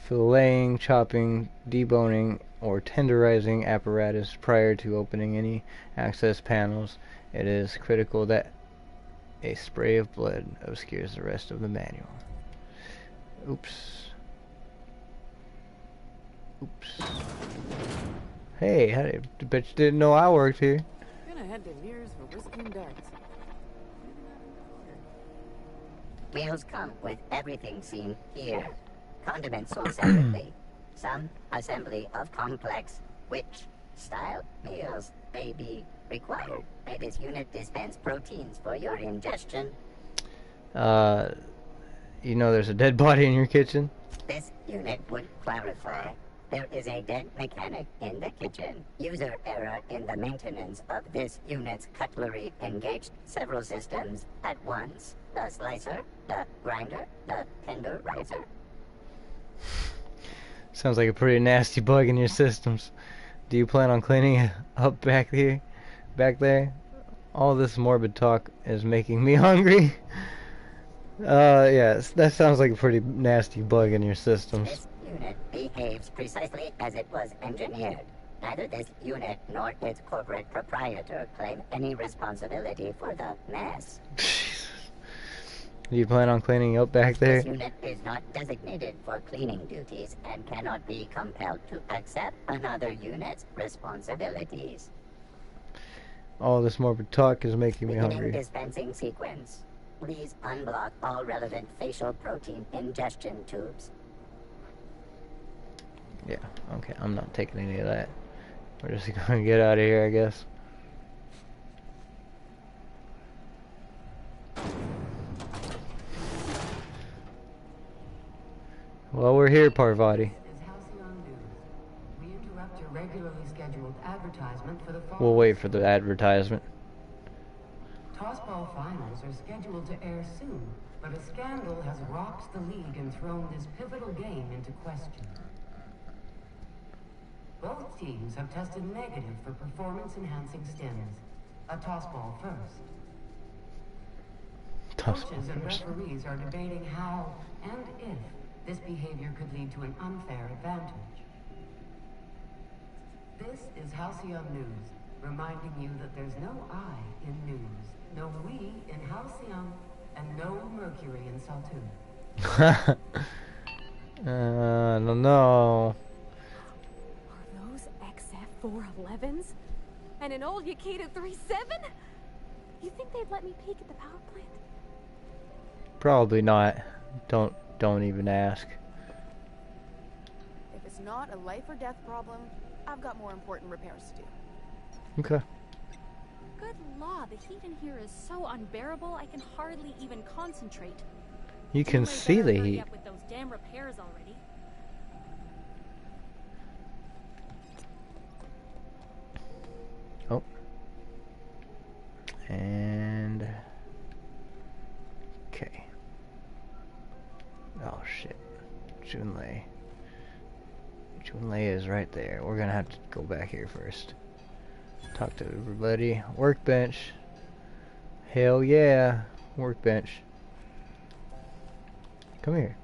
filleting, chopping, deboning, or tenderizing apparatus prior to opening any access panels. It is critical that a spray of blood obscures the rest of the manual. Oops. Oops. Hey, I bet you didn't know I worked here. Gonna head to Lear's for whiskey and darts. Meals come with everything seen here. Condiments sold separately. Some assembly of complex style meals may be required. May this unit dispense proteins for your ingestion? You know there's a dead body in your kitchen? This unit would clarify. There is a dead mechanic in the kitchen. User error in the maintenance of this unit's cutlery engaged several systems at once. The slicer, the grinder, the tenderizer. Sounds like a pretty nasty bug in your systems. Do you plan on cleaning up back there? All this morbid talk is making me hungry. Yes, that sounds like a pretty nasty bug in your systems. This unit behaves precisely as it was engineered. Neither this unit nor its corporate proprietor claim any responsibility for the mess. Do you plan on cleaning up back there? This unit is not designated for cleaning duties and cannot be compelled to accept another unit's responsibilities. All this morbid talk is making me Beginning hungry. dispensing sequence. Please unblock all relevant facial protein ingestion tubes. Yeah, okay, I'm not taking any of that. We're just gonna get out of here, I guess. Well, we're here, Parvati. We interrupt your regularly scheduled advertisement for the fall. We'll wait for the advertisement. Tossball finals are scheduled to air soon, but a scandal has rocked the league and thrown this pivotal game into question. Both teams have tested negative for performance-enhancing stims. A tossball first. Coaches and referees are debating how and if this behavior could lead to an unfair advantage. This is Halcyon News, reminding you that there's no I in news, no we in Halcyon, and no Mercury in Saltoon. I don't know. Are those XF411s? And an old Yakita 37? You think they'd let me peek at the power plant? Probably not. Don't even ask. If it's not a life or death problem, I've got more important repairs to do. Okay. Good law, the heat in here is so unbearable I can hardly even concentrate. You can see the heat. Up with those damn repairs already. Oh. And okay. Oh shit. Junlei. Junlei is right there. We're gonna have to go back here first. Talk to everybody. Workbench. Hell yeah. Workbench. Come here.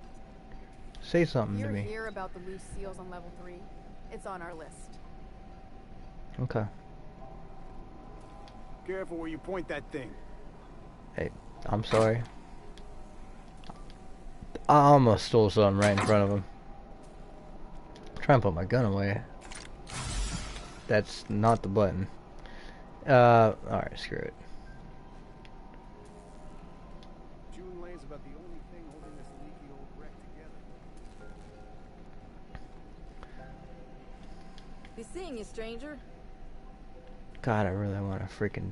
Say something You're to me. here about the loose seals on level 3. It's on our list. Okay. Careful where you point that thing. Hey, I'm sorry. I almost stole something right in front of him. Try and put my gun away. That's not the button. Alright, screw it. Junlei's about the only thing holding this leaky old wreck together. Be seeing you, stranger. God, I really want to freaking...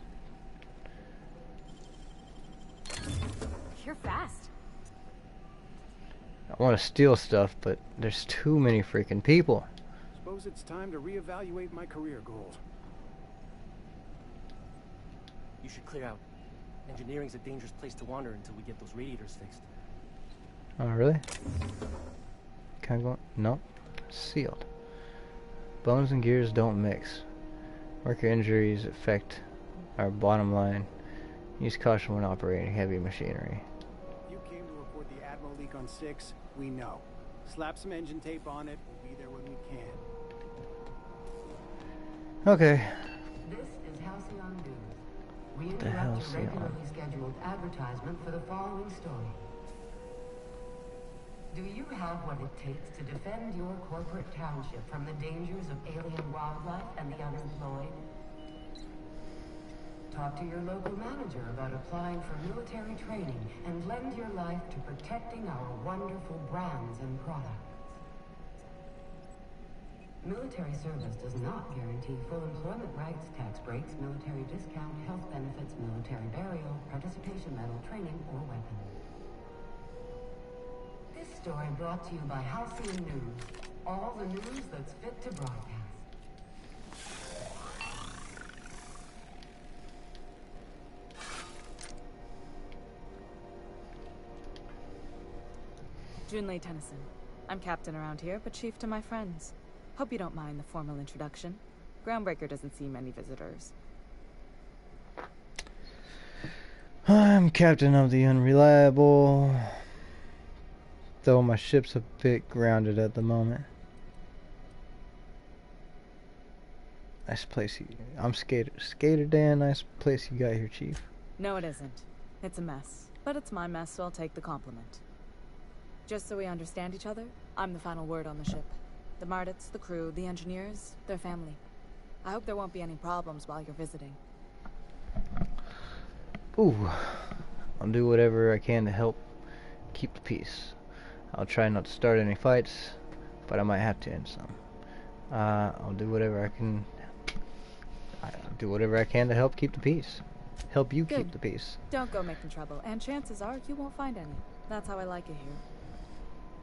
You're fast. I want to steal stuff, but there's too many freaking people. Suppose it's time to reevaluate my career goals. You should clear out. Engineering's a dangerous place to wander until we get those radiators fixed. Oh, really? Can I go? No. Sealed. Bones and gears don't mix. Worker injuries affect our bottom line. Use caution when operating heavy machinery. If you came to report the Admiral leak on 6, we know. Slap some engine tape on it. We'll be there when we can. Okay. This is Halcyon News. We The interrupt a Halcyon. regularly scheduled advertisement for the following story. Do you have what it takes to defend your corporate township from the dangers of alien wildlife and the unemployed? Talk to your local manager about applying for military training and lend your life to protecting our wonderful brands and products. Military service does not guarantee full employment rights, tax breaks, military discount, health benefits, military burial, participation medal, training, or weapons. This story brought to you by Halcyon News. All the news that's fit to broadcast. Junlei Tennyson. I'm captain around here, but chief to my friends. Hope you don't mind the formal introduction. Groundbreaker doesn't see many visitors. I'm captain of the Unreliable. Though my ship's a bit grounded at the moment. Nice place you... I'm Skater Dan. Nice place you got here, Chief. No, it isn't. It's a mess. But it's my mess, so I'll take the compliment. Just so we understand each other, I'm the final word on the ship. The Mardits, the crew, the engineers, their family. I hope there won't be any problems while you're visiting. Ooh. I'll do whatever I can to help keep the peace. I'll try not to start any fights, but I might have to end some. I'll do whatever I can. I'll do whatever I can to help keep the peace. Help you keep the peace. Don't go making trouble, and chances are you won't find any. That's how I like it here.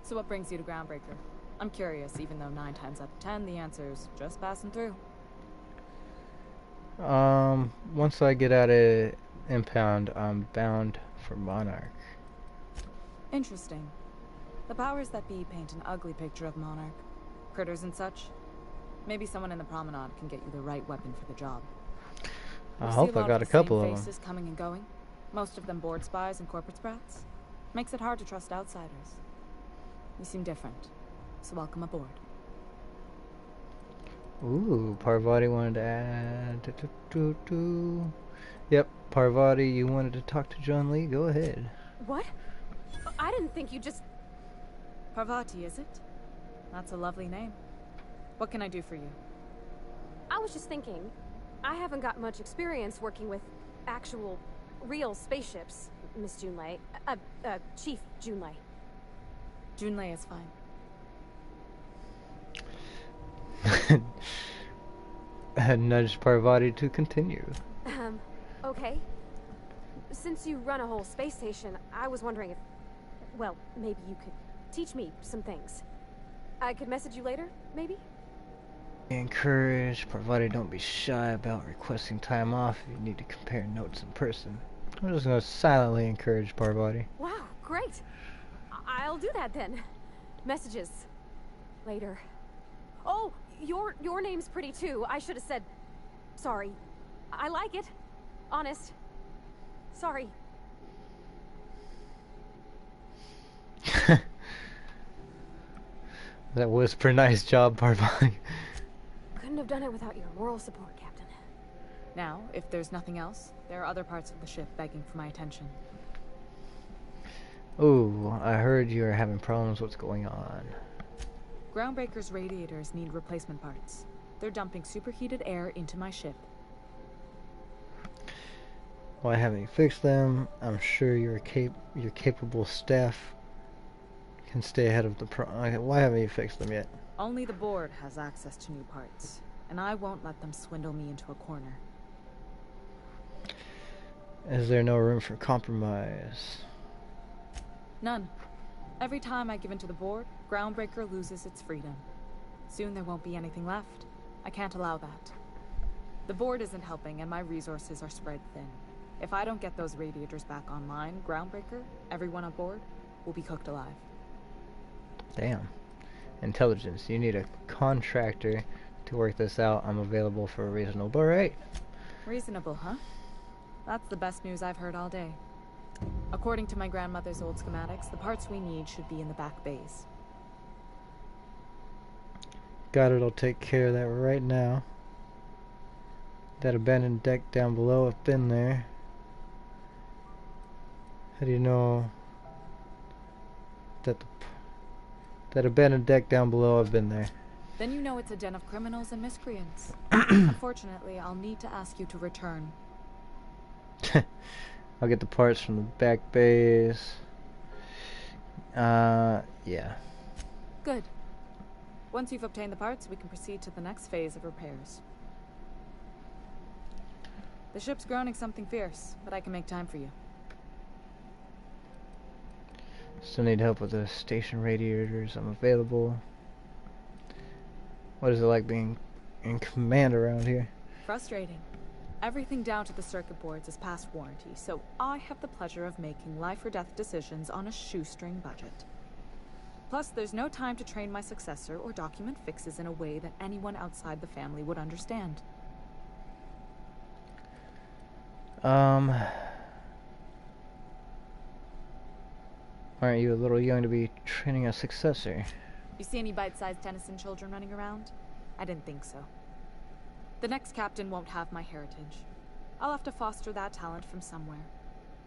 So what brings you to Groundbreaker? I'm curious, even though 9 times out of 10 the answer's just passing through. Once I get out of Impound, I'm bound for Monarch. Interesting. The powers that be paint an ugly picture of Monarch. Critters and such. Maybe someone in the promenade can get you the right weapon for the job. I hope I got a couple of them. Faces coming and going. Most of them board spies and corporate sprats. Makes it hard to trust outsiders. You seem different, so welcome aboard. Ooh, Parvati wanted to add... Yep, Parvati, you wanted to talk to John Lee? Go ahead. What? I didn't think you just... Parvati, is it? That's a lovely name. What can I do for you? I was just thinking, I haven't got much experience working with actual, real spaceships, Miss Junlei. Chief Junlei. Junlei is fine. I nudged Parvati to continue. Okay. Since you run a whole space station, I was wondering if... Well, maybe you could teach me some things. I could message you later, maybe? Encourage Parvati, don't be shy about requesting time off if you need to compare notes in person. I'm just gonna silently encourage Parvati. Wow, great. I'll do that then. Messages. Later. Oh, your name's pretty too. I should have said... Sorry. I like it. Honest. Sorry. That was pretty nice job, Parvati. Couldn't have done it without your moral support, Captain. Now, if there's nothing else, there are other parts of the ship begging for my attention. Ooh, I heard you're having problems. What's going on? Groundbreaker's radiators need replacement parts. They're dumping superheated air into my ship. Why haven't you fixed them? I'm sure your capable staff can stay ahead of the why haven't you fixed them yet? Only the board has access to new parts, and I won't let them swindle me into a corner. Is there no room for compromise? None. Every time I give in to the board, Groundbreaker loses its freedom. Soon there won't be anything left. I can't allow that. The board isn't helping, and my resources are spread thin. If I don't get those radiators back online, Groundbreaker, everyone on board, will be cooked alive. Damn. Intelligence. You need a contractor to work this out. I'm available for a reasonable rate. Reasonable, huh? That's the best news I've heard all day. According to my grandmother's old schematics, the parts we need should be in the back bays. Got it, I'll take care of that right now. That abandoned deck down below, I've been there. How do you know that that abandoned deck down below, I've been there? Then you know it's a den of criminals and miscreants. Unfortunately, I'll need to ask you to return. I'll get the parts from the back bays. Yeah. Good. Once you've obtained the parts, we can proceed to the next phase of repairs. The ship's groaning something fierce, but I can make time for you. Still need help with the station radiators. I'm available. What is it like being in command around here? Frustrating. Everything down to the circuit boards is past warranty, so I have the pleasure of making life or death decisions on a shoestring budget. Plus, there's no time to train my successor or document fixes in a way that anyone outside the family would understand. Aren't you a little young to be training a successor? You see any bite-sized Tennyson children running around? I didn't think so. The next captain won't have my heritage. I'll have to foster that talent from somewhere.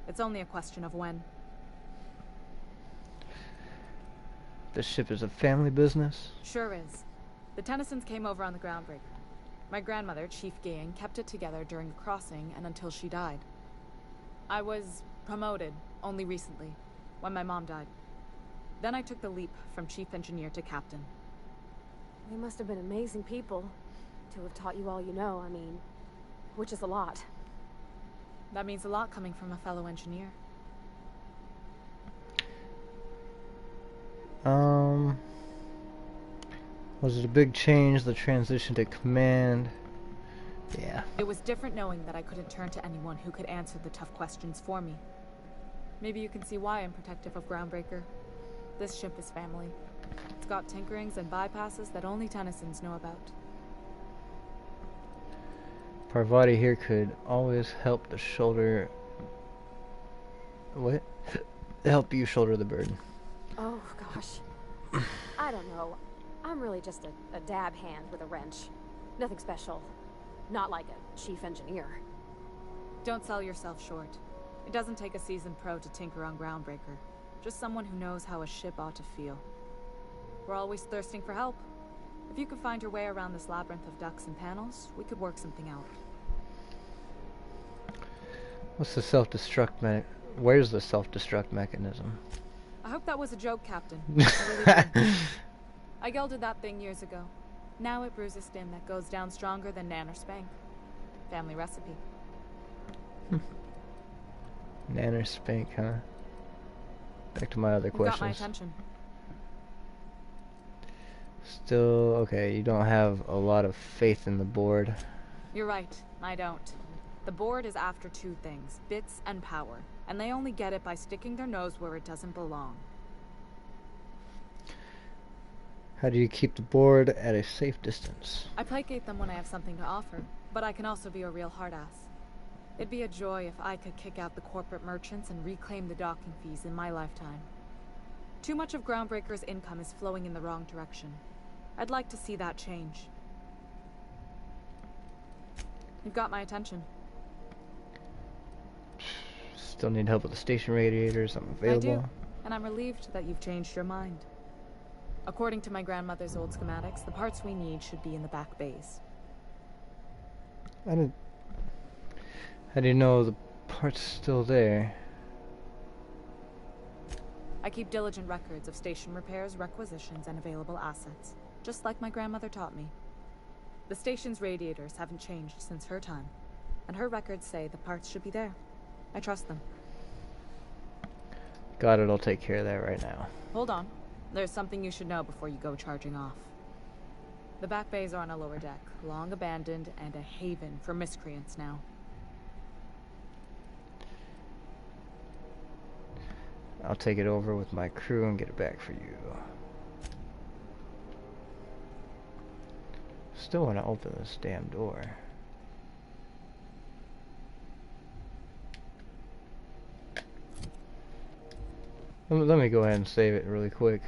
It's only a question of when. This ship is a family business? Sure is. The Tennysons came over on the Groundbreaker. My grandmother, Chief Gayan, kept it together during the crossing and until she died. I was promoted only recently, when my mom died. Then I took the leap from chief engineer to captain. They must have been amazing people to have taught you all you know, I mean, which is a lot. That means a lot coming from a fellow engineer. Was it a big change, the transition to command? Yeah. It was different knowing that I couldn't turn to anyone who could answer the tough questions for me. Maybe you can see why I'm protective of Groundbreaker. This ship is family. It's got tinkerings and bypasses that only Tennysons know about. Parvati here could always help the shoulder... What? Help you shoulder the burden. Oh, gosh. I don't know. I'm really just a dab hand with a wrench. Nothing special. Not like a chief engineer. Don't sell yourself short. It doesn't take a seasoned pro to tinker on Groundbreaker. Just someone who knows how a ship ought to feel. We're always thirsting for help. If you could find your way around this labyrinth of ducts and panels, we could work something out. What's the self-destruct Where's the self-destruct mechanism? I hope that was a joke, Captain. I really did. I gelded that thing years ago. Now it brews a skin that goes down stronger than Nan or Spank. Family recipe. Nan or Spank, huh? Back to my other questions. Got my attention. Still, okay, you don't have a lot of faith in the board. You're right, I don't. The board is after two things, bits and power, and they only get it by sticking their nose where it doesn't belong. How do you keep the board at a safe distance? I placate them when I have something to offer, but I can also be a real hard-ass. It'd be a joy if I could kick out the corporate merchants and reclaim the docking fees in my lifetime. Too much of Groundbreaker's income is flowing in the wrong direction. I'd like to see that change. You've got my attention. Still need help with the station radiators. I'm available. I do, and I'm relieved that you've changed your mind. According to my grandmother's old schematics, the parts we need should be in the back bays. How do you know the part's still there? I keep diligent records of station repairs, requisitions, and available assets, just like my grandmother taught me. The station's radiators haven't changed since her time, and her records say the parts should be there. I trust them. Got it, I'll take care of that right now. Hold on. There's something you should know before you go charging off. The back bays are on a lower deck, long abandoned and a haven for miscreants now. I'll take it over with my crew and get it back for you. Still want to open this damn door. Let me go ahead and save it really quick.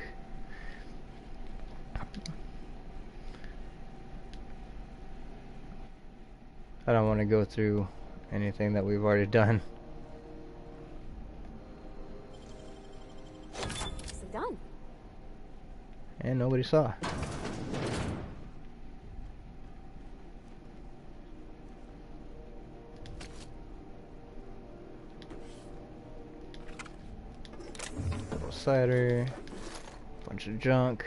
I don't want to go through anything that we've already done. Nicely done. And nobody saw. Little cider, bunch of junk.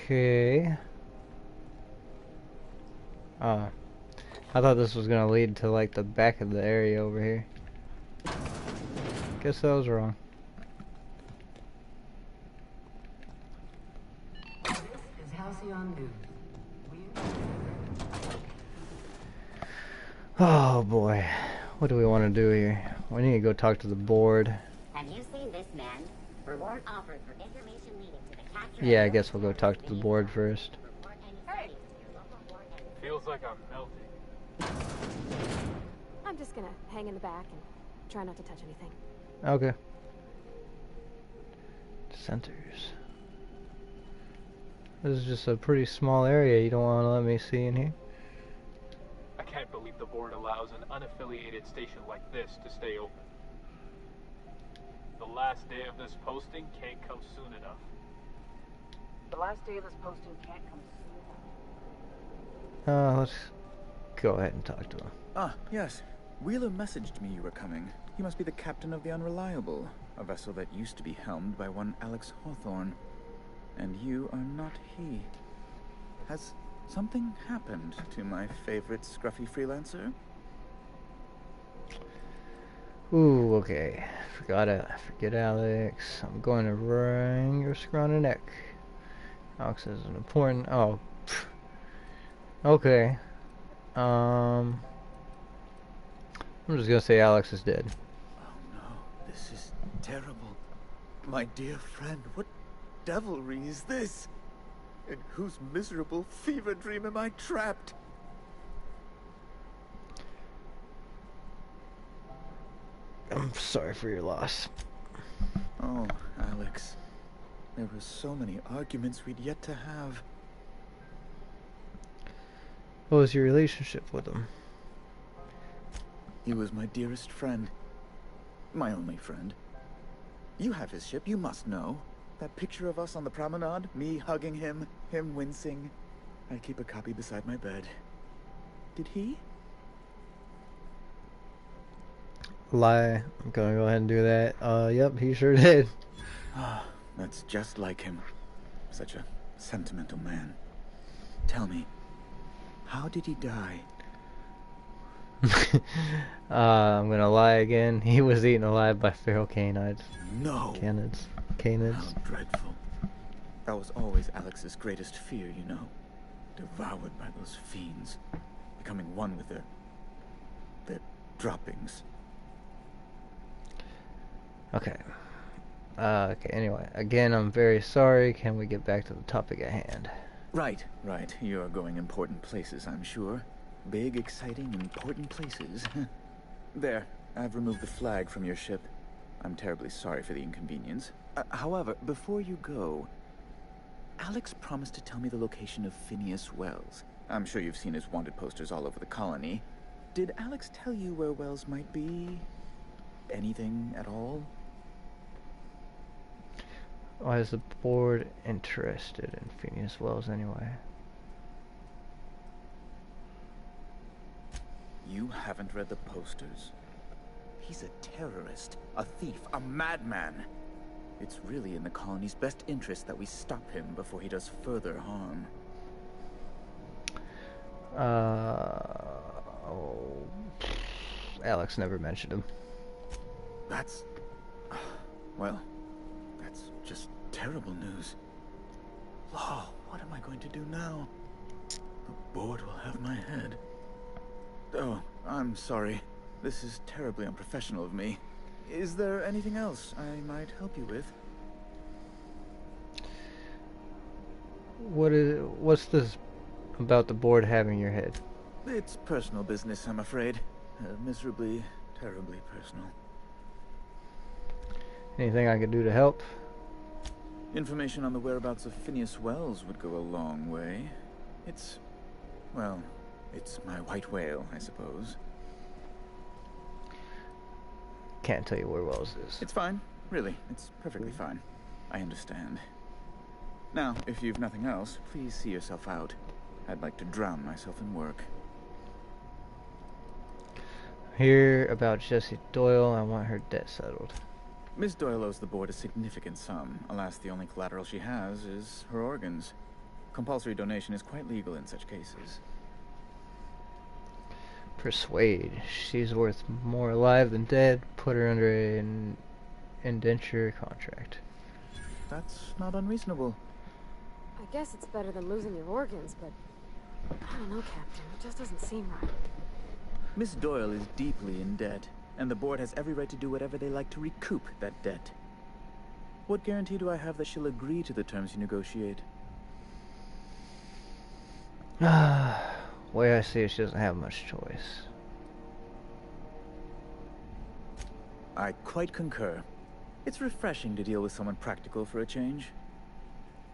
Okay. I thought this was gonna lead to like the back of the area over here. Guess I was wrong. This is Halcyon News. Oh boy, what do we want to do here? We need to go talk to the board. Have you seen this man? Reward offered for information leading to the capture. Yeah, I guess we'll go talk to the board first. Hey! Feels like I'm melting. I'm just gonna hang in the back and try not to touch anything. Okay. Centers. This is just a pretty small area. You don't want to let me see in here? I can't believe the board allows an unaffiliated station like this to stay open. The last day of this posting can't come soon enough. The last day of this posting can't come soon. Let's go ahead and talk to him. Ah, yes. Wheeler messaged me you were coming. He must be the captain of the Unreliable, a vessel that used to be helmed by one Alex Hawthorne. And you are not he. Has something happened to my favorite scruffy freelancer? Ooh, okay. Forget Alex. I'm going to wring your scrawny neck. Alex is an important... Oh. Pff. Okay. I'm just gonna say Alex is dead. Oh no, this is terrible. My dear friend, what devilry is this? In whose miserable fever dream am I trapped? I'm sorry for your loss. Oh, Alex. There were so many arguments we'd yet to have. What was your relationship with him? He was my dearest friend. My only friend. You have his ship, you must know. That picture of us on the promenade, me hugging him, him wincing. I keep a copy beside my bed. Did he? Lie. I'm gonna go ahead and do that. Yep, he sure did. Ah, that's just like him. Such a sentimental man. Tell me, how did he die? I'm gonna lie again. He was eaten alive by feral canids. No! Canids. How dreadful. That was always Alex's greatest fear, you know. Devoured by those fiends. Becoming one with their droppings. Okay. Okay, anyway. Again, I'm very sorry. Can we get back to the topic at hand? Right. You're going important places, I'm sure. Big, exciting, important places. There, I've removed the flag from your ship. I'm terribly sorry for the inconvenience. However, before you go, Alex promised to tell me the location of Phineas Wells. I'm sure you've seen his wanted posters all over the colony. Did Alex tell you where Wells might be? Anything at all? Why is the board interested in Phineas Wells anyway? You haven't read the posters. He's a terrorist, a thief, a madman. It's really in the colony's best interest that we stop him before he does further harm. Alex never mentioned him. That's Well, that's just terrible news. Law, what am I going to do now? The board will have my head. Oh, I'm sorry. This is terribly unprofessional of me. Is there anything else I might help you with? What's this about the board having your head? It's personal business, I'm afraid. Miserably, terribly personal. Anything I could do to help? Information on the whereabouts of Phineas Wells would go a long way. Well, it's my white whale, I suppose. Can't tell you where Wells is. It's fine. Really, it's perfectly fine. I understand. Now, if you've nothing else, please see yourself out. I'd like to drown myself in work. Hear about Jessie Doyle. I want her debt settled. Miss Doyle owes the board a significant sum. Alas, the only collateral she has is her organs. Compulsory donation is quite legal in such cases. Persuade. She's worth more alive than dead. Put her under an indenture contract. That's not unreasonable. I guess it's better than losing your organs, but I don't know, Captain. It just doesn't seem right. Miss Doyle is deeply in debt, and the board has every right to do whatever they like to recoup that debt. What guarantee do I have that she'll agree to the terms you negotiate? Way I see it, she doesn't have much choice. I quite concur. It's refreshing to deal with someone practical for a change.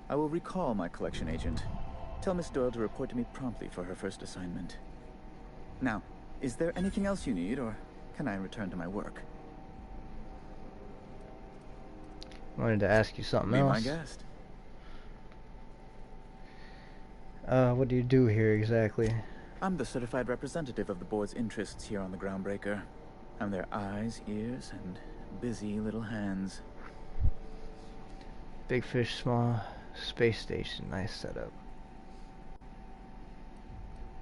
I will recall my collection agent. Tell Miss Doyle to report to me promptly for her first assignment. Now, is there anything else you need, or can I return to my work? I wanted to ask you something else. Be my guest. What do you do here exactly? I'm the certified representative of the board's interests here on the Groundbreaker. I'm their eyes, ears, and busy little hands. Big fish, small space station. Nice setup.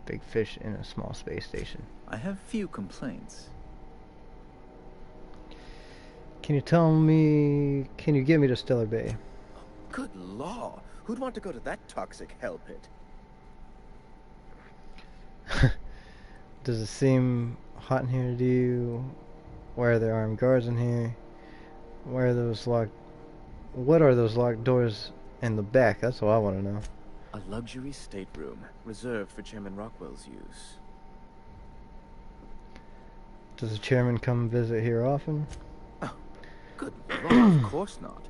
Big fish in a small space station. I have few complaints. Can you get me to Stellar Bay? Good law. Who'd want to go to that toxic hell pit? Does it seem hot in here to you? Why are there armed guards in here? What are those locked doors in the back? That's what I want to know. A luxury stateroom, reserved for Chairman Rockwell's use. Does the chairman come visit here often? Oh, good lord, of course not.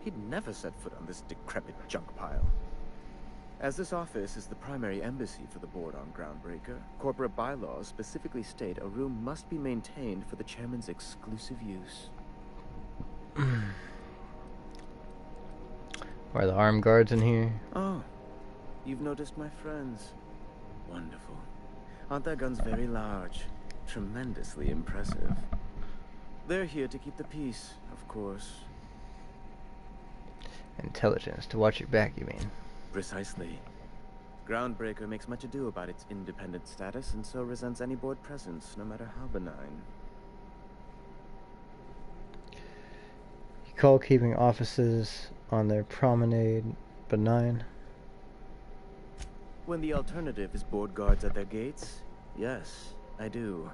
He'd never set foot on this decrepit junk pile. As this office is the primary embassy for the board on Groundbreaker, corporate bylaws specifically state a room must be maintained for the chairman's exclusive use. Are the armed guards in here? Oh, you've noticed my friends. Wonderful. Aren't their guns very large? Tremendously impressive. They're here to keep the peace, of course. Intelligence, to watch your back, you mean? Precisely. Groundbreaker makes much ado about its independent status and so resents any board presence, no matter how benign. You call keeping offices on their promenade benign? When the alternative is board guards at their gates, yes, I do.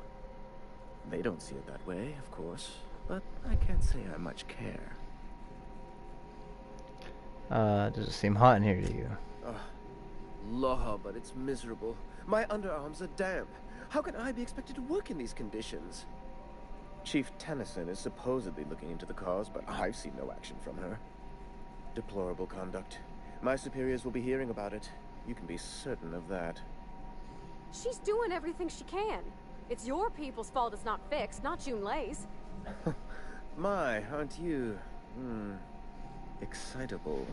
They don't see it that way, of course, but I can't say I much care. Does it seem hot in here to you? Law, but it's miserable. My underarms are damp. How can I be expected to work in these conditions? Chief Tennyson is supposedly looking into the cause, but I've seen no action from her. Deplorable conduct. My superiors will be hearing about it. You can be certain of that. She's doing everything she can. It's your people's fault it's not fixed, not June Lay's. My, aren't you, excitable.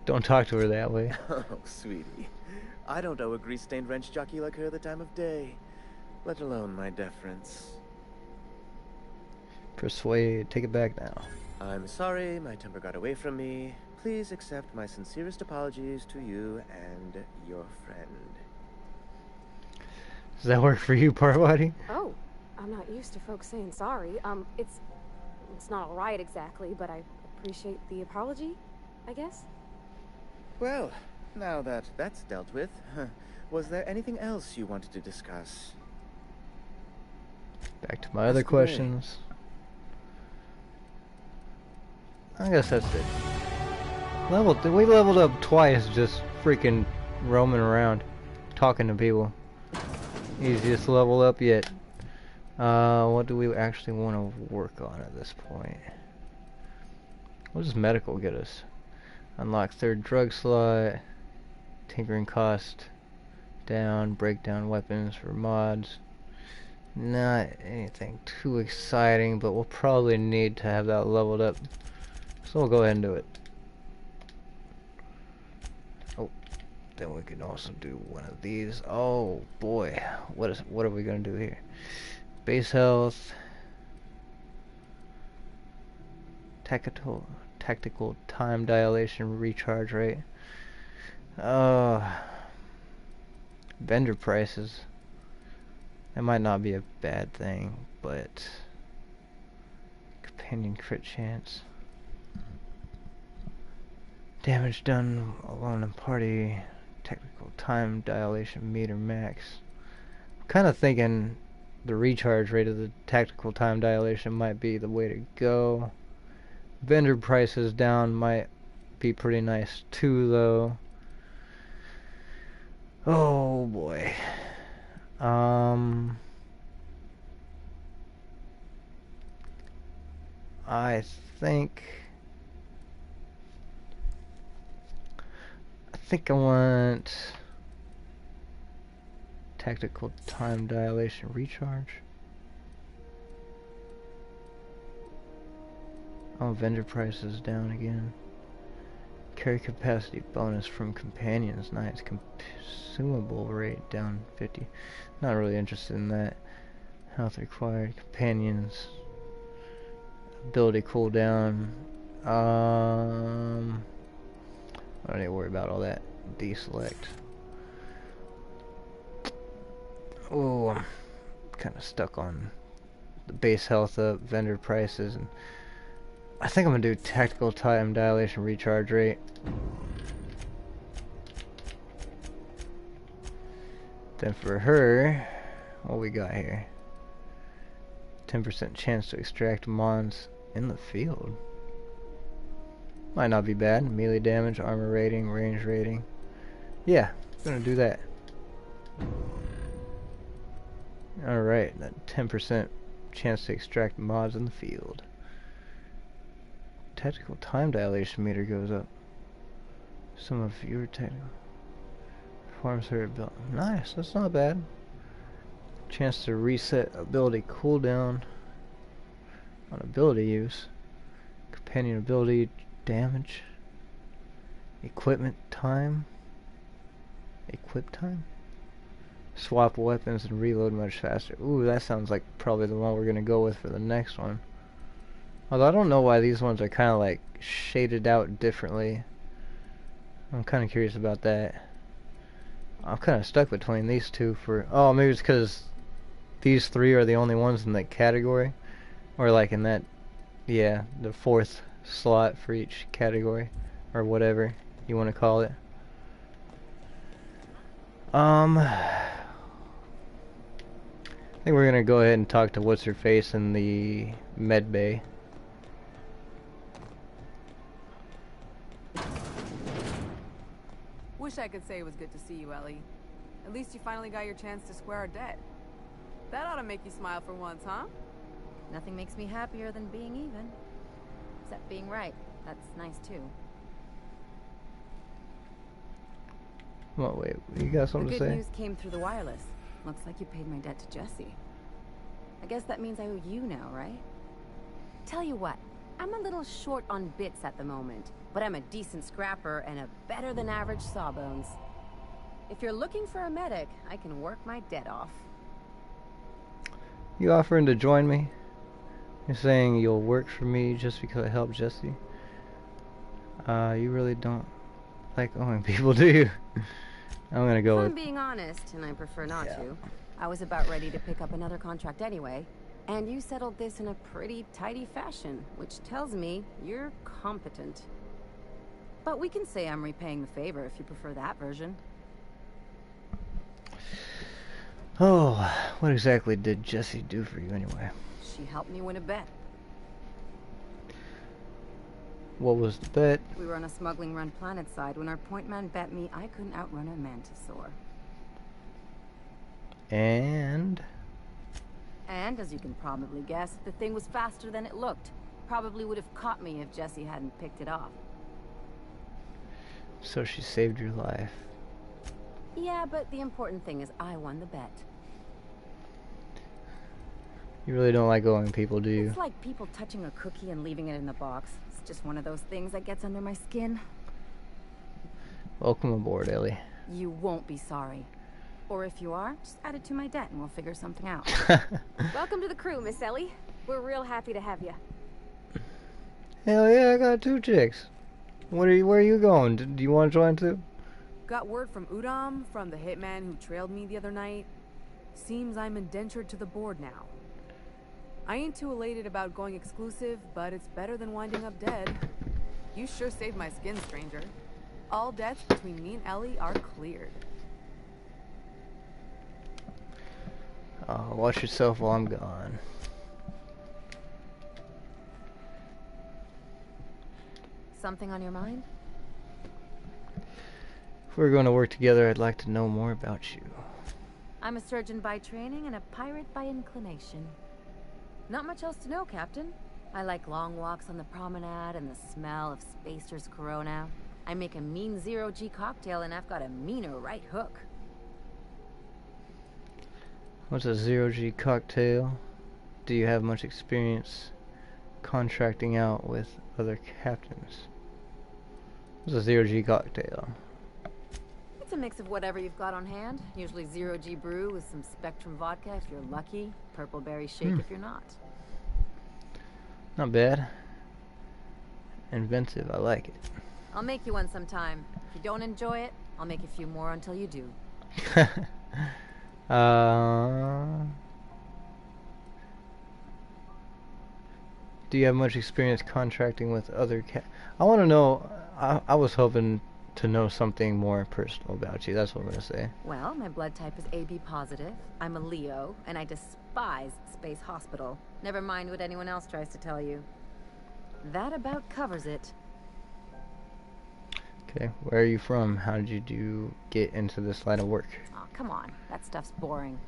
Don't talk to her that way. Oh, sweetie. I don't owe a grease-stained wrench jockey like her the time of day, let alone my deference. Persuade, take it back now. I'm sorry, my temper got away from me. Please accept my sincerest apologies to you and your friend. Does that work for you, Parvati? Oh, I'm not used to folks saying sorry. It's not alright exactly, but I appreciate the apology, I guess. Well, now that that's dealt with, was there anything else you wanted to discuss? Back to my other questions. I guess that's it. We leveled up twice just freaking roaming around, talking to people. Easiest level up yet. What do we actually want to work on at this point? What does medical get us? Unlock third drug slot, tinkering cost down, break down weapons for mods. Not anything too exciting, but we'll probably need to have that leveled up. So we'll go ahead and do it. Oh, then we can also do one of these. Oh boy, what are we gonna do here? Base health, tactical time dilation recharge rate. Vendor prices. That might not be a bad thing, but companion crit chance. Damage done alone in party. Technical time dilation meter max. I'm kind of thinking the recharge rate of the tactical time dilation might be the way to go. Vendor prices down might be pretty nice too, though. Oh boy. I think I want tactical time dilation recharge. Oh, vendor prices down again. Carry capacity bonus from companions. Nice. Consumable rate down 50. Not really interested in that. Health required. Companions. Ability cooldown. I don't need to worry about all that. Deselect. Oh, I'm kind of stuck on the base health up, vendor prices, and I think I'm gonna do tactical time dilation recharge rate. Then for her, what we got here? 10% chance to extract mons in the field. Might not be bad. Melee damage, armor rating, range rating. Yeah, gonna do that. Alright, that 10% chance to extract mods in the field. Tactical time dilation meter goes up. Some of your technical performs her ability. Nice, that's not bad. Chance to reset ability cooldown on ability use. Companion ability damage. Equipment time. Equip time. Swap weapons and reload much faster. Ooh, that sounds like probably the one we're gonna go with for the next one. Although I don't know why these ones are kind of like shaded out differently. I'm kind of curious about that. I'm kind of stuck between these two for... Oh, maybe it's because these three are the only ones in that category. Or like in that... Yeah, the fourth slot for each category. Or whatever you want to call it. I think we're gonna go ahead and talk to what's-her-face in the med bay. Wish I could say it was good to see you, Ellie. At least you finally got your chance to square our debt. That ought to make you smile for once, huh? Nothing makes me happier than being even. Except being right. That's nice too. Well, wait, you got something to say? The good news came through the wireless. Looks like you paid my debt to Jesse. I guess that means I owe you now, right? Tell you what, I'm a little short on bits at the moment, but I'm a decent scrapper and a better-than-average sawbones. If you're looking for a medic, I can work my debt off. You offering to join me? You're saying you'll work for me just because I helped Jesse? You really don't like owing people, do you? I'm gonna go with... I'm being honest, and I prefer not to. I was about ready to pick up another contract anyway, and you settled this in a pretty tidy fashion, which tells me you're competent. But we can say I'm repaying the favor if you prefer that version. Oh, what exactly did Jessie do for you anyway? She helped me win a bet. What was the bet? We were on a smuggling run planetside when our point man bet me I couldn't outrun a mantisaur. And, as you can probably guess, the thing was faster than it looked. Probably would have caught me if Jessie hadn't picked it off. so she saved your life. Yeah, but the important thing is I won the bet. You really don't like owing people, do you? It's like people touching a cookie and leaving it in the box. It's just one of those things that gets under my skin. Welcome aboard, Ellie. You won't be sorry. Or if you are, just add it to my debt and we'll figure something out. Welcome to the crew, Miss Ellie. We're real happy to have you. Hell yeah, I got 2 chicks. Where are you going? Do you want to join too? Got word from Udam, from the hitman who trailed me the other night. Seems I'm indentured to the board now. I ain't too elated about going exclusive, but it's better than winding up dead. You sure saved my skin, stranger. All debts between me and Ellie are cleared. Watch yourself while I'm gone. Something on your mind? If we're going to work together, I'd like to know more about you. I'm a surgeon by training and a pirate by inclination. Not much else to know, Captain. I like long walks on the promenade and the smell of Spacer's Corona. I make a mean zero-G cocktail and I've got a meaner right hook. What's a zero-G cocktail? Do you have much experience contracting out with other captains? What's a zero-G cocktail? It's a mix of whatever you've got on hand. Usually zero-G brew with some Spectrum vodka if you're lucky. Purple berry shake if you're not. Not bad. Inventive, I like it. I'll make you one sometime. If you don't enjoy it, I'll make a few more until you do. Do you have much experience contracting with other I want to know, I was hoping to know something more personal about you. That's what I'm going to say. Well, my blood type is AB positive. I'm a Leo, and I despise Space Hospital. Never mind what anyone else tries to tell you. That about covers it. Okay, where are you from? How did you get into this line of work? Oh, come on. That stuff's boring.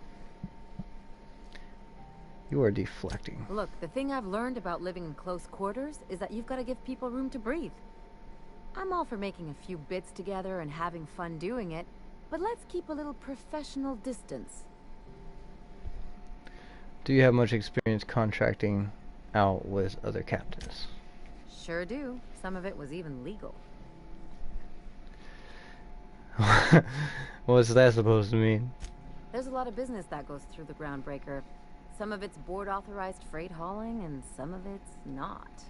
You are deflecting. Look, the thing I've learned about living in close quarters is that you've got to give people room to breathe. I'm all for making a few bits together and having fun doing it, but let's keep a little professional distance. Do you have much experience contracting out with other captains? Sure do. Some of it was even legal. What's that supposed to mean? There's a lot of business that goes through the Groundbreaker. Some of it's board-authorized freight hauling, and some of it's not.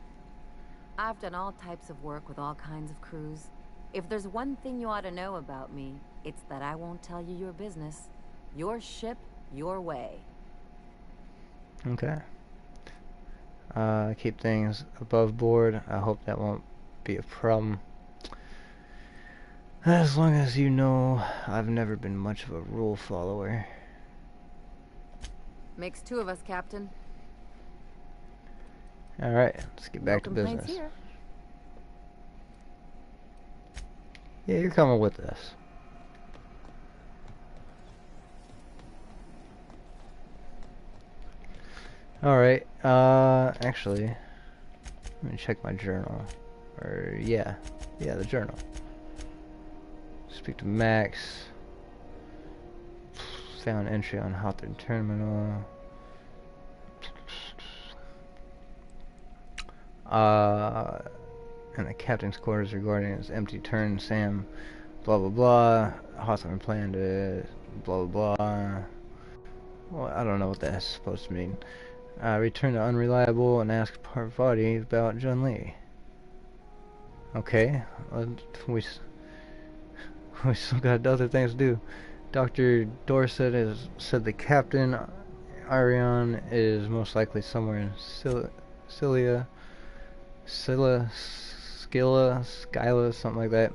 I've done all types of work with all kinds of crews. If there's one thing you ought to know about me, it's that I won't tell you your business. Your ship, your way. Okay. Keep things above board. I hope that won't be a problem. As long as you know, I've never been much of a rule follower. Makes 2 of us, Captain. Alright, let's get back to complaints business. Here. Yeah, you're coming with us. Alright, actually, let me check my journal. Or, yeah, the journal. Speak to Max. Found entry on Hawthorne Terminal. And the captain's quarters regarding his empty turn, Sam, blah blah blah. Hawthorne planned it, blah blah blah. Well, I don't know what that's supposed to mean. Return to Unreliable and ask Parvati about Jun Lee. Okay, we still got other things to do. Dr. Dorset has said the captain, Arion, is most likely somewhere in Scylla, Skyla, something like that.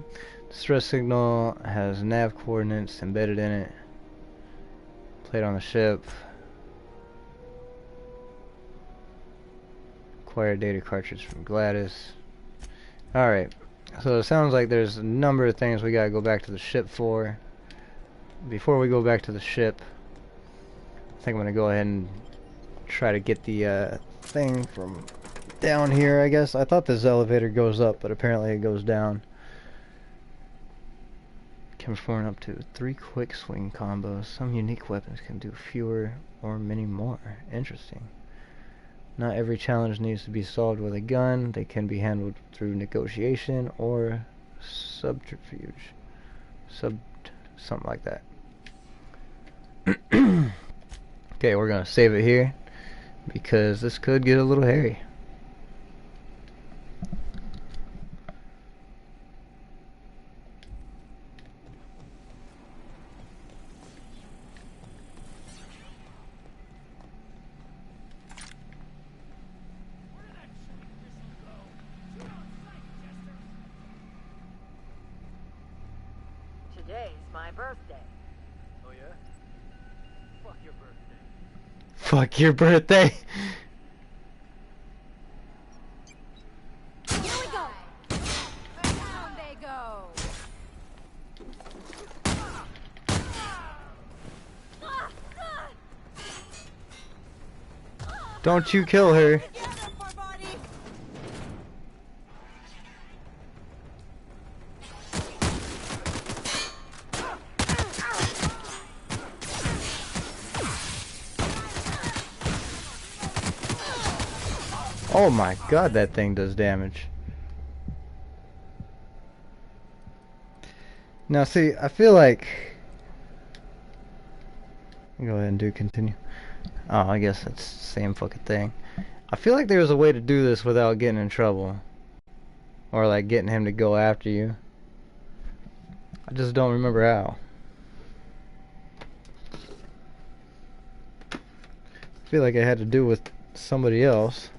Distress signal has nav coordinates embedded in it. Played on the ship. Acquired data cartridge from Gladys. Alright, so it sounds like there's a number of things we gotta go back to the ship for. Before we go back to the ship, I think I'm gonna go ahead and try to get the thing from down here, I guess. I thought this elevator goes up, but apparently it goes down. Can perform up to 3 quick swing combos. Some unique weapons can do fewer or many more. Interesting. Not every challenge needs to be solved with a gun. They can be handled through negotiation or subterfuge. Something like that. Okay, we're gonna save it here because this could get a little hairy. Today's my birthday. Oh yeah? Fuck your birthday. Fuck your birthday. Here we go. Down they go. Don't you kill her. Oh my god, that thing does damage. Now see, I feel like... Go ahead and do continue. Oh, I guess that's the same fucking thing. I feel like there was a way to do this without getting in trouble. Or like getting him to go after you. I just don't remember how. I feel like I had to do with somebody else.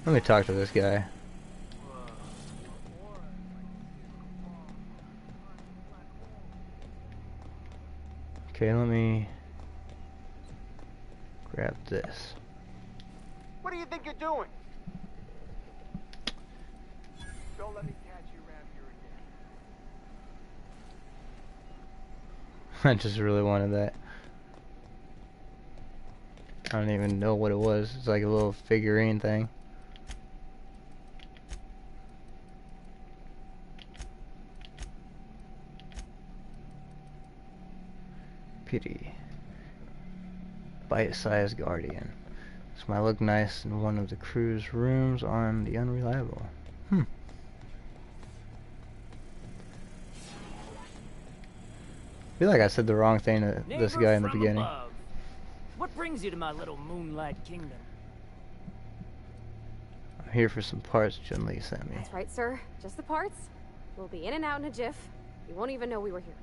Let me talk to this guy. Okay, let me grab this. What do you think you're doing? Don't let me catch you around here again. I just really wanted that. I don't even know what it was. It's like a little figurine thing. Pity. Bite-sized guardian. This might look nice in one of the crew's rooms on the Unreliable. I feel like I said the wrong thing to this guy in the beginning. Above. What brings you to my little moonlight kingdom? I'm here for some parts Chun-Li sent me. That's right, sir. Just the parts. We'll be in and out in a jiff. You won't even know we were here.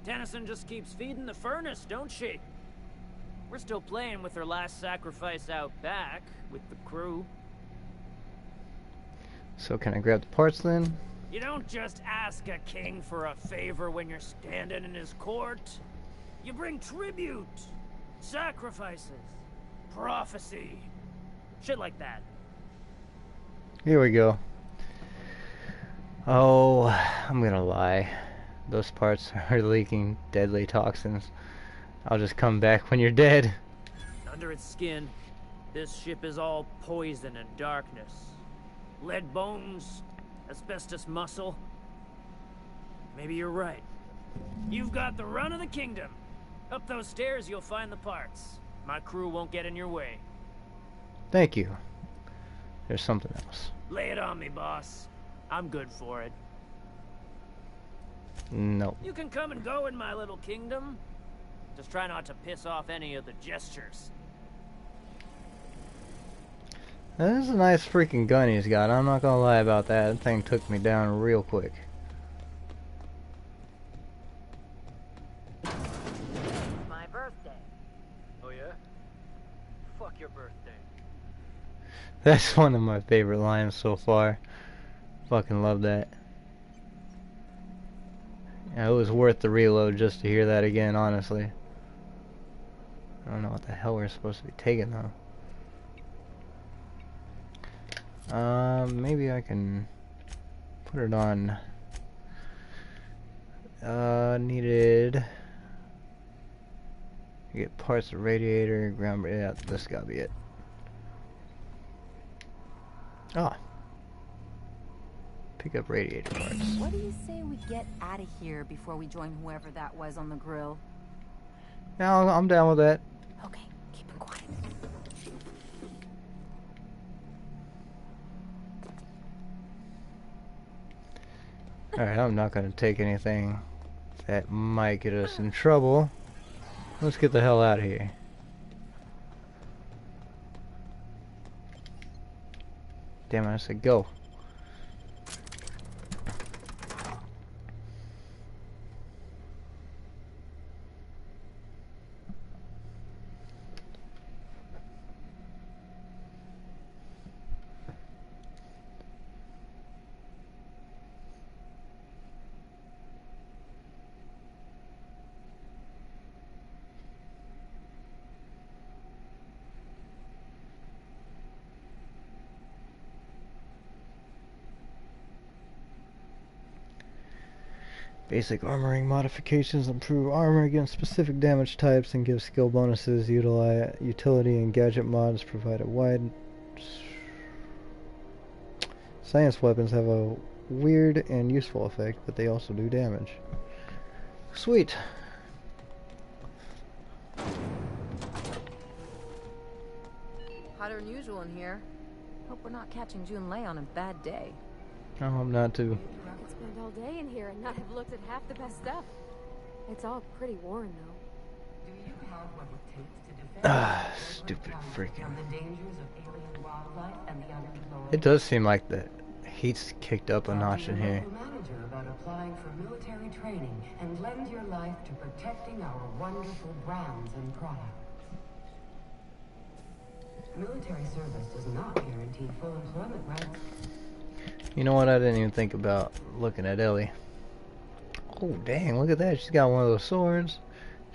Tennyson just keeps feeding the furnace, don't she? We're still playing with her last sacrifice out back with the crew. So can I grab the parts then? You don't just ask a king for a favor when you're standing in his court. You bring tribute, sacrifices, prophecy, shit like that. Here we go. Oh, I'm gonna lie. Those parts are leaking deadly toxins. I'll just come back when you're dead. Under its skin, this ship is all poison and darkness. Lead bones, asbestos muscle. Maybe you're right. You've got the run of the kingdom. Up those stairs you'll find the parts. My crew won't get in your way. Thank you. There's something else. Lay it on me, boss. I'm good for it. Nope. You can come and go in my little kingdom. Just try not to piss off any of the gestures. That is a nice freaking gun he's got. I'm not gonna lie about that. That thing took me down real quick. That's one of my favorite lines so far. Fucking love that. Yeah, it was worth the reload just to hear that again, honestly. I don't know what the hell we're supposed to be taking though. Maybe I can put it on. Needed. Get parts of radiator, ground. Yeah, this gotta be it. Ah. Pick up radiator parts. What do you say we get out of here before we join whoever that was on the grill? No, I'm down with that. Okay, keep it quiet. Alright, I'm not gonna take anything that might get us in trouble. Let's get the hell out of here. Damn it, I said go. Basic armoring modifications improve armor against specific damage types and give skill bonuses. Utility and gadget mods provide a wide... Science weapons have a weird and useful effect, but they also do damage. Sweet. Hotter than usual in here. Hope we're not catching Junlei on a bad day. I hope not too. I could spend all day in here and not have looked at half the best stuff. It's all pretty worn, though. Do you have what it takes to defend Stupid freaking. from the dangers of alien wildlife and the unemployed? It does seem like the heat's kicked up a notch in here. Manager about applying for military training and lend your life to protecting our wonderful brands and products. Military service does not guarantee full employment rights. You know what? I didn't even think about looking at Ellie. Oh, dang, look at that. She's got one of those swords.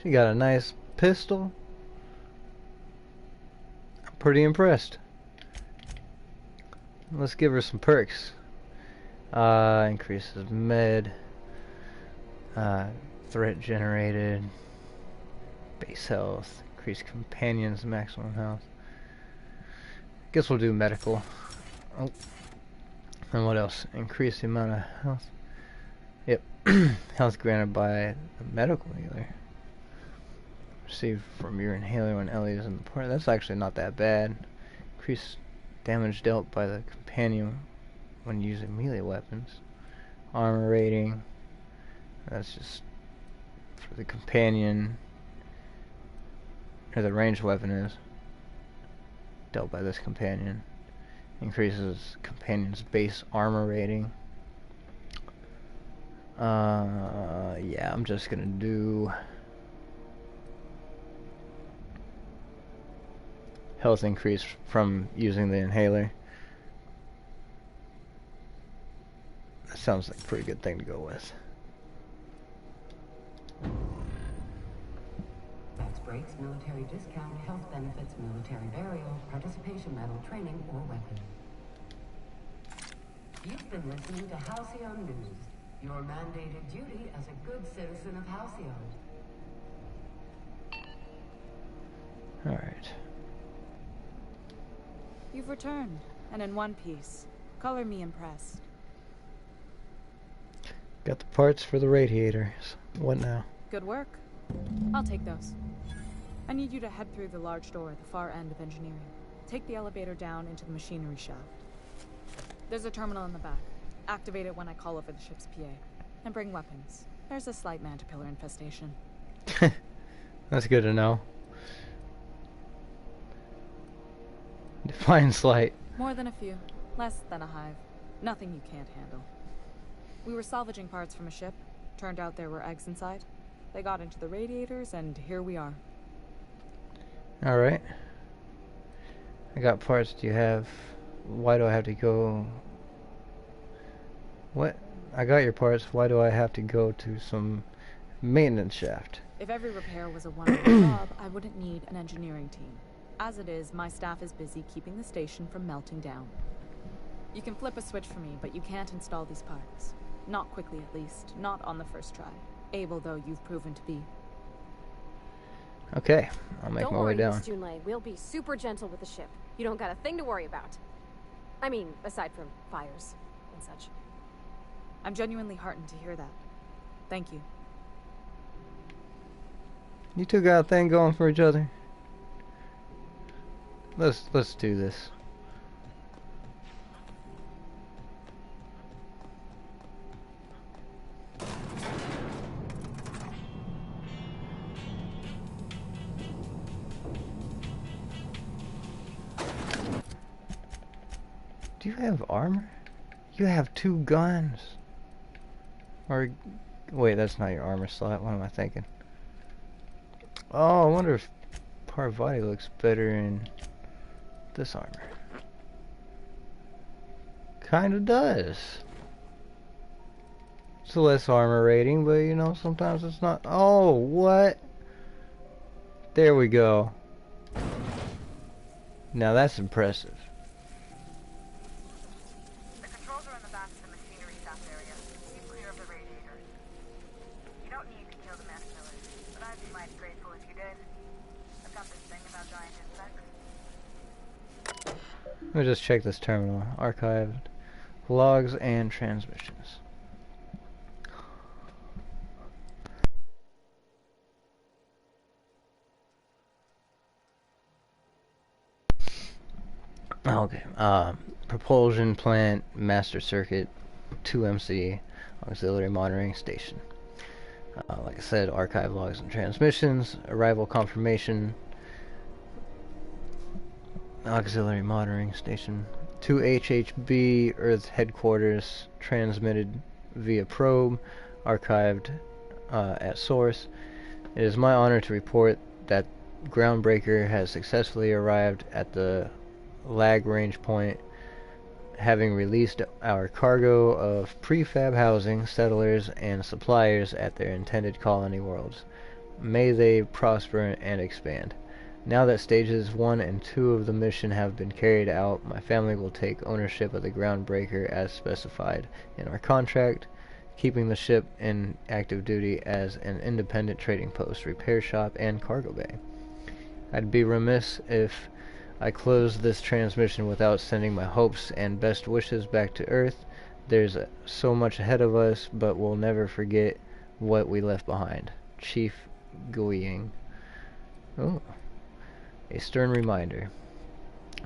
She got a nice pistol. I'm pretty impressed. Let's give her some perks. Increases med. Threat generated. Base health. Increase companions maximum health. Guess we'll do medical. Oh. And what else? Increase the amount of health. Yep. Health granted by a medical healer. Received from your inhaler when Ellie is in the party. That's actually not that bad. Increase damage dealt by the companion when using melee weapons. Armor rating. That's just for the companion. Or the ranged weapon is. Dealt by this companion. Increases companion's base armor rating. Yeah, I'm just gonna do health increase from using the inhaler. That sounds like a pretty good thing to go with. Tax breaks, military discount, health benefits, military burial, participation medal, training, or weapon. You've been listening to Halcyon News, your mandated duty as a good citizen of Halcyon. Alright. You've returned, and in one piece. Color me impressed. Got the parts for the radiators. What now? Good work. I'll take those. I need you to head through the large door at the far end of engineering. Take the elevator down into the machinery shaft. There's a terminal in the back. Activate it when I call over the ship's PA. And bring weapons. There's a slight mantipillar infestation. That's good to know. Define slight. More than a few. Less than a hive. Nothing you can't handle. We were salvaging parts from a ship. Turned out there were eggs inside. They got into the radiators, and here we are. Alright. I got parts. Do you have why do I have to go? What? I got your parts. Why do I have to go to some maintenance shaft? If every repair was a one-man job, I wouldn't need an engineering team. As it is, my staff is busy keeping the station from melting down. You can flip a switch for me, but you can't install these parts. Not quickly, at least. Not on the first try. Able, though, you've proven to be. Okay, I'll make my way down. Don't worry, Miss Junlei. We'll be super gentle with the ship. You don't got a thing to worry about. I mean, aside from fires and such. I'm genuinely heartened to hear that. Thank you. You two got a thing going for each other. Let's do this. Do you have armor? You have 2 guns. Or wait, that's not your armor slot. What am I thinking? Oh, I wonder if Parvati looks better in this armor. Kinda does. It's a less armor rating, but you know, sometimes it's not. Oh, what? There we go. Now that's impressive. The controls are in the back of the machinery shaft area. Keep clear of the radiators. You don't need to kill the mess killers, but I'd be mighty grateful if you did. I've got this thing about giant insects. Let me just check this terminal. Archived logs and transmissions. Okay. Propulsion plant, master circuit, 2MC, auxiliary monitoring station. Like I said, archive logs and transmissions, arrival confirmation, auxiliary monitoring station, 2 HHB, Earth headquarters, transmitted via probe, archived at source. It is my honor to report that Groundbreaker has successfully arrived at the Lagrange point, having released our cargo of prefab housing, settlers, and suppliers at their intended colony worlds. May they prosper and expand. Now that stages 1 and 2 of the mission have been carried out, my family will take ownership of the Groundbreaker as specified in our contract, keeping the ship in active duty as an independent trading post, repair shop, and cargo bay. I'd be remiss if I close this transmission without sending my hopes and best wishes back to Earth. There's so much ahead of us, but we'll never forget what we left behind. Chief Guiying. Oh. A stern reminder.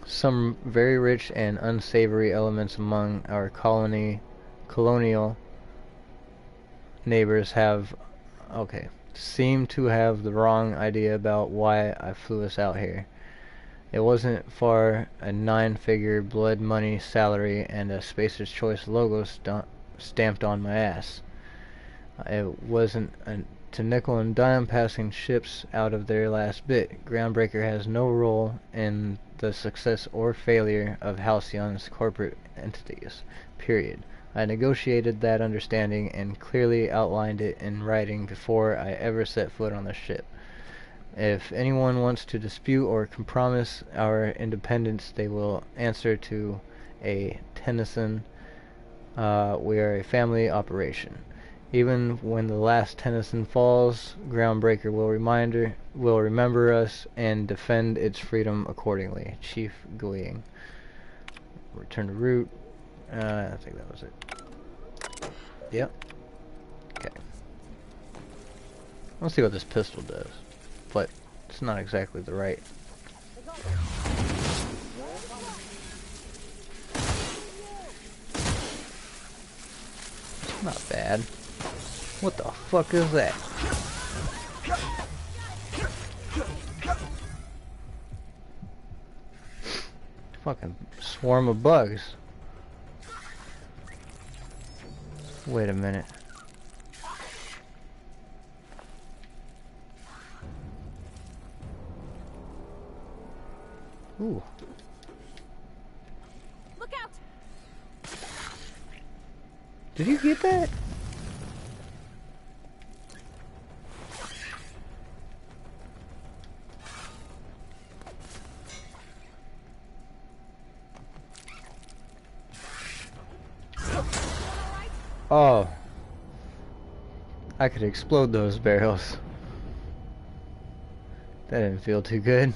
Some very rich and unsavory elements among our colonial neighbors seem to have the wrong idea about why I flew us out here. It wasn't for a 9-figure blood money salary and a Spacer's Choice logo stamped on my ass. It wasn't to nickel and dime passing ships out of their last bit. Groundbreaker has no role in the success or failure of Halcyon's corporate entities. Period. I negotiated that understanding and clearly outlined it in writing before I ever set foot on the ship. If anyone wants to dispute or compromise our independence, they will answer to a Tennyson. We are a family operation. Even when the last Tennyson falls, Groundbreaker will remember us and defend its freedom accordingly. Chief Guiying. Return to route. I think that was it. Yep. Okay. Let's see what this pistol does. But it's not exactly the right. It's not bad. What the fuck is that? Fucking swarm of bugs. Wait a minute. Ooh. Did you get that? Oh. I could explode those barrels. That didn't feel too good.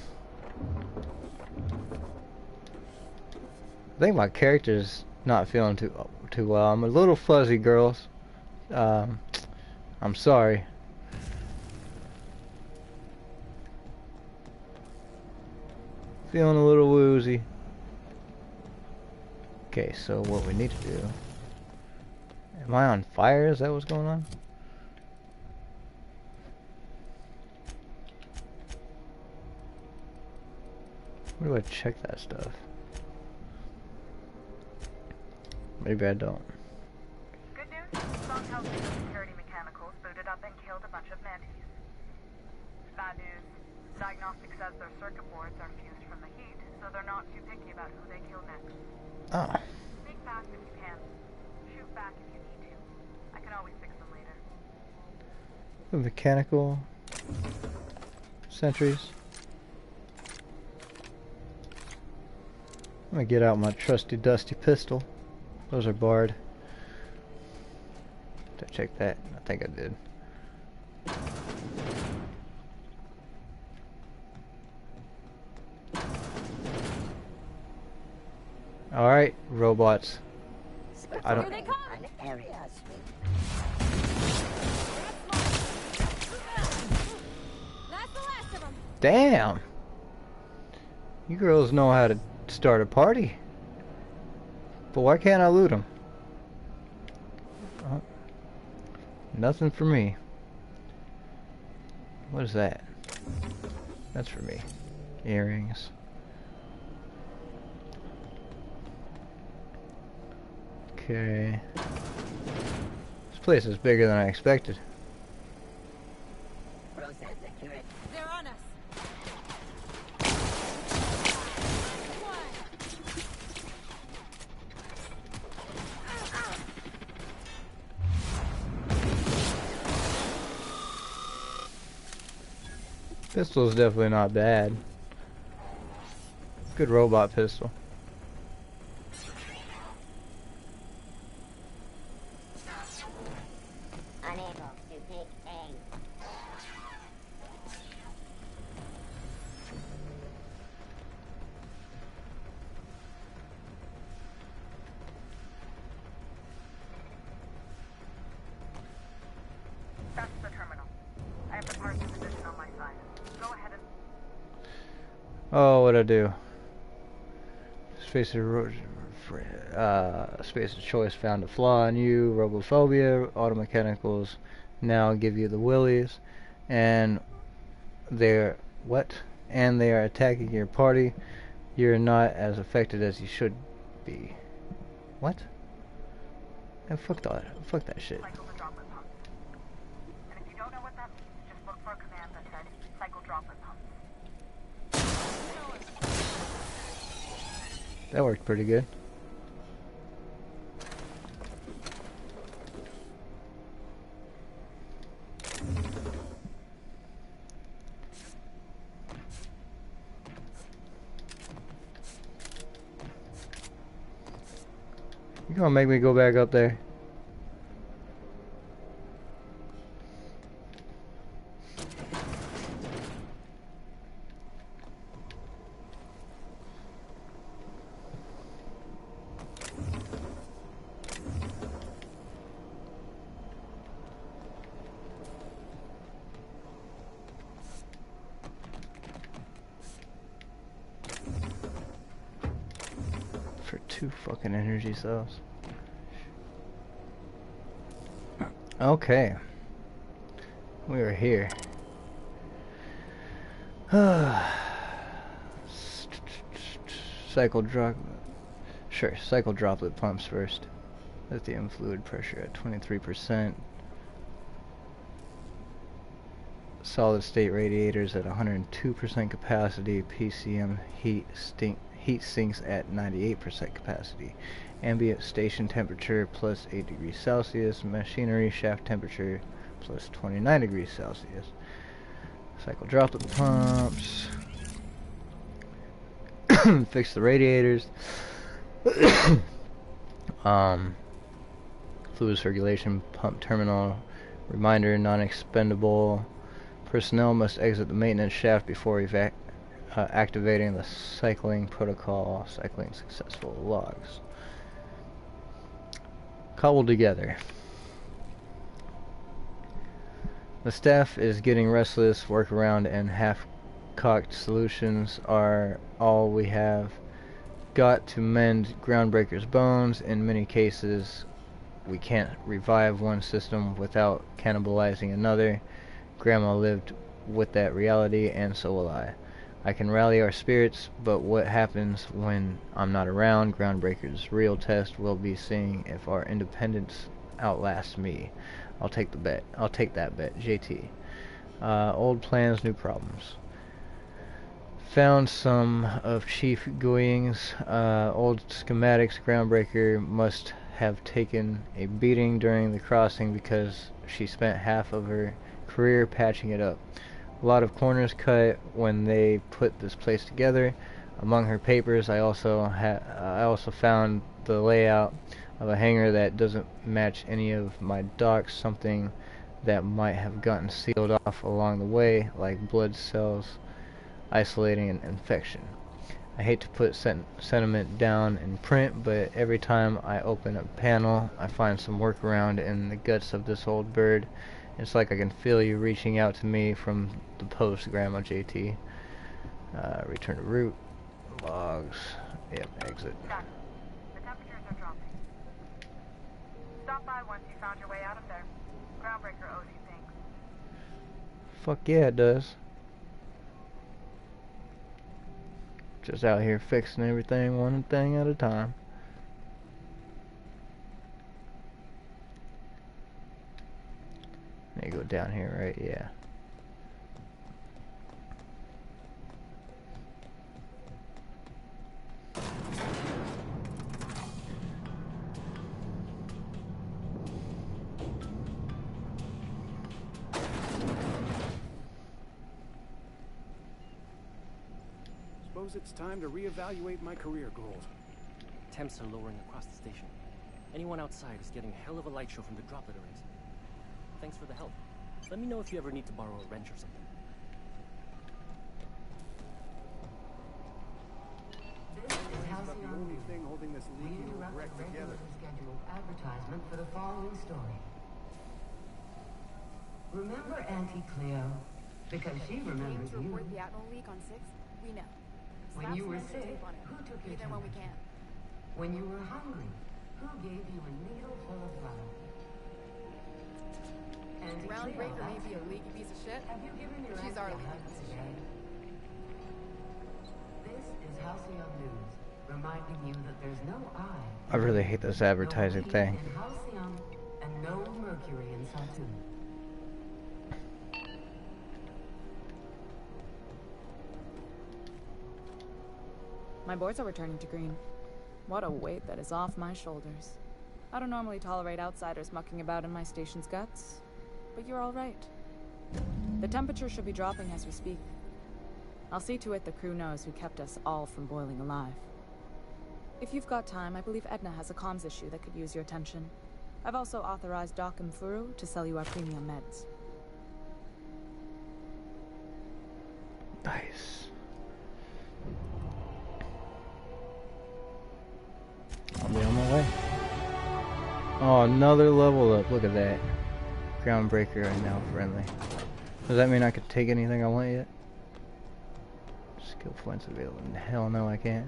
I think my character's not feeling too well. I'm a little fuzzy, girls. I'm sorry. Feeling a little woozy. Okay, so what we need to do... Am I on fire? Is that what's going on? Where do I check that stuff? Maybe I don't. Good news, Songhouse security mechanicals booted up and killed a bunch of mantis. Bad news, diagnostic says their circuit boards are fused from the heat, so they're not too picky about who they kill next. Oh. Think fast if you can. Shoot back if you need to. I can always fix them later. The mechanical sentries. I'm gonna get out my trusty dusty pistol. Those are barred. Did I check that? I think I did. Alright, robots. I don't... Damn! You girls know how to start a party. But why can't I loot them? Nothing for me. What is that? That's for me. Earrings. Okay. This place is bigger than I expected. They're on us. Pistol is definitely not bad. Good robot pistol. Unable to take aim. That's the terminal. I have the parts in position on my side. Go ahead and... Oh, what'd I do? Space of choice found a flaw in you. Robophobia. Automechanicals now give you the willies. And they're... What? And they are attacking your party. You're not as affected as you should be. What? And fuck that shit. Cycle the droplet pump. And if you don't know what that means, just look for a command that said cycle droplet pump. That worked pretty good. You gonna make me go back up there? For 2 fucking energy cells. Okay. We are here. Cycle droplet pumps first. Lithium fluid pressure at 23%. Solid state radiators at 102% capacity. PCM heat heat sinks at 98% capacity. Ambient station temperature plus 8 degrees Celsius. Machinery shaft temperature plus 29 degrees Celsius. Cycle droplet pumps. Fix the radiators. Fluid circulation pump terminal. Reminder, non-expendable. Personnel must exit the maintenance shaft before activating the cycling protocol. Cycling successful. Logs. Cobbled together. The staff is getting restless. Workaround and half-cocked solutions are all we have got to mend Groundbreaker's bones. In many cases, we can't revive one system without cannibalizing another. Grandma lived with that reality, and so will I. I can rally our spirits, but what happens when I'm not around? Groundbreaker's real test will be seeing if our independence outlasts me. I'll take the bet. I'll take that bet. JT. Old plans, new problems. Found some of Chief Goying's old schematics. Groundbreaker must have taken a beating during the crossing because she spent half of her career patching it up. A lot of corners cut when they put this place together. Among her papers, I also found the layout of a hangar that doesn't match any of my docs, something that might have gotten sealed off along the way, like blood cells isolating an infection. I hate to put sentiment down in print, but every time I open a panel, I find some workaround in the guts of this old bird. It's like I can feel you reaching out to me from the post, Grandma JT. Return to route. Logs. Yep, exit. Done. The temperatures are dropping. Stop by once you found your way out of there. Groundbreaker owes you things. Fuck yeah, it does. Just out here fixing everything one thing at a time. There you go down here, right? Yeah. Suppose it's time to reevaluate my career goals. Temps are lowering across the station. Anyone outside is getting a hell of a light show from the droplet arrays. Thanks for the help. Let me know if you ever need to borrow a wrench or something. This is But the only thing holding this We leaky old interrupt wreck the together. regularly scheduled advertisement for the following story. Remember Auntie Cleo? Because she remembers to you. report the Admiral Leak on 6? We know. When Slap you were some sick, tape on it. who took Be your there when we temperature? can. When you were hungry, who gave you a needle full of blood? Auntie Groundbreaker Cleo, may that's be a you. leaky piece of shit. Have you given your She's auntie our a leaky hug piece of today? This is Halcyon News, reminding you that there's no I. I really hate this advertising no thing. in Halcyon, and no Mercury in Saltoon. My boards are returning to green. What a weight that is off my shoulders. I don't normally tolerate outsiders mucking about in my station's guts, but you're all right. The temperature should be dropping as we speak. I'll see to it the crew knows who kept us all from boiling alive. If you've got time, I believe Edna has a comms issue that could use your attention. I've also authorized Doc and Furu to sell you our premium meds. Nice. I'll be on my way. Oh, another level up. Look at that. Groundbreaker are now friendly. Does that mean I could take anything I want yet? Skill points available. Hell no, I can't.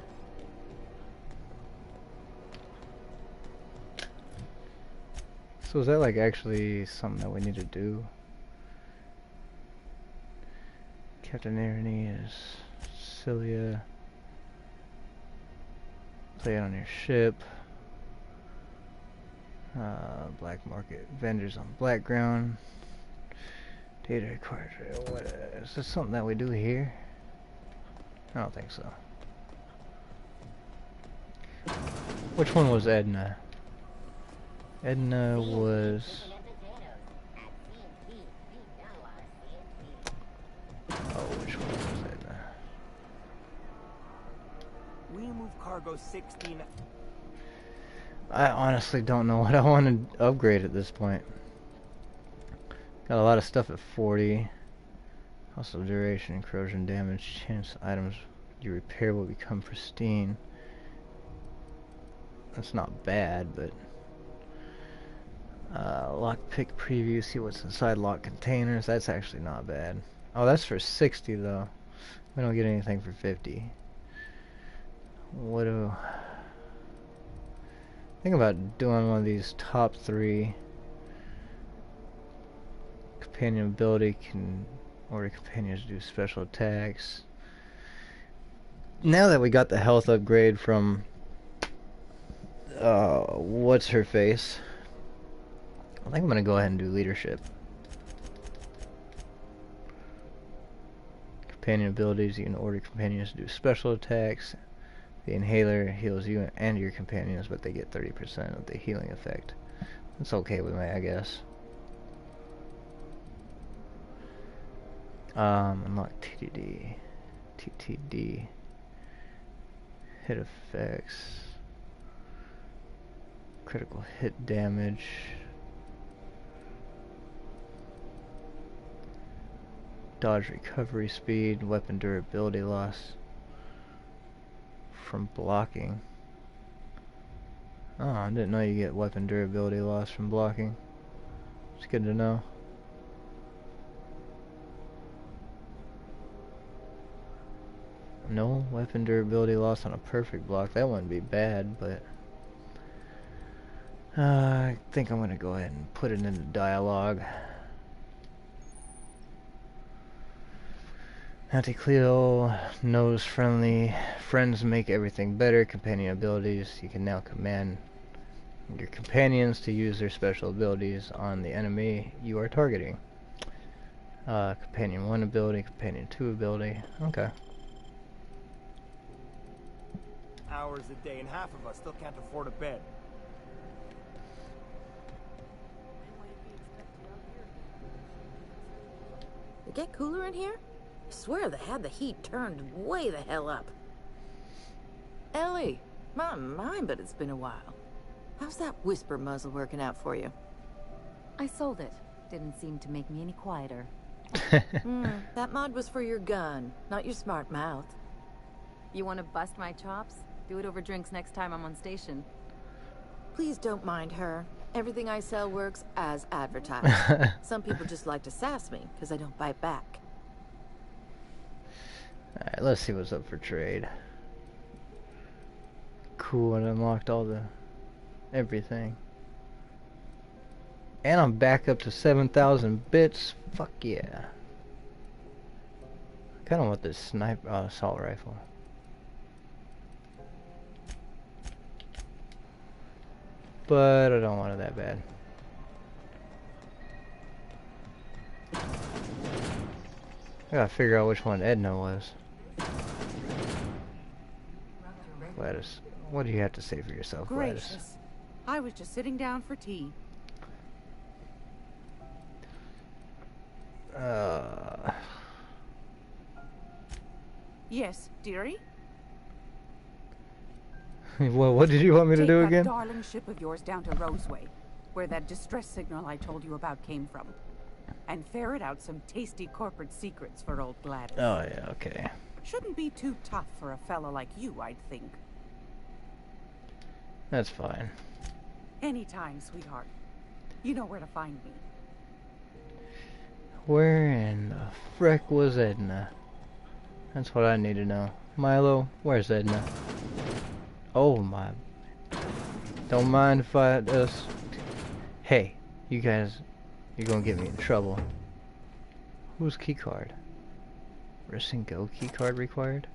So is that like actually something that we need to do? Captain Irony is Cilia. Play it on your ship. Black market vendors on black ground. Data required. What is this something that we do here? I don't think so. Which one was Edna? Edna was... Oh, which one was Edna? We move cargo 16... I honestly don't know what I want to upgrade at this point. Got a lot of stuff at 40. Also duration, corrosion damage, chance items you repair will become pristine. That's not bad, but... lockpick preview, see what's inside lock containers. That's actually not bad. Oh, that's for 60 though. We don't get anything for 50. What do... Think about doing one of these top 3. Companion ability can order companions to do special attacks. Now that we got the health upgrade from what's her face, I think I'm gonna go ahead and do leadership. Companion abilities, you can order companions to do special attacks. The inhaler heals you and your companions, but they get 30% of the healing effect. That's okay with me, I guess. Unlock TTD. TTD. Hit effects. Critical hit damage. Dodge recovery speed. Weapon durability loss from blocking. Oh, I didn't know you get weapon durability loss from blocking. It's good to know. No weapon durability loss on a perfect block. That wouldn't be bad, but I think I'm gonna go ahead and put it into dialogue. Anti-Cleo, nose friendly, friends make everything better, companion abilities, you can now command your companions to use their special abilities on the enemy you are targeting. Companion 1 ability, companion 2 ability, okay. Hours a day, and half of us still can't afford a bed. It get cooler in here? I swear they had the heat turned way the hell up. Ellie, my mind, but it's been a while. How's that whisper muzzle working out for you? I sold it. Didn't seem to make me any quieter. That mod was for your gun, not your smart mouth. You want to bust my chops? Do it over drinks next time I'm on station. Please don't mind her. Everything I sell works as advertised. Some people just like to sass me because I don't bite back. Alright, let's see what's up for trade. Cool, and unlocked all the everything. And I'm back up to 7,000 bits. Fuck yeah. I kinda want this sniper assault rifle. But I don't want it that bad. I gotta figure out which one Edna was. Gladys, what do you have to say for yourself, Gladys? Gracious. I was just sitting down for tea. Yes, dearie? Well, what did you want me to do Take again? that darling ship of yours down to Roseway, where that distress signal I told you about came from, and ferret out some tasty corporate secrets for old Gladys. Oh yeah, okay. Shouldn't be too tough for a fella like you, I'd think. That's fine. Anytime, sweetheart. You know where to find me. Where in the frick was Edna? That's what I need to know. Milo, where's Edna? Oh my. Don't mind if I just... Hey, you guys, you're gonna get me in trouble. Whose keycard? Risk and Go keycard required?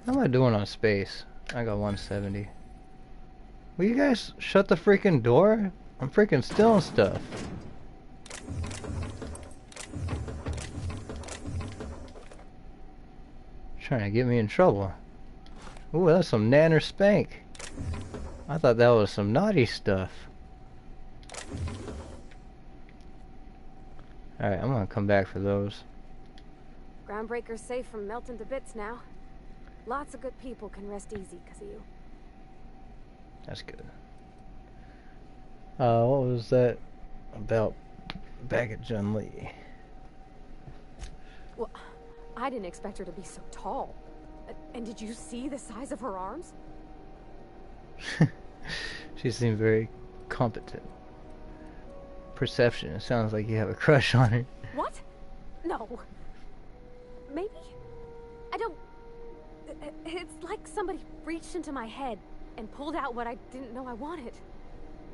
How am I doing on space? I got 170. Will you guys shut the freaking door? I'm freaking stealing stuff. Trying to get me in trouble. Ooh, that's some nanner spank. I thought that was some naughty stuff. Alright, I'm gonna come back for those. Groundbreaker's safe from melting to bits now. Lots of good people can rest easy because of you. That's good. What was that about back at Jun Lee? Well, I didn't expect her to be so tall. And did you see the size of her arms? She seemed very competent. Perception. It sounds like you have a crush on her. What? No. Maybe? I don't... It's like somebody reached into my head and pulled out what I didn't know I wanted.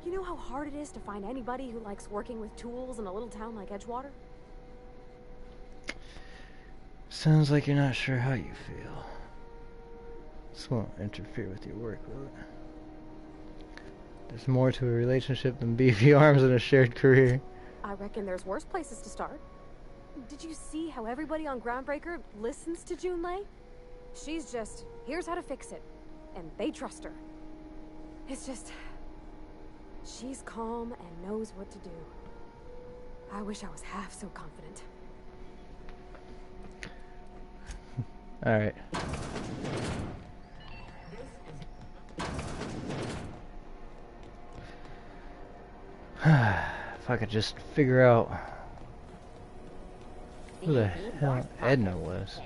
You know how hard it is to find anybody who likes working with tools in a little town like Edgewater? Sounds like you're not sure how you feel. This won't interfere with your work, will it? There's more to a relationship than beefy arms and a shared career. I reckon there's worse places to start. Did you see how everybody on Groundbreaker listens to Junlei? She's just, here's how to fix it. And they trust her. It's just... she's calm and knows what to do. I wish I was half so confident. Alright. If I could just figure out who the hell Edna was.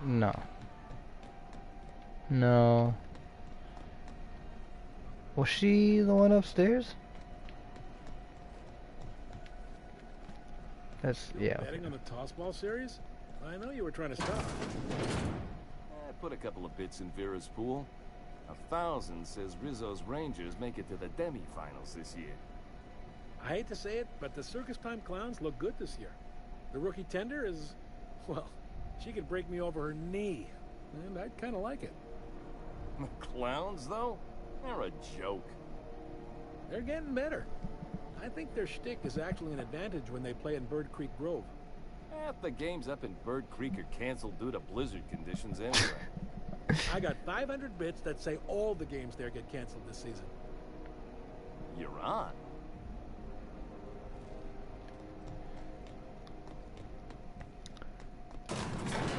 No. No. Was she the one upstairs? That's, yeah. Betting on the tossball series? I know you were trying to stop. I put a couple of bits in Vera's pool. 1,000 says Rizzo's Rangers make it to the demi-finals this year. I hate to say it, but the Circus Time Clowns look good this year. The rookie tender is, well, she could break me over her knee, and I'd kind of like it. The Clowns, though? They're a joke. They're getting better. I think their shtick is actually an advantage when they play in Bird Creek Grove. Half the games up in Bird Creek are canceled due to blizzard conditions anyway. I got 500 bits that say all the games there get canceled this season. You're on.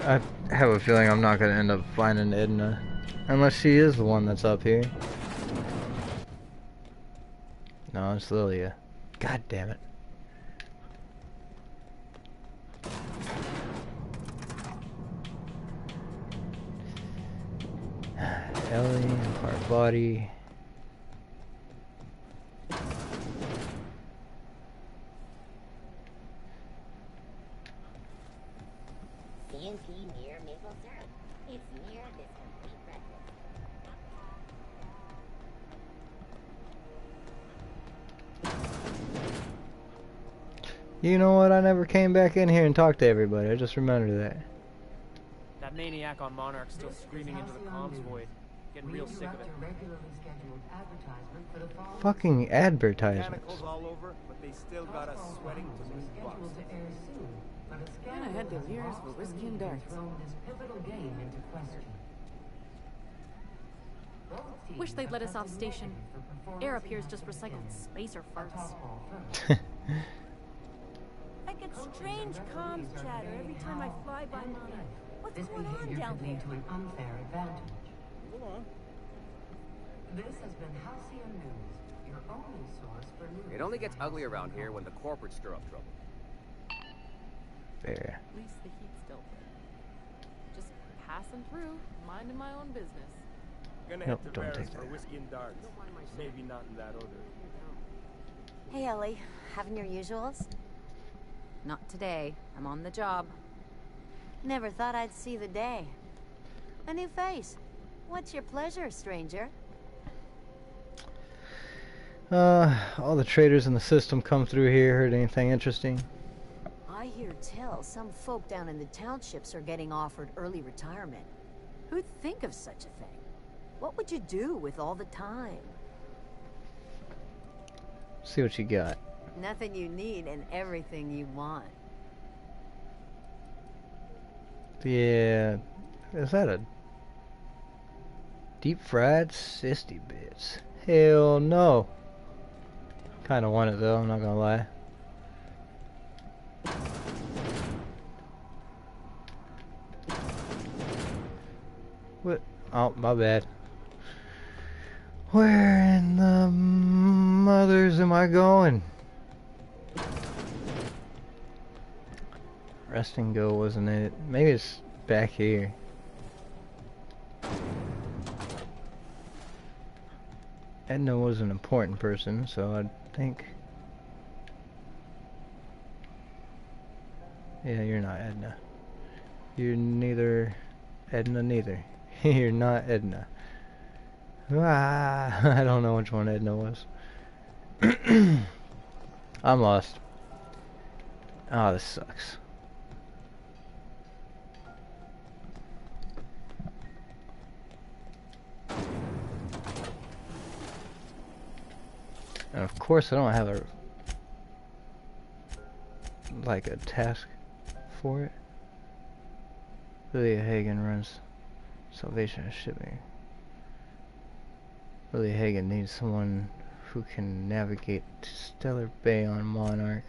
I have a feeling I'm not going to end up finding Edna. Unless she is the one that's up here. No, it's Lilia. God damn it. Ellie, part body. CNC near maple syrup. It's near this complete breakfast. You know what? I never came back in here and talked to everybody. I just remembered that. That maniac on Monarch's still screaming into the comms void. Getting real sick of it. Fucking advertisements. Mechanicals all over, but they still got us sweating to move boxes. And I had delirious for whiskey and darts. Wish they'd let us off station. Air up here is just recycled spacer farts. I get strange comms chatter every time I fly by Monarch. What's going on down there? To an unfair advantage. Hold on. This has been Halcyon News, your only source for news. It only gets ugly around here when the corporates stir up trouble. Fair. At least the heat's still there. Just passing through, minding my own business. Gonna Nope, head to don't Vera's take for that. whiskey and darts. Maybe not in that order. Hey, Ellie. Having your usuals? Not today. I'm on the job. Never thought I'd see the day. A new face. What's your pleasure, stranger? All the traders in the system come through here. Heard anything interesting? I hear tell some folk down in the townships are getting offered early retirement. Who'd think of such a thing? What would you do with all the time? See what you got. Nothing you need and everything you want. Yeah, is that a deep fried sissy bits? Hell no. Kinda want it though, I'm not gonna lie. What? Oh, my bad. Where in the mothers am I going? Rest and go, wasn't it? Maybe it's back here. Edna was an important person, so I think... Yeah, you're not Edna. You're neither Edna neither. You're not Edna. Ah, I don't know which one Edna was. I'm lost. Oh, this sucks. And of course I don't have a task for it. Lilia Hagen runs Salvation and Shipping. Lilia Hagen needs someone who can navigate Stellar Bay on Monarch.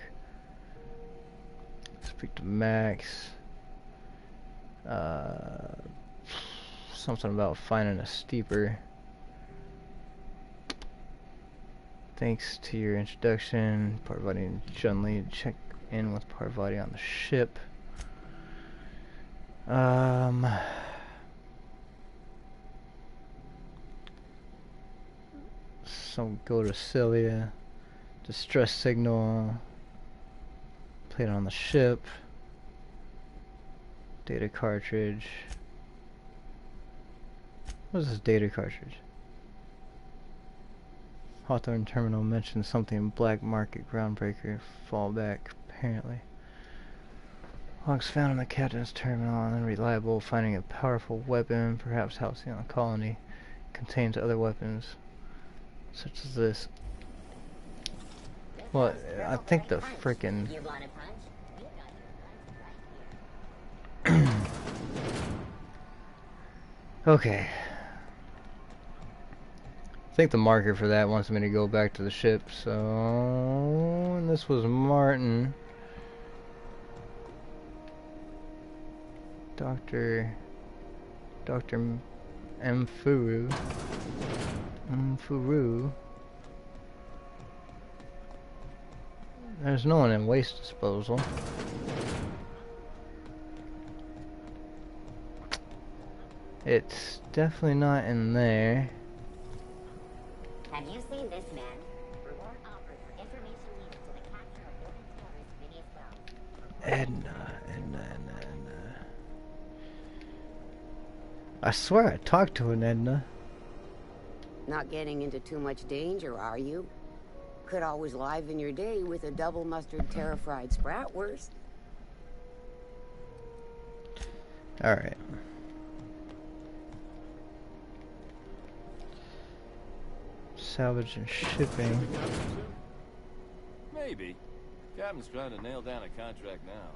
Speak to Max. Something about finding a steeper. Thanks to your introduction, Parvati and Chun-Li check in with Parvati on the ship. So go to Celia. Distress signal. Play it on the ship. Data cartridge. What is this data cartridge? Hawthorne Terminal mentioned something black market groundbreaker fallback, apparently. Logs found in the captain's terminal unreliable, finding a powerful weapon, perhaps Halcyon Colony, contains other weapons, such as this. Well, I think the frickin' okay. I think the marker for that wants me to go back to the ship, so... And this was Martin. Dr. Mfuru. There's no one in waste disposal. It's definitely not in there. Have you seen this man? Reward offered for information needed to the capture of living terrorist Phineas Wells. Edna. I swear I talked to an Edna. Not getting into too much danger, are you? Could always liven your day with a double mustard terra-fried spratwurst. Alright. Salvage and shipping. Maybe. Captain's trying to nail down a contract now.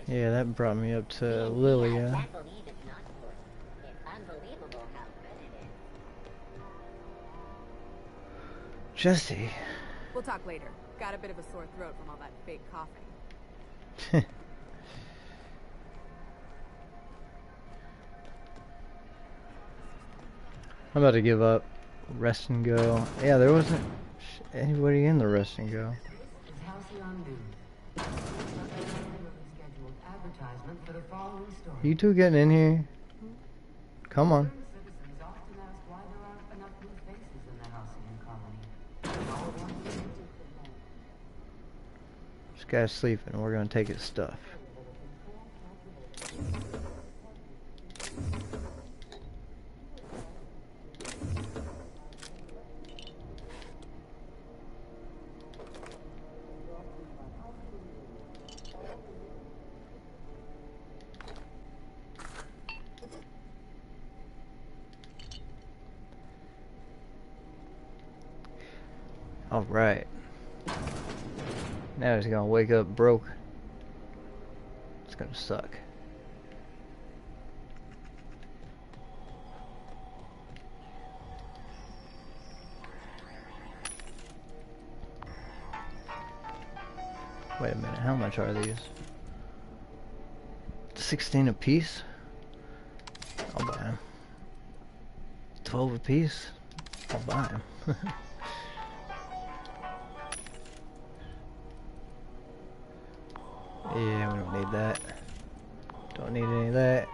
Yeah, that brought me up to Lilia. Jesse. We'll talk later. Got a bit of a sore throat from all that fake coughing. I'm about to give up. Rest and go. Yeah, there wasn't anybody in the rest and go. You two getting in here? Come on. This guy's sleeping. We're gonna take his stuff. Alright. Now he's gonna wake up broke. It's gonna suck. Wait a minute, how much are these? 16 a piece? I'll buy them. 12 a piece? I'll buy them. Yeah, we don't need that. Don't need any of that.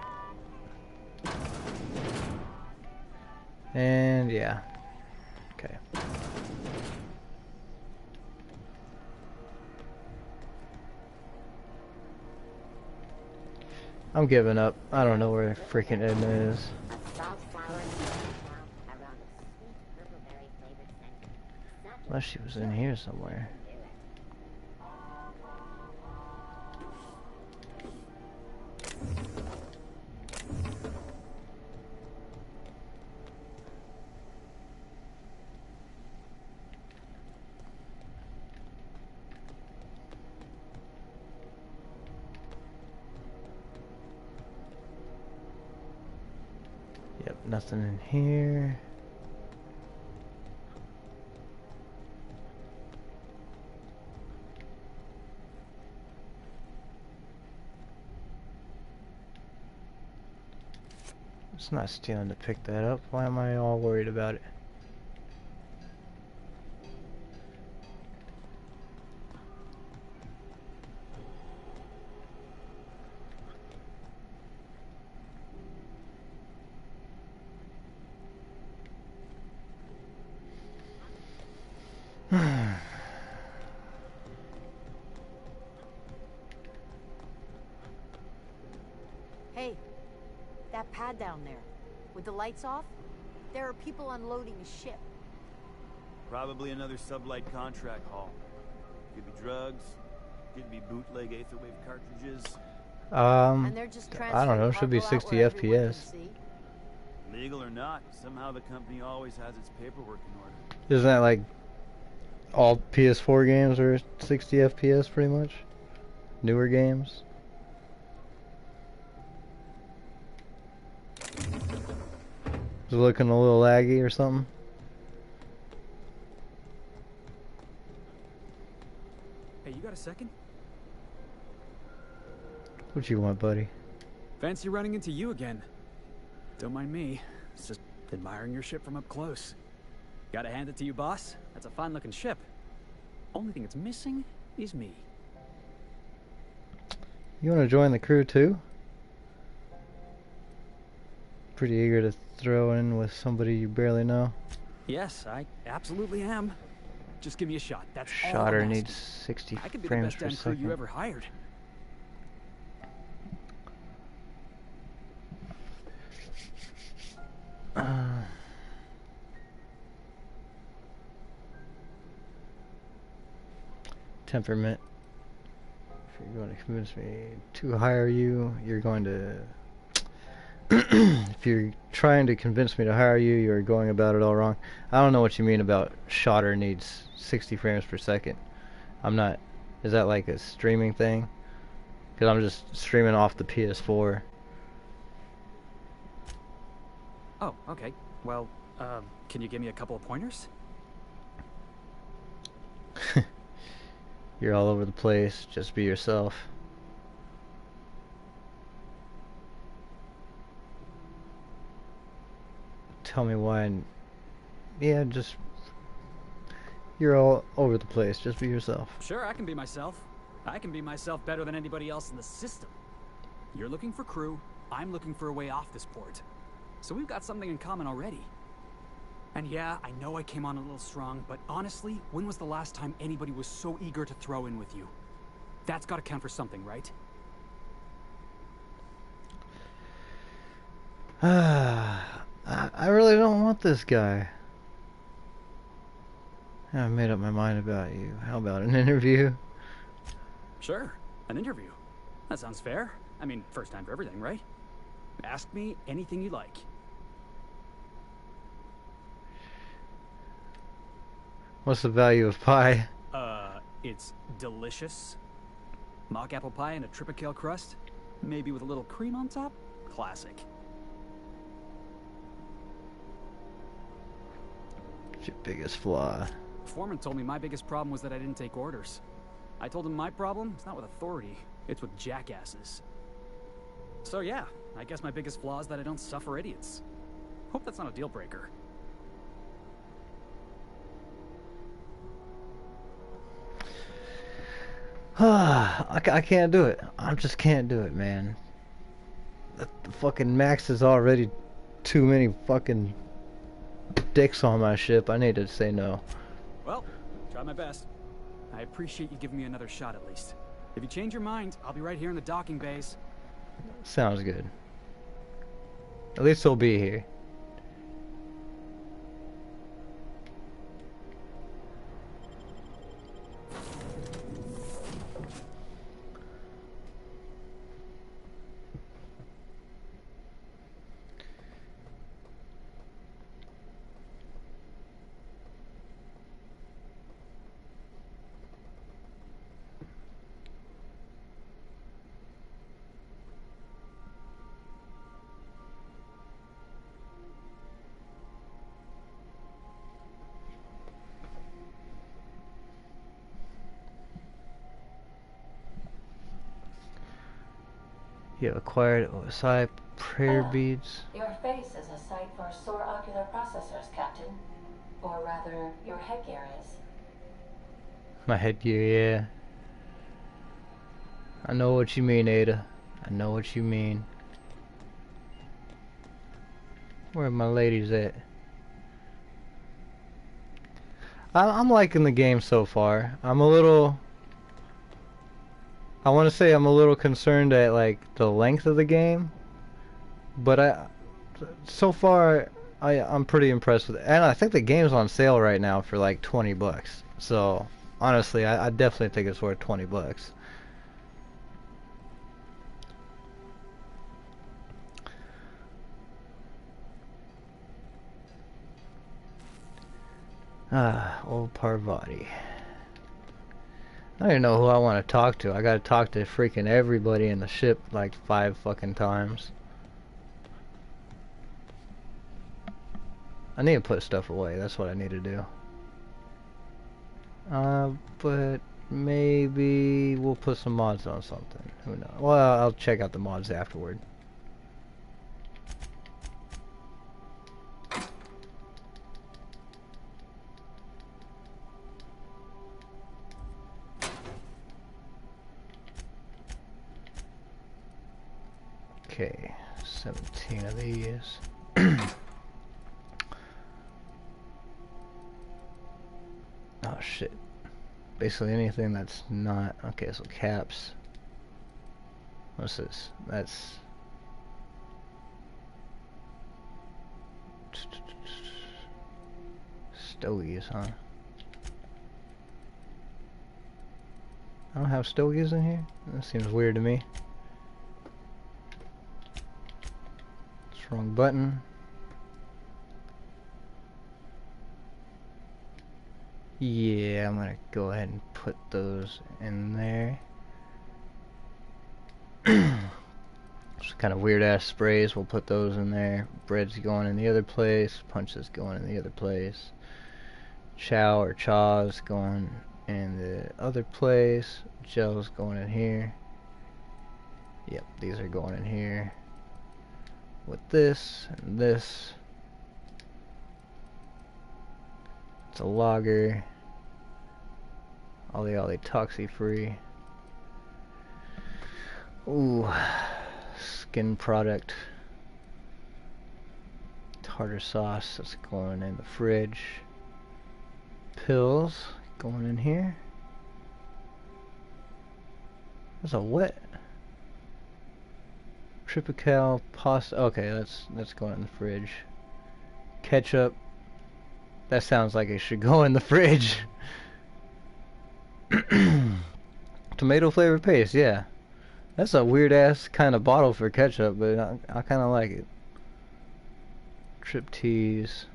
And yeah. Okay. I'm giving up. I don't know where freaking Edna is. Unless she was in here somewhere. Yep, nothing in here. It's not stealing to pick that up. Why am I all worried about it? Hey, that pad down there, with the lights off, there are people unloading a ship. Probably another sublight contract haul. Could be drugs, could be bootleg Aetherwave cartridges. And they're just I don't know, it should be 60 FPS. Legal or not, somehow the company always has its paperwork in order. Isn't that like all PS4 games are 60 FPS pretty much? Newer games? Is it looking a little laggy or something? Hey, you got a second? What you want, buddy? Fancy running into you again. Don't mind me. It's just admiring your ship from up close. Gotta hand it to you, boss. That's a fine-looking ship. Only thing it's missing is me. You want to join the crew too? Pretty eager to throw in with somebody you barely know. Yes, I absolutely am. Just give me a shot. That's all I'm Shotter asking. needs 60 I could be the frames best per damn crew second. you ever hired. Temperament. If you're going to convince me to hire you, you're going to... If you're trying to convince me to hire you, you're going about it all wrong. I don't know what you mean about Shotter needs 60 frames per second. I'm not... Is that like a streaming thing? Because I'm just streaming off the PS4. Oh, okay. Well, can you give me a couple of pointers? You're all over the place. Just be yourself. Tell me why. Yeah, just... You're all over the place. Just be yourself. Sure, I can be myself. I can be myself better than anybody else in the system. You're looking for crew. I'm looking for a way off this port. So we've got something in common already. And yeah, I know I came on a little strong, but honestly, when was the last time anybody was so eager to throw in with you? That's gotta count for something, right? I really don't want this guy. I've made up my mind about you. How about an interview? Sure, an interview. That sounds fair. I mean, first time for everything, right? Ask me anything you like. What's the value of pie? It's delicious. Mock apple pie and a tripicale crust, maybe with a little cream on top. Classic. What's your biggest flaw? Foreman told me my biggest problem was that I didn't take orders. I told him my problem is not with authority, it's with jackasses. So yeah, I guess my biggest flaw is that I don't suffer idiots. Hope that's not a deal breaker. I can't do it. I just can't do it, man. The fucking max is already too many fucking dicks on my ship. I need to say no. Well, try my best. I appreciate you giving me another shot at least. If you change your mind, I'll be right here in the docking bays. Sounds good. At least he'll be here. You have acquired OSI prayer beads. Your face is a sight for sore ocular processors, Captain. Or rather, your headgear is. My headgear, yeah. I know what you mean, Ada. I know what you mean. Where are my ladies at? I'm liking the game so far. I want to say I'm a little concerned at like the length of the game, but so far I'm pretty impressed with it. And I think the game's on sale right now for like 20 bucks. So honestly, I definitely think it's worth 20 bucks. Old Parvati. I don't even know who I want to talk to. I gotta talk to freaking everybody in the ship like 5 fucking times. I need to put stuff away. That's what I need to do. But maybe we'll put some mods on something. Who knows? Well, I'll check out the mods afterward. Okay, 17 of these. Oh shit. Basically anything that's not... Okay, so caps. What's this? That's... Stogies, huh? I don't have stogies in here? That seems weird to me. Wrong button. Yeah, I'm gonna go ahead and put those in there. Just kind of weird ass sprays. We'll put those in there. Bread's going in the other place. Punch is going in the other place. Chow or chaw's going in the other place. Gel's going in here. Yep, these are going in here. With this and this. It's a lager. Ollie toxi free. Ooh, skin product. Tartar sauce, that's going in the fridge. Pills going in here. That's a what? Tripicale pasta. Okay, that's going in the fridge. Ketchup. That sounds like it should go in the fridge. Tomato flavored paste, yeah. That's a weird ass kind of bottle for ketchup, but I kind of like it. Trip teas.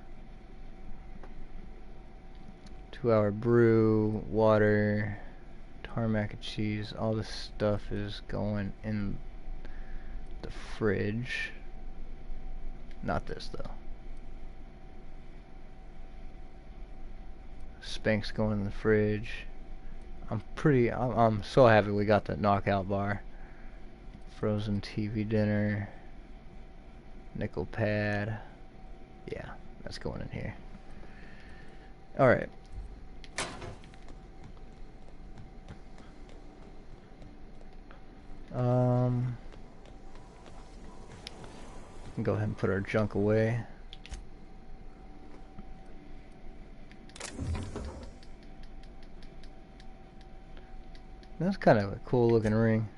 2 2-hour brew, water, tarmac and cheese. All this stuff is going in the fridge. Not this though. Spank's going in the fridge. I'm so happy we got that knockout bar. Frozen TV dinner. Nickel pad. Yeah, that's going in here. Alright. Go ahead and put our junk away. That's kind of a cool looking ring.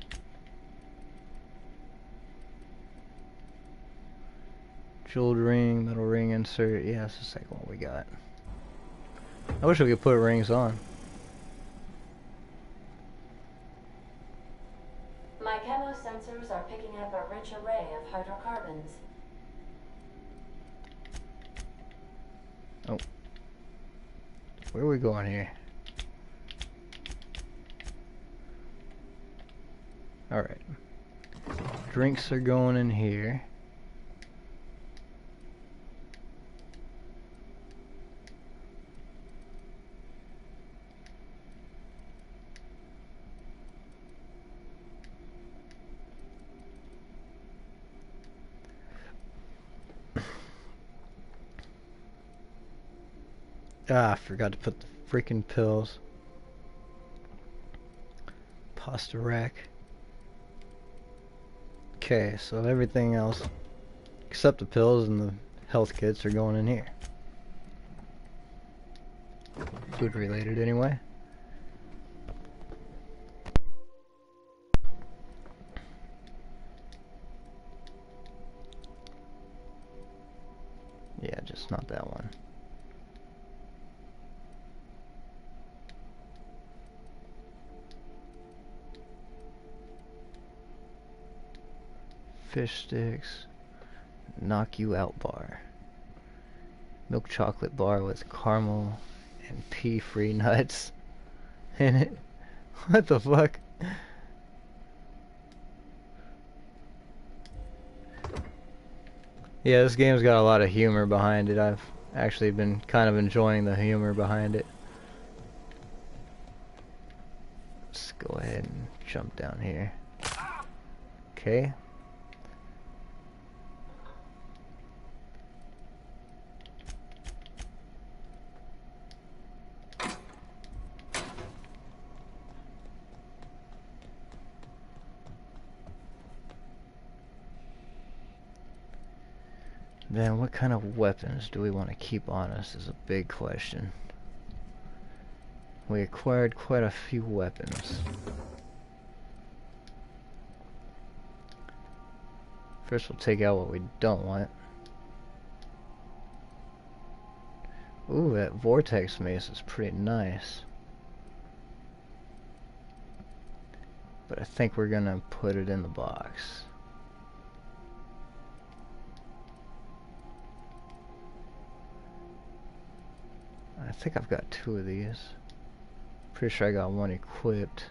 Jeweled ring, metal ring insert. Yeah, that's the second one we got. I wish we could put rings on. My camo sensors are picking up a rich array of hydrocarbons. Oh. Where are we going here? Alright. Drinks are going in here. Ah, I forgot to put the freaking pills. Pasta rack. Okay, so everything else except the pills and the health kits are going in here. Food related anyway. Yeah, just not that one. Fish sticks, knock you out bar, milk chocolate bar with caramel and pea-free nuts in it. What the fuck? Yeah, this game's got a lot of humor behind it. I've actually been kind of enjoying the humor behind it. Let's go ahead and jump down here. Okay. Then what kind of weapons do we want to keep on us is a big question. We acquired quite a few weapons. First we'll take out what we don't want. Ooh, that vortex mace is pretty nice. But I think we're gonna put it in the box. I think I've got 2 of these. Pretty sure I got 1 equipped.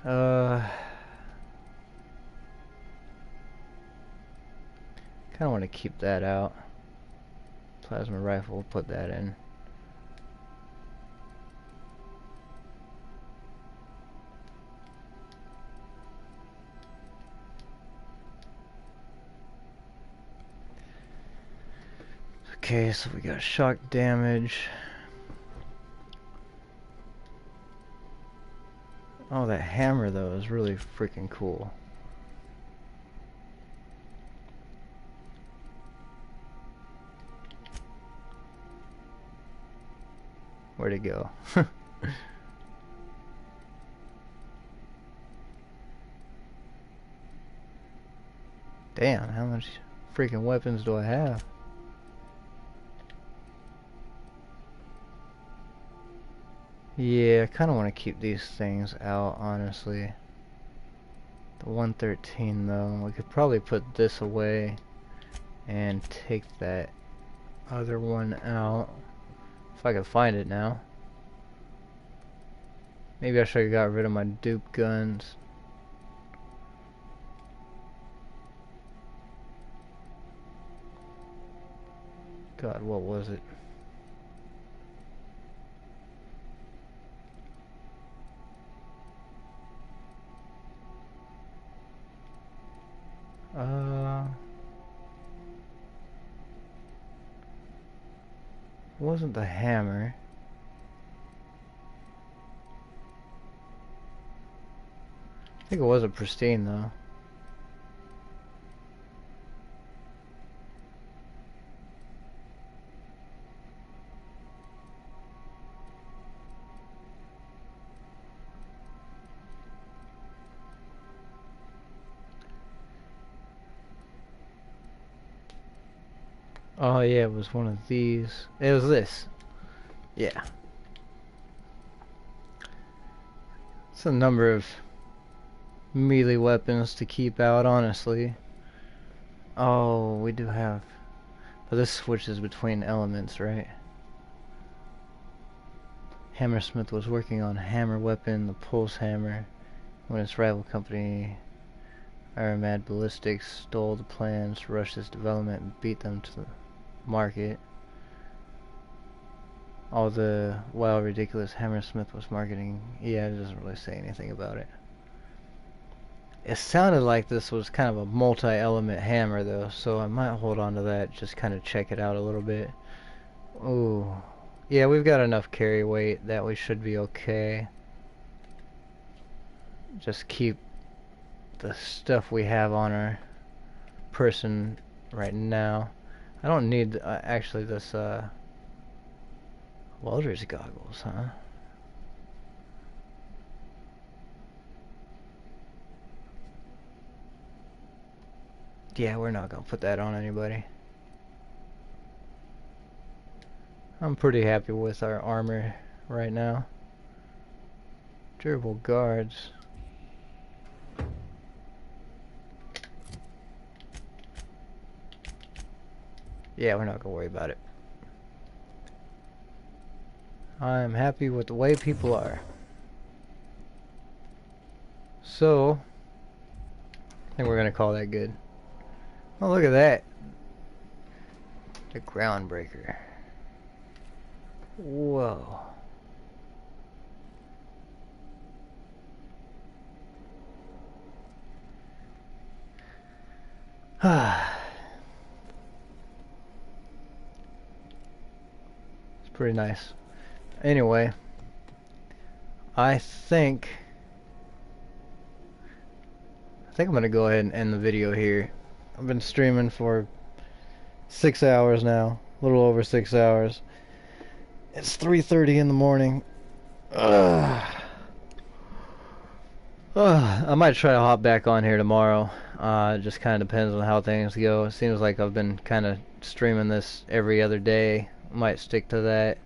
Kinda want to keep that out. Plasma rifle, we'll put that in. Okay, so we got shock damage. Oh, that hammer though is really freaking cool. Where'd it go? Damn, how much freaking weapons do I have? Yeah, I kind of want to keep these things out, honestly. The 113 though, we could probably put this away and take that other one out. If I could find it now. Maybe I should have got rid of my dupe guns. God, what was it? It wasn't the hammer. I think it was a pristine though. Oh yeah, it was one of these. It was this. Yeah. It's a number of melee weapons to keep out, honestly. Oh, we do have... But this switches between elements, right? Hammersmith was working on a hammer weapon, the pulse hammer, when its rival company, Aramad Ballistics, stole the plans, rushed its development, and beat them to the market. All the while ridiculous Hammersmith was marketing. Yeah, it doesn't really say anything about it. It sounded like this was kind of a multi-element hammer though, so I might hold on to that, just kind of check it out a little bit. Ooh. Yeah, we've got enough carry weight that we should be okay. Just keep the stuff we have on our person right now. I don't need actually this welder's goggles, huh? Yeah, we're not gonna put that on anybody. I'm pretty happy with our armor right now. Durable guards. Yeah, we're not gonna worry about it. I'm happy with the way people are. So, I think we're gonna call that good. Oh, look at that. The groundbreaker. Whoa. It's pretty nice. Anyway, I think I'm gonna go ahead and end the video here. I've been streaming for 6 hours now, a little over 6 hours. It's 3:30 in the morning. I might try to hop back on here tomorrow. It just kind of depends on how things go. It seems like I've been kind of streaming this every other day. Might stick to that.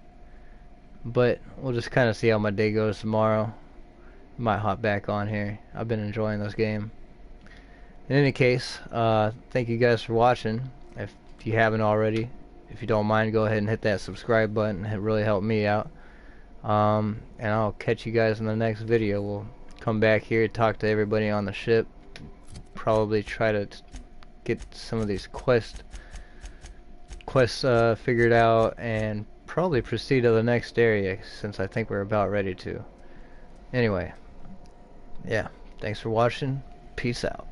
But we'll just kind of see how my day goes tomorrow. Might hop back on here. I've been enjoying this game. In any case, thank you guys for watching. If you haven't already, if you don't mind, go ahead and hit that subscribe button. It really helped me out. And I'll catch you guys in the next video. We'll come back here, talk to everybody on the ship. Probably try to get some of these quests figured out, and probably proceed to the next area, since I think we're about ready to. Anyway, yeah, thanks for watching. Peace out.